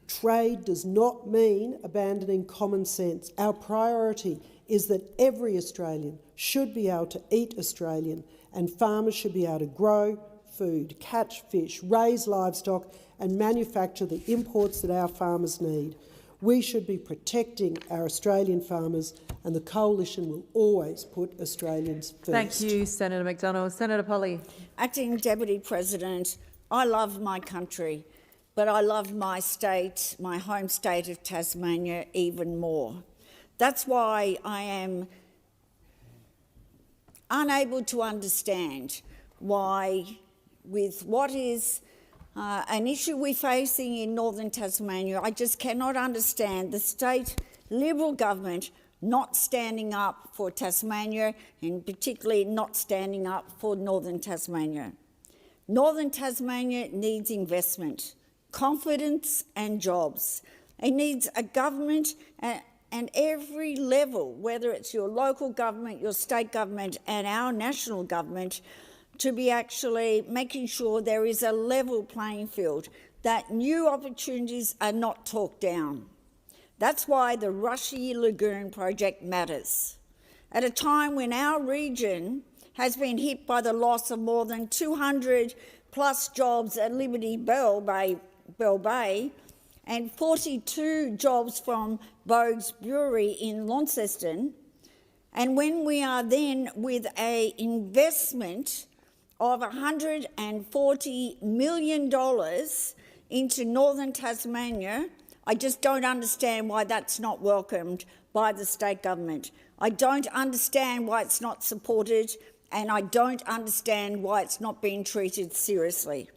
Trade does not mean abandoning common sense. Our priority is that every Australian should be able to eat Australian, and farmers should be able to grow food, catch fish, raise livestock and manufacture the imports that our farmers need. We should be protecting our Australian farmers, and the Coalition will always put Australians first. Thank you, Senator McDonald. Senator Polley. Acting Deputy President, I love my country, but I love my state, my home state of Tasmania, even more. That's why I am unable to understand why, with what is an issue we're facing in northern Tasmania, I just cannot understand the state Liberal government not standing up for Tasmania, and particularly not standing up for northern Tasmania. Northern Tasmania needs investment, confidence and jobs. It needs a government and every level, whether it's your local government, your state government and our national government, to be actually making sure there is a level playing field, that new opportunities are not talked down. That's why the Rushy Lagoon project matters. At a time when our region has been hit by the loss of more than 200 plus jobs at Liberty Bell Bay and 42 jobs from Bogue's Brewery in Launceston, and when we are then with an investment of $140 million into northern Tasmania, I just don't understand why that's not welcomed by the state government. I don't understand why it's not supported, and I don't understand why it's not being treated seriously.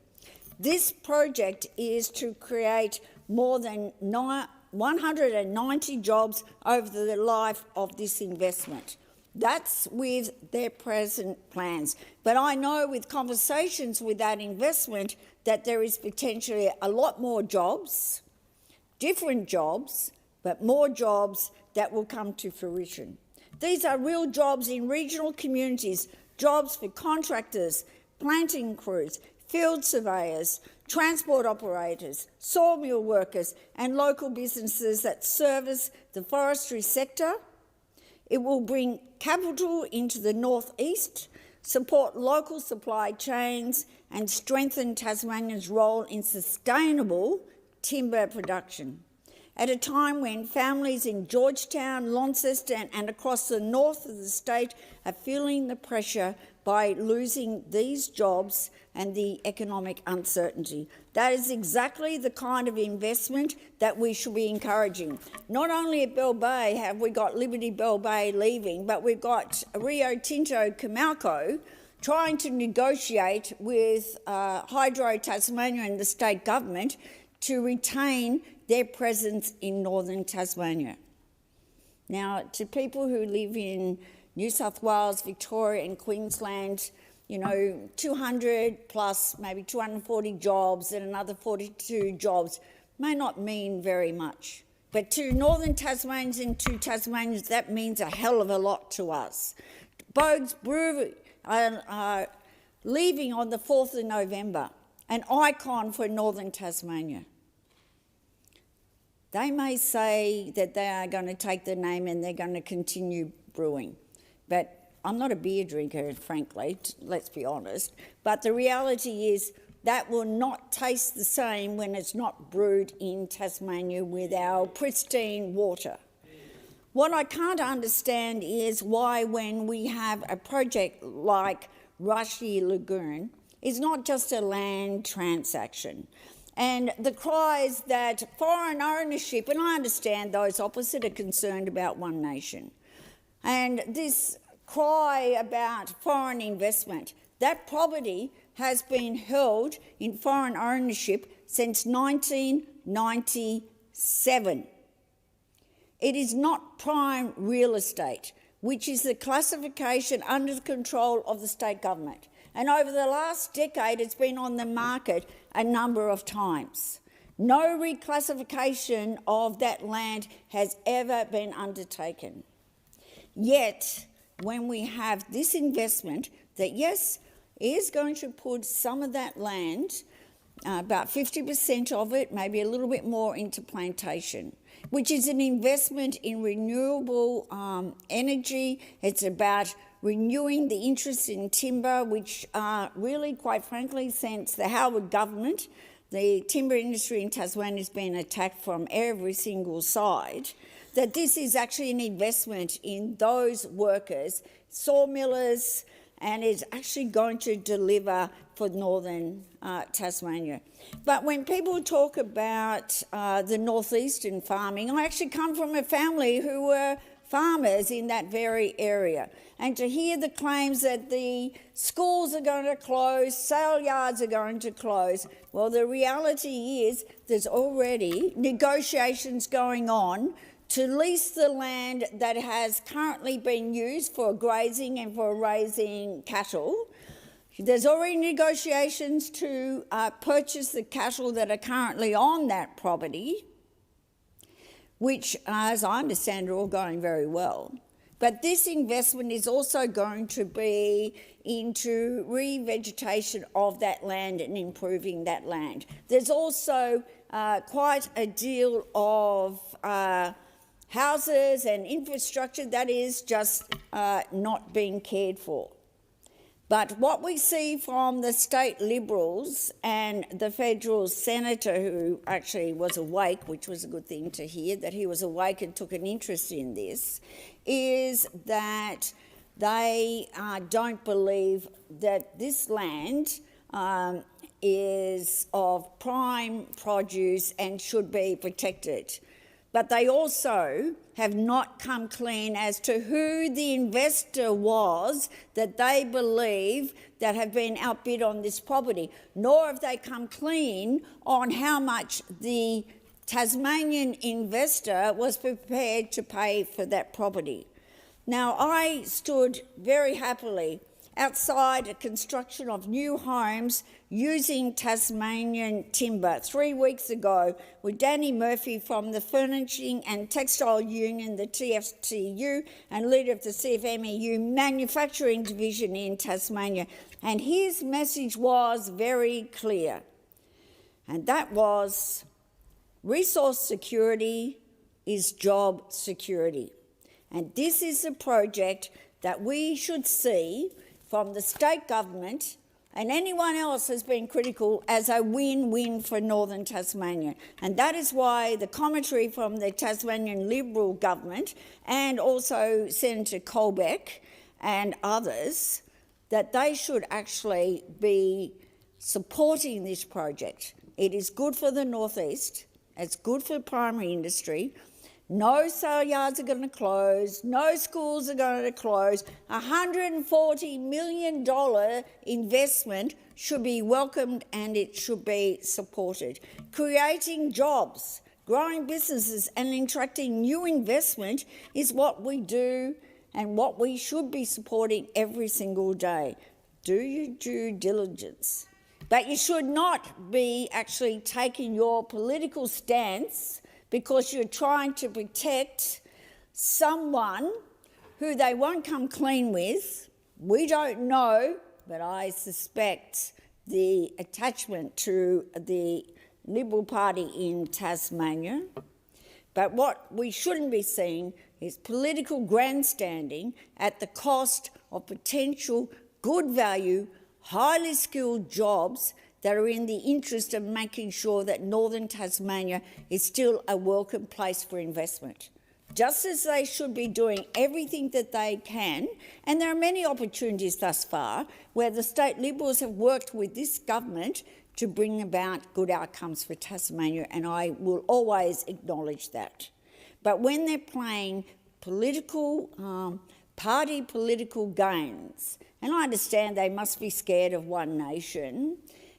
This project is to create more than 190 jobs over the life of this investment. That's with their present plans. But I know with conversations with that investment that there is potentially a lot more jobs different jobs, but more jobs that will come to fruition. These are real jobs in regional communities, jobs for contractors, planting crews, field surveyors, transport operators, sawmill workers and local businesses that service the forestry sector. It will bring capital into the northeast, support local supply chains and strengthen Tasmania's role in sustainable timber production. At a time when families in Georgetown, Launceston and across the north of the state are feeling the pressure by losing these jobs and the economic uncertainty. That is exactly the kind of investment that we should be encouraging. Not only at Bell Bay have we got Liberty Bell Bay leaving, but we've got Rio Tinto Comalco trying to negotiate with Hydro Tasmania and the state government to retain their presence in northern Tasmania. Now, to people who live in New South Wales, Victoria and Queensland, 200 plus maybe 240 jobs and another 42 jobs may not mean very much. But to northern Tasmanians and to Tasmanians, that means a hell of a lot to us. Boag's Brewery are leaving on the 4th of November, an icon for northern Tasmania. They may say that they are going to take the name and they're going to continue brewing. But I'm not a beer drinker, frankly, let's be honest. But the reality is that will not taste the same when it's not brewed in Tasmania with our pristine water. What I can't understand is why when we have a project like Rushy Lagoon, it's not just a land transaction. And the cries that foreign ownership, and I understand those opposite are concerned about one nation, and this cry about foreign investment, that property has been held in foreign ownership since 1997. It is not prime real estate, which is the classification under the control of the state government. And over the last decade, it's been on the market a number of times. No reclassification of that land has ever been undertaken. Yet, when we have this investment that, yes, is going to put some of that land, about 50% of it, maybe a little bit more, into plantation, which is an investment in renewable energy. It's about renewing the interest in timber, which really, quite frankly, since the Howard government, the timber industry in Tasmania has been attacked from every single side, that this is actually an investment in those workers, sawmillers, and is actually going to deliver for northern Tasmania. But when people talk about the northeastern farming, I actually come from a family who were farmers in that very area. And to hear the claims that the schools are going to close, sale yards are going to close, well, the reality is there's already negotiations going on to lease the land that has currently been used for grazing and for raising cattle. There's already negotiations to purchase the cattle that are currently on that property, which, as I understand, are all going very well. But this investment is also going to be into revegetation of that land and improving that land. There's also quite a deal of houses and infrastructure that is just not being cared for. But what we see from the state Liberals and the federal senator, who actually was awake, which was a good thing to hear, that he was awake and took an interest in this, is that they don't believe that this land is of prime produce and should be protected. But they also have not come clean as to who the investor was that they believe that have been outbid on this property, nor have they come clean on how much the Tasmanian investor was prepared to pay for that property. Now, I stood very happily outside a construction of new homes using Tasmanian timber. 3 weeks ago, with Danny Murphy from the Furnishing and Textile Union, the TFTU, and leader of the CFMEU Manufacturing Division in Tasmania. And his message was very clear, and that was resource security is job security. And this is a project that we should see from the state government and anyone else has been critical as a win-win for northern Tasmania. And that is why the commentary from the Tasmanian Liberal government and also Senator Colbeck and others, that they should actually be supporting this project. It is good for the northeast, it's good for primary industry. No sale yards are going to close, no schools are going to close. $140 million investment should be welcomed and it should be supported. Creating jobs, growing businesses and attracting new investment is what we do and what we should be supporting every single day. Do your due diligence. But you should not be actually taking your political stance because you're trying to protect someone who they won't come clean with. We don't know, but I suspect the attachment to the Liberal Party in Tasmania. But what we shouldn't be seeing is political grandstanding at the cost of potential good value, highly skilled jobs that are in the interest of making sure that northern Tasmania is still a welcome place for investment. Just as they should be doing everything that they can, and there are many opportunities thus far where the state Liberals have worked with this government to bring about good outcomes for Tasmania, and I will always acknowledge that. But when they're playing political, party political games, and I understand they must be scared of one nation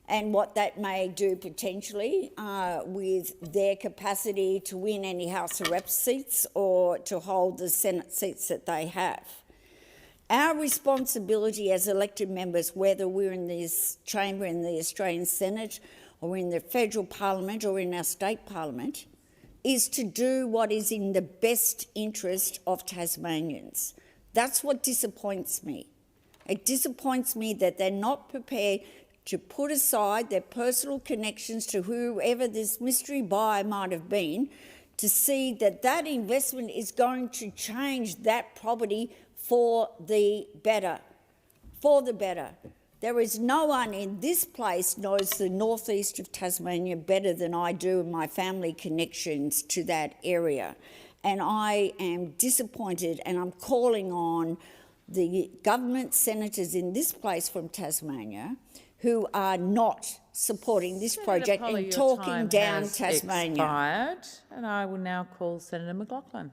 and what that may do potentially with their capacity to win any House of Reps seats or to hold the Senate seats that they have. Our responsibility as elected members, whether we're in this chamber in the Australian Senate or in the federal parliament or in our state parliament, is to do what is in the best interest of Tasmanians. That's what disappoints me. It disappoints me that they're not prepared to put aside their personal connections to whoever this mystery buyer might have been, to see that that investment is going to change that property for the better. For the better. There is no one in this place knows the northeast of Tasmania better than I do and my family connections to that area. And I am disappointed, and I'm calling on the government senators in this place from Tasmania who are not supporting this project and talking down Tasmania. Expired, and I will now call Senator McLaughlin.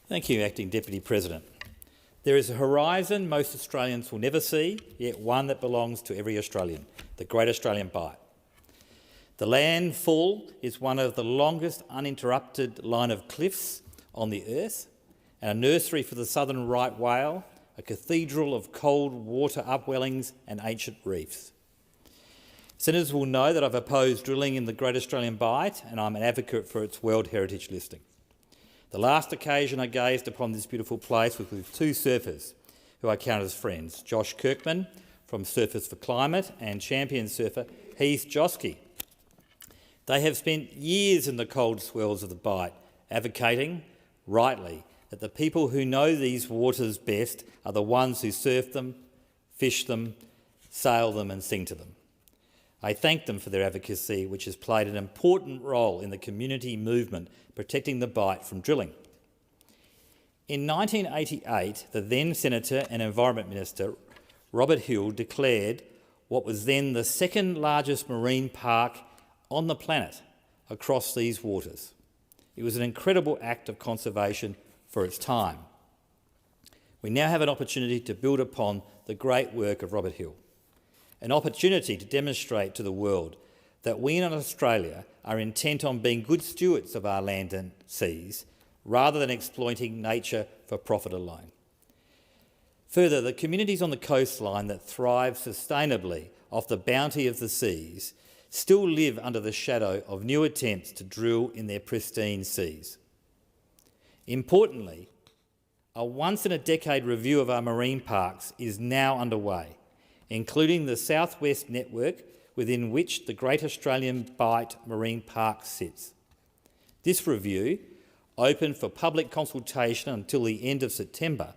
Thank you, Acting Deputy President. There is a horizon most Australians will never see, yet one that belongs to every Australian, the Great Australian Bight. The landfall is one of the longest uninterrupted line of cliffs on the earth, and a nursery for the southern right whale, a cathedral of cold water upwellings and ancient reefs. Senators will know that I've opposed drilling in the Great Australian Bight, and I'm an advocate for its World Heritage listing. The last occasion I gazed upon this beautiful place was with two surfers who I count as friends, Josh Kirkman from Surfers for Climate and champion surfer Heath Josky. They have spent years in the cold swells of the Bight, advocating, rightly, that the people who know these waters best are the ones who surf them, fish them, sail them and sing to them. I thank them for their advocacy, which has played an important role in the community movement protecting the Bight from drilling. In 1988, the then Senator and Environment Minister, Robert Hill, declared what was then the second largest marine park on the planet across these waters. It was an incredible act of conservation for its time. We now have an opportunity to build upon the great work of Robert Hill, an opportunity to demonstrate to the world that we in Australia are intent on being good stewards of our land and seas rather than exploiting nature for profit alone. Further, the communities on the coastline that thrive sustainably off the bounty of the seas still live under the shadow of new attempts to drill in their pristine seas. Importantly, a once-in-a-decade review of our marine parks is now underway, including the Southwest Network, within which the Great Australian Bight Marine Park sits. This review, open for public consultation until the end of September,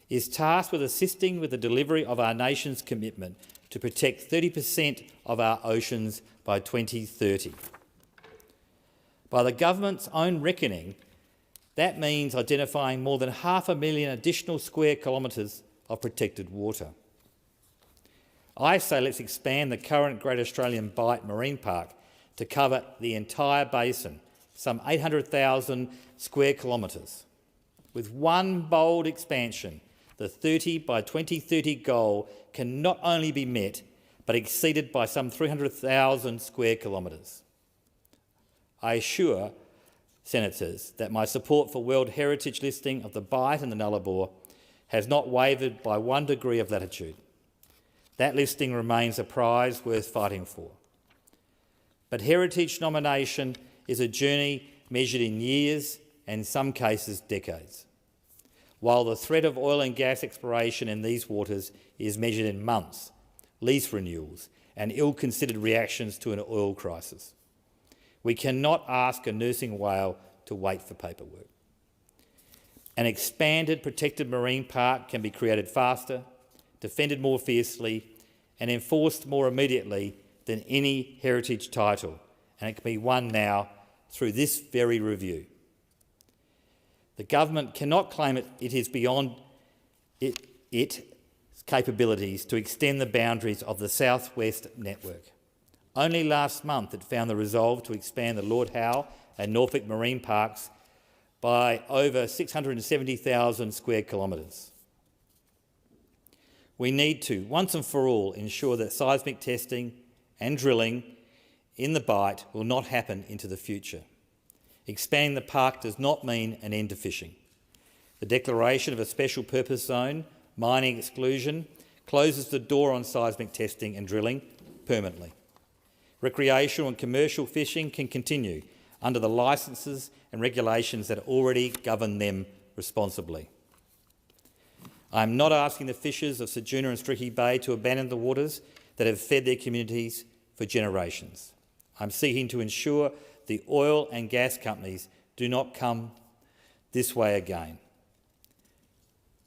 is tasked with assisting with the delivery of our nation's commitment to protect 30% of our oceans by 2030. By the government's own reckoning, that means identifying more than 500,000 additional square kilometres of protected water. I say let's expand the current Great Australian Bight Marine Park to cover the entire basin, some 800,000 square kilometres. With one bold expansion, the 30 by 2030 goal can not only be met, but exceeded by some 300,000 square kilometres. I assure senators that my support for World Heritage listing of the Bight and the Nullarbor has not wavered by 1 degree of latitude. That listing remains a prize worth fighting for. But heritage nomination is a journey measured in years and in some cases decades, while the threat of oil and gas exploration in these waters is measured in months, lease renewals and ill-considered reactions to an oil crisis. We cannot ask a nursing whale to wait for paperwork. An expanded protected marine park can be created faster, defended more fiercely and enforced more immediately than any heritage title, and it can be won now through this very review. The government cannot claim it is beyond its capabilities to extend the boundaries of the Southwest Network. Only last month it found the resolve to expand the Lord Howe and Norfolk Marine Parks by over 670,000 square kilometres. We need to, once and for all, ensure that seismic testing and drilling in the Bight will not happen into the future. Expanding the park does not mean an end to fishing. The declaration of a special purpose zone, mining exclusion, closes the door on seismic testing and drilling permanently. Recreational and commercial fishing can continue under the licences and regulations that already govern them responsibly. I am not asking the fishers of Ceduna and Stricky Bay to abandon the waters that have fed their communities for generations. I'm seeking to ensure the oil and gas companies do not come this way again.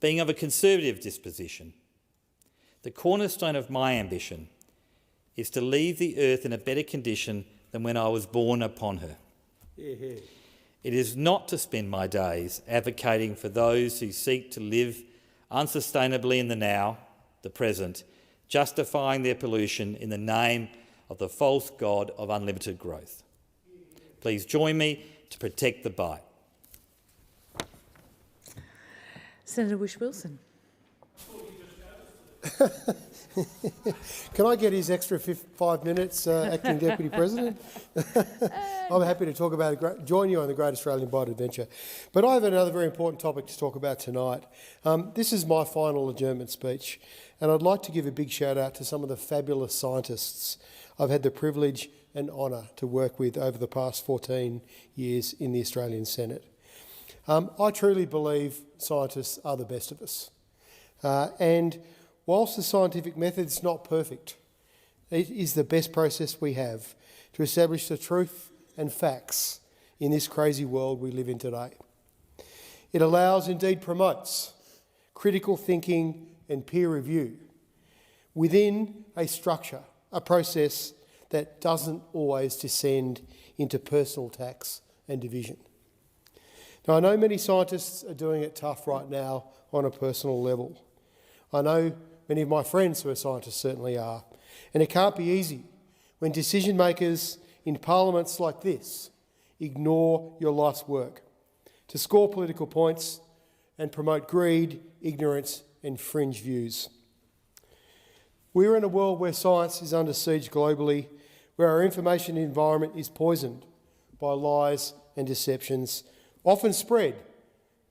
Being of a conservative disposition, the cornerstone of my ambition is to leave the earth in a better condition than when I was born upon her. It is not to spend my days advocating for those who seek to live unsustainably in the now, the present, justifying their pollution in the name of the false god of unlimited growth. Please join me to protect the Bight. Senator Whish-Wilson. Can I get his extra 5 minutes, Acting Deputy President? I'm happy to talk about join you on the Great Australian Bight Adventure. But I have another very important topic to talk about tonight. This is my final adjournment speech, and I'd like to give a big shout out to some of the fabulous scientists I've had the privilege and honour to work with over the past 14 years in the Australian Senate. I truly believe scientists are the best of us. And whilst the scientific method is not perfect, it is the best process we have to establish the truth and facts in this crazy world we live in today. It allows, indeed promotes, critical thinking and peer review within a structure, a process that doesn't always descend into personal attacks and division. Now, I know many scientists are doing it tough right now on a personal level. I know many of my friends who are scientists certainly are. And it can't be easy when decision makers in parliaments like this ignore your life's work to score political points and promote greed, ignorance and fringe views. We're in a world where science is under siege globally, where our information environment is poisoned by lies and deceptions, often spread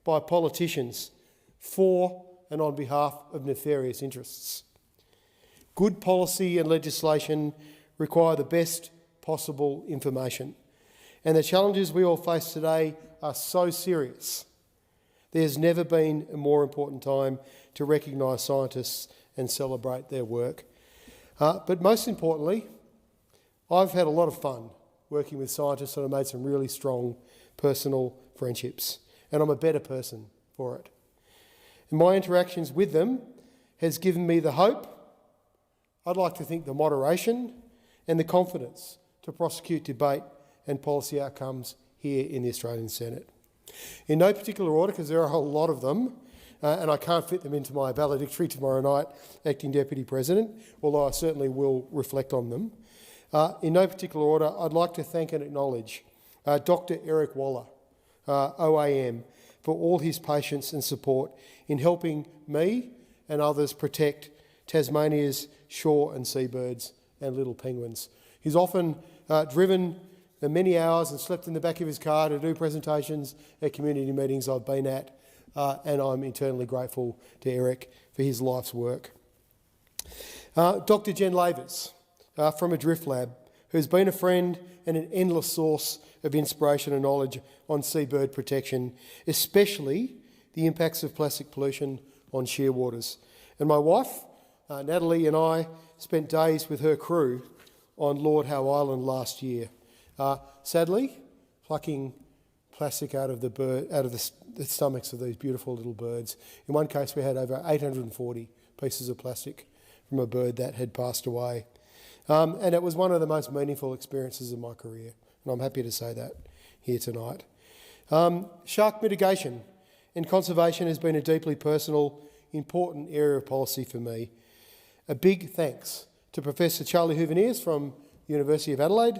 by politicians for and on behalf of nefarious interests. Good policy and legislation require the best possible information, and the challenges we all face today are so serious. There's never been a more important time to recognise scientists and celebrate their work. But most importantly, I've had a lot of fun working with scientists, and I've made some really strong personal friendships, and I'm a better person for it. And my interactions with them has given me the hope, I'd like to think the moderation and the confidence to prosecute debate and policy outcomes here in the Australian Senate. In no particular order, because there are a whole lot of them, and I can't fit them into my valedictory tomorrow night, Acting Deputy President, although I certainly will reflect on them. In no particular order, I'd like to thank and acknowledge Dr Eric Waller, OAM, for all his patience and support in helping me and others protect Tasmania's shore and seabirds and little penguins. He's often driven many hours and slept in the back of his car to do presentations at community meetings I've been at, and I'm eternally grateful to Eric for his life's work. Dr Jen Lavers from Adrift Lab, who's been a friend and an endless source of inspiration and knowledge on seabird protection, especially the impacts of plastic pollution on shearwaters. And my wife, Natalie, and I spent days with her crew on Lord Howe Island last year. Sadly, plucking plastic out of the stomachs of these beautiful little birds. In one case, we had over 840 pieces of plastic from a bird that had passed away. And it was one of the most meaningful experiences of my career, and I'm happy to say that here tonight. Shark mitigation and conservation has been a deeply personal, important area of policy for me. A big thanks to Professor Charlie Huveniers from the University of Adelaide,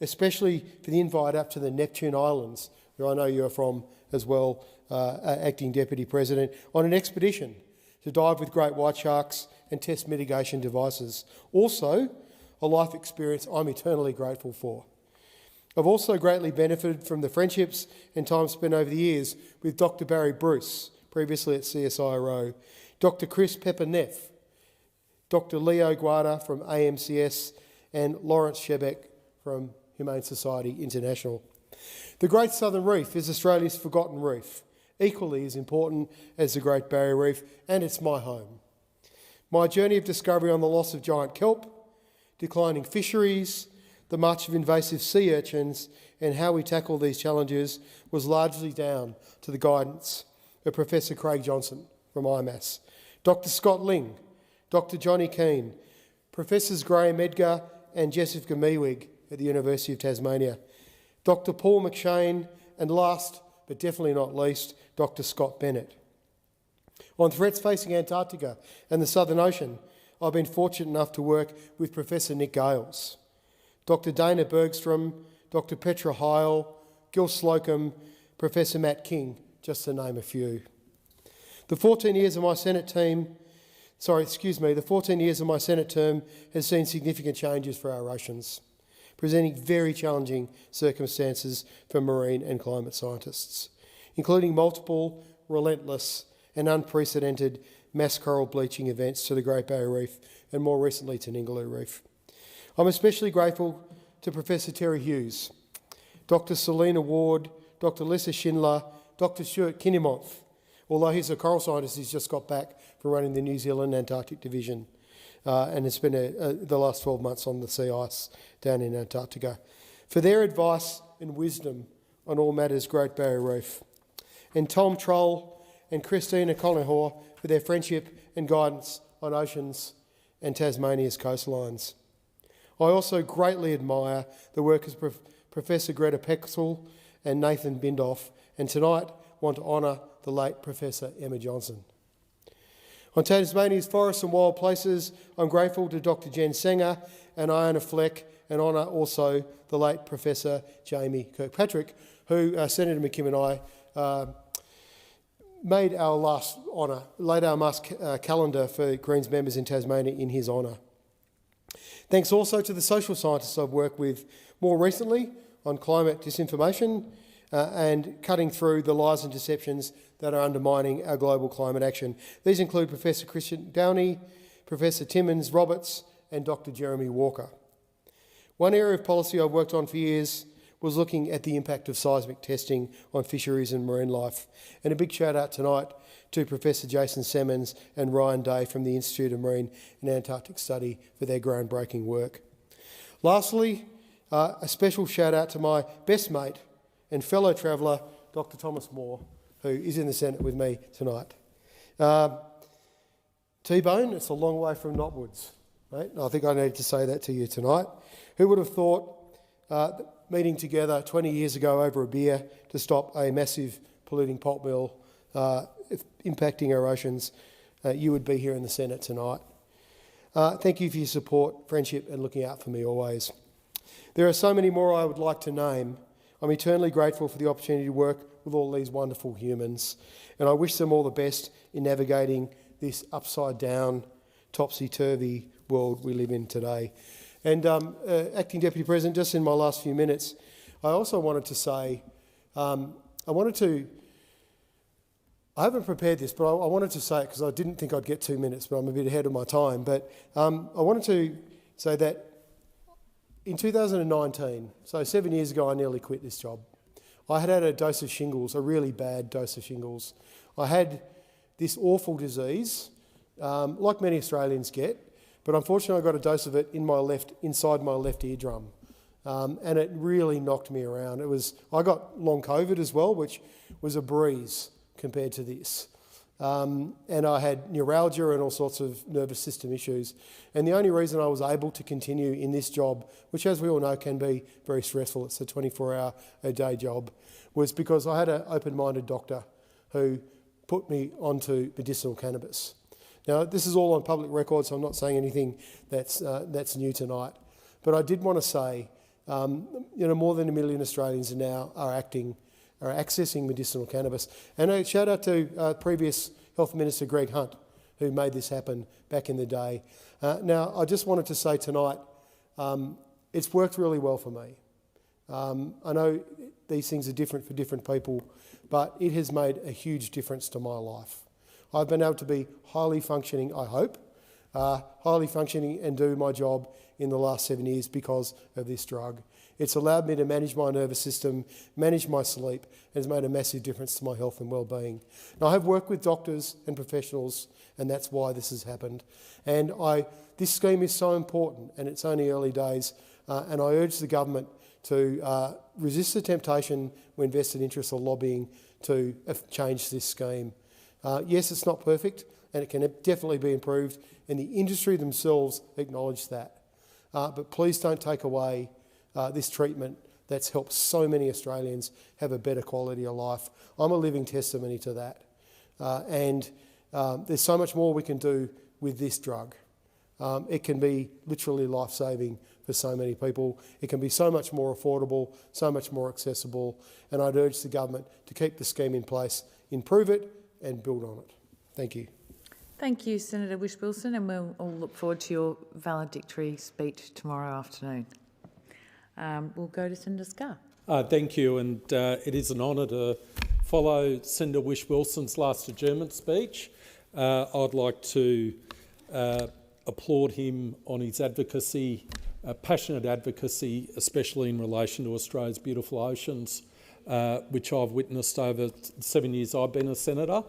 especially for the invite up to the Neptune Islands, where I know you are from as well, Acting Deputy President, on an expedition to dive with great white sharks and test mitigation devices. Also, a life experience I'm eternally grateful for. I've also greatly benefited from the friendships and time spent over the years with Dr Barry Bruce, previously at CSIRO, Dr Chris Pepper-Neff, Dr Leo Guarda from AMCS, and Lawrence Shebeck from Humane Society International. The Great Southern Reef is Australia's forgotten reef, equally as important as the Great Barrier Reef, and it's my home. My journey of discovery on the loss of giant kelp, declining fisheries, the march of invasive sea urchins, and how we tackle these challenges was largely down to the guidance of Professor Craig Johnson from IMAS, Dr Scott Ling, Dr Johnny Keane, Professors Graham Edgar and Jessica Meewig at the University of Tasmania, Dr Paul McShane, and last but definitely not least, Dr Scott Bennett. On threats facing Antarctica and the Southern Ocean, I've been fortunate enough to work with Professor Nick Gales, Dr Dana Bergstrom, Dr Petra Heil, Gil Slocum, Professor Matt King, just to name a few. The 14 years of my Senate term has seen significant changes for our oceans, presenting very challenging circumstances for marine and climate scientists, including multiple, relentless and unprecedented mass coral bleaching events to the Great Barrier Reef and more recently to Ningaloo Reef. I'm especially grateful to Professor Terry Hughes, Dr Selena Ward, Dr Lisa Schindler, Dr Stuart Kinnemoth. Although he's a coral scientist, he's just got back from running the New Zealand Antarctic Division and it's been the last 12 months on the sea ice down in Antarctica, for their advice and wisdom on all matters Great Barrier Reef. And Tom Troll and Christina Collihor for their friendship and guidance on oceans and Tasmania's coastlines. I also greatly admire the work of Professor Greta Pexel and Nathan Bindoff, and tonight want to honour the late Professor Emma Johnson. On Tasmania's forests and wild places, I'm grateful to Dr Jen Sanger and Iona Fleck, and honour also the late Professor Jamie Kirkpatrick, who Senator McKim and I laid our last calendar for Greens members in Tasmania in his honour. Thanks also to the social scientists I've worked with more recently on climate disinformation, and cutting through the lies and deceptions that are undermining our global climate action. These include Professor Christian Downey, Professor Timmins Roberts and Dr Jeremy Walker. One area of policy I've worked on for years was looking at the impact of seismic testing on fisheries and marine life. And a big shout out tonight to Professor Jason Semmens and Ryan Day from the Institute of Marine and Antarctic Study for their groundbreaking work. Lastly, a special shout out to my best mate and fellow traveller, Dr Thomas Moore, who is in the Senate with me tonight. T-Bone, it's a long way from Knotwoods, mate. I think I need to say that to you tonight. Who would have thought meeting together 20 years ago over a beer to stop a massive polluting pulp mill impacting our oceans, you would be here in the Senate tonight. Thank you for your support, friendship and looking out for me always. There are so many more I would like to name. I'm eternally grateful for the opportunity to work with all these wonderful humans, and I wish them all the best in navigating this upside-down, topsy-turvy world we live in today. And Acting Deputy President, just in my last few minutes, I also wanted to say, I haven't prepared this, but I wanted to say it because I didn't think I'd get 2 minutes, but I'm a bit ahead of my time. But I wanted to say that in 2019, so 7 years ago, I nearly quit this job. I had had a dose of shingles, a really bad dose of shingles. I had this awful disease, like many Australians get, but unfortunately I got a dose of it inside my left eardrum, and it really knocked me around. I got long COVID as well, which was a breeze compared to this. And I had neuralgia and all sorts of nervous system issues. And the only reason I was able to continue in this job, which as we all know can be very stressful, it's a 24-hour-a-day job, was because I had an open-minded doctor who put me onto medicinal cannabis. Now, this is all on public record, so I'm not saying anything that's new tonight. But I did want to say, more than 1 million Australians now are accessing medicinal cannabis. And a shout out to previous Health Minister Greg Hunt, who made this happen back in the day. Now, I just wanted to say tonight, it's worked really well for me. I know these things are different for different people, but it has made a huge difference to my life. I've been able to be highly functioning, I hope, highly functioning and do my job in the last 7 years because of this drug. It's allowed me to manage my nervous system, manage my sleep, and has made a massive difference to my health and well-being. Now, I have worked with doctors and professionals, and that's why this has happened. And this scheme is so important, and it's only early days, and I urge the government to resist the temptation when vested interests are lobbying to change this scheme. Yes, it's not perfect, and it can definitely be improved, and the industry themselves acknowledge that. But please don't take away this treatment that's helped so many Australians have a better quality of life. I'm a living testimony to that. And there's so much more we can do with this drug. It can be literally life-saving for so many people. It can be so much more affordable, so much more accessible, and I'd urge the government to keep the scheme in place, improve it and build on it. Thank you. Thank you, Senator Whish-Wilson, and we'll all look forward to your valedictory speech tomorrow afternoon. We'll go to Senator Scarr. Thank you, and it is an honour to follow Senator Whish-Wilson's last adjournment speech. I'd like to applaud him on his advocacy, passionate advocacy, especially in relation to Australia's beautiful oceans, which I've witnessed over 7 years I've been a senator.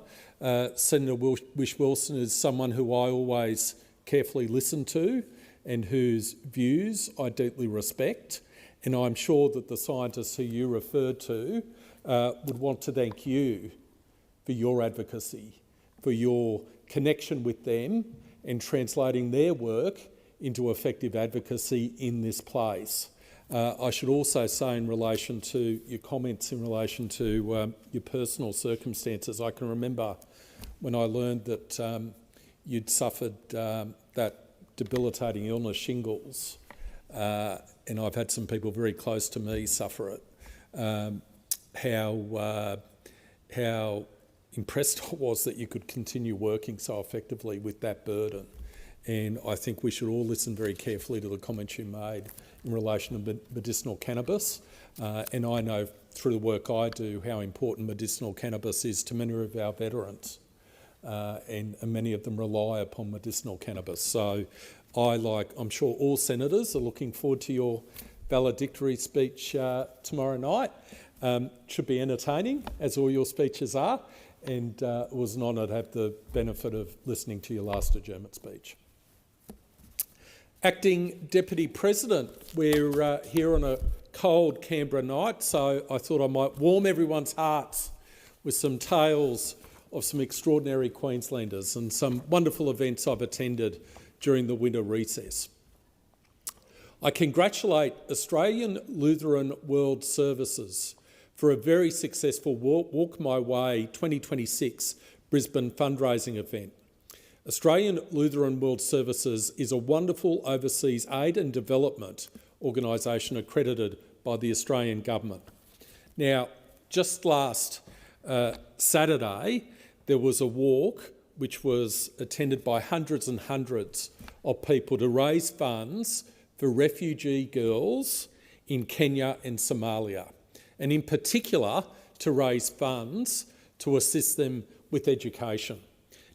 Senator Whish-Wilson is someone who I always carefully listen to and whose views I deeply respect. And I'm sure that the scientists who you referred to would want to thank you for your advocacy, for your connection with them and translating their work into effective advocacy in this place. I should also say in relation to your comments in relation to your personal circumstances, I can remember when I learned that you'd suffered that debilitating illness, shingles, and I've had some people very close to me suffer it, how impressed I was that you could continue working so effectively with that burden. And I think we should all listen very carefully to the comments you made in relation to medicinal cannabis. And I know through the work I do, how important medicinal cannabis is to many of our veterans, and many of them rely upon medicinal cannabis. So I'm sure all senators are looking forward to your valedictory speech tomorrow night. Should be entertaining, as all your speeches are, and it was an honour to have the benefit of listening to your last adjournment speech. Acting Deputy President, we're here on a cold Canberra night, so I thought I might warm everyone's hearts with some tales of some extraordinary Queenslanders and some wonderful events I've attended during the winter recess. I congratulate Australian Lutheran World Services for a very successful Walk My Way 2026 Brisbane fundraising event. Australian Lutheran World Services is a wonderful overseas aid and development organisation accredited by the Australian Government. Now, just last Saturday, there was a walk which was attended by hundreds and hundreds of people to raise funds for refugee girls in Kenya and Somalia, and in particular to raise funds to assist them with education.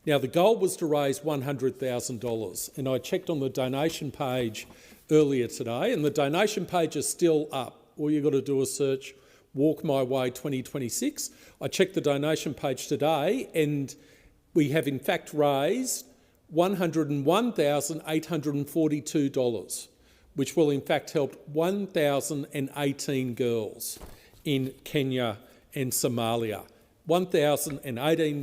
Now, the goal was to raise $100,000, and I checked on the donation page earlier today, and the donation page is still up. All you've got to do is search Walk My Way 2026. I checked the donation page today, and we have in fact raised $101,842, which will in fact help 1,018 girls in Kenya and Somalia. 1,018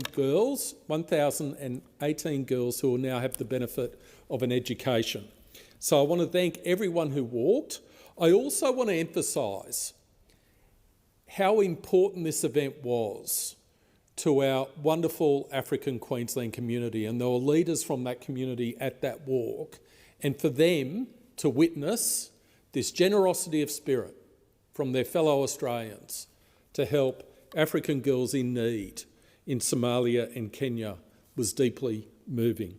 girls who will now have the benefit of an education. So I want to thank everyone who walked. I also want to emphasise how important this event was to our wonderful African Queensland community, and there were leaders from that community at that walk, and for them to witness this generosity of spirit from their fellow Australians to help African girls in need in Somalia and Kenya was deeply moving.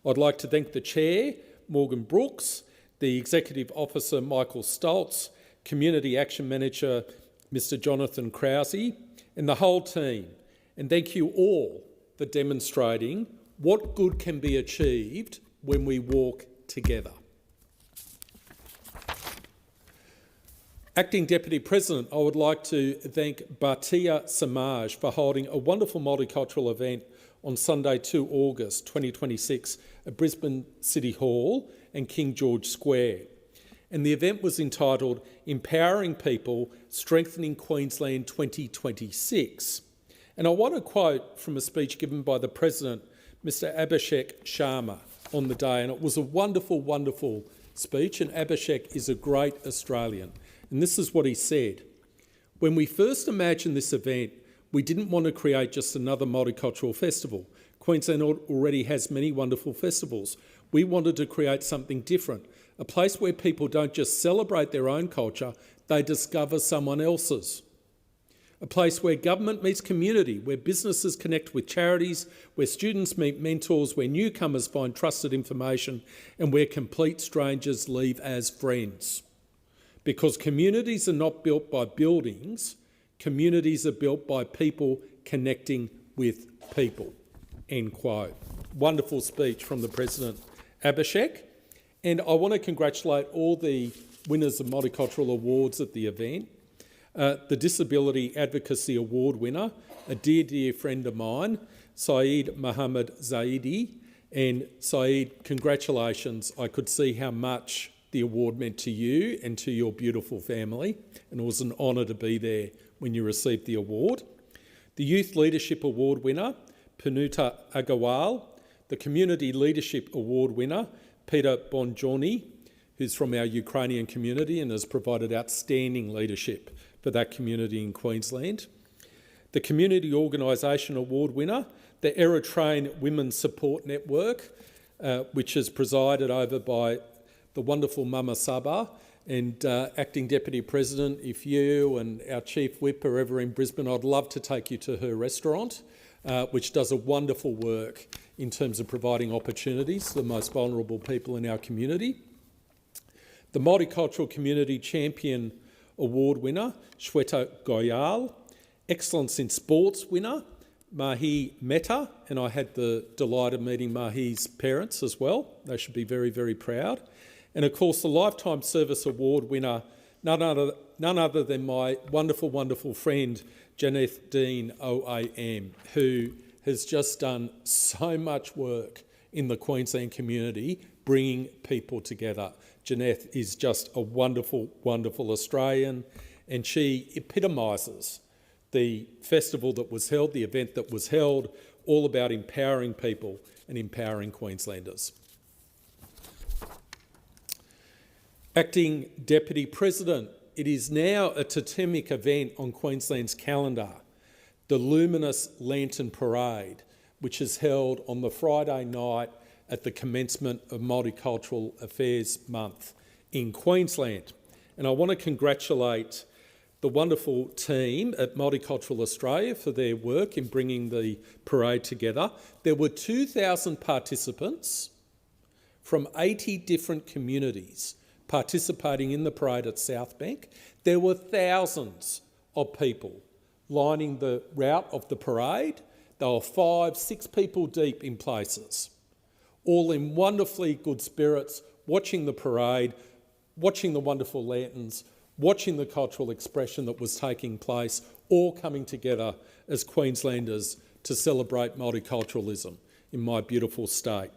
I'd like to thank the Chair, Morgan Brooks, the Executive Officer, Michael Stoltz, Community Action Manager, Mr Jonathan Krause, and the whole team. And thank you all for demonstrating what good can be achieved when we walk together. Acting Deputy President, I would like to thank Bhartiya Samaj for holding a wonderful multicultural event on Sunday 2 August 2026 at Brisbane City Hall and King George Square. And the event was entitled Empowering People, Strengthening Queensland 2026. And I want to quote from a speech given by the President, Mr Abhishek Sharma, on the day, and it was a wonderful, wonderful speech, and Abhishek is a great Australian. And this is what he said. When we first imagined this event, we didn't want to create just another multicultural festival. Queensland already has many wonderful festivals. We wanted to create something different, a place where people don't just celebrate their own culture, they discover someone else's. A place where government meets community, where businesses connect with charities, where students meet mentors, where newcomers find trusted information, and where complete strangers leave as friends. Because communities are not built by buildings, communities are built by people connecting with people. End quote. Wonderful speech from the President, Abhishek. And I want to congratulate all the winners of multicultural awards at the event. The Disability Advocacy Award winner, a dear, dear friend of mine, Saeed Mohammed Zaidi. And Saeed, congratulations. I could see how much the award meant to you and to your beautiful family, and it was an honour to be there when you received the award. The Youth Leadership Award winner, Panuta Agarwal. The Community Leadership Award winner, Peter Bonjorny, who's from our Ukrainian community and has provided outstanding leadership for that community in Queensland. The Community Organisation Award winner, the Eritrean Women's Support Network, which is presided over by the wonderful Mama Saba. And Acting Deputy President, if you and our Chief Whip are ever in Brisbane, I'd love to take you to her restaurant, which does a wonderful work in terms of providing opportunities to the most vulnerable people in our community. The Multicultural Community Champion Award winner, Shweta Goyal. Excellence in Sports winner, Mahi Mehta, and I had the delight of meeting Mahi's parents as well. They should be very, very proud. And of course, the Lifetime Service Award winner, none other than my wonderful, wonderful friend, Janeth Dean OAM, who has just done so much work in the Queensland community, bringing people together. Janeth is just a wonderful, wonderful Australian, and she epitomises the festival that was held, the event that was held, all about empowering people and empowering Queenslanders. Acting Deputy President, it is now a totemic event on Queensland's calendar, the Luminous Lantern Parade, which is held on the Friday night at the commencement of Multicultural Affairs Month in Queensland. And I want to congratulate the wonderful team at Multicultural Australia for their work in bringing the parade together. There were 2,000 participants from 80 different communities participating in the parade at South Bank. There were thousands of people lining the route of the parade. They were 5, 6 people deep in places, all in wonderfully good spirits, watching the parade, watching the wonderful lanterns, watching the cultural expression that was taking place, all coming together as Queenslanders to celebrate multiculturalism in my beautiful state.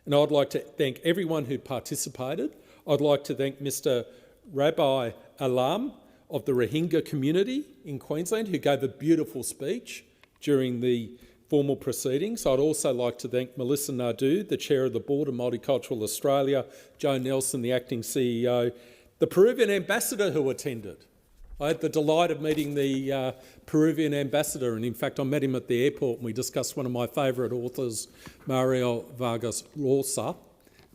And I'd like to thank everyone who participated. I'd like to thank Mr. Rabbi Alam of the Rohingya community in Queensland, who gave a beautiful speech during the formal proceedings. I'd also like to thank Melissa Nadu, the Chair of the Board of Multicultural Australia, Joe Nelson, the Acting CEO, the Peruvian ambassador who attended. I had the delight of meeting the Peruvian ambassador, and in fact I met him at the airport and we discussed one of my favourite authors, Mario Vargas Llosa.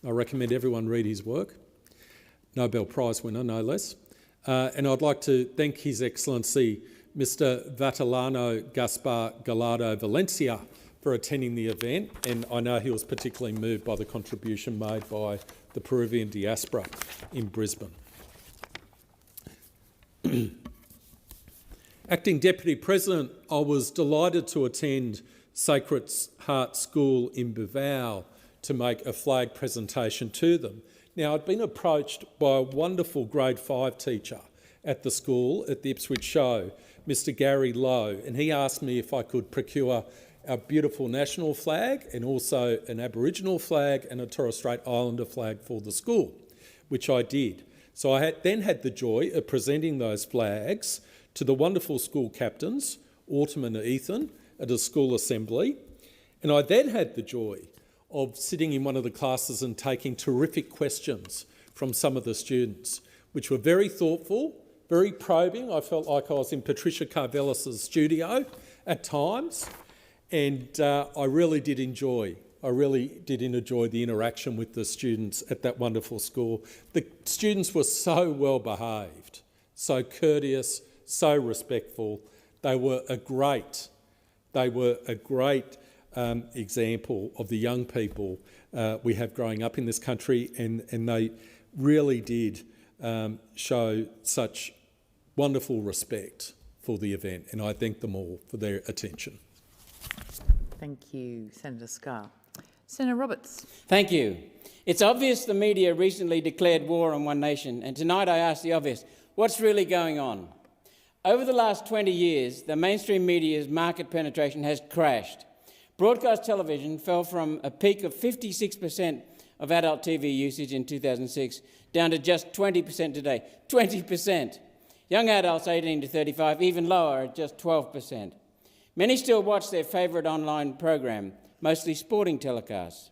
I recommend everyone read his work. Nobel Prize winner, no less. And I'd like to thank His Excellency Mr. Vatilano Gaspar Gallardo Valencia for attending the event, and I know he was particularly moved by the contribution made by the Peruvian diaspora in Brisbane. Acting Deputy President, I was delighted to attend Sacred Heart School in Bivau to make a flag presentation to them. Now, I'd been approached by a wonderful grade 5 teacher at the school at the Ipswich show, Mr. Gary Lowe, and he asked me if I could procure our beautiful national flag and also an Aboriginal flag and a Torres Strait Islander flag for the school, which I did. So I then had the joy of presenting those flags to the wonderful school captains, Autumn and Ethan, at a school assembly. And I then had the joy of sitting in one of the classes and taking terrific questions from some of the students, which were very thoughtful, very probing. I felt like I was in Patricia Carvelis's studio at times, and I really did enjoy the interaction with the students at that wonderful school. The students were so well behaved, so courteous, so respectful. They were a great example of the young people we have growing up in this country, and they really did show such wonderful respect for the event, and I thank them all for their attention. Thank you, Senator Scarr. Senator Roberts. Thank you. It's obvious the media recently declared war on one nation, and tonight I ask the obvious, what's really going on? Over the last 20 years, the mainstream media's market penetration has crashed. Broadcast television fell from a peak of 56% of adult TV usage in 2006 down to just 20% today. 20%. Young adults 18 to 35, even lower at just 12%. Many still watch their favourite online program, mostly sporting telecasts.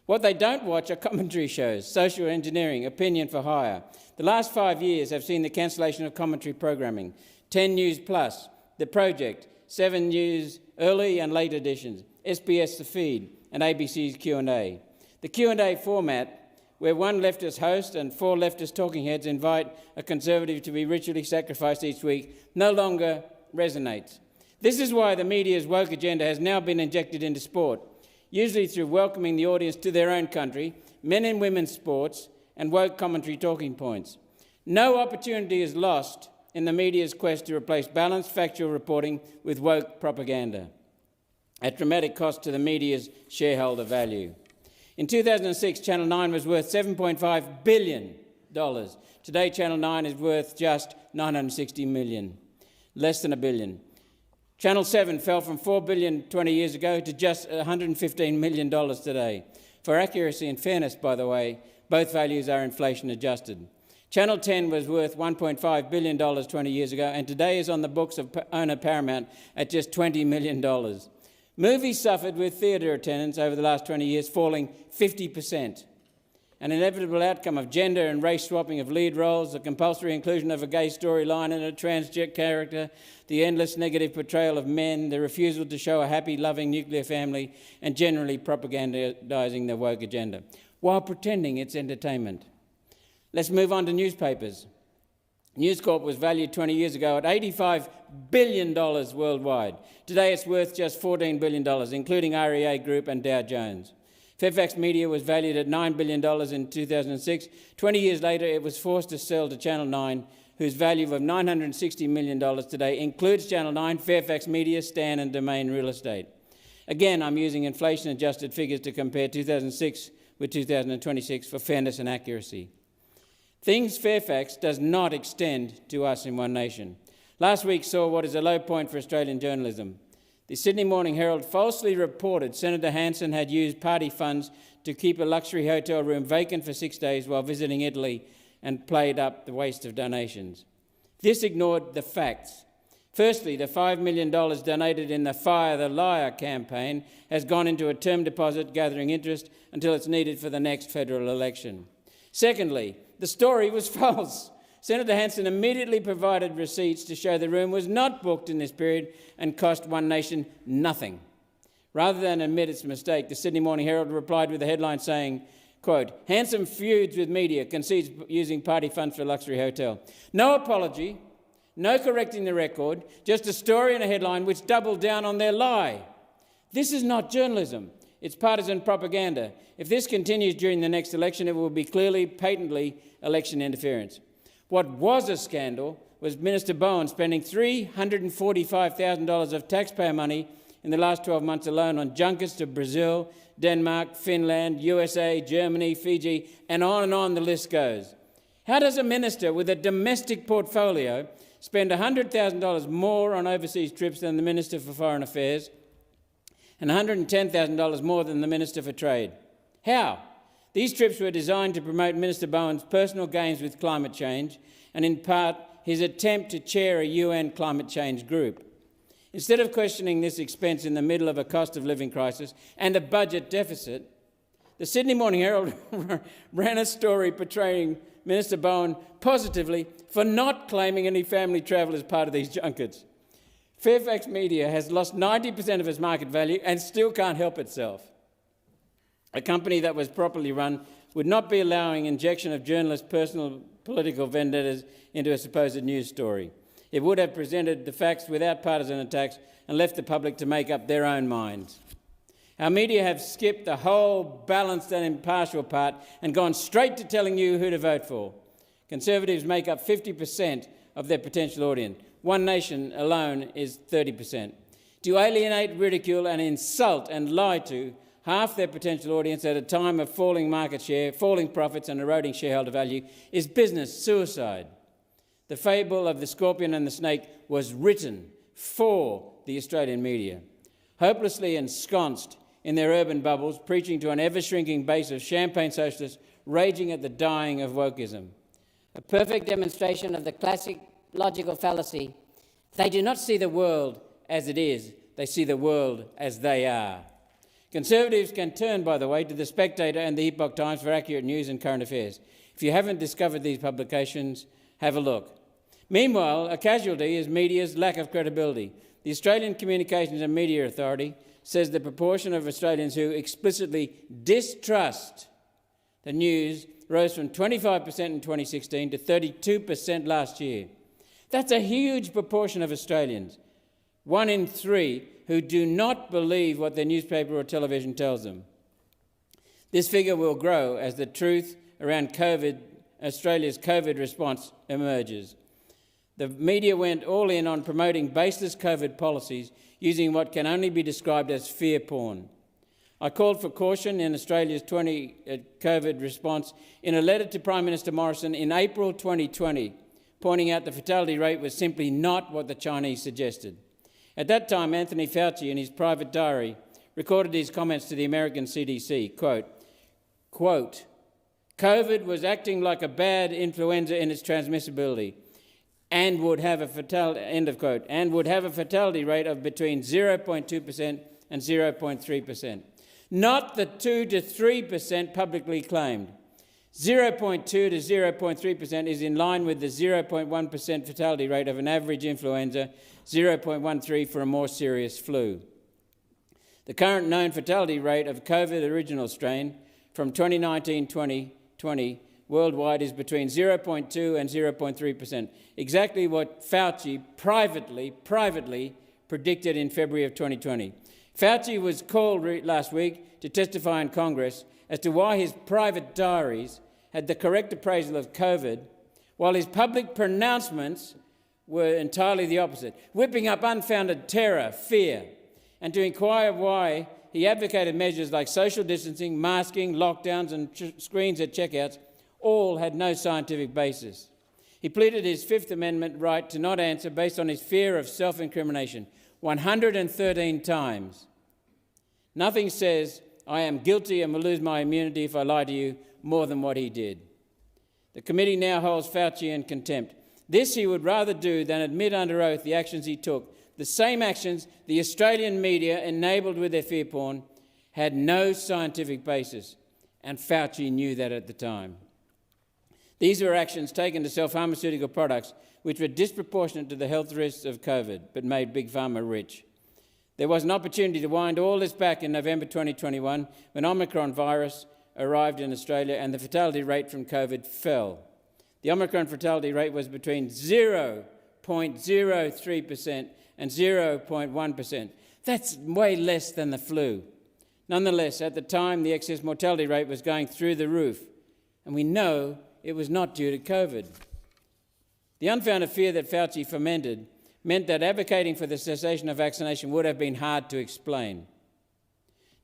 What they don't watch are commentary shows, social engineering, opinion for hire. The last 5 years have seen the cancellation of commentary programming, 10 News Plus, The Project, 7 News early and late editions, SBS The Feed, and ABC's Q&A. The Q&A format, where one leftist host and 4 leftist talking heads invite a Conservative to be ritually sacrificed each week, no longer resonates. This is why the media's woke agenda has now been injected into sport, usually through welcoming the audience to their own country, men and women's sports, and woke commentary talking points. No opportunity is lost in the media's quest to replace balanced factual reporting with woke propaganda, at dramatic cost to the media's shareholder value. In 2006, Channel 9 was worth $7.5 billion. Today, Channel 9 is worth just $960 million, less than $1 billion. Channel 7 fell from $4 billion 20 years ago to just $115 million today. For accuracy and fairness, by the way, both values are inflation adjusted. Channel 10 was worth $1.5 billion 20 years ago, and today is on the books of owner Paramount at just $20 million. Movies suffered with theatre attendance over the last 20 years falling 50%. An inevitable outcome of gender and race swapping of lead roles, the compulsory inclusion of a gay storyline and a transgender character, the endless negative portrayal of men, the refusal to show a happy, loving nuclear family, and generally propagandising the woke agenda, while pretending it's entertainment. Let's move on to newspapers. News Corp was valued 20 years ago at $85 billion worldwide. Today it's worth just $14 billion, including REA Group and Dow Jones. Fairfax Media was valued at $9 billion in 2006. 20 years later, it was forced to sell to Channel 9, whose value of $960 million today includes Channel 9, Fairfax Media, Stan and Domain Real Estate. Again, I'm using inflation-adjusted figures to compare 2006 with 2026 for fairness and accuracy. Things Fairfax does not extend to us in One Nation. Last week saw what is a low point for Australian journalism. The Sydney Morning Herald falsely reported Senator Hanson had used party funds to keep a luxury hotel room vacant for 6 days while visiting Italy and played up the waste of donations. This ignored the facts. Firstly, the $5 million donated in the Fire the Liar campaign has gone into a term deposit gathering interest until it's needed for the next federal election. Secondly, the story was false. Senator Hanson immediately provided receipts to show the room was not booked in this period and cost One Nation nothing. Rather than admit its mistake, the Sydney Morning Herald replied with a headline saying, quote, Hanson feuds with media, concedes using party funds for a luxury hotel. No apology, no correcting the record, just a story and a headline which doubled down on their lie. This is not journalism. It's partisan propaganda. If this continues during the next election, it will be clearly, patently election interference. What was a scandal was Minister Bowen spending $345,000 of taxpayer money in the last 12 months alone on junkets to Brazil, Denmark, Finland, USA, Germany, Fiji, and on the list goes. How does a minister with a domestic portfolio spend $100,000 more on overseas trips than the Minister for Foreign Affairs and $110,000 more than the Minister for Trade? How? These trips were designed to promote Minister Bowen's personal gains with climate change and, in part, his attempt to chair a UN climate change group. Instead of questioning this expense in the middle of a cost of living crisis and a budget deficit, the Sydney Morning Herald ran a story portraying Minister Bowen positively for not claiming any family travel as part of these junkets. Fairfax Media has lost 90% of its market value and still can't help itself. A company that was properly run would not be allowing injection of journalists' personal political vendettas into a supposed news story. It would have presented the facts without partisan attacks and left the public to make up their own minds. Our media have skipped the whole balanced and impartial part and gone straight to telling you who to vote for. Conservatives make up 50% of their potential audience. One Nation alone is 30%. To alienate, ridicule and insult and lie to half their potential audience at a time of falling market share, falling profits and eroding shareholder value is business suicide. The fable of the scorpion and the snake was written for the Australian media. Hopelessly ensconced in their urban bubbles, preaching to an ever-shrinking base of champagne socialists raging at the dying of wokeism. A perfect demonstration of the classic logical fallacy. They do not see the world as it is, they see the world as they are. Conservatives can turn, by the way, to The Spectator and the Epoch Times for accurate news and current affairs. If you haven't discovered these publications, have a look. Meanwhile, a casualty is media's lack of credibility. The Australian Communications and Media Authority says the proportion of Australians who explicitly distrust the news rose from 25% in 2016 to 32% last year. That's a huge proportion of Australians, 1 in 3 who do not believe what their newspaper or television tells them. This figure will grow as the truth around COVID Australia's COVID response emerges. The media went all in on promoting baseless COVID policies using what can only be described as fear porn. I called for caution in Australia's COVID response in a letter to Prime Minister Morrison in April 2020, pointing out the fatality rate was simply not what the Chinese suggested. At that time, Anthony Fauci, in his private diary, recorded his comments to the American CDC, quote, COVID was acting like a bad influenza in its transmissibility and would have a fatality, end of quote, and would have a fatality rate of between 0.2% and 0.3%. Not the 2 to 3% publicly claimed. 0.2 to 0.3% is in line with the 0.1% fatality rate of an average influenza, 0.13 for a more serious flu. The current known fatality rate of COVID original strain from 2019-2020 worldwide is between 0.2 and 0.3%, exactly what Fauci privately predicted in February of 2020. Fauci was called last week to testify in Congress as to why his private diaries had the correct appraisal of COVID, while his public pronouncements were entirely the opposite, whipping up unfounded terror, fear, and to inquire why he advocated measures like social distancing, masking, lockdowns and screens at checkouts all had no scientific basis. He pleaded his Fifth Amendment right to not answer based on his fear of self-incrimination 113 times. Nothing says I am guilty and will lose my immunity if I lie to you more than what he did. The committee now holds Fauci in contempt. This he would rather do than admit under oath the actions he took. The same actions the Australian media, enabled with their fear porn, had no scientific basis, and Fauci knew that at the time. These were actions taken to sell pharmaceutical products which were disproportionate to the health risks of COVID, but made Big Pharma rich. There was an opportunity to wind all this back in November 2021 when Omicron virus arrived in Australia and the fatality rate from COVID fell. The Omicron fatality rate was between 0.03% and 0.1%. That's way less than the flu. Nonetheless, at the time, the excess mortality rate was going through the roof, and we know it was not due to COVID. The unfounded fear that Fauci fomented meant that advocating for the cessation of vaccination would have been hard to explain.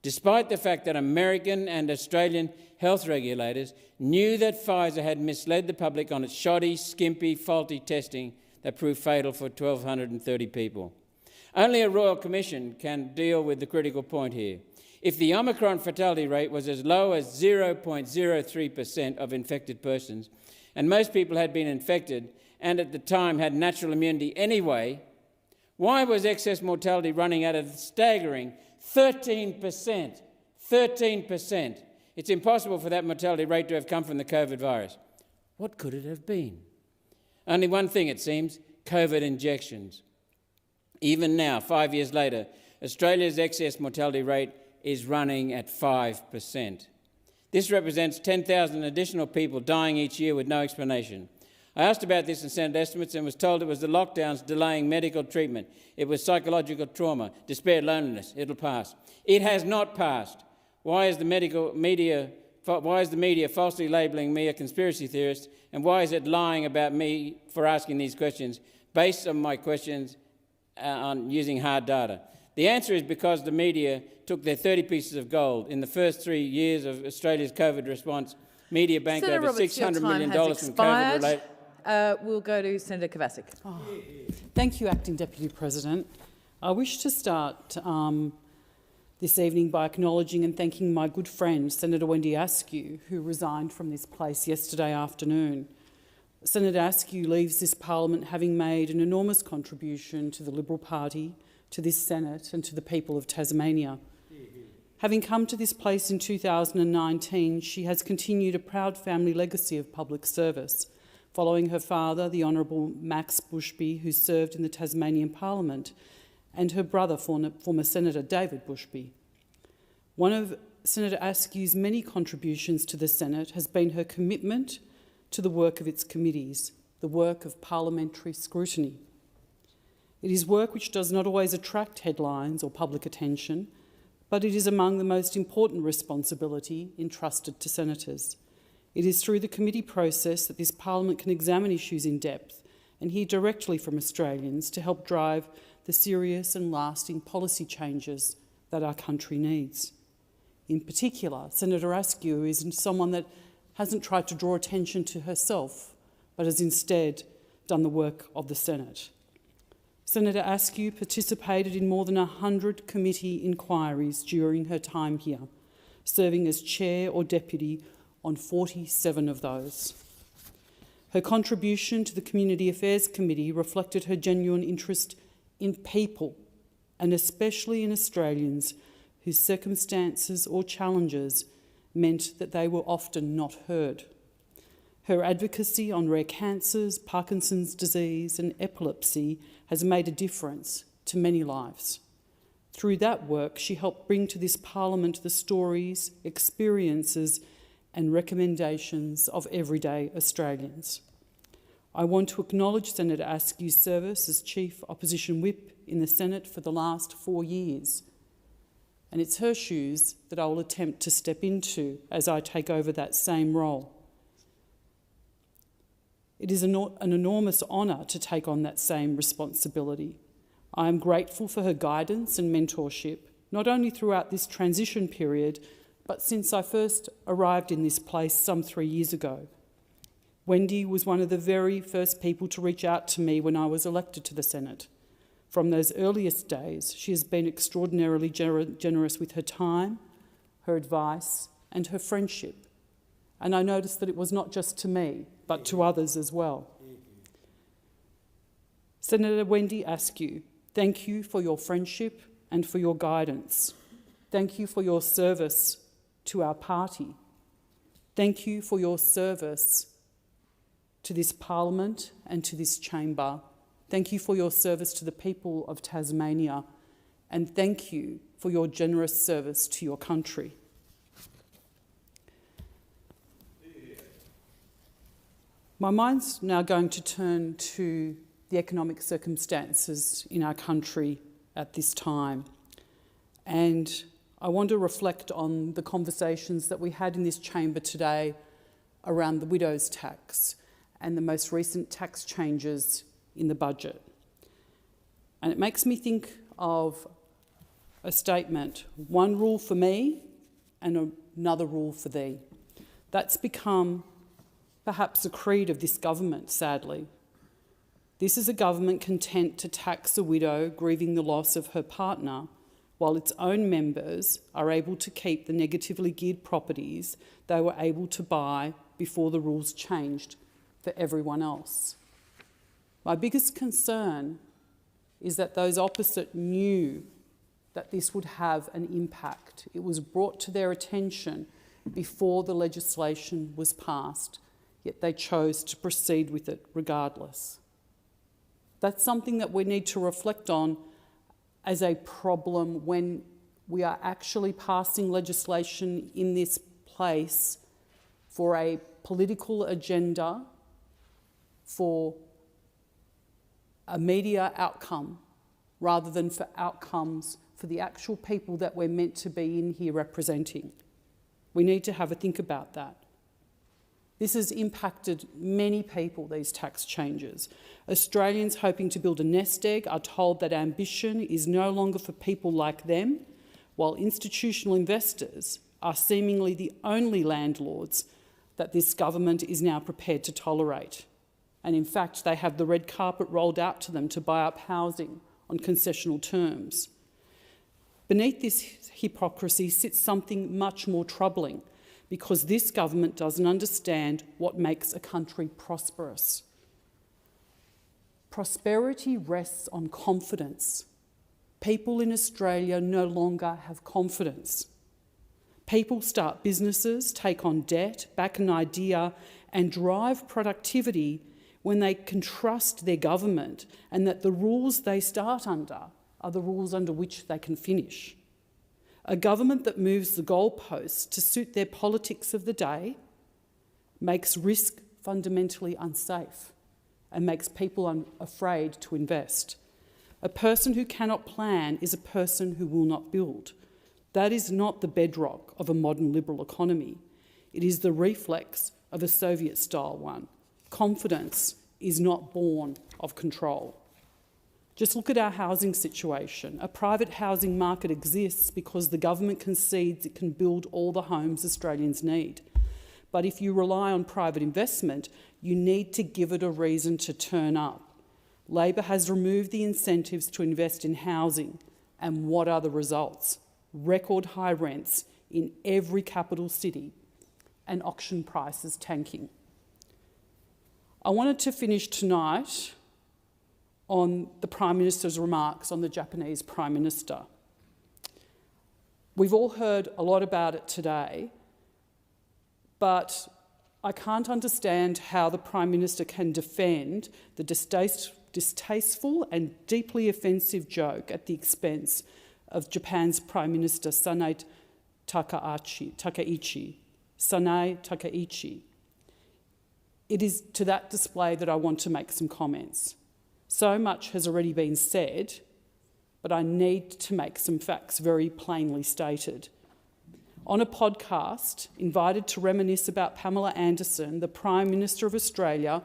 Despite the fact that American and Australian health regulators knew that Pfizer had misled the public on its shoddy, skimpy, faulty testing that proved fatal for 1,230 people. Only a Royal Commission can deal with the critical point here. If the Omicron fatality rate was as low as 0.03% of infected persons, and most people had been infected and at the time had natural immunity anyway, why was excess mortality running at a staggering 13%? 13%. It's impossible for that mortality rate to have come from the COVID virus. What could it have been? Only one thing, it seems: COVID injections. Even now, 5 years later, Australia's excess mortality rate is running at 5%. This represents 10,000 additional people dying each year with no explanation. I asked about this in Senate estimates and was told it was the lockdowns delaying medical treatment. It was psychological trauma, despair, loneliness. It'll pass. It has not passed. Why is the media falsely labelling me a conspiracy theorist, and why is it lying about me for asking these questions based on my questions on using hard data? The answer is because the media took their 30 pieces of gold. In the first 3 years of Australia's COVID response, media banked over $600 million from COVID-related... We'll go to Senator Kovacic. Thank you, Acting Deputy President. I wish to start this evening by acknowledging and thanking my good friend, Senator Wendy Askew, who resigned from this place yesterday afternoon. Senator Askew leaves this parliament having made an enormous contribution to the Liberal Party, to this Senate and to the people of Tasmania. Having come to this place in 2019, she has continued a proud family legacy of public service, following her father, the Honourable Max Bushby, who served in the Tasmanian Parliament, and her brother, former Senator David Bushby. One of Senator Askew's many contributions to the Senate has been her commitment to the work of its committees, the work of parliamentary scrutiny. It is work which does not always attract headlines or public attention, but it is among the most important responsibility entrusted to senators. It is through the committee process that this Parliament can examine issues in depth and hear directly from Australians to help drive the serious and lasting policy changes that our country needs. In particular, Senator Askew is someone that hasn't tried to draw attention to herself, but has instead done the work of the Senate. Senator Askew participated in more than 100 committee inquiries during her time here, serving as chair or deputy on 47 of those. Her contribution to the Community Affairs Committee reflected her genuine interest in people, and especially in Australians whose circumstances or challenges meant that they were often not heard. Her advocacy on rare cancers, Parkinson's disease and epilepsy has made a difference to many lives. Through that work, she helped bring to this Parliament the stories, experiences and recommendations of everyday Australians. I want to acknowledge Senator Askew's service as Chief Opposition Whip in the Senate for the last 4 years, and it's her shoes that I will attempt to step into as I take over that same role. It is an enormous honour to take on that same responsibility. I am grateful for her guidance and mentorship, not only throughout this transition period, but since I first arrived in this place some 3 years ago. Wendy was one of the very first people to reach out to me when I was elected to the Senate. From those earliest days, she has been extraordinarily generous with her time, her advice, and her friendship. And I noticed that it was not just to me, but to others as well. Senator Wendy Askew, thank you for your friendship and for your guidance. Thank you for your service to our party. Thank you for your service to this Parliament and to this chamber. Thank you for your service to the people of Tasmania, and thank you for your generous service to your country. My mind's now going to turn to the economic circumstances in our country at this time, and I want to reflect on the conversations that we had in this chamber today around the widow's tax and the most recent tax changes in the budget. And it makes me think of a statement, one rule for me and another rule for thee. That's become perhaps a creed of this government, sadly. This is a government content to tax a widow grieving the loss of her partner, while its own members are able to keep the negatively geared properties they were able to buy before the rules changed for everyone else. My biggest concern is that those opposite knew that this would have an impact. It was brought to their attention before the legislation was passed, yet they chose to proceed with it regardless. That's something that we need to reflect on as a problem when we are actually passing legislation in this place for a political agenda, for a media outcome, rather than for outcomes for the actual people that we're meant to be in here representing. We need to have a think about that. This has impacted many people, these tax changes. Australians hoping to build a nest egg are told that ambition is no longer for people like them, while institutional investors are seemingly the only landlords that this government is now prepared to tolerate. And in fact, they have the red carpet rolled out to them to buy up housing on concessional terms. Beneath this hypocrisy sits something much more troubling, because this government doesn't understand what makes a country prosperous. Prosperity rests on confidence. People in Australia no longer have confidence. People start businesses, take on debt, back an idea, and drive productivity when they can trust their government and that the rules they start under are the rules under which they can finish. A government that moves the goalposts to suit their politics of the day makes risk fundamentally unsafe and makes people afraid to invest. A person who cannot plan is a person who will not build. That is not the bedrock of a modern liberal economy. It is the reflex of a Soviet-style one. Confidence is not born of control. Just look at our housing situation. A private housing market exists because the government concedes it can build all the homes Australians need. But if you rely on private investment, you need to give it a reason to turn up. Labor has removed the incentives to invest in housing, and what are the results? Record high rents in every capital city and auction prices tanking. I wanted to finish tonight on the Prime Minister's remarks on the Japanese Prime Minister. We've all heard a lot about it today, but I can't understand how the Prime Minister can defend the distasteful and deeply offensive joke at the expense of Japan's Prime Minister Sanae Takaichi. It is to that display that I want to make some comments. So much has already been said, but I need to make some facts very plainly stated. On a podcast invited to reminisce about Pamela Anderson, the Prime Minister of Australia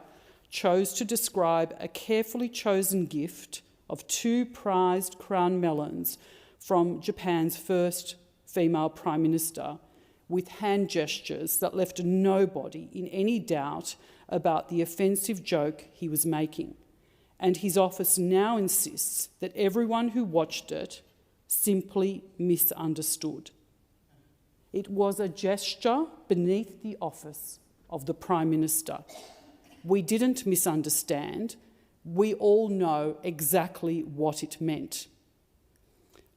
chose to describe a carefully chosen gift of 2 prized crown melons from Japan's first female Prime Minister with hand gestures that left nobody in any doubt about the offensive joke he was making. And his office now insists that everyone who watched it simply misunderstood. It was a gesture beneath the office of the Prime Minister. We didn't misunderstand. We all know exactly what it meant.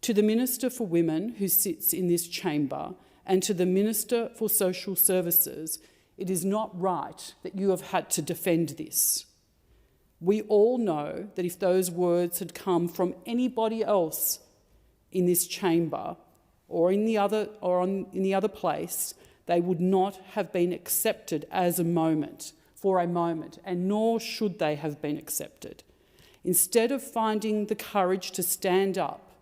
To the Minister for Women who sits in this chamber and to the Minister for Social Services, it is not right that you have had to defend this. We all know that if those words had come from anybody else in this chamber or in the other place, they would not have been accepted as for a moment, and nor should they have been accepted. Instead of finding the courage to stand up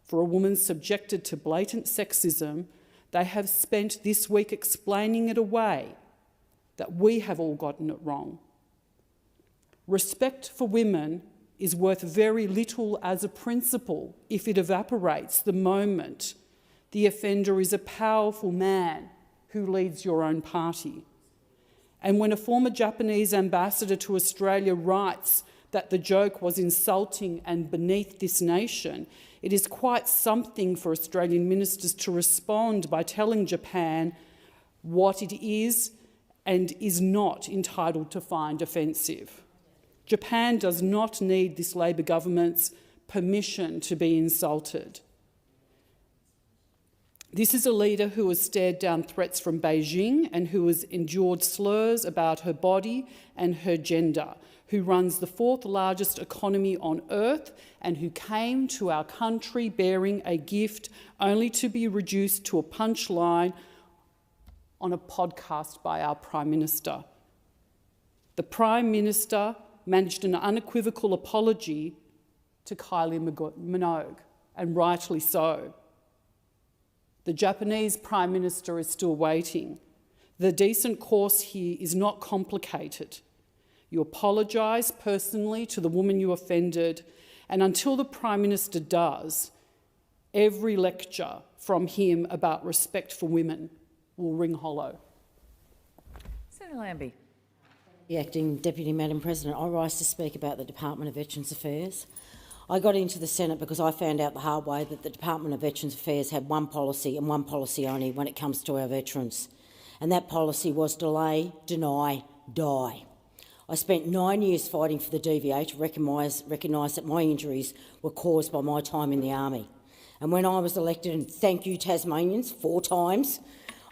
for a woman subjected to blatant sexism, they have spent this week explaining it away, that we have all gotten it wrong. Respect for women is worth very little as a principle if it evaporates the moment the offender is a powerful man who leads your own party. And when a former Japanese ambassador to Australia writes that the joke was insulting and beneath this nation, it is quite something for Australian ministers to respond by telling Japan what it is and is not entitled to find offensive. Japan does not need this Labor government's permission to be insulted. This is a leader who has stared down threats from Beijing and who has endured slurs about her body and her gender, who runs the 4th largest economy on earth and who came to our country bearing a gift only to be reduced to a punchline on a podcast by our Prime Minister. The Prime Minister managed an unequivocal apology to Kylie Minogue, and rightly so. The Japanese Prime Minister is still waiting. The decent course here is not complicated. You apologise personally to the woman you offended, and until the Prime Minister does, every lecture from him about respect for women will ring hollow. Senator Lambie. The Acting Deputy Madam President, I rise to speak about the Department of Veterans Affairs. I got into the Senate because I found out the hard way that the Department of Veterans Affairs had one policy and one policy only when it comes to our veterans. And that policy was delay, deny, die. I spent 9 years fighting for the DVA to recognise that my injuries were caused by my time in the Army. And when I was elected, and thank you Tasmanians 4 times,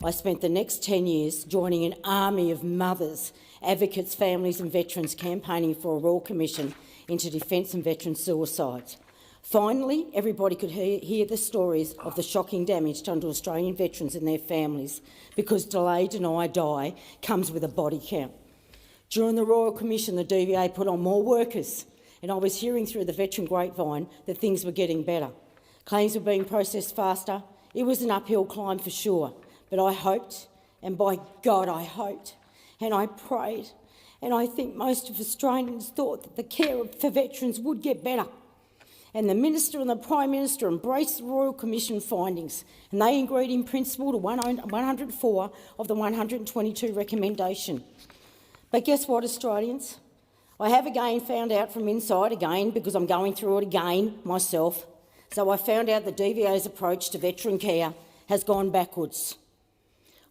I spent the next 10 years joining an army of mothers, advocates, families and veterans campaigning for a Royal Commission into defence and veteran suicides. Finally, everybody could hear the stories of the shocking damage done to Australian veterans and their families, because delay, deny, die comes with a body count. During the Royal Commission, the DVA put on more workers, and I was hearing through the veteran grapevine that things were getting better. Claims were being processed faster. It was an uphill climb for sure, but I hoped, and by God I hoped, and I prayed, and I think most of Australians thought that the care for veterans would get better. And the Minister and the Prime Minister embraced the Royal Commission findings, and they agreed in principle to 104 of the 122 recommendation. But guess what, Australians? I have again found out from inside again, because I'm going through it again myself. So I found out the DVA's approach to veteran care has gone backwards.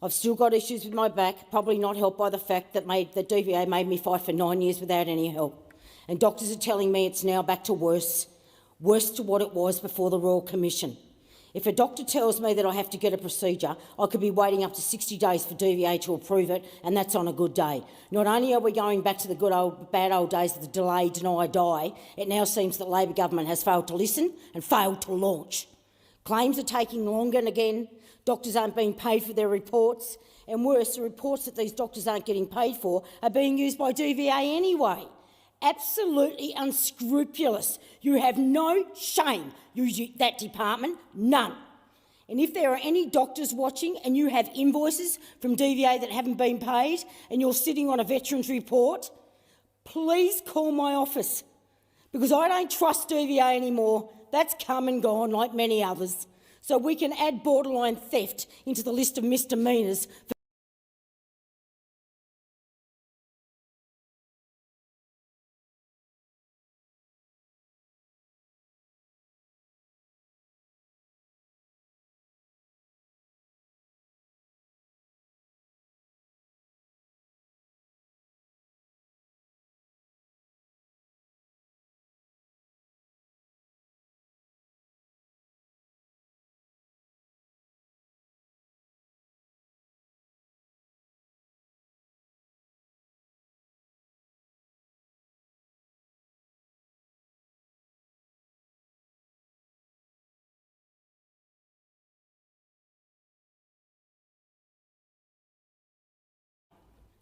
I've still got issues with my back, probably not helped by the fact that the DVA made me fight for 9 years without any help. And doctors are telling me it's now back to worse to what it was before the Royal Commission. If a doctor tells me that I have to get a procedure, I could be waiting up to 60 days for DVA to approve it, and that's on a good day. Not only are we going back to the bad old days of the delay, deny, die, it now seems that Labor government has failed to listen and failed to launch. Claims are taking longer, and again, doctors aren't being paid for their reports, and worse, the reports that these doctors aren't getting paid for are being used by DVA anyway. Absolutely unscrupulous. You have no shame, that department, none. And if there are any doctors watching and you have invoices from DVA that haven't been paid and you're sitting on a veterans report, please call my office, because I don't trust DVA anymore. That's come and gone like many others. So we can add borderline theft into the list of misdemeanours.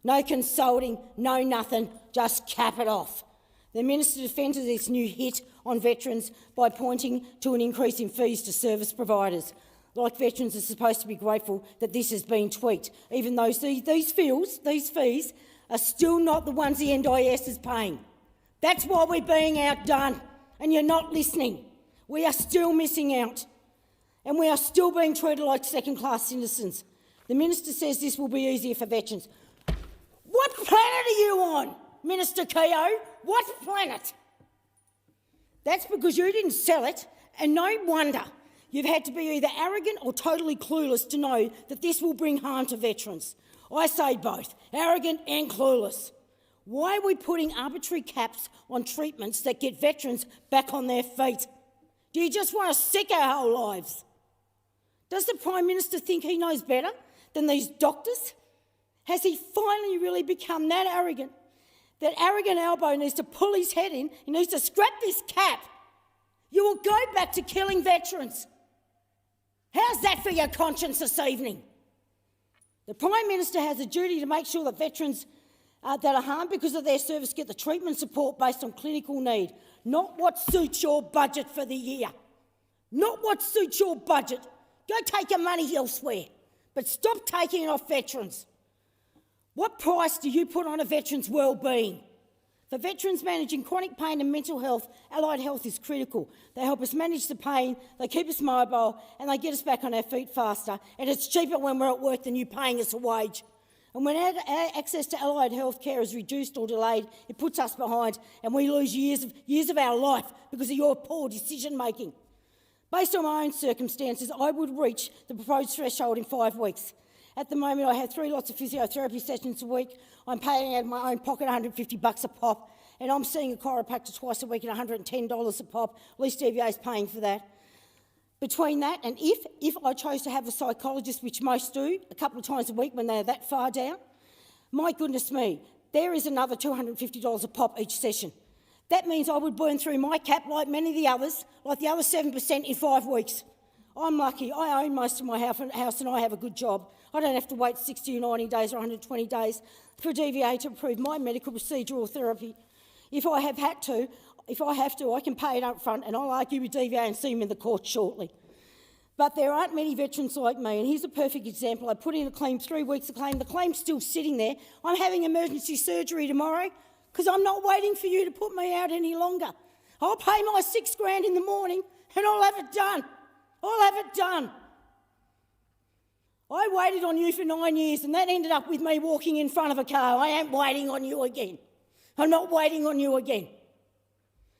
No consulting, no nothing, just cap it off. The Minister defended this new hit on veterans by pointing to an increase in fees to service providers. Like veterans are supposed to be grateful that this has been tweaked, even though these fees are still not the ones the NDIS is paying. That's why we're being outdone, and you're not listening. We are still missing out, and we are still being treated like second-class citizens. The Minister says this will be easier for veterans. What planet are you on, Minister Keogh? What planet? That's because you didn't sell it, and no wonder. You've had to be either arrogant or totally clueless to know that this will bring harm to veterans. I say both, arrogant and clueless. Why are we putting arbitrary caps on treatments that get veterans back on their feet? Do you just want to sick our whole lives? Does the Prime Minister think he knows better than these doctors? Has he finally really become that arrogant? That arrogant elbow needs to pull his head in, he needs to scrap this cap. You will go back to killing veterans. How's that for your conscience this evening? The Prime Minister has a duty to make sure that veterans that are harmed because of their service get the treatment and support based on clinical need, not what suits your budget for the year. Not what suits your budget. Go take your money elsewhere, but stop taking it off veterans. What price do you put on a veteran's well-being? For veterans managing chronic pain and mental health, allied health is critical. They help us manage the pain, they keep us mobile, and they get us back on our feet faster. And it's cheaper when we're at work than you paying us a wage. And when access to allied health care is reduced or delayed, it puts us behind, and we lose years of our life because of your poor decision-making. Based on my own circumstances, I would reach the proposed threshold in 5 weeks. At the moment, I have 3 lots of physiotherapy sessions a week. I'm paying out of my own pocket $150 a pop, and I'm seeing a chiropractor twice a week at $110 a pop. At least DVA is paying for that. Between that and if I chose to have a psychologist, which most do, a couple of times a week when they're that far down, my goodness me, there is another $250 a pop each session. That means I would burn through my cap like many of the others, like the other 7% in 5 weeks. I'm lucky. I own most of my house and I have a good job. I don't have to wait 60 or 90 days or 120 days for DVA to approve my medical procedure or therapy. If I have to, I can pay it up front, and I'll argue with DVA and see him in the court shortly. But there aren't many veterans like me, and here's a perfect example. I put in a claim 3 weeks of claim. The claim's still sitting there. I'm having emergency surgery tomorrow because I'm not waiting for you to put me out any longer. I'll pay my $6,000 in the morning and I'll have it done. I'll have it done. I waited on you for 9 years and that ended up with me walking in front of a car. I ain't waiting on you again. I'm not waiting on you again.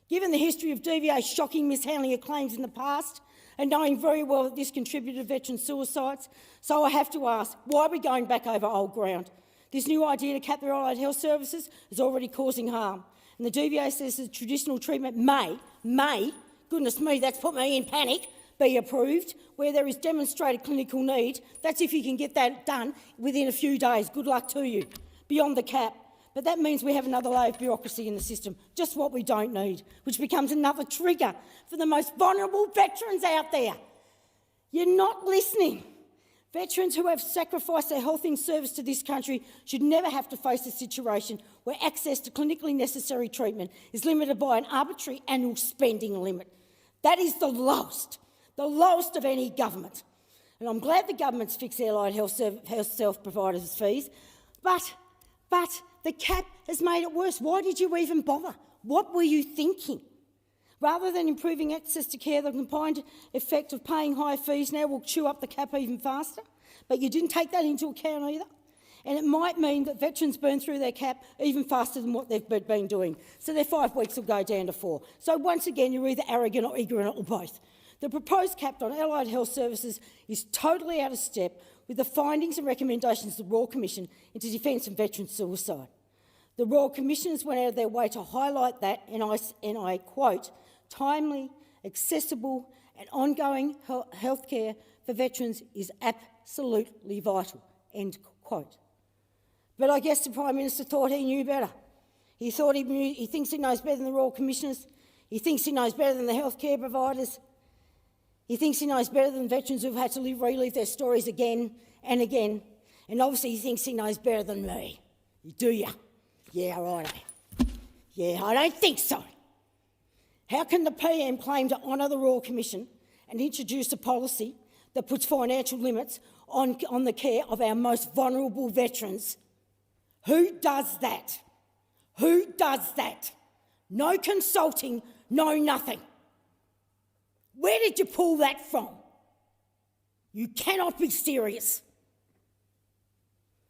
Given the history of DVA's shocking mishandling of claims in the past, and knowing very well that this contributed to veteran suicides, so I have to ask, why are we going back over old ground? This new idea to cap their allied health services is already causing harm, and the DVA says that traditional treatment may, goodness me, that's put me in panic, be approved, where there is demonstrated clinical need. That's if you can get that done within a few days. Good luck to you. Beyond the cap. But that means we have another layer of bureaucracy in the system, just what we don't need, which becomes another trigger for the most vulnerable veterans out there. You're not listening. Veterans who have sacrificed their health in service to this country should never have to face a situation where access to clinically necessary treatment is limited by an arbitrary annual spending limit. That is the lowest of any government. And I'm glad the government's fixed allied health self-providers' fees, but the cap has made it worse. Why did you even bother? What were you thinking? Rather than improving access to care, the combined effect of paying higher fees now will chew up the cap even faster. But you didn't take that into account either. And it might mean that veterans burn through their cap even faster than what they've been doing. So their 5 weeks will go down to 4. So once again, you're either arrogant or ignorant or both. The proposed cap on allied health services is totally out of step with the findings and recommendations of the Royal Commission into defence and veteran suicide. The Royal Commissioners went out of their way to highlight that, and I quote, timely, accessible and ongoing health care for veterans is absolutely vital, end quote. But I guess the Prime Minister thought he knew better. He thinks he knows better than the Royal Commissioners. He thinks he knows better than the healthcare providers. He thinks he knows better than veterans who've had to relive their stories again and again. And obviously he thinks he knows better than me. Do you? Yeah, right. Yeah, I don't think so. How can the PM claim to honour the Royal Commission and introduce a policy that puts financial limits on the care of our most vulnerable veterans? Who does that? Who does that? No consulting, no nothing. Where did you pull that from? You cannot be serious.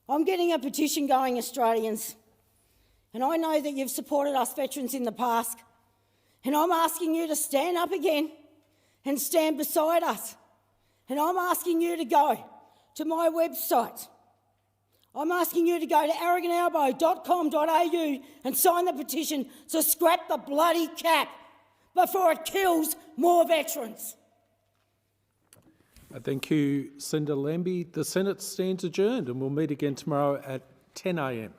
I'm getting a petition going, Australians, and I know that you've supported us veterans in the past, and I'm asking you to stand up again and stand beside us. And I'm asking you to go to my website. I'm asking you to go to arrogantelbow.com.au and sign the petition to scrap the bloody cap before it kills more veterans. Thank you, Senator Lambie. The Senate stands adjourned and we'll meet again tomorrow at 10 a.m.